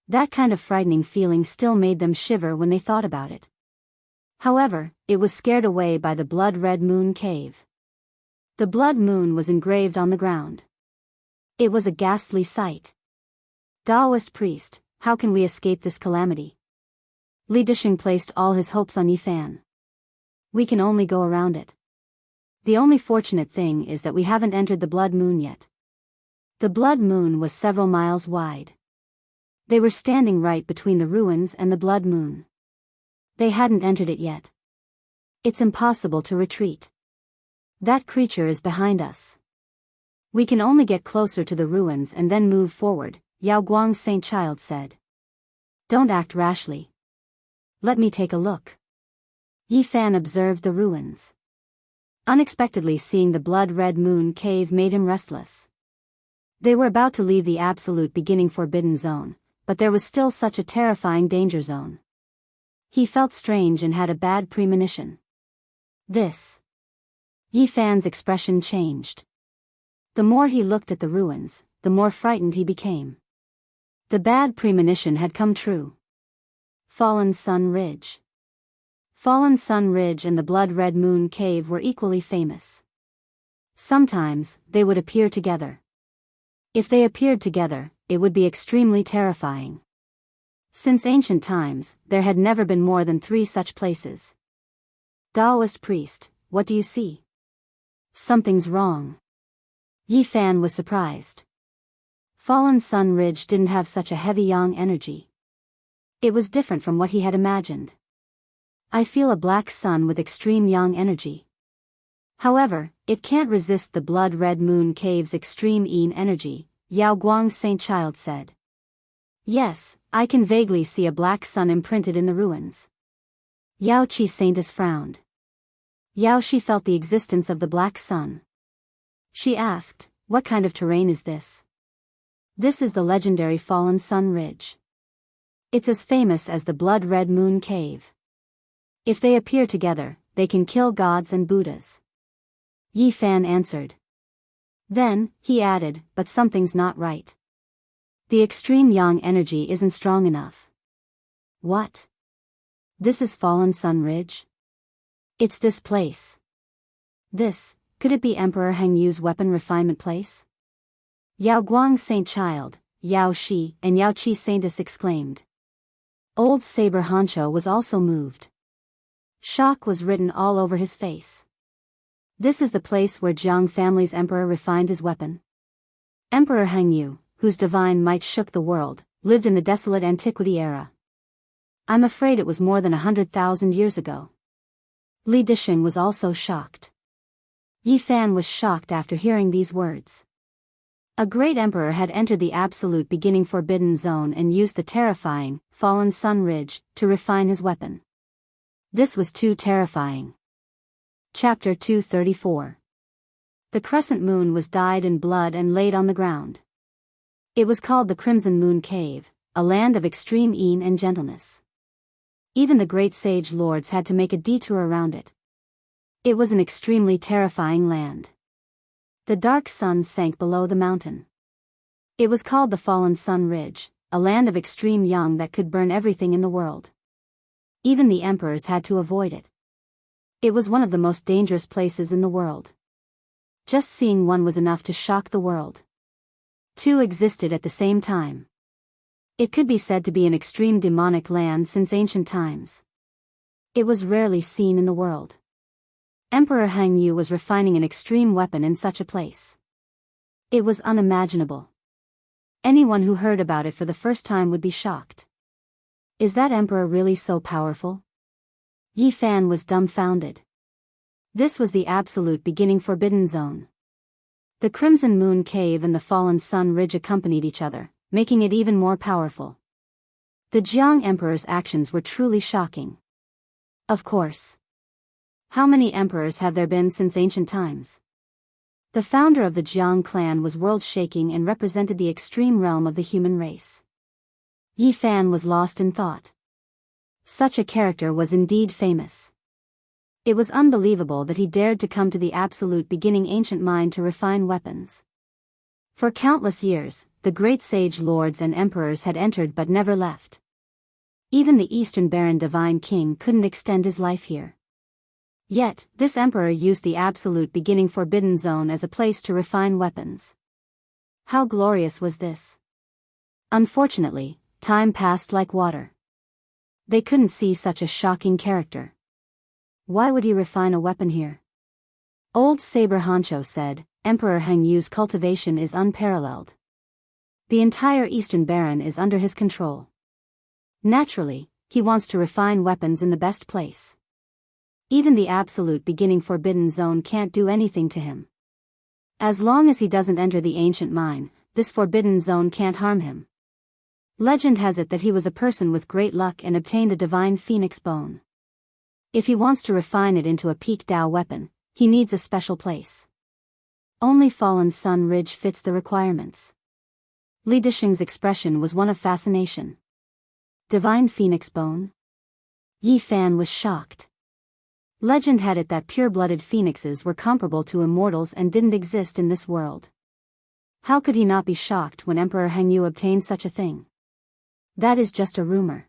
That kind of frightening feeling still made them shiver when they thought about it. However, it was scared away by the Blood Red Moon Cave. The blood moon was engraved on the ground. It was a ghastly sight. Taoist priest, how can we escape this calamity? Li Disheng placed all his hopes on Yi Fan. We can only go around it. The only fortunate thing is that we haven't entered the Blood Moon yet. The Blood Moon was several miles wide. They were standing right between the ruins and the Blood Moon. They hadn't entered it yet. It's impossible to retreat. That creature is behind us. We can only get closer to the ruins and then move forward, Yao Guang's Saint Child said. Don't act rashly. Let me take a look. Yi Fan observed the ruins. Unexpectedly seeing the blood-red moon cave made him restless. They were about to leave the absolute beginning forbidden zone, but there was still such a terrifying danger zone. He felt strange and had a bad premonition. This. Yi Fan's expression changed. The more he looked at the ruins, the more frightened he became. The bad premonition had come true. Fallen Sun Ridge. Fallen Sun Ridge and the blood-red moon cave were equally famous. Sometimes, they would appear together. If they appeared together, it would be extremely terrifying. Since ancient times, there had never been more than 3 such places. Taoist priest, what do you see? Something's wrong. Yi Fan was surprised. Fallen Sun Ridge didn't have such a heavy yang energy. It was different from what he had imagined. I feel a black sun with extreme yang energy. However, it can't resist the blood-red moon cave's extreme yin energy, Yao Guang's Saint Child said. Yes, I can vaguely see a black sun imprinted in the ruins. Yao Qi Saintess frowned. Yao Shi felt the existence of the black sun. She asked, what kind of terrain is this? This is the legendary Fallen Sun Ridge. It's as famous as the blood-red moon cave. If they appear together, they can kill gods and Buddhas. Yi Fan answered. Then, he added, but something's not right. The extreme yang energy isn't strong enough. What? This is Fallen Sun Ridge? It's this place. This, could it be Emperor Heng Yu's weapon refinement place? Yao Guang's Saint Child, Yao Shi, and Yao Qi Saintess exclaimed. Old Saber Honcho was also moved. Shock was written all over his face. This is the place where Jiang family's emperor refined his weapon. Emperor Heng Yu, whose divine might shook the world, lived in the desolate antiquity era. I'm afraid it was more than 100,000 years ago. Li Disheng was also shocked. Yi Fan was shocked after hearing these words. A great emperor had entered the absolute beginning forbidden zone and used the terrifying, Fallen Sun Ridge, to refine his weapon. This was too terrifying. Chapter 234. The crescent moon was dyed in blood and laid on the ground. It was called the Crimson Moon Cave, a land of extreme yin and gentleness. Even the great sage lords had to make a detour around it. It was an extremely terrifying land. The dark sun sank below the mountain. It was called the Fallen Sun Ridge, a land of extreme yang that could burn everything in the world. Even the emperors had to avoid it. It was one of the most dangerous places in the world. Just seeing one was enough to shock the world. 2 existed at the same time. It could be said to be an extreme demonic land since ancient times. It was rarely seen in the world. Emperor Heng Yu was refining an extreme weapon in such a place. It was unimaginable. Anyone who heard about it for the first time would be shocked. Is that emperor really so powerful? Yi Fan was dumbfounded. This was the absolute beginning forbidden zone. The Crimson Moon Cave and the Fallen Sun Ridge accompanied each other, making it even more powerful. The Jiang Emperor's actions were truly shocking. Of course. How many emperors have there been since ancient times? The founder of the Jiang clan was world-shaking and represented the extreme realm of the human race. Yi Fan was lost in thought. Such a character was indeed famous. It was unbelievable that he dared to come to the absolute beginning ancient mind to refine weapons. For countless years, the great sage lords and emperors had entered but never left. Even the Eastern Baron Divine King couldn't extend his life here. Yet, this emperor used the absolute beginning forbidden zone as a place to refine weapons. How glorious was this? Unfortunately, time passed like water. They couldn't see such a shocking character. Why would he refine a weapon here? Old Saber Honcho said, Emperor Heng Yu's cultivation is unparalleled. The entire Eastern Baron is under his control. Naturally, he wants to refine weapons in the best place. Even the absolute beginning forbidden zone can't do anything to him. As long as he doesn't enter the ancient mine, this forbidden zone can't harm him. Legend has it that he was a person with great luck and obtained a divine phoenix bone. If he wants to refine it into a peak Dao weapon, he needs a special place. Only Fallen Sun Ridge fits the requirements. Li Disheng's expression was one of fascination. Divine phoenix bone? Yi Fan was shocked. Legend had it that pure-blooded phoenixes were comparable to immortals and didn't exist in this world. How could he not be shocked when Emperor Heng Yu obtained such a thing? That is just a rumor.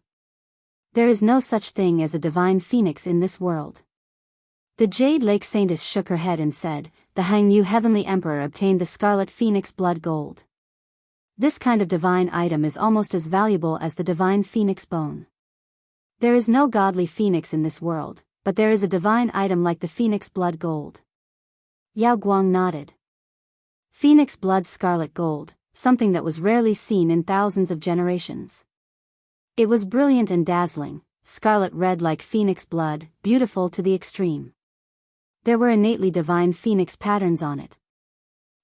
There is no such thing as a divine phoenix in this world. The Jade Lake Saintess shook her head and said, the Heng Yu Heavenly Emperor obtained the Scarlet Phoenix Blood Gold. This kind of divine item is almost as valuable as the divine phoenix bone. There is no godly phoenix in this world, but there is a divine item like the Phoenix Blood Gold. Yao Guang nodded. Phoenix Blood Scarlet Gold, something that was rarely seen in thousands of generations. It was brilliant and dazzling, scarlet red like phoenix blood, beautiful to the extreme. There were innately divine phoenix patterns on it.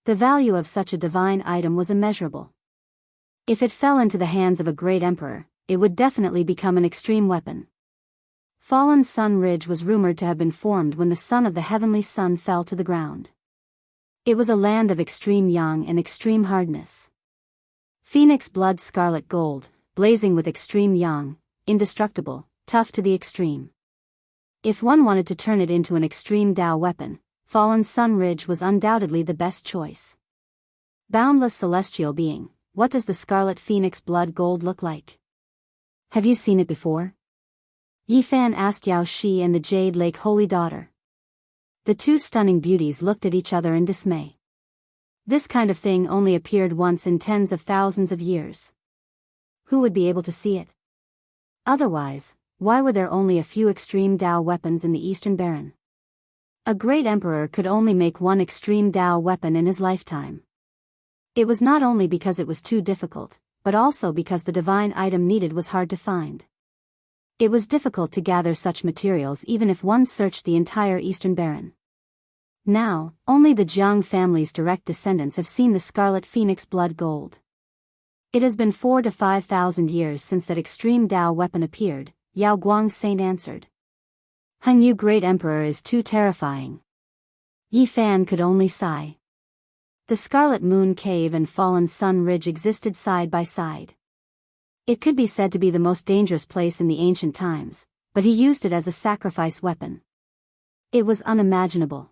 The value of such a divine item was immeasurable. If it fell into the hands of a great emperor, it would definitely become an extreme weapon. Fallen Sun Ridge was rumored to have been formed when the sun of the heavenly sun fell to the ground. It was a land of extreme yang and extreme hardness. Phoenix Blood Scarlet Gold, blazing with extreme yang, indestructible, tough to the extreme. If one wanted to turn it into an extreme Dao weapon, Fallen Sun Ridge was undoubtedly the best choice. Boundless celestial being, what does the Scarlet Phoenix Blood Gold look like? Have you seen it before? Yi Fan asked Yao Shi and the Jade Lake Holy Daughter. The two stunning beauties looked at each other in dismay. This kind of thing only appeared once in tens of thousands of years. Who would be able to see it? Otherwise, why were there only a few extreme Dao weapons in the Eastern Baron? A great emperor could only make one extreme Dao weapon in his lifetime. It was not only because it was too difficult, but also because the divine item needed was hard to find. It was difficult to gather such materials even if one searched the entire Eastern Baron. Now, only the Jiang family's direct descendants have seen the Scarlet Phoenix Blood Gold. It has been 4,000 to 5,000 years since that extreme Dao weapon appeared, Yao Guang Saint answered. Heng Yu Great Emperor is too terrifying. Yi Fan could only sigh. The Scarlet Moon Cave and Fallen Sun Ridge existed side by side. It could be said to be the most dangerous place in the ancient times, but he used it as a sacrifice weapon. It was unimaginable.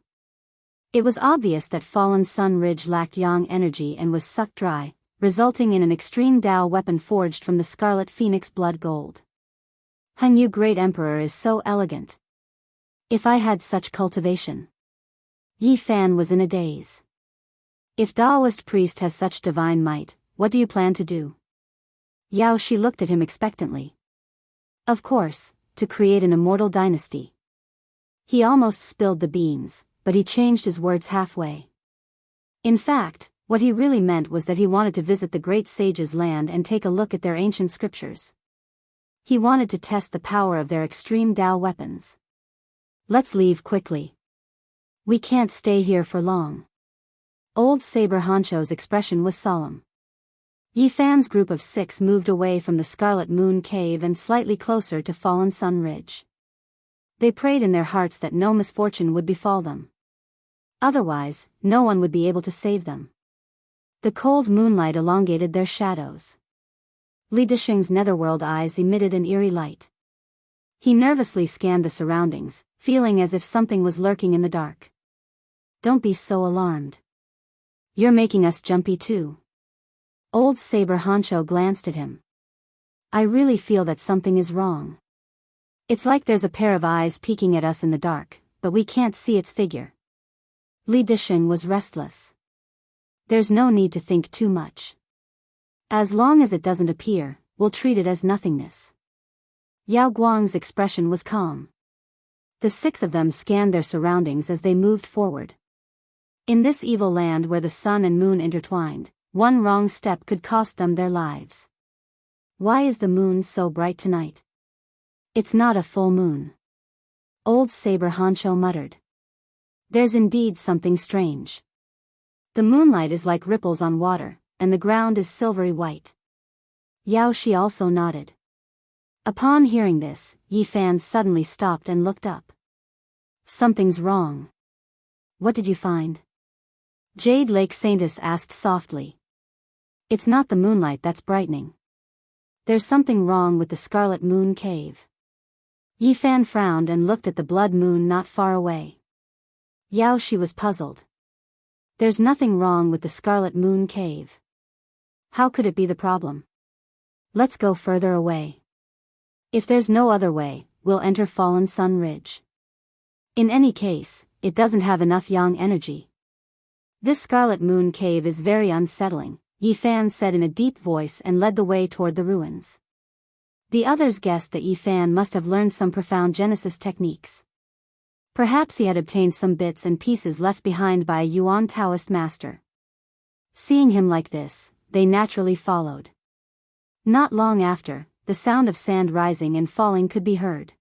It was obvious that Fallen Sun Ridge lacked yang energy and was sucked dry, resulting in an extreme Dao weapon forged from the Scarlet Phoenix Blood Gold. Heng Yu Great Emperor is so elegant. If I had such cultivation. Yi Fan was in a daze. If Daoist priest has such divine might, what do you plan to do? Yao Shi looked at him expectantly. Of course, to create an immortal dynasty. He almost spilled the beans, but he changed his words halfway. In fact, what he really meant was that he wanted to visit the great sages' land and take a look at their ancient scriptures. He wanted to test the power of their extreme Dao weapons. Let's leave quickly. We can't stay here for long. Old Saber Honcho's expression was solemn. Yi Fan's group of 6 moved away from the Scarlet Moon Cave and slightly closer to Fallen Sun Ridge. They prayed in their hearts that no misfortune would befall them. Otherwise, no one would be able to save them. The cold moonlight elongated their shadows. Li Disheng's netherworld eyes emitted an eerie light. He nervously scanned the surroundings, feeling as if something was lurking in the dark. Don't be so alarmed. You're making us jumpy too. Old Saber Honcho glanced at him. I really feel that something is wrong. It's like there's a pair of eyes peeking at us in the dark, but we can't see its figure. Li Disheng was restless. There's no need to think too much. As long as it doesn't appear, we'll treat it as nothingness. Yao Guang's expression was calm. The six of them scanned their surroundings as they moved forward. In this evil land where the sun and moon intertwined, one wrong step could cost them their lives. Why is the moon so bright tonight? It's not a full moon. Old Saber Honcho muttered. There's indeed something strange. The moonlight is like ripples on water, and the ground is silvery white. Yao Shi also nodded. Upon hearing this, Yi Fan suddenly stopped and looked up. Something's wrong. What did you find? Jade Lake Saintess asked softly. It's not the moonlight that's brightening. There's something wrong with the Scarlet Moon Cave. Yi Fan frowned and looked at the blood moon not far away. Yao Shi was puzzled. There's nothing wrong with the Scarlet Moon Cave. How could it be the problem? Let's go further away. If there's no other way, we'll enter Fallen Sun Ridge. In any case, it doesn't have enough yang energy. This Scarlet Moon Cave is very unsettling, Yi Fan said in a deep voice and led the way toward the ruins. The others guessed that Yi Fan must have learned some profound Genesis techniques. Perhaps he had obtained some bits and pieces left behind by a Yuan Taoist master. Seeing him like this, they naturally followed. Not long after, the sound of sand rising and falling could be heard.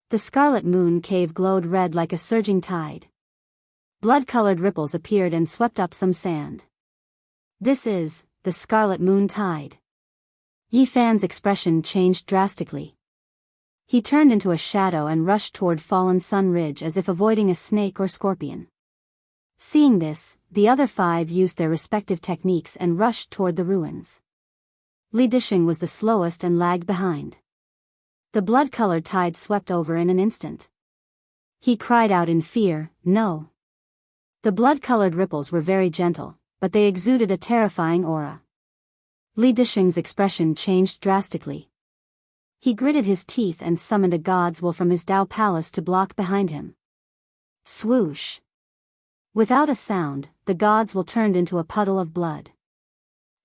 The Scarlet Moon Cave glowed red like a surging tide. Blood-colored ripples appeared and swept up some sand. This is the Scarlet Moon Tide. Yi Fan's expression changed drastically. He turned into a shadow and rushed toward Fallen Sun Ridge as if avoiding a snake or scorpion. Seeing this, the other five used their respective techniques and rushed toward the ruins. Li Disheng was the slowest and lagged behind. The blood-colored tide swept over in an instant. He cried out in fear, "No!" The blood-colored ripples were very gentle, but they exuded a terrifying aura. Li Disheng's expression changed drastically. He gritted his teeth and summoned a god's will from his Dao palace to block behind him. Swoosh! Without a sound, the god's will turned into a puddle of blood.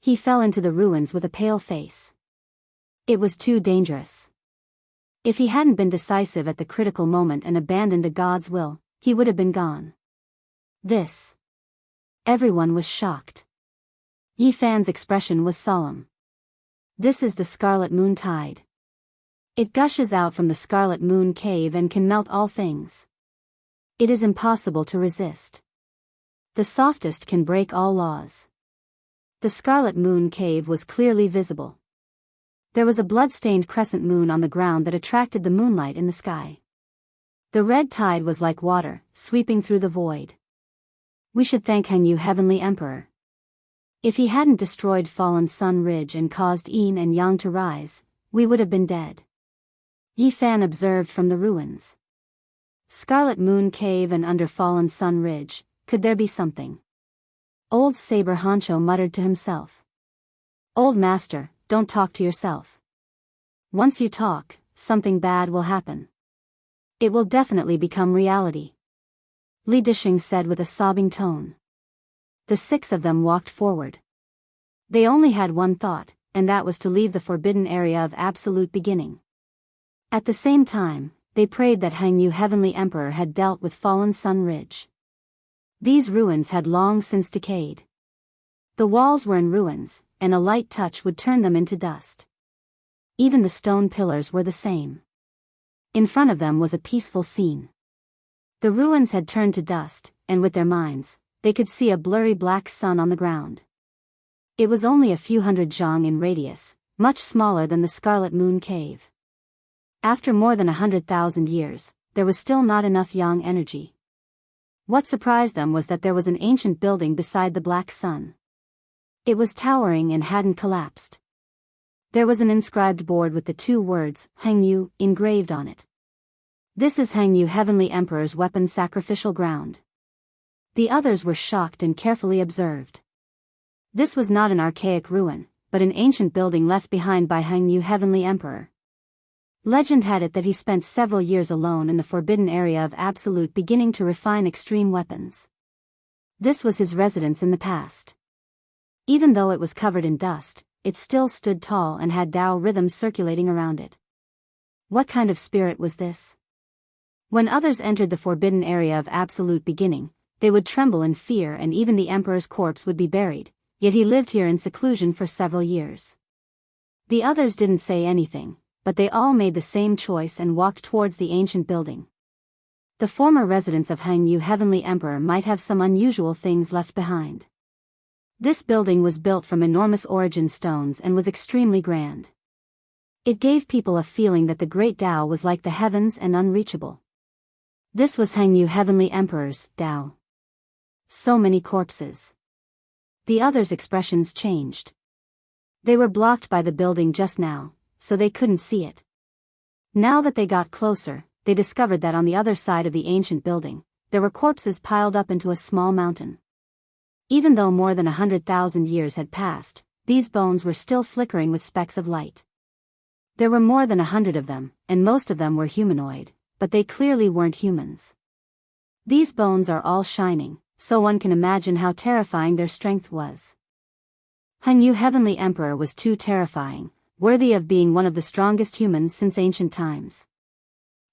He fell into the ruins with a pale face. It was too dangerous. If he hadn't been decisive at the critical moment and abandoned a god's will, he would have been gone. This. Everyone was shocked. Yi Fan's expression was solemn. This is the Scarlet Moon Tide. It gushes out from the Scarlet Moon Cave and can melt all things. It is impossible to resist. The softest can break all laws. The Scarlet Moon Cave was clearly visible. There was a blood-stained crescent moon on the ground that attracted the moonlight in the sky. The red tide was like water, sweeping through the void. We should thank Hangyu Heavenly Emperor. If he hadn't destroyed Fallen Sun Ridge and caused yin and yang to rise, we would have been dead. Yi Fan observed from the ruins. Scarlet Moon Cave and under Fallen Sun Ridge, could there be something? Old Saber Honcho muttered to himself. Old Master, don't talk to yourself. Once you talk, something bad will happen. It will definitely become reality. Li Disheng said with a sobbing tone. The six of them walked forward. They only had one thought, and that was to leave the forbidden area of absolute beginning. At the same time, they prayed that Hangyu Heavenly Emperor had dealt with Fallen Sun Ridge. These ruins had long since decayed. The walls were in ruins, and a light touch would turn them into dust. Even the stone pillars were the same. In front of them was a peaceful scene. The ruins had turned to dust, and with their minds, they could see a blurry black sun on the ground. It was only a few hundred zhang in radius, much smaller than the Scarlet Moon Cave. After more than 100,000 years, there was still not enough yang energy. What surprised them was that there was an ancient building beside the black sun. It was towering and hadn't collapsed. There was an inscribed board with the two words, Hangyu, engraved on it. This is Hangyu Heavenly Emperor's weapon sacrificial ground. The others were shocked and carefully observed. This was not an archaic ruin, but an ancient building left behind by Hangyu Heavenly Emperor. Legend had it that he spent several years alone in the forbidden area of absolute beginning to refine extreme weapons. This was his residence in the past. Even though it was covered in dust, it still stood tall and had Tao rhythms circulating around it. What kind of spirit was this? When others entered the forbidden area of absolute beginning, they would tremble in fear and even the emperor's corpse would be buried, yet he lived here in seclusion for several years. The others didn't say anything, but they all made the same choice and walked towards the ancient building. The former residence of Hang Yu Heavenly Emperor might have some unusual things left behind. This building was built from enormous origin stones and was extremely grand. It gave people a feeling that the great Tao was like the heavens and unreachable. This was Hang Yu Heavenly Emperor's Tao. So many corpses. The others' expressions changed. They were blocked by the building just now, so they couldn't see it. Now that they got closer, they discovered that on the other side of the ancient building, there were corpses piled up into a small mountain. Even though more than 100,000 years had passed, these bones were still flickering with specks of light. There were more than 100 of them, and most of them were humanoid, but they clearly weren't humans. These bones are all shining, so one can imagine how terrifying their strength was. Hang Yu Heavenly Emperor was too terrifying, worthy of being one of the strongest humans since ancient times.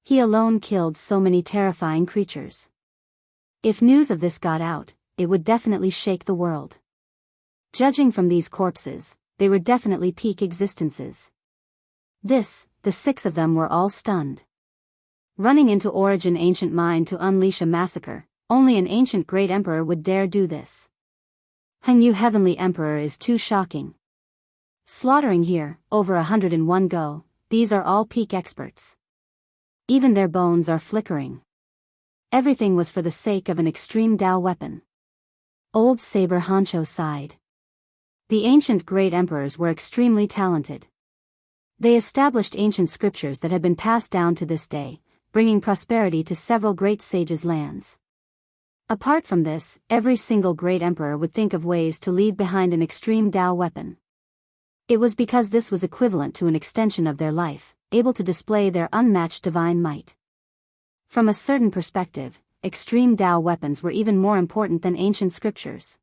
He alone killed so many terrifying creatures. If news of this got out, it would definitely shake the world. Judging from these corpses, they were definitely peak existences. The 6 of them were all stunned. Running into Origin Ancient Mind to unleash a massacre, only an ancient great emperor would dare do this. Hang Yu Heavenly Emperor is too shocking. Slaughtering here, over 100 in one go, these are all peak experts. Even their bones are flickering. Everything was for the sake of an extreme Tao weapon. Old Saber Honcho sighed. The ancient great emperors were extremely talented. They established ancient scriptures that had been passed down to this day, bringing prosperity to several great sages' lands. Apart from this, every single great emperor would think of ways to leave behind an extreme Tao weapon. It was because this was equivalent to an extension of their life, able to display their unmatched divine might. From a certain perspective, extreme Tao weapons were even more important than ancient scriptures.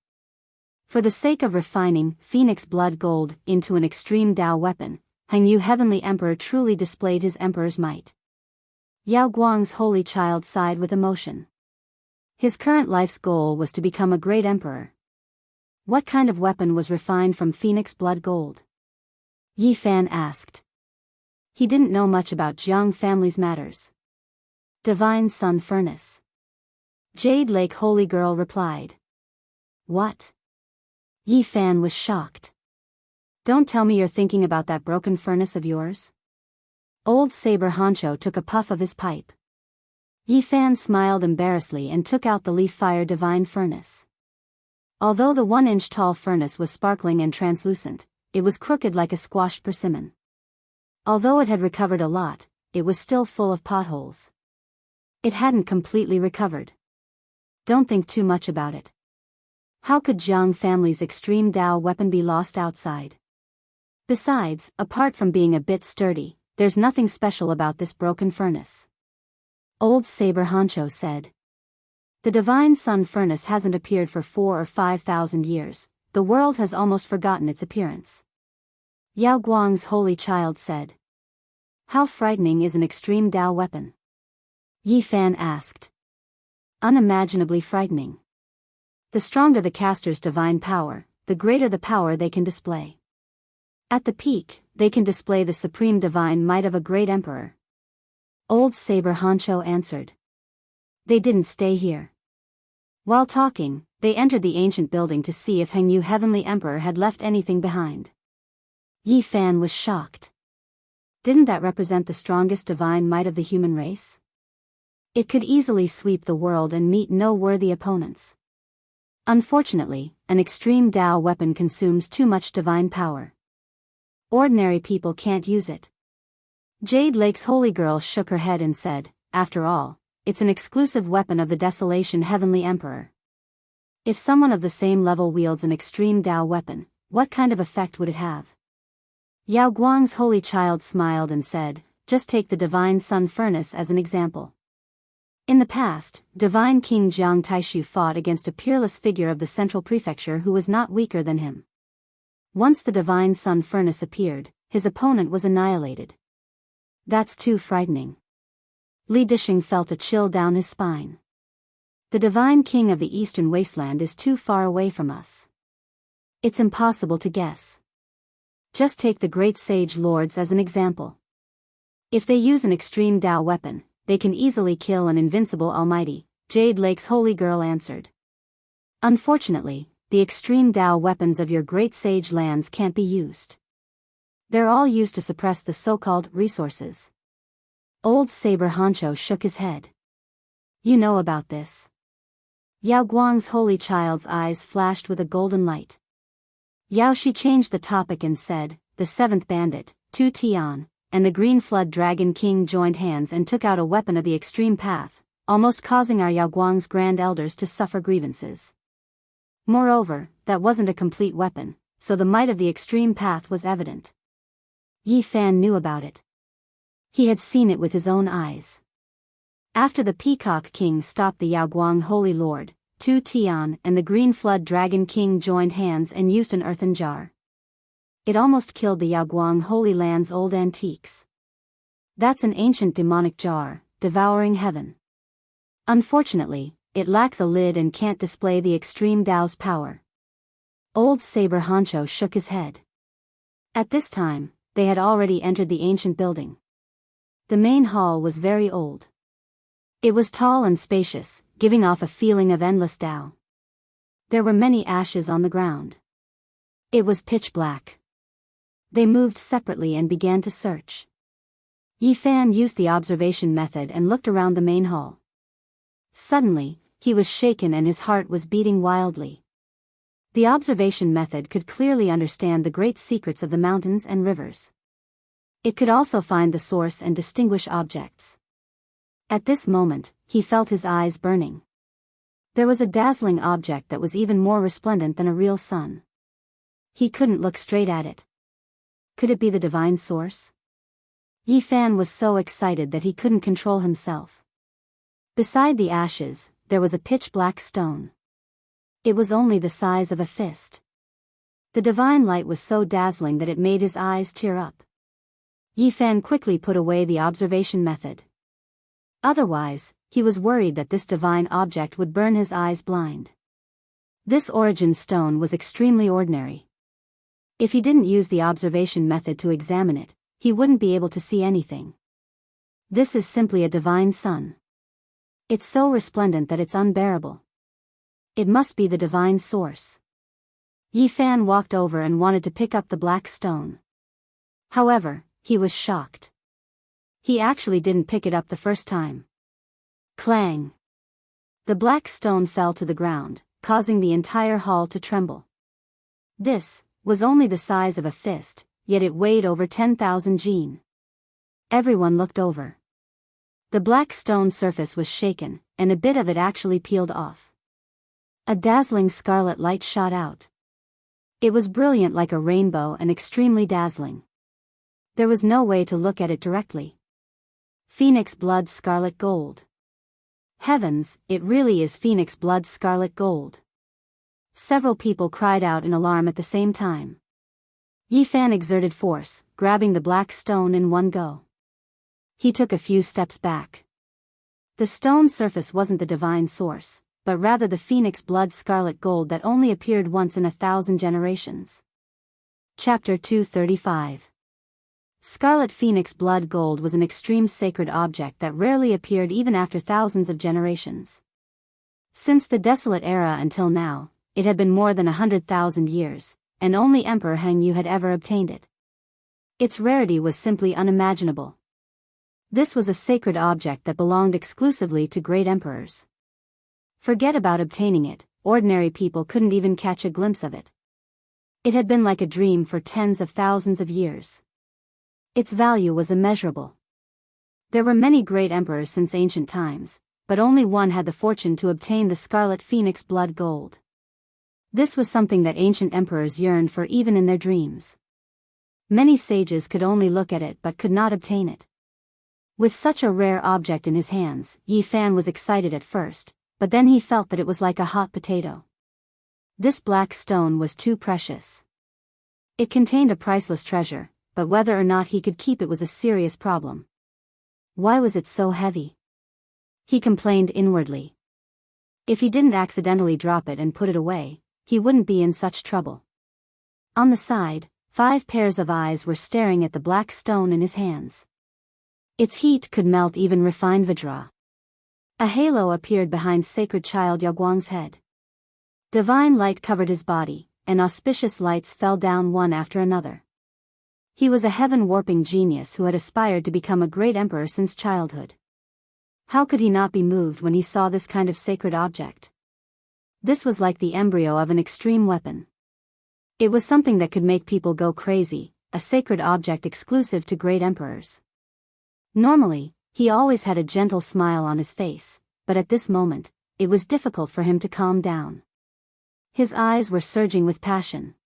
For the sake of refining Phoenix Blood Gold into an extreme Tao weapon, Hang Yu Heavenly Emperor truly displayed his emperor's might. Yao Guang's holy child sighed with emotion. His current life's goal was to become a great emperor. What kind of weapon was refined from Phoenix Blood Gold? Yi Fan asked. He didn't know much about Jiang family's matters. Divine Sun Furnace. Jade Lake Holy Girl replied. What? Yi Fan was shocked. Don't tell me you're thinking about that broken furnace of yours? Old Saber Honcho took a puff of his pipe. Yi Fan smiled embarrassedly and took out the Leaf Fire Divine Furnace. Although the 1-inch tall furnace was sparkling and translucent, it was crooked like a squashed persimmon. Although it had recovered a lot, it was still full of potholes. It hadn't completely recovered. Don't think too much about it. How could Jiang family's extreme Tao weapon be lost outside? Besides, apart from being a bit sturdy, there's nothing special about this broken furnace. Old Saber Honcho said. The Divine Sun Furnace hasn't appeared for 4,000 or 5,000 years, the world has almost forgotten its appearance. Yao Guang's holy child said. How frightening is an extreme Tao weapon? Yi Fan asked. Unimaginably frightening. The stronger the caster's divine power, the greater the power they can display. At the peak, they can display the supreme divine might of a great emperor. Old Saber Honcho answered. They didn't stay here. While talking, they entered the ancient building to see if Hang Yu Heavenly Emperor had left anything behind. Yi Fan was shocked. Didn't that represent the strongest divine might of the human race? It could easily sweep the world and meet no worthy opponents. Unfortunately, an extreme Tao weapon consumes too much divine power. Ordinary people can't use it. Jade Lake's holy girl shook her head and said, after all, it's an exclusive weapon of the Desolation Heavenly Emperor. If someone of the same level wields an extreme Tao weapon, what kind of effect would it have? Yao Guang's holy child smiled and said, just take the Divine Sun Furnace as an example. In the past, Divine King Jiang Taishu fought against a peerless figure of the Central Prefecture who was not weaker than him. Once the Divine Sun Furnace appeared, his opponent was annihilated. That's too frightening. Li Dishing felt a chill down his spine. The divine king of the eastern wasteland is too far away from us. It's impossible to guess. Just take the great sage lords as an example. If they use an extreme Dao weapon, they can easily kill an invincible almighty, Jade Lake's holy girl answered. Unfortunately, the extreme Dao weapons of your great sage lands can't be used. They're all used to suppress the so-called resources. Old Saber Honcho shook his head. You know about this. Yao Guang's holy child's eyes flashed with a golden light. Yao Shi changed the topic and said, the seventh bandit, Tu Tian, and the Green Flood Dragon King joined hands and took out a weapon of the extreme path, almost causing our Yao Guang's grand elders to suffer grievances. Moreover, that wasn't a complete weapon, so the might of the extreme path was evident. Yi Fan knew about it. He had seen it with his own eyes. After the Peacock King stopped the Yao Guang Holy Lord, Tu Tian and the Green Flood Dragon King joined hands and used an earthen jar. It almost killed the Yao Guang Holy Land's old antiques. That's an ancient demonic jar, devouring heaven. Unfortunately, it lacks a lid and can't display the extreme Dao's power. Old Saber Honcho shook his head. At this time, they had already entered the ancient building. The main hall was very old. It was tall and spacious, giving off a feeling of endless Dao. There were many ashes on the ground. It was pitch black. They moved separately and began to search. Yi Fan used the observation method and looked around the main hall. Suddenly, he was shaken and his heart was beating wildly. The observation method could clearly understand the great secrets of the mountains and rivers. It could also find the source and distinguish objects. At this moment, he felt his eyes burning. There was a dazzling object that was even more resplendent than a real sun. He couldn't look straight at it. Could it be the divine source? Yi Fan was so excited that he couldn't control himself. Beside the ashes, there was a pitch-black stone. It was only the size of a fist. The divine light was so dazzling that it made his eyes tear up. Yi Fan quickly put away the observation method. Otherwise, he was worried that this divine object would burn his eyes blind. This origin stone was extremely ordinary. If he didn't use the observation method to examine it, he wouldn't be able to see anything. This is simply a divine sun. It's so resplendent that it's unbearable. It must be the divine source. Yi Fan walked over and wanted to pick up the black stone. However, he was shocked. He actually didn't pick it up the first time. Clang! The black stone fell to the ground, causing the entire hall to tremble. This was only the size of a fist, yet it weighed over 10,000 jin. Everyone looked over. The black stone surface was shaken, and a bit of it actually peeled off. A dazzling scarlet light shot out. It was brilliant like a rainbow and extremely dazzling. There was no way to look at it directly. Phoenix blood scarlet gold. Heavens, it really is phoenix blood scarlet gold. Several people cried out in alarm at the same time. Yi Fan exerted force, grabbing the black stone in one go. He took a few steps back. The stone surface wasn't the divine source, but rather the phoenix blood scarlet gold that only appeared once in 1,000 generations. Chapter 235. Scarlet Phoenix blood gold was an extreme sacred object that rarely appeared even after thousands of generations. Since the desolate era until now, it had been more than 100,000 years, and only Emperor Hang Yu had ever obtained it. Its rarity was simply unimaginable. This was a sacred object that belonged exclusively to great emperors. Forget about obtaining it, ordinary people couldn't even catch a glimpse of it. It had been like a dream for tens of thousands of years. Its value was immeasurable. There were many great emperors since ancient times, but only one had the fortune to obtain the scarlet phoenix blood gold. This was something that ancient emperors yearned for even in their dreams. Many sages could only look at it but could not obtain it. With such a rare object in his hands, Yi Fan was excited at first, but then he felt that it was like a hot potato. This black stone was too precious. It contained a priceless treasure, but whether or not he could keep it was a serious problem. Why was it so heavy? He complained inwardly. If he didn't accidentally drop it and put it away, he wouldn't be in such trouble. On the side, 5 pairs of eyes were staring at the black stone in his hands. Its heat could melt even refined vajra. A halo appeared behind sacred child Yaoguang's head. Divine light covered his body, and auspicious lights fell down one after another. He was a heaven-warping genius who had aspired to become a great emperor since childhood. How could he not be moved when he saw this kind of sacred object? This was like the embryo of an extreme weapon. It was something that could make people go crazy, a sacred object exclusive to great emperors. Normally, he always had a gentle smile on his face, but at this moment, it was difficult for him to calm down. His eyes were surging with passion.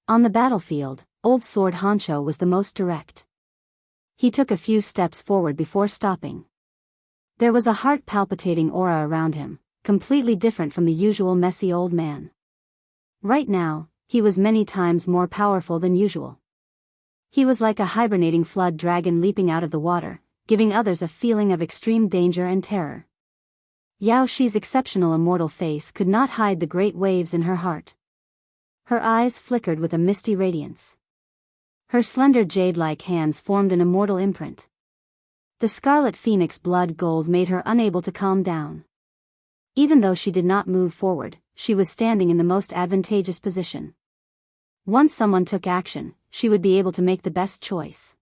On the battlefield, Old Sword Honcho was the most direct. He took a few steps forward before stopping. There was a heart-palpitating aura around him, completely different from the usual messy old man. Right now, he was many times more powerful than usual. He was like a hibernating flood dragon leaping out of the water, giving others a feeling of extreme danger and terror. Yao Shi's exceptional immortal face could not hide the great waves in her heart. Her eyes flickered with a misty radiance. Her slender jade-like hands formed an immortal imprint. The scarlet phoenix blood gold made her unable to calm down. Even though she did not move forward, she was standing in the most advantageous position. Once someone took action, she would be able to make the best choice.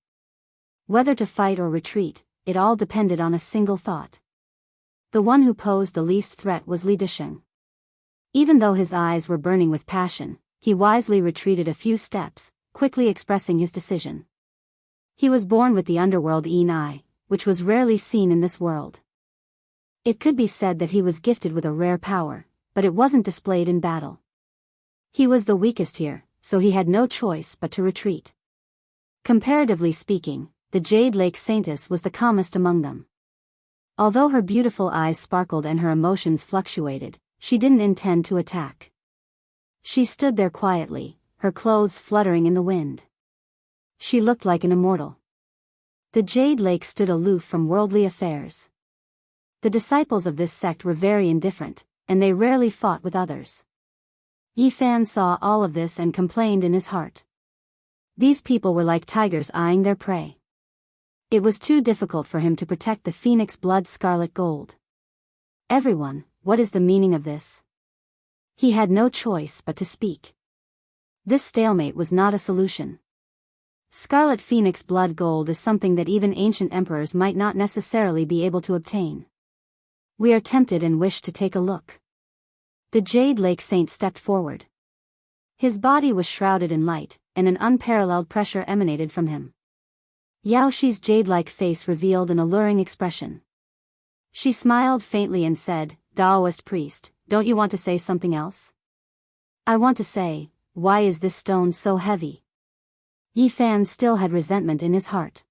Whether to fight or retreat, it all depended on a single thought. The one who posed the least threat was Li Disheng. Even though his eyes were burning with passion, he wisely retreated a few steps, quickly expressing his decision. He was born with the underworld Yin Eye, which was rarely seen in this world. It could be said that he was gifted with a rare power, but it wasn't displayed in battle. He was the weakest here, so he had no choice but to retreat. Comparatively speaking, the Jade Lake Saintess was the calmest among them. Although her beautiful eyes sparkled and her emotions fluctuated, she didn't intend to attack. She stood there quietly, her clothes fluttering in the wind. She looked like an immortal. The Jade Lake stood aloof from worldly affairs. The disciples of this sect were very indifferent, and they rarely fought with others. Yi Fan saw all of this and complained in his heart. These people were like tigers eyeing their prey. It was too difficult for him to protect the phoenix blood scarlet gold. Everyone, what is the meaning of this? He had no choice but to speak. This stalemate was not a solution. Scarlet phoenix blood gold is something that even ancient emperors might not necessarily be able to obtain. We are tempted and wish to take a look. The Jade Lake Saint stepped forward. His body was shrouded in light, and an unparalleled pressure emanated from him. Yao Shi's jade-like face revealed an alluring expression. She smiled faintly and said, "Daoist priest, don't you want to say something else?" "I want to say, why is this stone so heavy?" Yi Fan still had resentment in his heart.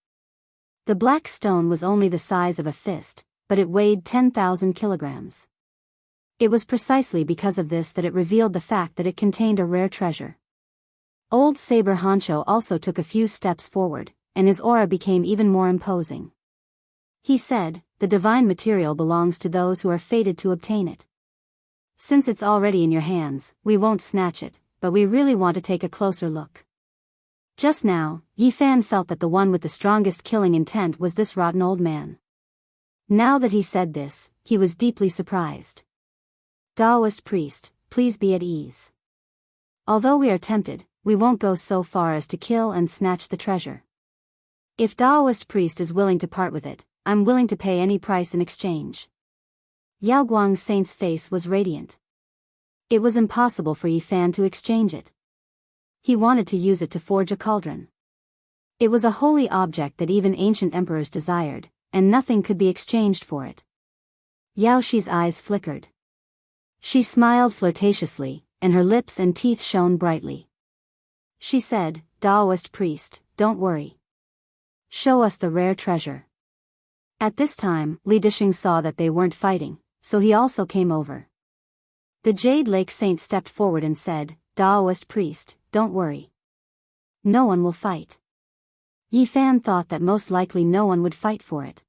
The black stone was only the size of a fist, but it weighed 10,000 kilograms. It was precisely because of this that it revealed the fact that it contained a rare treasure. Old Saber Honcho also took a few steps forward, and his aura became even more imposing. He said, "The divine material belongs to those who are fated to obtain it. Since it's already in your hands, we won't snatch it, but we really want to take a closer look." Just now, Yi Fan felt that the one with the strongest killing intent was this rotten old man. Now that he said this, he was deeply surprised. "Daoist priest, please be at ease. Although we are tempted, we won't go so far as to kill and snatch the treasure. If Daoist priest is willing to part with it, I'm willing to pay any price in exchange." Yao Guang's saint's face was radiant. It was impossible for Yi Fan to exchange it. He wanted to use it to forge a cauldron. It was a holy object that even ancient emperors desired, and nothing could be exchanged for it. Yao Shi's eyes flickered. She smiled flirtatiously, and her lips and teeth shone brightly. She said, "Daoist priest, don't worry. Show us the rare treasure." At this time, Li Disheng saw that they weren't fighting, so he also came over. The Jade Lake Saint stepped forward and said, "Daoist priest, don't worry. No one will fight." Yi Fan thought that most likely no one would fight for it.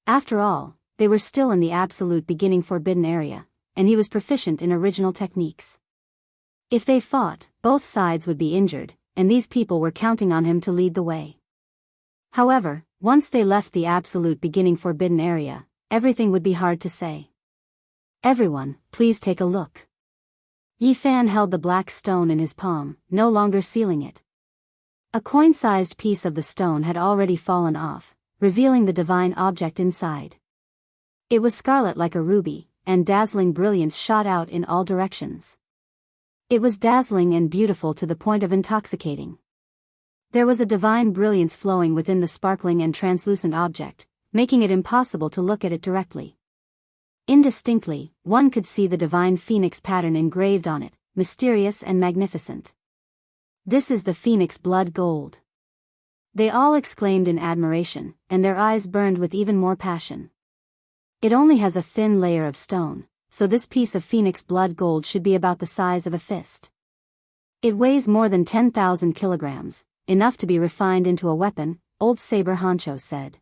After all, they were still in the absolute beginning forbidden area, and he was proficient in original techniques. If they fought, both sides would be injured, and these people were counting on him to lead the way. However, once they left the absolute beginning forbidden area, everything would be hard to say. Everyone, please take a look. Yi Fan held the black stone in his palm, no longer sealing it. A coin-sized piece of the stone had already fallen off, revealing the divine object inside. It was scarlet like a ruby, and dazzling brilliance shot out in all directions. It was dazzling and beautiful to the point of intoxicating. There was a divine brilliance flowing within the sparkling and translucent object, making it impossible to look at it directly. Indistinctly, one could see the divine phoenix pattern engraved on it, mysterious and magnificent. This is the phoenix blood gold. They all exclaimed in admiration, and their eyes burned with even more passion. It only has a thin layer of stone, so this piece of phoenix blood gold should be about the size of a fist. It weighs more than 10,000 kilograms, enough to be refined into a weapon, old Saber Honcho said.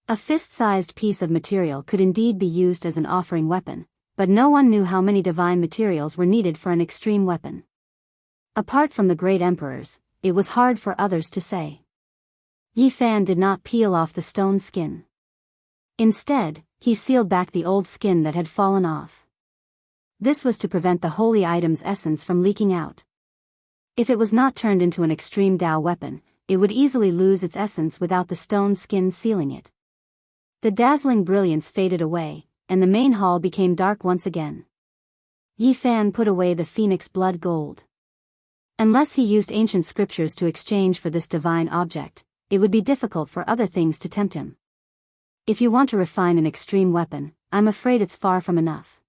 A fist-sized piece of material could indeed be used as an offering weapon, but no one knew how many divine materials were needed for an extreme weapon. Apart from the great emperors, it was hard for others to say. Yi Fan did not peel off the stone skin. Instead, he sealed back the old skin that had fallen off. This was to prevent the holy item's essence from leaking out. If it was not turned into an extreme Dao weapon, it would easily lose its essence without the stone skin sealing it. The dazzling brilliance faded away, and the main hall became dark once again. Yi Fan put away the phoenix blood gold. Unless he used ancient scriptures to exchange for this divine object, it would be difficult for other things to tempt him. If you want to refine an extreme weapon, I'm afraid it's far from enough.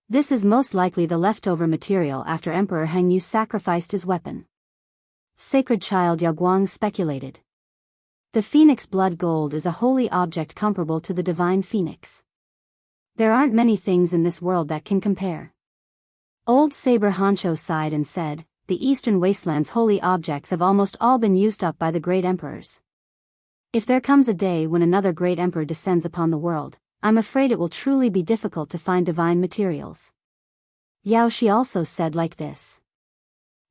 This is most likely the leftover material after Emperor Hangyu sacrificed his weapon. Sacred Child Yao Guang speculated. The phoenix blood gold is a holy object comparable to the divine phoenix. There aren't many things in this world that can compare. Old Saber Honcho sighed and said, the Eastern Wasteland's holy objects have almost all been used up by the great emperors. If there comes a day when another great emperor descends upon the world, I'm afraid it will truly be difficult to find divine materials. Yao Shi also said like this.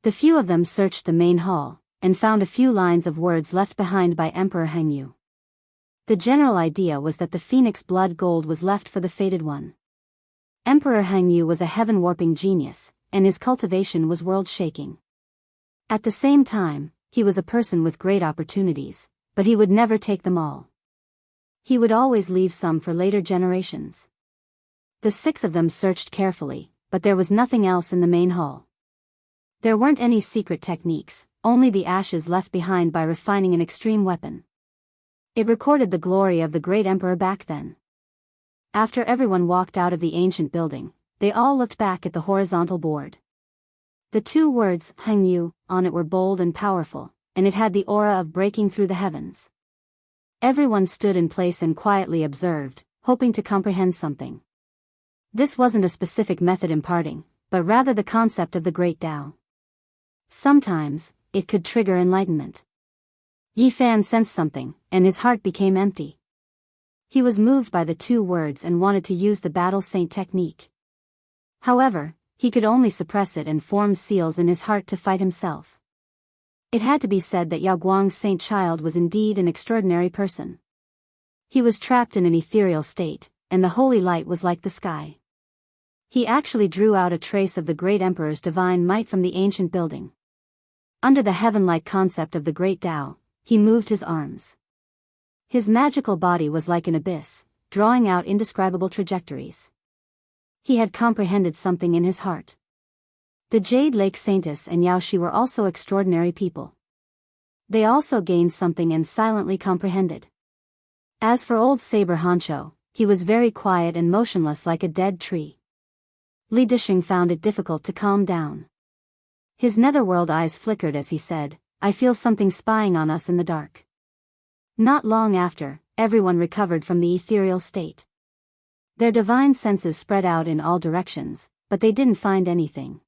The few of them searched the main hall, and found a few lines of words left behind by Emperor Hangyu. The general idea was that the phoenix blood gold was left for the fated one. Emperor Hangyu was a heaven-warping genius, and his cultivation was world-shaking. At the same time, he was a person with great opportunities, but he would never take them all. He would always leave some for later generations. The 6 of them searched carefully, but there was nothing else in the main hall. There weren't any secret techniques, only the ashes left behind by refining an extreme weapon. It recorded the glory of the great emperor back then. After everyone walked out of the ancient building, they all looked back at the horizontal board. The 2 words, Hangyu, on it were bold and powerful, and it had the aura of breaking through the heavens. Everyone stood in place and quietly observed, hoping to comprehend something. This wasn't a specific method imparting, but rather the concept of the great Tao. Sometimes, it could trigger enlightenment. Yi Fan sensed something, and his heart became empty. He was moved by the 2 words and wanted to use the battle saint technique. However, he could only suppress it and form seals in his heart to fight himself. It had to be said that Yao Guang's saint child was indeed an extraordinary person. He was trapped in an ethereal state, and the holy light was like the sky. He actually drew out a trace of the great emperor's divine might from the ancient building. Under the heaven-like concept of the great Tao, he moved his arms. His magical body was like an abyss, drawing out indescribable trajectories. He had comprehended something in his heart. The Jade Lake Saintess and Yao Shi were also extraordinary people. They also gained something and silently comprehended. As for old Saber Honcho, he was very quiet and motionless like a dead tree. Li Dishing found it difficult to calm down. His netherworld eyes flickered as he said, I feel something spying on us in the dark. Not long after, everyone recovered from the ethereal state. Their divine senses spread out in all directions, but they didn't find anything.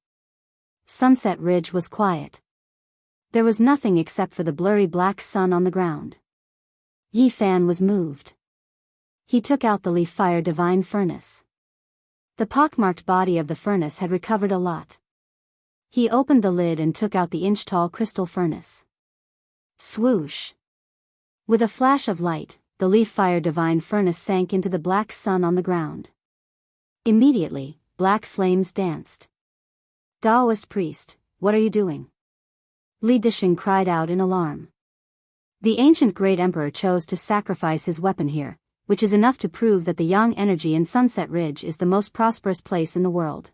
Sunset Ridge was quiet. There was nothing except for the blurry black sun on the ground. Yi Fan was moved. He took out the leaf fire divine furnace. The pockmarked body of the furnace had recovered a lot. He opened the lid and took out the inch-tall crystal furnace. Swoosh! With a flash of light, the leaf fire divine furnace sank into the black sun on the ground. Immediately, black flames danced. Taoist priest, what are you doing? Li Disheng cried out in alarm. The ancient great emperor chose to sacrifice his weapon here, which is enough to prove that the yang energy in Sunset Ridge is the most prosperous place in the world.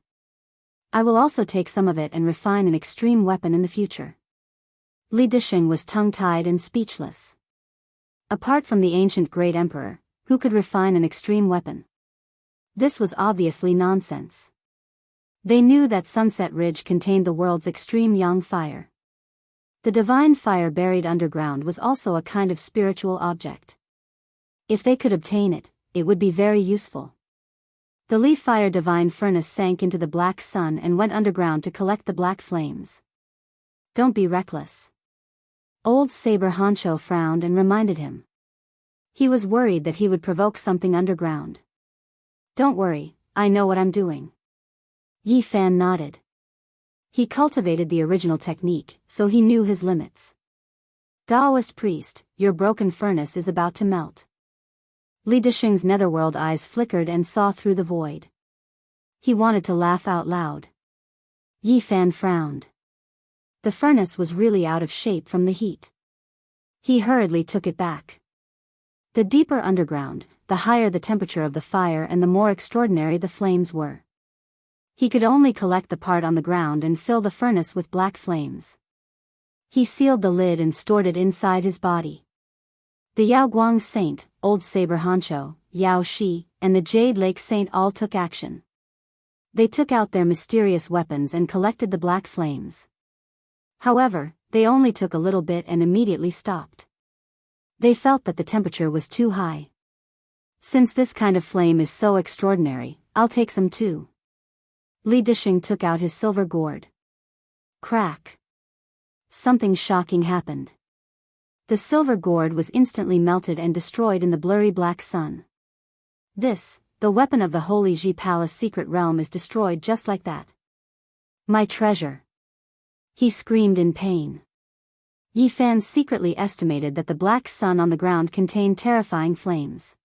I will also take some of it and refine an extreme weapon in the future. Li Disheng was tongue-tied and speechless. Apart from the ancient great emperor, who could refine an extreme weapon? This was obviously nonsense. They knew that Sunset Ridge contained the world's extreme yang fire. The divine fire buried underground was also a kind of spiritual object. If they could obtain it, it would be very useful. The leaf fire divine furnace sank into the black sun and went underground to collect the black flames. Don't be reckless. Old Saber Honcho frowned and reminded him. He was worried that he would provoke something underground. Don't worry, I know what I'm doing. Yi Fan nodded. He cultivated the original technique, so he knew his limits. Taoist priest, your broken furnace is about to melt. Li Disheng's netherworld eyes flickered and saw through the void. He wanted to laugh out loud. Yi Fan frowned. The furnace was really out of shape from the heat. He hurriedly took it back. The deeper underground, the higher the temperature of the fire and the more extraordinary the flames were. He could only collect the part on the ground and fill the furnace with black flames. He sealed the lid and stored it inside his body. The Yaoguang Saint, Old Saber Honcho, Yao Shi, and the Jade Lake Saint all took action. They took out their mysterious weapons and collected the black flames. However, they only took a little bit and immediately stopped. They felt that the temperature was too high. Since this kind of flame is so extraordinary, I'll take some too. Li Disheng took out his silver gourd. Crack! Something shocking happened. The silver gourd was instantly melted and destroyed in the blurry black sun. This, the weapon of the Holy Ji Palace secret realm, is destroyed just like that. My treasure! He screamed in pain. Yi Fan secretly estimated that the black sun on the ground contained terrifying flames.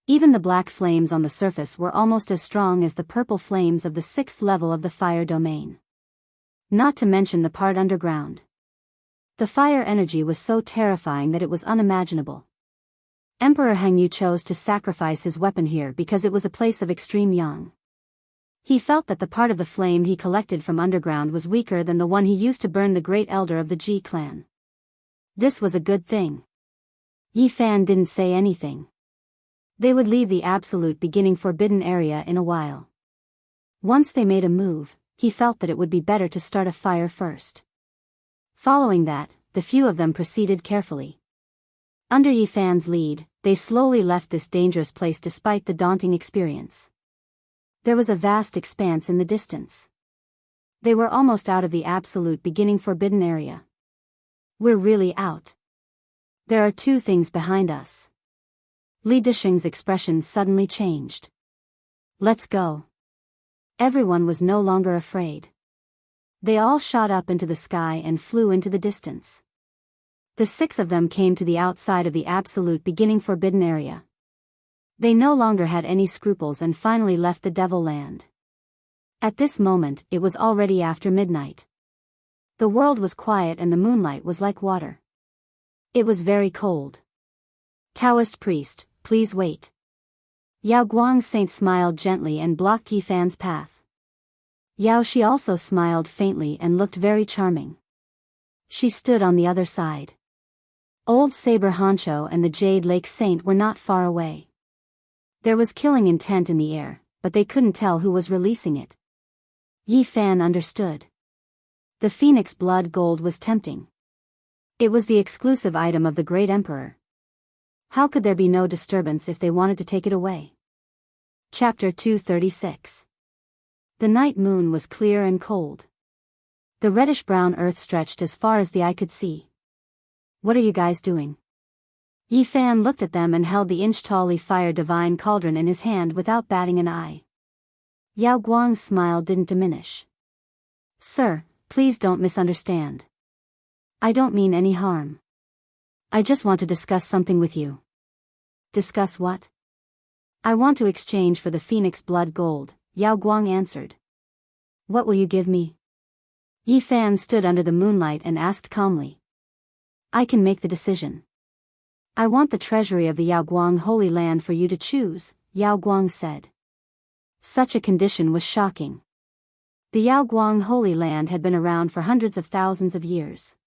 Even the black flames on the surface were almost as strong as the purple flames of the 6th level of the fire domain. Not to mention the part underground. The fire energy was so terrifying that it was unimaginable. Emperor Hengyu chose to sacrifice his weapon here because it was a place of extreme yang. He felt that the part of the flame he collected from underground was weaker than the one he used to burn the great elder of the Ji clan. This was a good thing. Yi Fan didn't say anything. They would leave the absolute beginning forbidden area in a while. Once they made a move, he felt that it would be better to start a fire first. Following that, the few of them proceeded carefully. Under Yi Fan's lead, they slowly left this dangerous place despite the daunting experience. There was a vast expanse in the distance. They were almost out of the absolute beginning forbidden area. We're really out. There are 2 things behind us. Li Disheng's expression suddenly changed. Let's go. Everyone was no longer afraid. They all shot up into the sky and flew into the distance. The 6 of them came to the outside of the absolute beginning forbidden area. They no longer had any scruples and finally left the Devil Land. At this moment, it was already after midnight. The world was quiet and the moonlight was like water. It was very cold. Taoist priest, please wait. Yaoguang Saint smiled gently and blocked Yi Fan's path. Yao Shi also smiled faintly and looked very charming. She stood on the other side. Old Saber Honcho and the Jade Lake Saint were not far away. There was killing intent in the air, but they couldn't tell who was releasing it. Yi Fan understood. The phoenix blood gold was tempting. It was the exclusive item of the great emperor. How could there be no disturbance if they wanted to take it away? Chapter 236. The night moon was clear and cold. The reddish-brown earth stretched as far as the eye could see. What are you guys doing? Yi Fan looked at them and held the inch-tall fire divine cauldron in his hand without batting an eye. Yao Guang's smile didn't diminish. Sir, please don't misunderstand. I don't mean any harm. I just want to discuss something with you. Discuss what? I want to exchange for the phoenix blood gold, Yao Guang answered. What will you give me? Yi Fan stood under the moonlight and asked calmly. I can make the decision. I want the treasury of the Yaoguang Holy Land for you to choose, Yao Guang said. Such a condition was shocking. The Yaoguang Holy Land had been around for hundreds of thousands of years.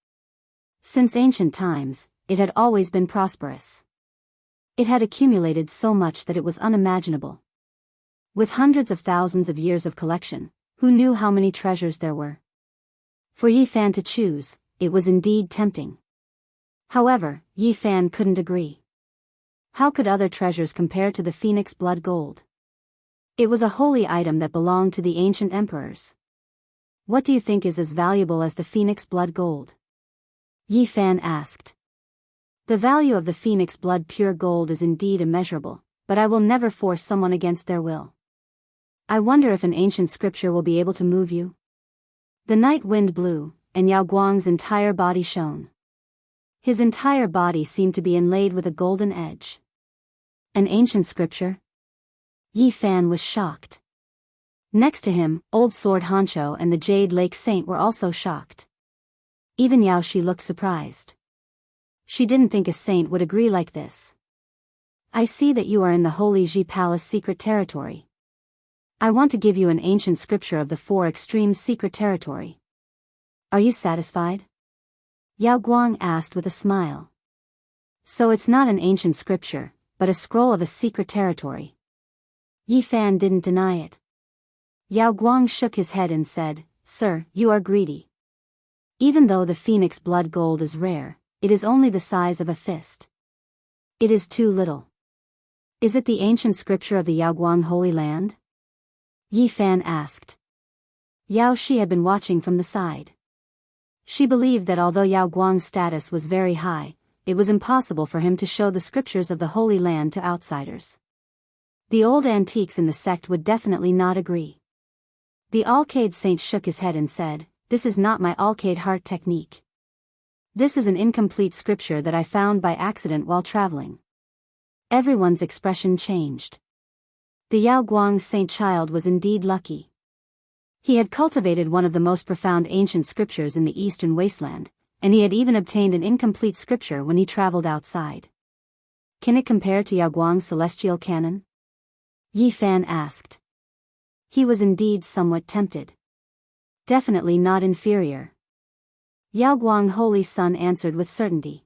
Since ancient times, it had always been prosperous. It had accumulated so much that it was unimaginable. With hundreds of thousands of years of collection, who knew how many treasures there were? For Yi Fan to choose, it was indeed tempting. However, Yi Fan couldn't agree. How could other treasures compare to the phoenix blood gold? It was a holy item that belonged to the ancient emperors. What do you think is as valuable as the phoenix blood gold? Yi Fan asked. The value of the phoenix blood pure gold is indeed immeasurable, but I will never force someone against their will. I wonder if an ancient scripture will be able to move you? The night wind blew, and Yao Guang's entire body shone. His entire body seemed to be inlaid with a golden edge. An ancient scripture? Yi Fan was shocked. Next to him, Old Sword Honcho and the Jade Lake Saint were also shocked. Even Yao Shi looked surprised. She didn't think a saint would agree like this. I see that you are in the Holy Ji Palace secret territory. I want to give you an ancient scripture of the four extremes secret territory. Are you satisfied? Yao Guang asked with a smile. So it's not an ancient scripture, but a scroll of a secret territory. Yi Fan didn't deny it. Yao Guang shook his head and said, Sir, you are greedy. Even though the phoenix blood gold is rare, it is only the size of a fist. It is too little. Is it the ancient scripture of the Yaoguang Holy Land? Yi Fan asked. Yao Shi had been watching from the side. She believed that although Yao Guang's status was very high, it was impossible for him to show the scriptures of the Holy Land to outsiders. The old antiques in the sect would definitely not agree. The Alcade Saint shook his head and said, This is not my Alcade heart technique. This is an incomplete scripture that I found by accident while traveling. Everyone's expression changed. The Yao Guang Saint child was indeed lucky. He had cultivated one of the most profound ancient scriptures in the eastern wasteland, and he had even obtained an incomplete scripture when he traveled outside. Can it compare to Yao Guang's celestial canon? Yi Fan asked. He was indeed somewhat tempted. Definitely not inferior. Yao Guang Holy Sun answered with certainty.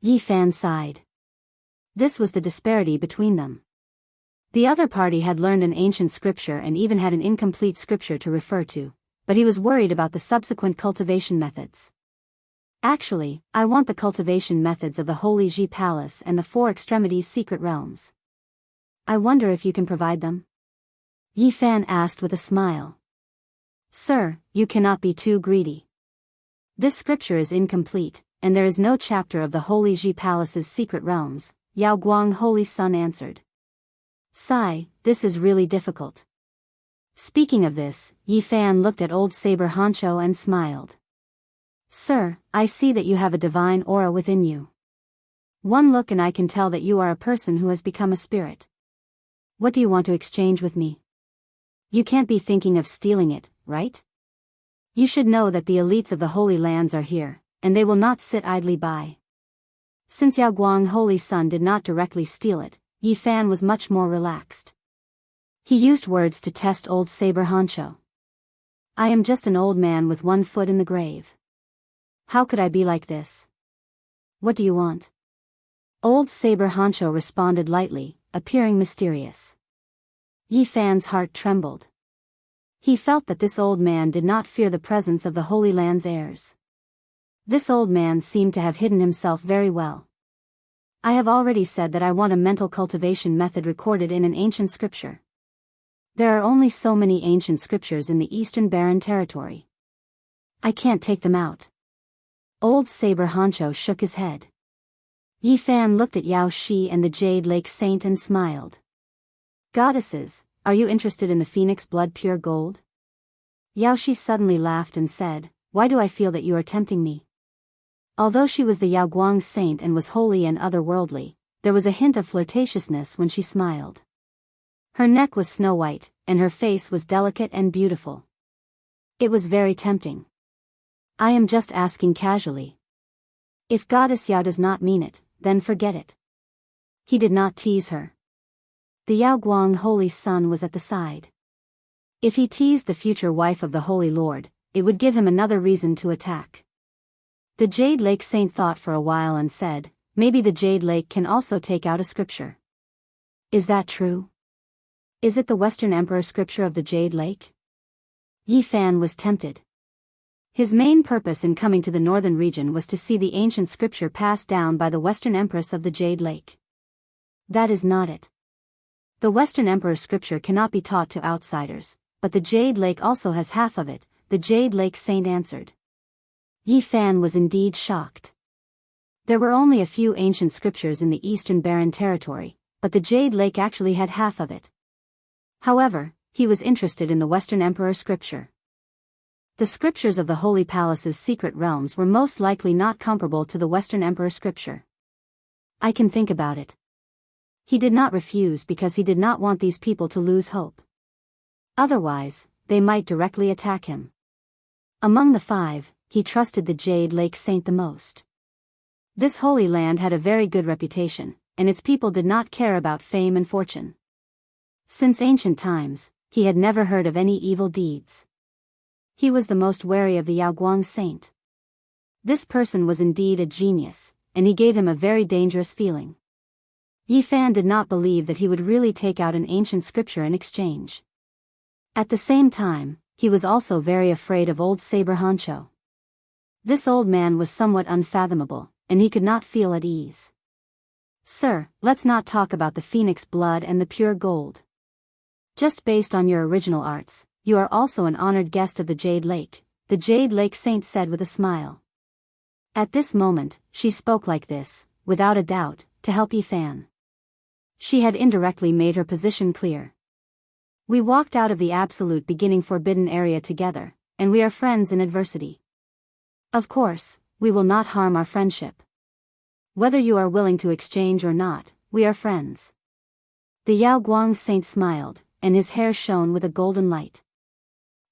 Yi Fan sighed. This was the disparity between them. The other party had learned an ancient scripture and even had an incomplete scripture to refer to, but he was worried about the subsequent cultivation methods. Actually, I want the cultivation methods of the Holy Ji Palace and the Four Extremities secret realms. I wonder if you can provide them? Yi Fan asked with a smile. Sir, you cannot be too greedy. This scripture is incomplete, and there is no chapter of the Holy Ji Palace's secret realms, Yao Guang Holy Sun answered. Sigh, this is really difficult. Speaking of this, Yi Fan looked at Old Saber Honcho and smiled. Sir, I see that you have a divine aura within you. One look and I can tell that you are a person who has become a spirit. What do you want to exchange with me? You can't be thinking of stealing it, right? You should know that the elites of the Holy Lands are here, and they will not sit idly by. Since Yao Guang Holy Sun did not directly steal it, Yi Fan was much more relaxed. He used words to test Old Saber Honcho. I am just an old man with one foot in the grave. How could I be like this? What do you want? Old Saber Honcho responded lightly, appearing mysterious. Yi Fan's heart trembled. He felt that this old man did not fear the presence of the Holy Land's heirs. This old man seemed to have hidden himself very well. I have already said that I want a mental cultivation method recorded in an ancient scripture. There are only so many ancient scriptures in the Eastern Barren Territory. I can't take them out. Old Saber Honcho shook his head. Yi Fan looked at Yao Shi and the Jade Lake Saint and smiled. Goddesses, are you interested in the phoenix blood pure gold? Yao Shi suddenly laughed and said, why do I feel that you are tempting me? Although she was the Yao Guang saint and was holy and otherworldly, there was a hint of flirtatiousness when she smiled. Her neck was snow white, and her face was delicate and beautiful. It was very tempting. I am just asking casually. If Goddess Yao does not mean it, then forget it. He did not tease her. The Yao Guang holy son was at the side. If he teased the future wife of the Holy Lord, it would give him another reason to attack. The Jade Lake Saint thought for a while and said, maybe the Jade Lake can also take out a scripture. Is that true? Is it the Western Emperor scripture of the Jade Lake? Yi Fan was tempted. His main purpose in coming to the northern region was to see the ancient scripture passed down by the Western Empress of the Jade Lake. That is not it. The Western Emperor scripture cannot be taught to outsiders, but the Jade Lake also has half of it, the Jade Lake Saint answered. Yi Fan was indeed shocked. There were only a few ancient scriptures in the Eastern Barren Territory, but the Jade Lake actually had half of it. However, he was interested in the Western Emperor scripture. The scriptures of the Holy Palace's secret realms were most likely not comparable to the Western Emperor scripture. I can think about it. He did not refuse because he did not want these people to lose hope. Otherwise, they might directly attack him. Among the five, he trusted the Jade Lake Saint the most. This holy land had a very good reputation, and its people did not care about fame and fortune. Since ancient times, he had never heard of any evil deeds. He was the most wary of the Yao Guang Saint. This person was indeed a genius, and he gave him a very dangerous feeling. Yi Fan did not believe that he would really take out an ancient scripture in exchange. At the same time, he was also very afraid of old Saber Honcho. This old man was somewhat unfathomable, and he could not feel at ease. Sir, let's not talk about the phoenix blood and the pure gold. Just based on your original arts, you are also an honored guest of the Jade Lake, the Jade Lake Saint said with a smile. At this moment, she spoke like this, without a doubt, to help Yi Fan. She had indirectly made her position clear. We walked out of the absolute beginning forbidden area together, and we are friends in adversity. Of course, we will not harm our friendship. Whether you are willing to exchange or not, we are friends. The Yao Guang Saint smiled, and his hair shone with a golden light.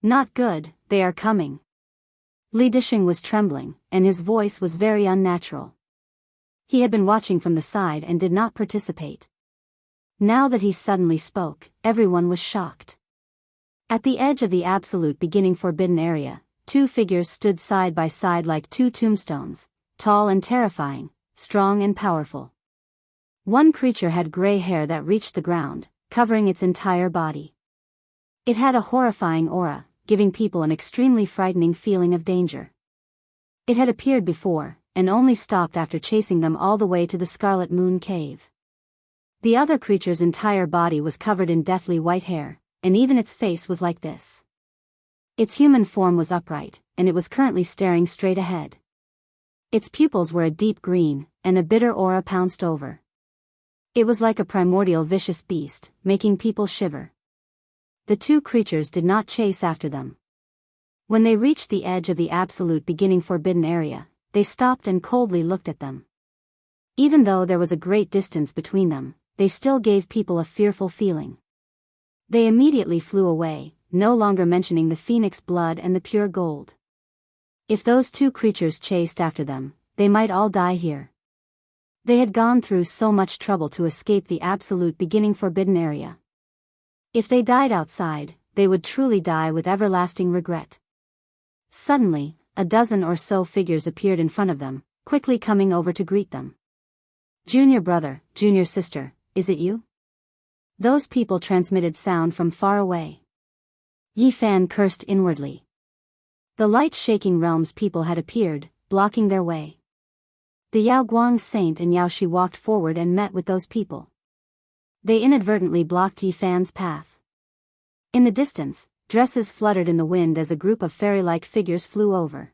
Not good, they are coming. Li Dishing was trembling, and his voice was very unnatural. He had been watching from the side and did not participate. Now that he suddenly spoke, everyone was shocked. At the edge of the absolute beginning forbidden area, two figures stood side by side like two tombstones, tall and terrifying, strong and powerful. One creature had gray hair that reached the ground, covering its entire body. It had a horrifying aura, giving people an extremely frightening feeling of danger. It had appeared before, and only stopped after chasing them all the way to the Scarlet Moon Cave. The other creature's entire body was covered in deathly white hair, and even its face was like this. Its human form was upright, and it was currently staring straight ahead. Its pupils were a deep green, and a bitter aura pounced over. It was like a primordial vicious beast, making people shiver. The two creatures did not chase after them. When they reached the edge of the absolute beginning forbidden area, they stopped and coldly looked at them. Even though there was a great distance between them, they still gave people a fearful feeling. They immediately flew away, no longer mentioning the phoenix blood and the pure gold. If those two creatures chased after them, they might all die here. They had gone through so much trouble to escape the absolute beginning forbidden area. If they died outside, they would truly die with everlasting regret. Suddenly, a dozen or so figures appeared in front of them, quickly coming over to greet them. Junior brother, junior sister, is it you? Those people transmitted sound from far away. Yi Fan cursed inwardly. The light-shaking realm's people had appeared, blocking their way. The Yao Guang Saint and Yao Shi walked forward and met with those people. They inadvertently blocked Yi Fan's path. In the distance, dresses fluttered in the wind as a group of fairy-like figures flew over.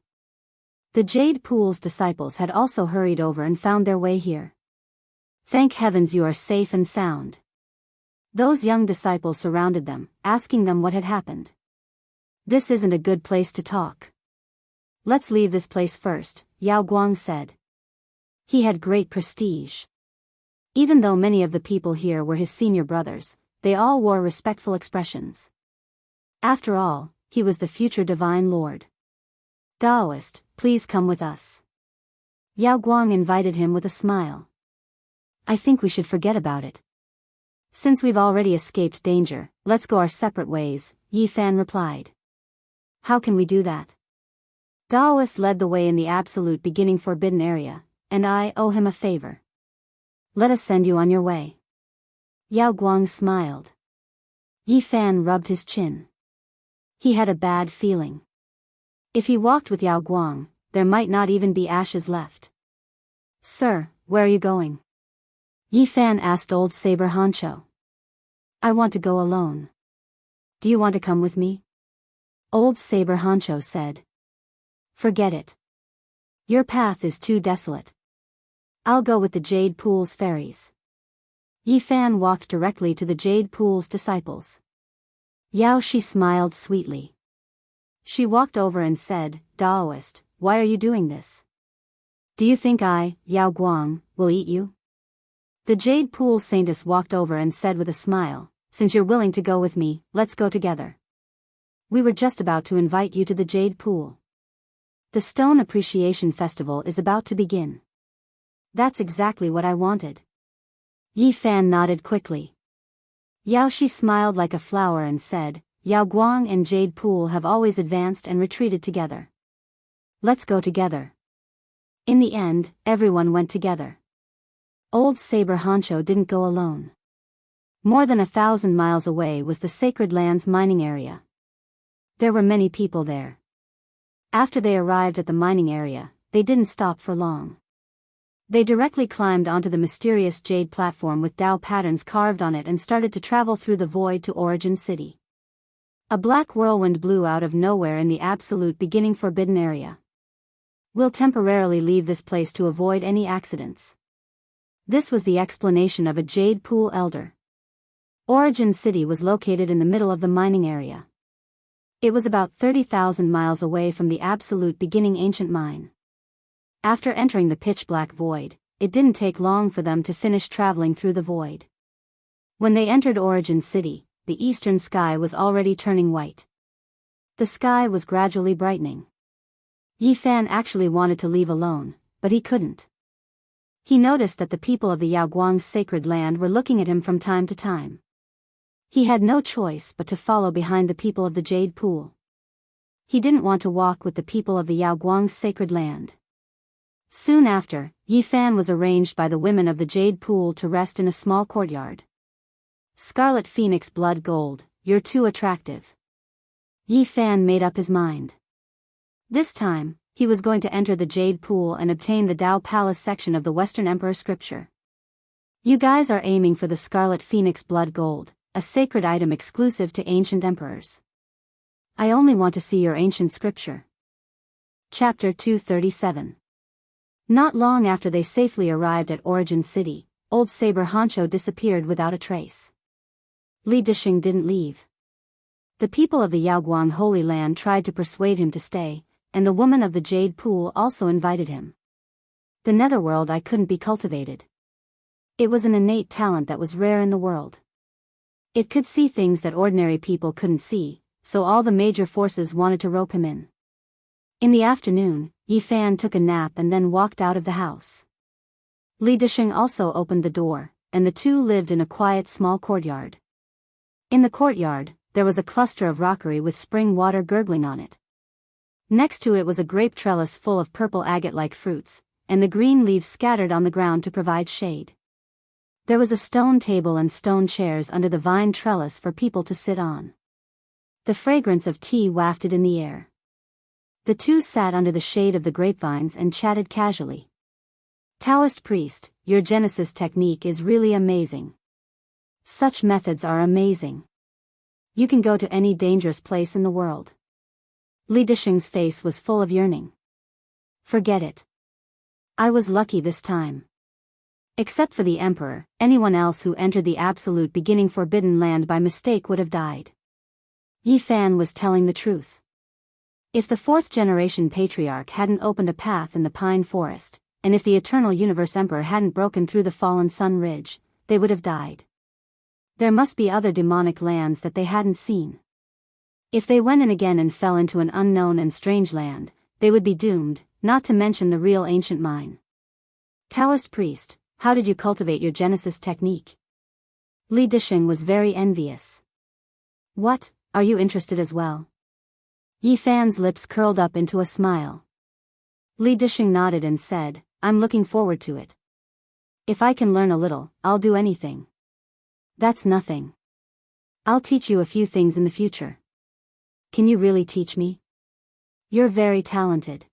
The Jade Pool's disciples had also hurried over and found their way here. Thank heavens you are safe and sound. Those young disciples surrounded them, asking them what had happened. This isn't a good place to talk. Let's leave this place first, Yao Guang said. He had great prestige. Even though many of the people here were his senior brothers, they all wore respectful expressions. After all, he was the future divine lord. Taoist, please come with us. Yao Guang invited him with a smile. I think we should forget about it. Since we've already escaped danger, let's go our separate ways, Yi Fan replied. How can we do that? Taoist led the way in the absolute beginning forbidden area, and I owe him a favor. Let us send you on your way. Yao Guang smiled. Yi Fan rubbed his chin. He had a bad feeling. If he walked with Yao Guang, there might not even be ashes left. Sir, where are you going? Yi Fan asked Old Saber Honcho. I want to go alone. Do you want to come with me? Old Saber Honcho said. Forget it. Your path is too desolate. I'll go with the Jade Pool's fairies. Yi Fan walked directly to the Jade Pool's disciples. Yao Shi smiled sweetly. She walked over and said, Taoist, why are you doing this? Do you think I, Yao Guang, will eat you? The Jade Pool Saintess walked over and said with a smile, since you're willing to go with me, let's go together. We were just about to invite you to the Jade Pool. The Stone Appreciation Festival is about to begin. That's exactly what I wanted. Yi Fan nodded quickly. Yao Shi smiled like a flower and said, Yao Guang and Jade Pool have always advanced and retreated together. Let's go together. In the end, everyone went together. Old Saber Honcho didn't go alone. More than 1,000 miles away was the Sacred Lands mining area. There were many people there. After they arrived at the mining area, they didn't stop for long. They directly climbed onto the mysterious jade platform with Tao patterns carved on it and started to travel through the void to Origin City. A black whirlwind blew out of nowhere in the absolute beginning forbidden area. We'll temporarily leave this place to avoid any accidents. This was the explanation of a Jade Pool elder. Origin City was located in the middle of the mining area. It was about 30,000 miles away from the absolute beginning ancient mine. After entering the pitch-black void, it didn't take long for them to finish traveling through the void. When they entered Origin City, the eastern sky was already turning white. The sky was gradually brightening. Yi Fan actually wanted to leave alone, but he couldn't. He noticed that the people of the Yao Guang's sacred land were looking at him from time to time. He had no choice but to follow behind the people of the Jade Pool. He didn't want to walk with the people of the Yao Guang's sacred land. Soon after, Yi Fan was arranged by the women of the Jade Pool to rest in a small courtyard. Scarlet Phoenix Blood Gold, you're too attractive. Yi Fan made up his mind. This time, he was going to enter the Jade Pool and obtain the Tao Palace section of the Western Emperor scripture. You guys are aiming for the Scarlet Phoenix Blood Gold, a sacred item exclusive to ancient emperors. I only want to see your ancient scripture. Chapter 237. Not long after they safely arrived at Origin City, Old Saber Honcho disappeared without a trace. Li Dishing didn't leave. The people of the Yaoguang Holy Land tried to persuade him to stay, and the woman of the Jade Pool also invited him. The netherworld I couldn't be cultivated. It was an innate talent that was rare in the world. It could see things that ordinary people couldn't see, so all the major forces wanted to rope him in. In the afternoon, Yi Fan took a nap and then walked out of the house. Li Dishing also opened the door, and the two lived in a quiet small courtyard. In the courtyard, there was a cluster of rockery with spring water gurgling on it. Next to it was a grape trellis full of purple agate-like fruits, and the green leaves scattered on the ground to provide shade. There was a stone table and stone chairs under the vine trellis for people to sit on. The fragrance of tea wafted in the air. The two sat under the shade of the grapevines and chatted casually. Taoist priest, your Genesis technique is really amazing. Such methods are amazing. You can go to any dangerous place in the world. Li Dishing's face was full of yearning. Forget it. I was lucky this time. Except for the Emperor, anyone else who entered the absolute beginning forbidden land by mistake would have died. Yi Fan was telling the truth. If the fourth-generation patriarch hadn't opened a path in the pine forest, and if the Eternal Universe Emperor hadn't broken through the fallen sun ridge, they would have died. There must be other demonic lands that they hadn't seen. If they went in again and fell into an unknown and strange land, they would be doomed, not to mention the real ancient mine. Taoist priest, how did you cultivate your Genesis technique? Li Disheng was very envious. What, are you interested as well? Yi Fan's lips curled up into a smile. Li Disheng nodded and said, I'm looking forward to it. If I can learn a little, I'll do anything. That's nothing. I'll teach you a few things in the future. Can you really teach me? You're very talented.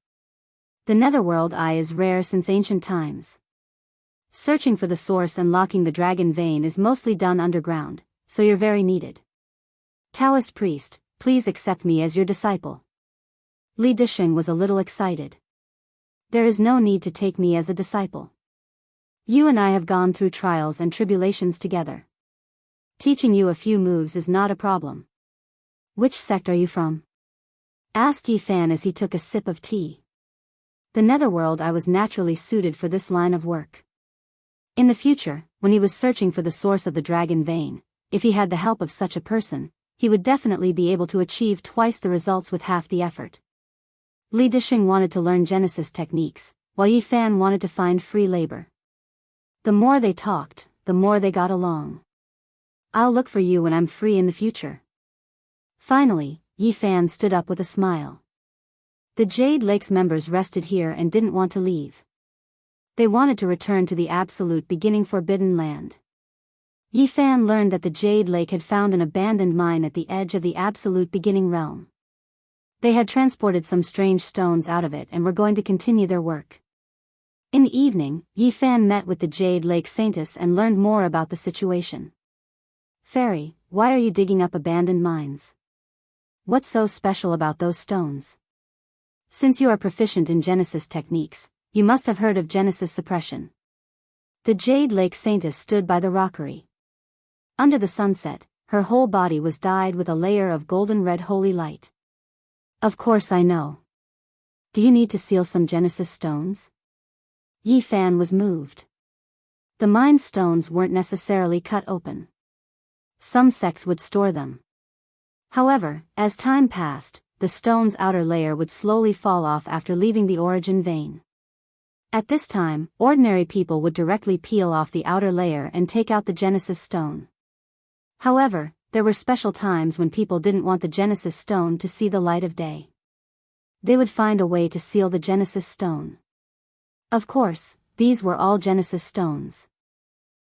The Netherworld Eye is rare since ancient times. Searching for the source and locking the dragon vein is mostly done underground, so you're very needed. Taoist priest, please accept me as your disciple. Li Disheng was a little excited. There is no need to take me as a disciple. You and I have gone through trials and tribulations together. Teaching you a few moves is not a problem. Which sect are you from? Asked Yi Fan as he took a sip of tea. The Netherworld I was naturally suited for this line of work. In the future, when he was searching for the source of the dragon vein, if he had the help of such a person, he would definitely be able to achieve twice the results with half the effort. Li Disheng wanted to learn Genesis techniques, while Yi Fan wanted to find free labor. The more they talked, the more they got along. I'll look for you when I'm free in the future. Finally, Yi Fan stood up with a smile. The Jade Lake's members rested here and didn't want to leave. They wanted to return to the absolute beginning forbidden land. Yi Fan learned that the Jade Lake had found an abandoned mine at the edge of the absolute beginning realm. They had transported some strange stones out of it and were going to continue their work. In the evening, Yi Fan met with the Jade Lake Saintess and learned more about the situation. Fairy, why are you digging up abandoned mines? What's so special about those stones? Since you are proficient in Genesis techniques, you must have heard of Genesis suppression. The Jade Lake Saintess stood by the rockery. Under the sunset, her whole body was dyed with a layer of golden red holy light. Of course I know. Do you need to seal some Genesis stones? Yi Fan was moved. The mine stones weren't necessarily cut open. Some sects would store them. However, as time passed, the stone's outer layer would slowly fall off after leaving the origin vein. At this time, ordinary people would directly peel off the outer layer and take out the Genesis stone. However, there were special times when people didn't want the Genesis stone to see the light of day. They would find a way to seal the Genesis stone. Of course, these were all Genesis stones.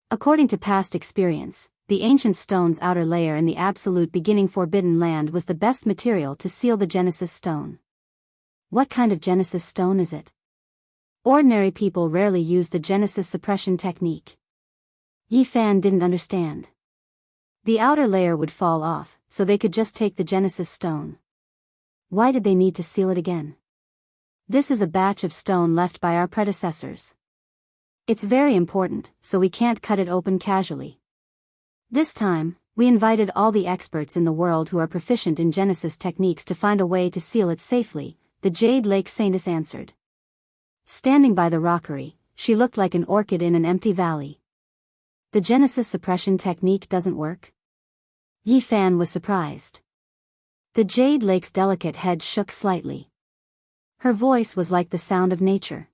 According to past experience, the ancient stone's outer layer in the absolute beginning forbidden land was the best material to seal the Genesis stone. What kind of Genesis stone is it? Ordinary people rarely use the Genesis suppression technique. Yi Fan didn't understand. The outer layer would fall off, so they could just take the Genesis stone. Why did they need to seal it again? This is a batch of stone left by our predecessors. It's very important, so we can't cut it open casually. This time, we invited all the experts in the world who are proficient in Genesis techniques to find a way to seal it safely, the Jade Lake Saintess answered. Standing by the rockery, she looked like an orchid in an empty valley. The Genesis suppression technique doesn't work? Yi Fan was surprised. The Jade Lake's delicate head shook slightly. Her voice was like the sound of nature.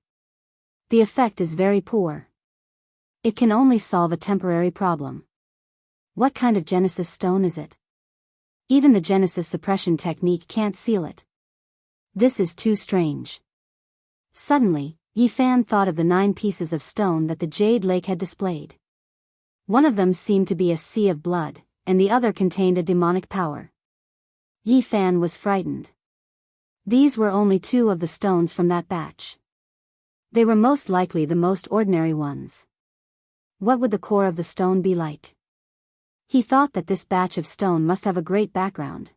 The effect is very poor. It can only solve a temporary problem. What kind of Genesis stone is it? Even the Genesis suppression technique can't seal it. This is too strange. Suddenly, Yi Fan thought of the 9 pieces of stone that the Jade Lake had displayed. One of them seemed to be a sea of blood, and the other contained a demonic power. Yi Fan was frightened. These were only 2 of the stones from that batch. They were most likely the most ordinary ones. What would the core of the stone be like? He thought that this batch of stone must have a great background.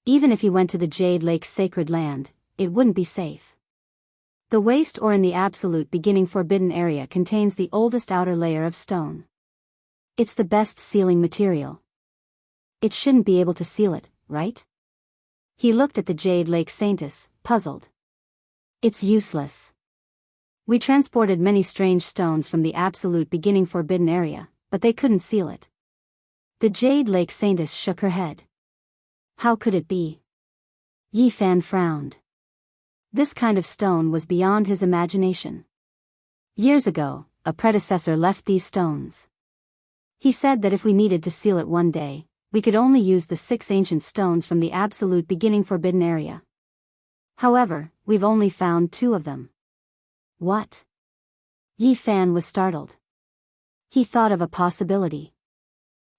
Even if he went to the Jade Lake's sacred land, it wouldn't be safe. The waste or in the absolute beginning forbidden area contains the oldest outer layer of stone. It's the best sealing material. It shouldn't be able to seal it, right? He looked at the Jade Lake Saintess, puzzled. It's useless. We transported many strange stones from the absolute beginning forbidden area, but they couldn't seal it. The Jade Lake Saintess shook her head. How could it be? Yi Fan frowned. This kind of stone was beyond his imagination. Years ago, a predecessor left these stones. He said that if we needed to seal it one day, we could only use the 6 ancient stones from the absolute beginning forbidden area. However, we've only found 2 of them. What? Yi Fan was startled. He thought of a possibility.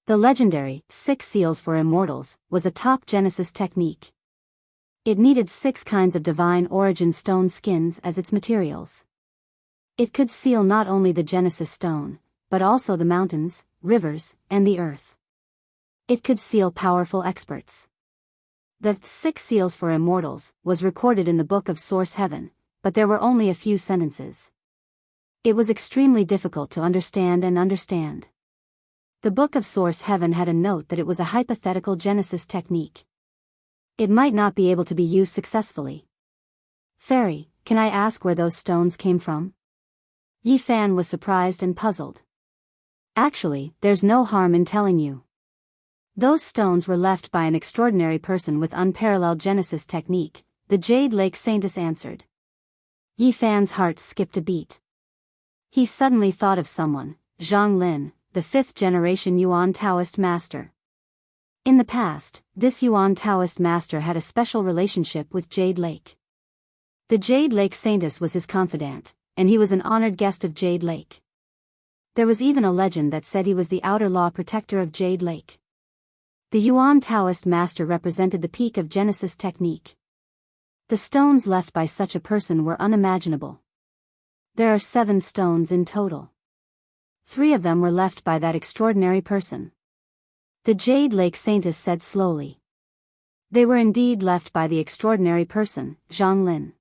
The legendary 6 seals for immortals was a top Genesis technique. It needed 6 kinds of divine origin stone skins as its materials. It could seal not only the Genesis stone, but also the mountains, rivers, and the earth. It could seal powerful experts. The 6 seals for immortals was recorded in the Book of Source Heaven, but there were only a few sentences. It was extremely difficult to understand. The Book of Source Heaven had a note that it was a hypothetical Genesis technique. It might not be able to be used successfully. Fairy, can I ask where those stones came from? Yi Fan was surprised and puzzled. Actually, there's no harm in telling you. Those stones were left by an extraordinary person with unparalleled Genesis technique, the Jade Lake Saintess answered. Yi Fan's heart skipped a beat. He suddenly thought of someone, Zhang Lin, the 5th generation Yuan Taoist master. In the past, this Yuan Taoist master had a special relationship with Jade Lake. The Jade Lake Saintess was his confidant, and he was an honored guest of Jade Lake. There was even a legend that said he was the outer law protector of Jade Lake. The Yuan Taoist master represented the peak of Genesis technique. The stones left by such a person were unimaginable. There are 7 stones in total. 3 of them were left by that extraordinary person. The Jade Lake Saintess said slowly. They were indeed left by the extraordinary person, Zhang Lin.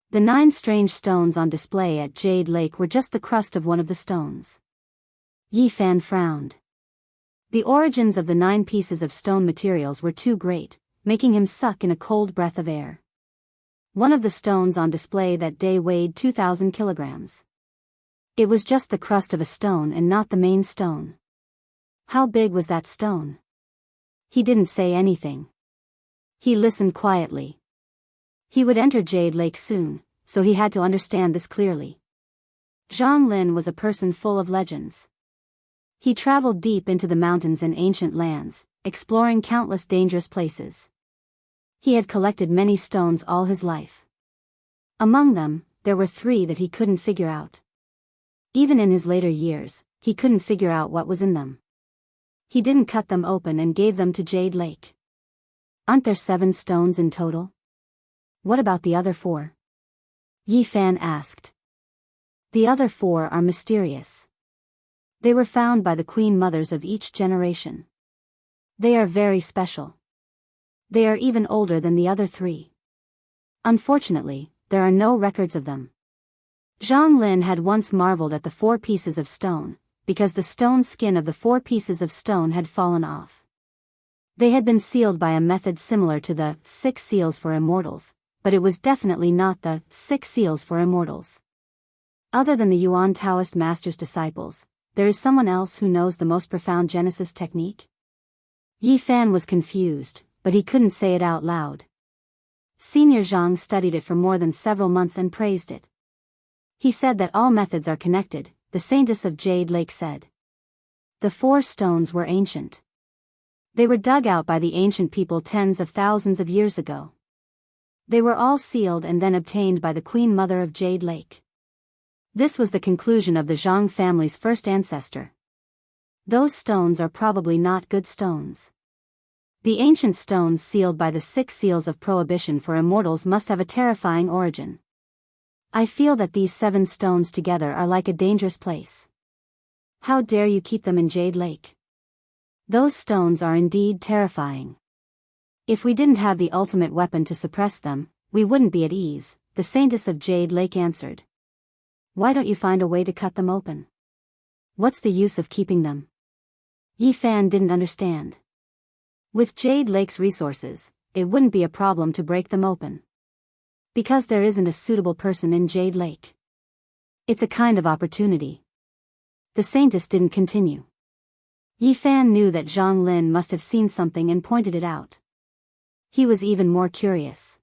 The 9 strange stones on display at Jade Lake were just the crust of one of the stones. Yi Fan frowned. The origins of the 9 pieces of stone materials were too great, making him suck in a cold breath of air. One of the stones on display that day weighed 2,000 kilograms. It was just the crust of a stone and not the main stone. How big was that stone? He didn't say anything. He listened quietly. He would enter Jade Lake soon, so he had to understand this clearly. Zhang Lin was a person full of legends. He traveled deep into the mountains and ancient lands, exploring countless dangerous places. He had collected many stones all his life. Among them, there were 3 that he couldn't figure out. Even in his later years, he couldn't figure out what was in them. He didn't cut them open and gave them to Jade Lake. Aren't there 7 stones in total? What about the other 4? Yi Fan asked. The other 4 are mysterious. They were found by the queen mothers of each generation. They are very special. They are even older than the other 3. Unfortunately, there are no records of them. Zhang Lin had once marveled at the 4 pieces of stone, because the stone skin of the 4 pieces of stone had fallen off. They had been sealed by a method similar to the 6 seals for immortals, but it was definitely not the 6 seals for immortals. Other than the Yuan Taoist master's disciples, there is someone else who knows the most profound Genesis technique? Yi Fan was confused, but he couldn't say it out loud. Senior Zhang studied it for more than several months and praised it. He said that all methods are connected, the Saintess of Jade Lake said. The 4 stones were ancient. They were dug out by the ancient people tens of thousands of years ago. They were all sealed and then obtained by the Queen Mother of Jade Lake. This was the conclusion of the Zhang family's first ancestor. Those stones are probably not good stones. The ancient stones sealed by the 6 seals of prohibition for immortals must have a terrifying origin. I feel that these 7 stones together are like a dangerous place. How dare you keep them in Jade Lake? Those stones are indeed terrifying. If we didn't have the ultimate weapon to suppress them, we wouldn't be at ease, the Saintess of Jade Lake answered. Why don't you find a way to cut them open? What's the use of keeping them? Yi Fan didn't understand. With Jade Lake's resources, it wouldn't be a problem to break them open. Because there isn't a suitable person in Jade Lake. It's a kind of opportunity. The Saintess didn't continue. Yi Fan knew that Zhang Lin must have seen something and pointed it out. He was even more curious.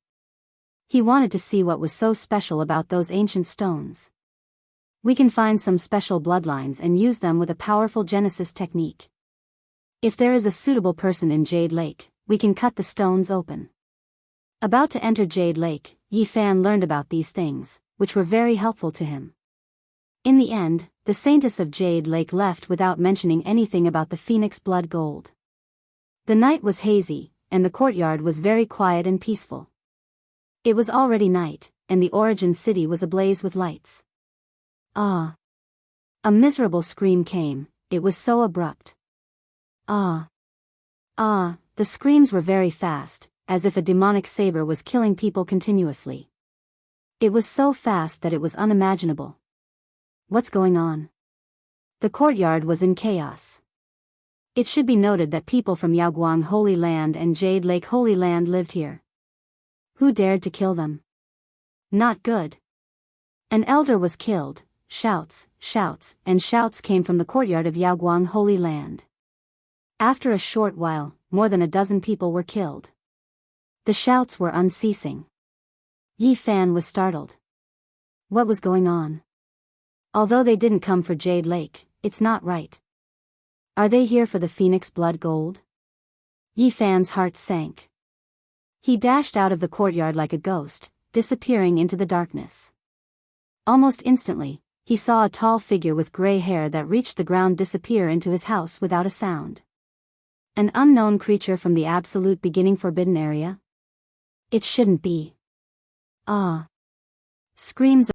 He wanted to see what was so special about those ancient stones. We can find some special bloodlines and use them with a powerful genesis technique. If there is a suitable person in Jade Lake, we can cut the stones open. About to enter Jade Lake, Yi Fan learned about these things, which were very helpful to him. In the end, the Saintess of Jade Lake left without mentioning anything about the Phoenix Blood Gold. The night was hazy, and the courtyard was very quiet and peaceful. It was already night, and the Origin City was ablaze with lights. Ah! A miserable scream came, it was so abrupt. Ah! Ah! The screams were very fast, as if a demonic saber was killing people continuously. It was so fast that it was unimaginable. What's going on? The courtyard was in chaos. It should be noted that people from Yaoguang Holy Land and Jade Lake Holy Land lived here. Who dared to kill them? Not good. An elder was killed. Shouts, shouts, and shouts came from the courtyard of Yaoguang Holy Land. After a short while, more than a dozen people were killed. The shouts were unceasing. Yi Fan was startled. What was going on? Although they didn't come for Jade Lake, it's not right. Are they here for the Phoenix Blood Gold? Yi Fan's heart sank. He dashed out of the courtyard like a ghost, disappearing into the darkness. Almost instantly, he saw a tall figure with gray hair that reached the ground disappear into his house without a sound. An unknown creature from the absolute beginning forbidden area? It shouldn't be. Ah! Screams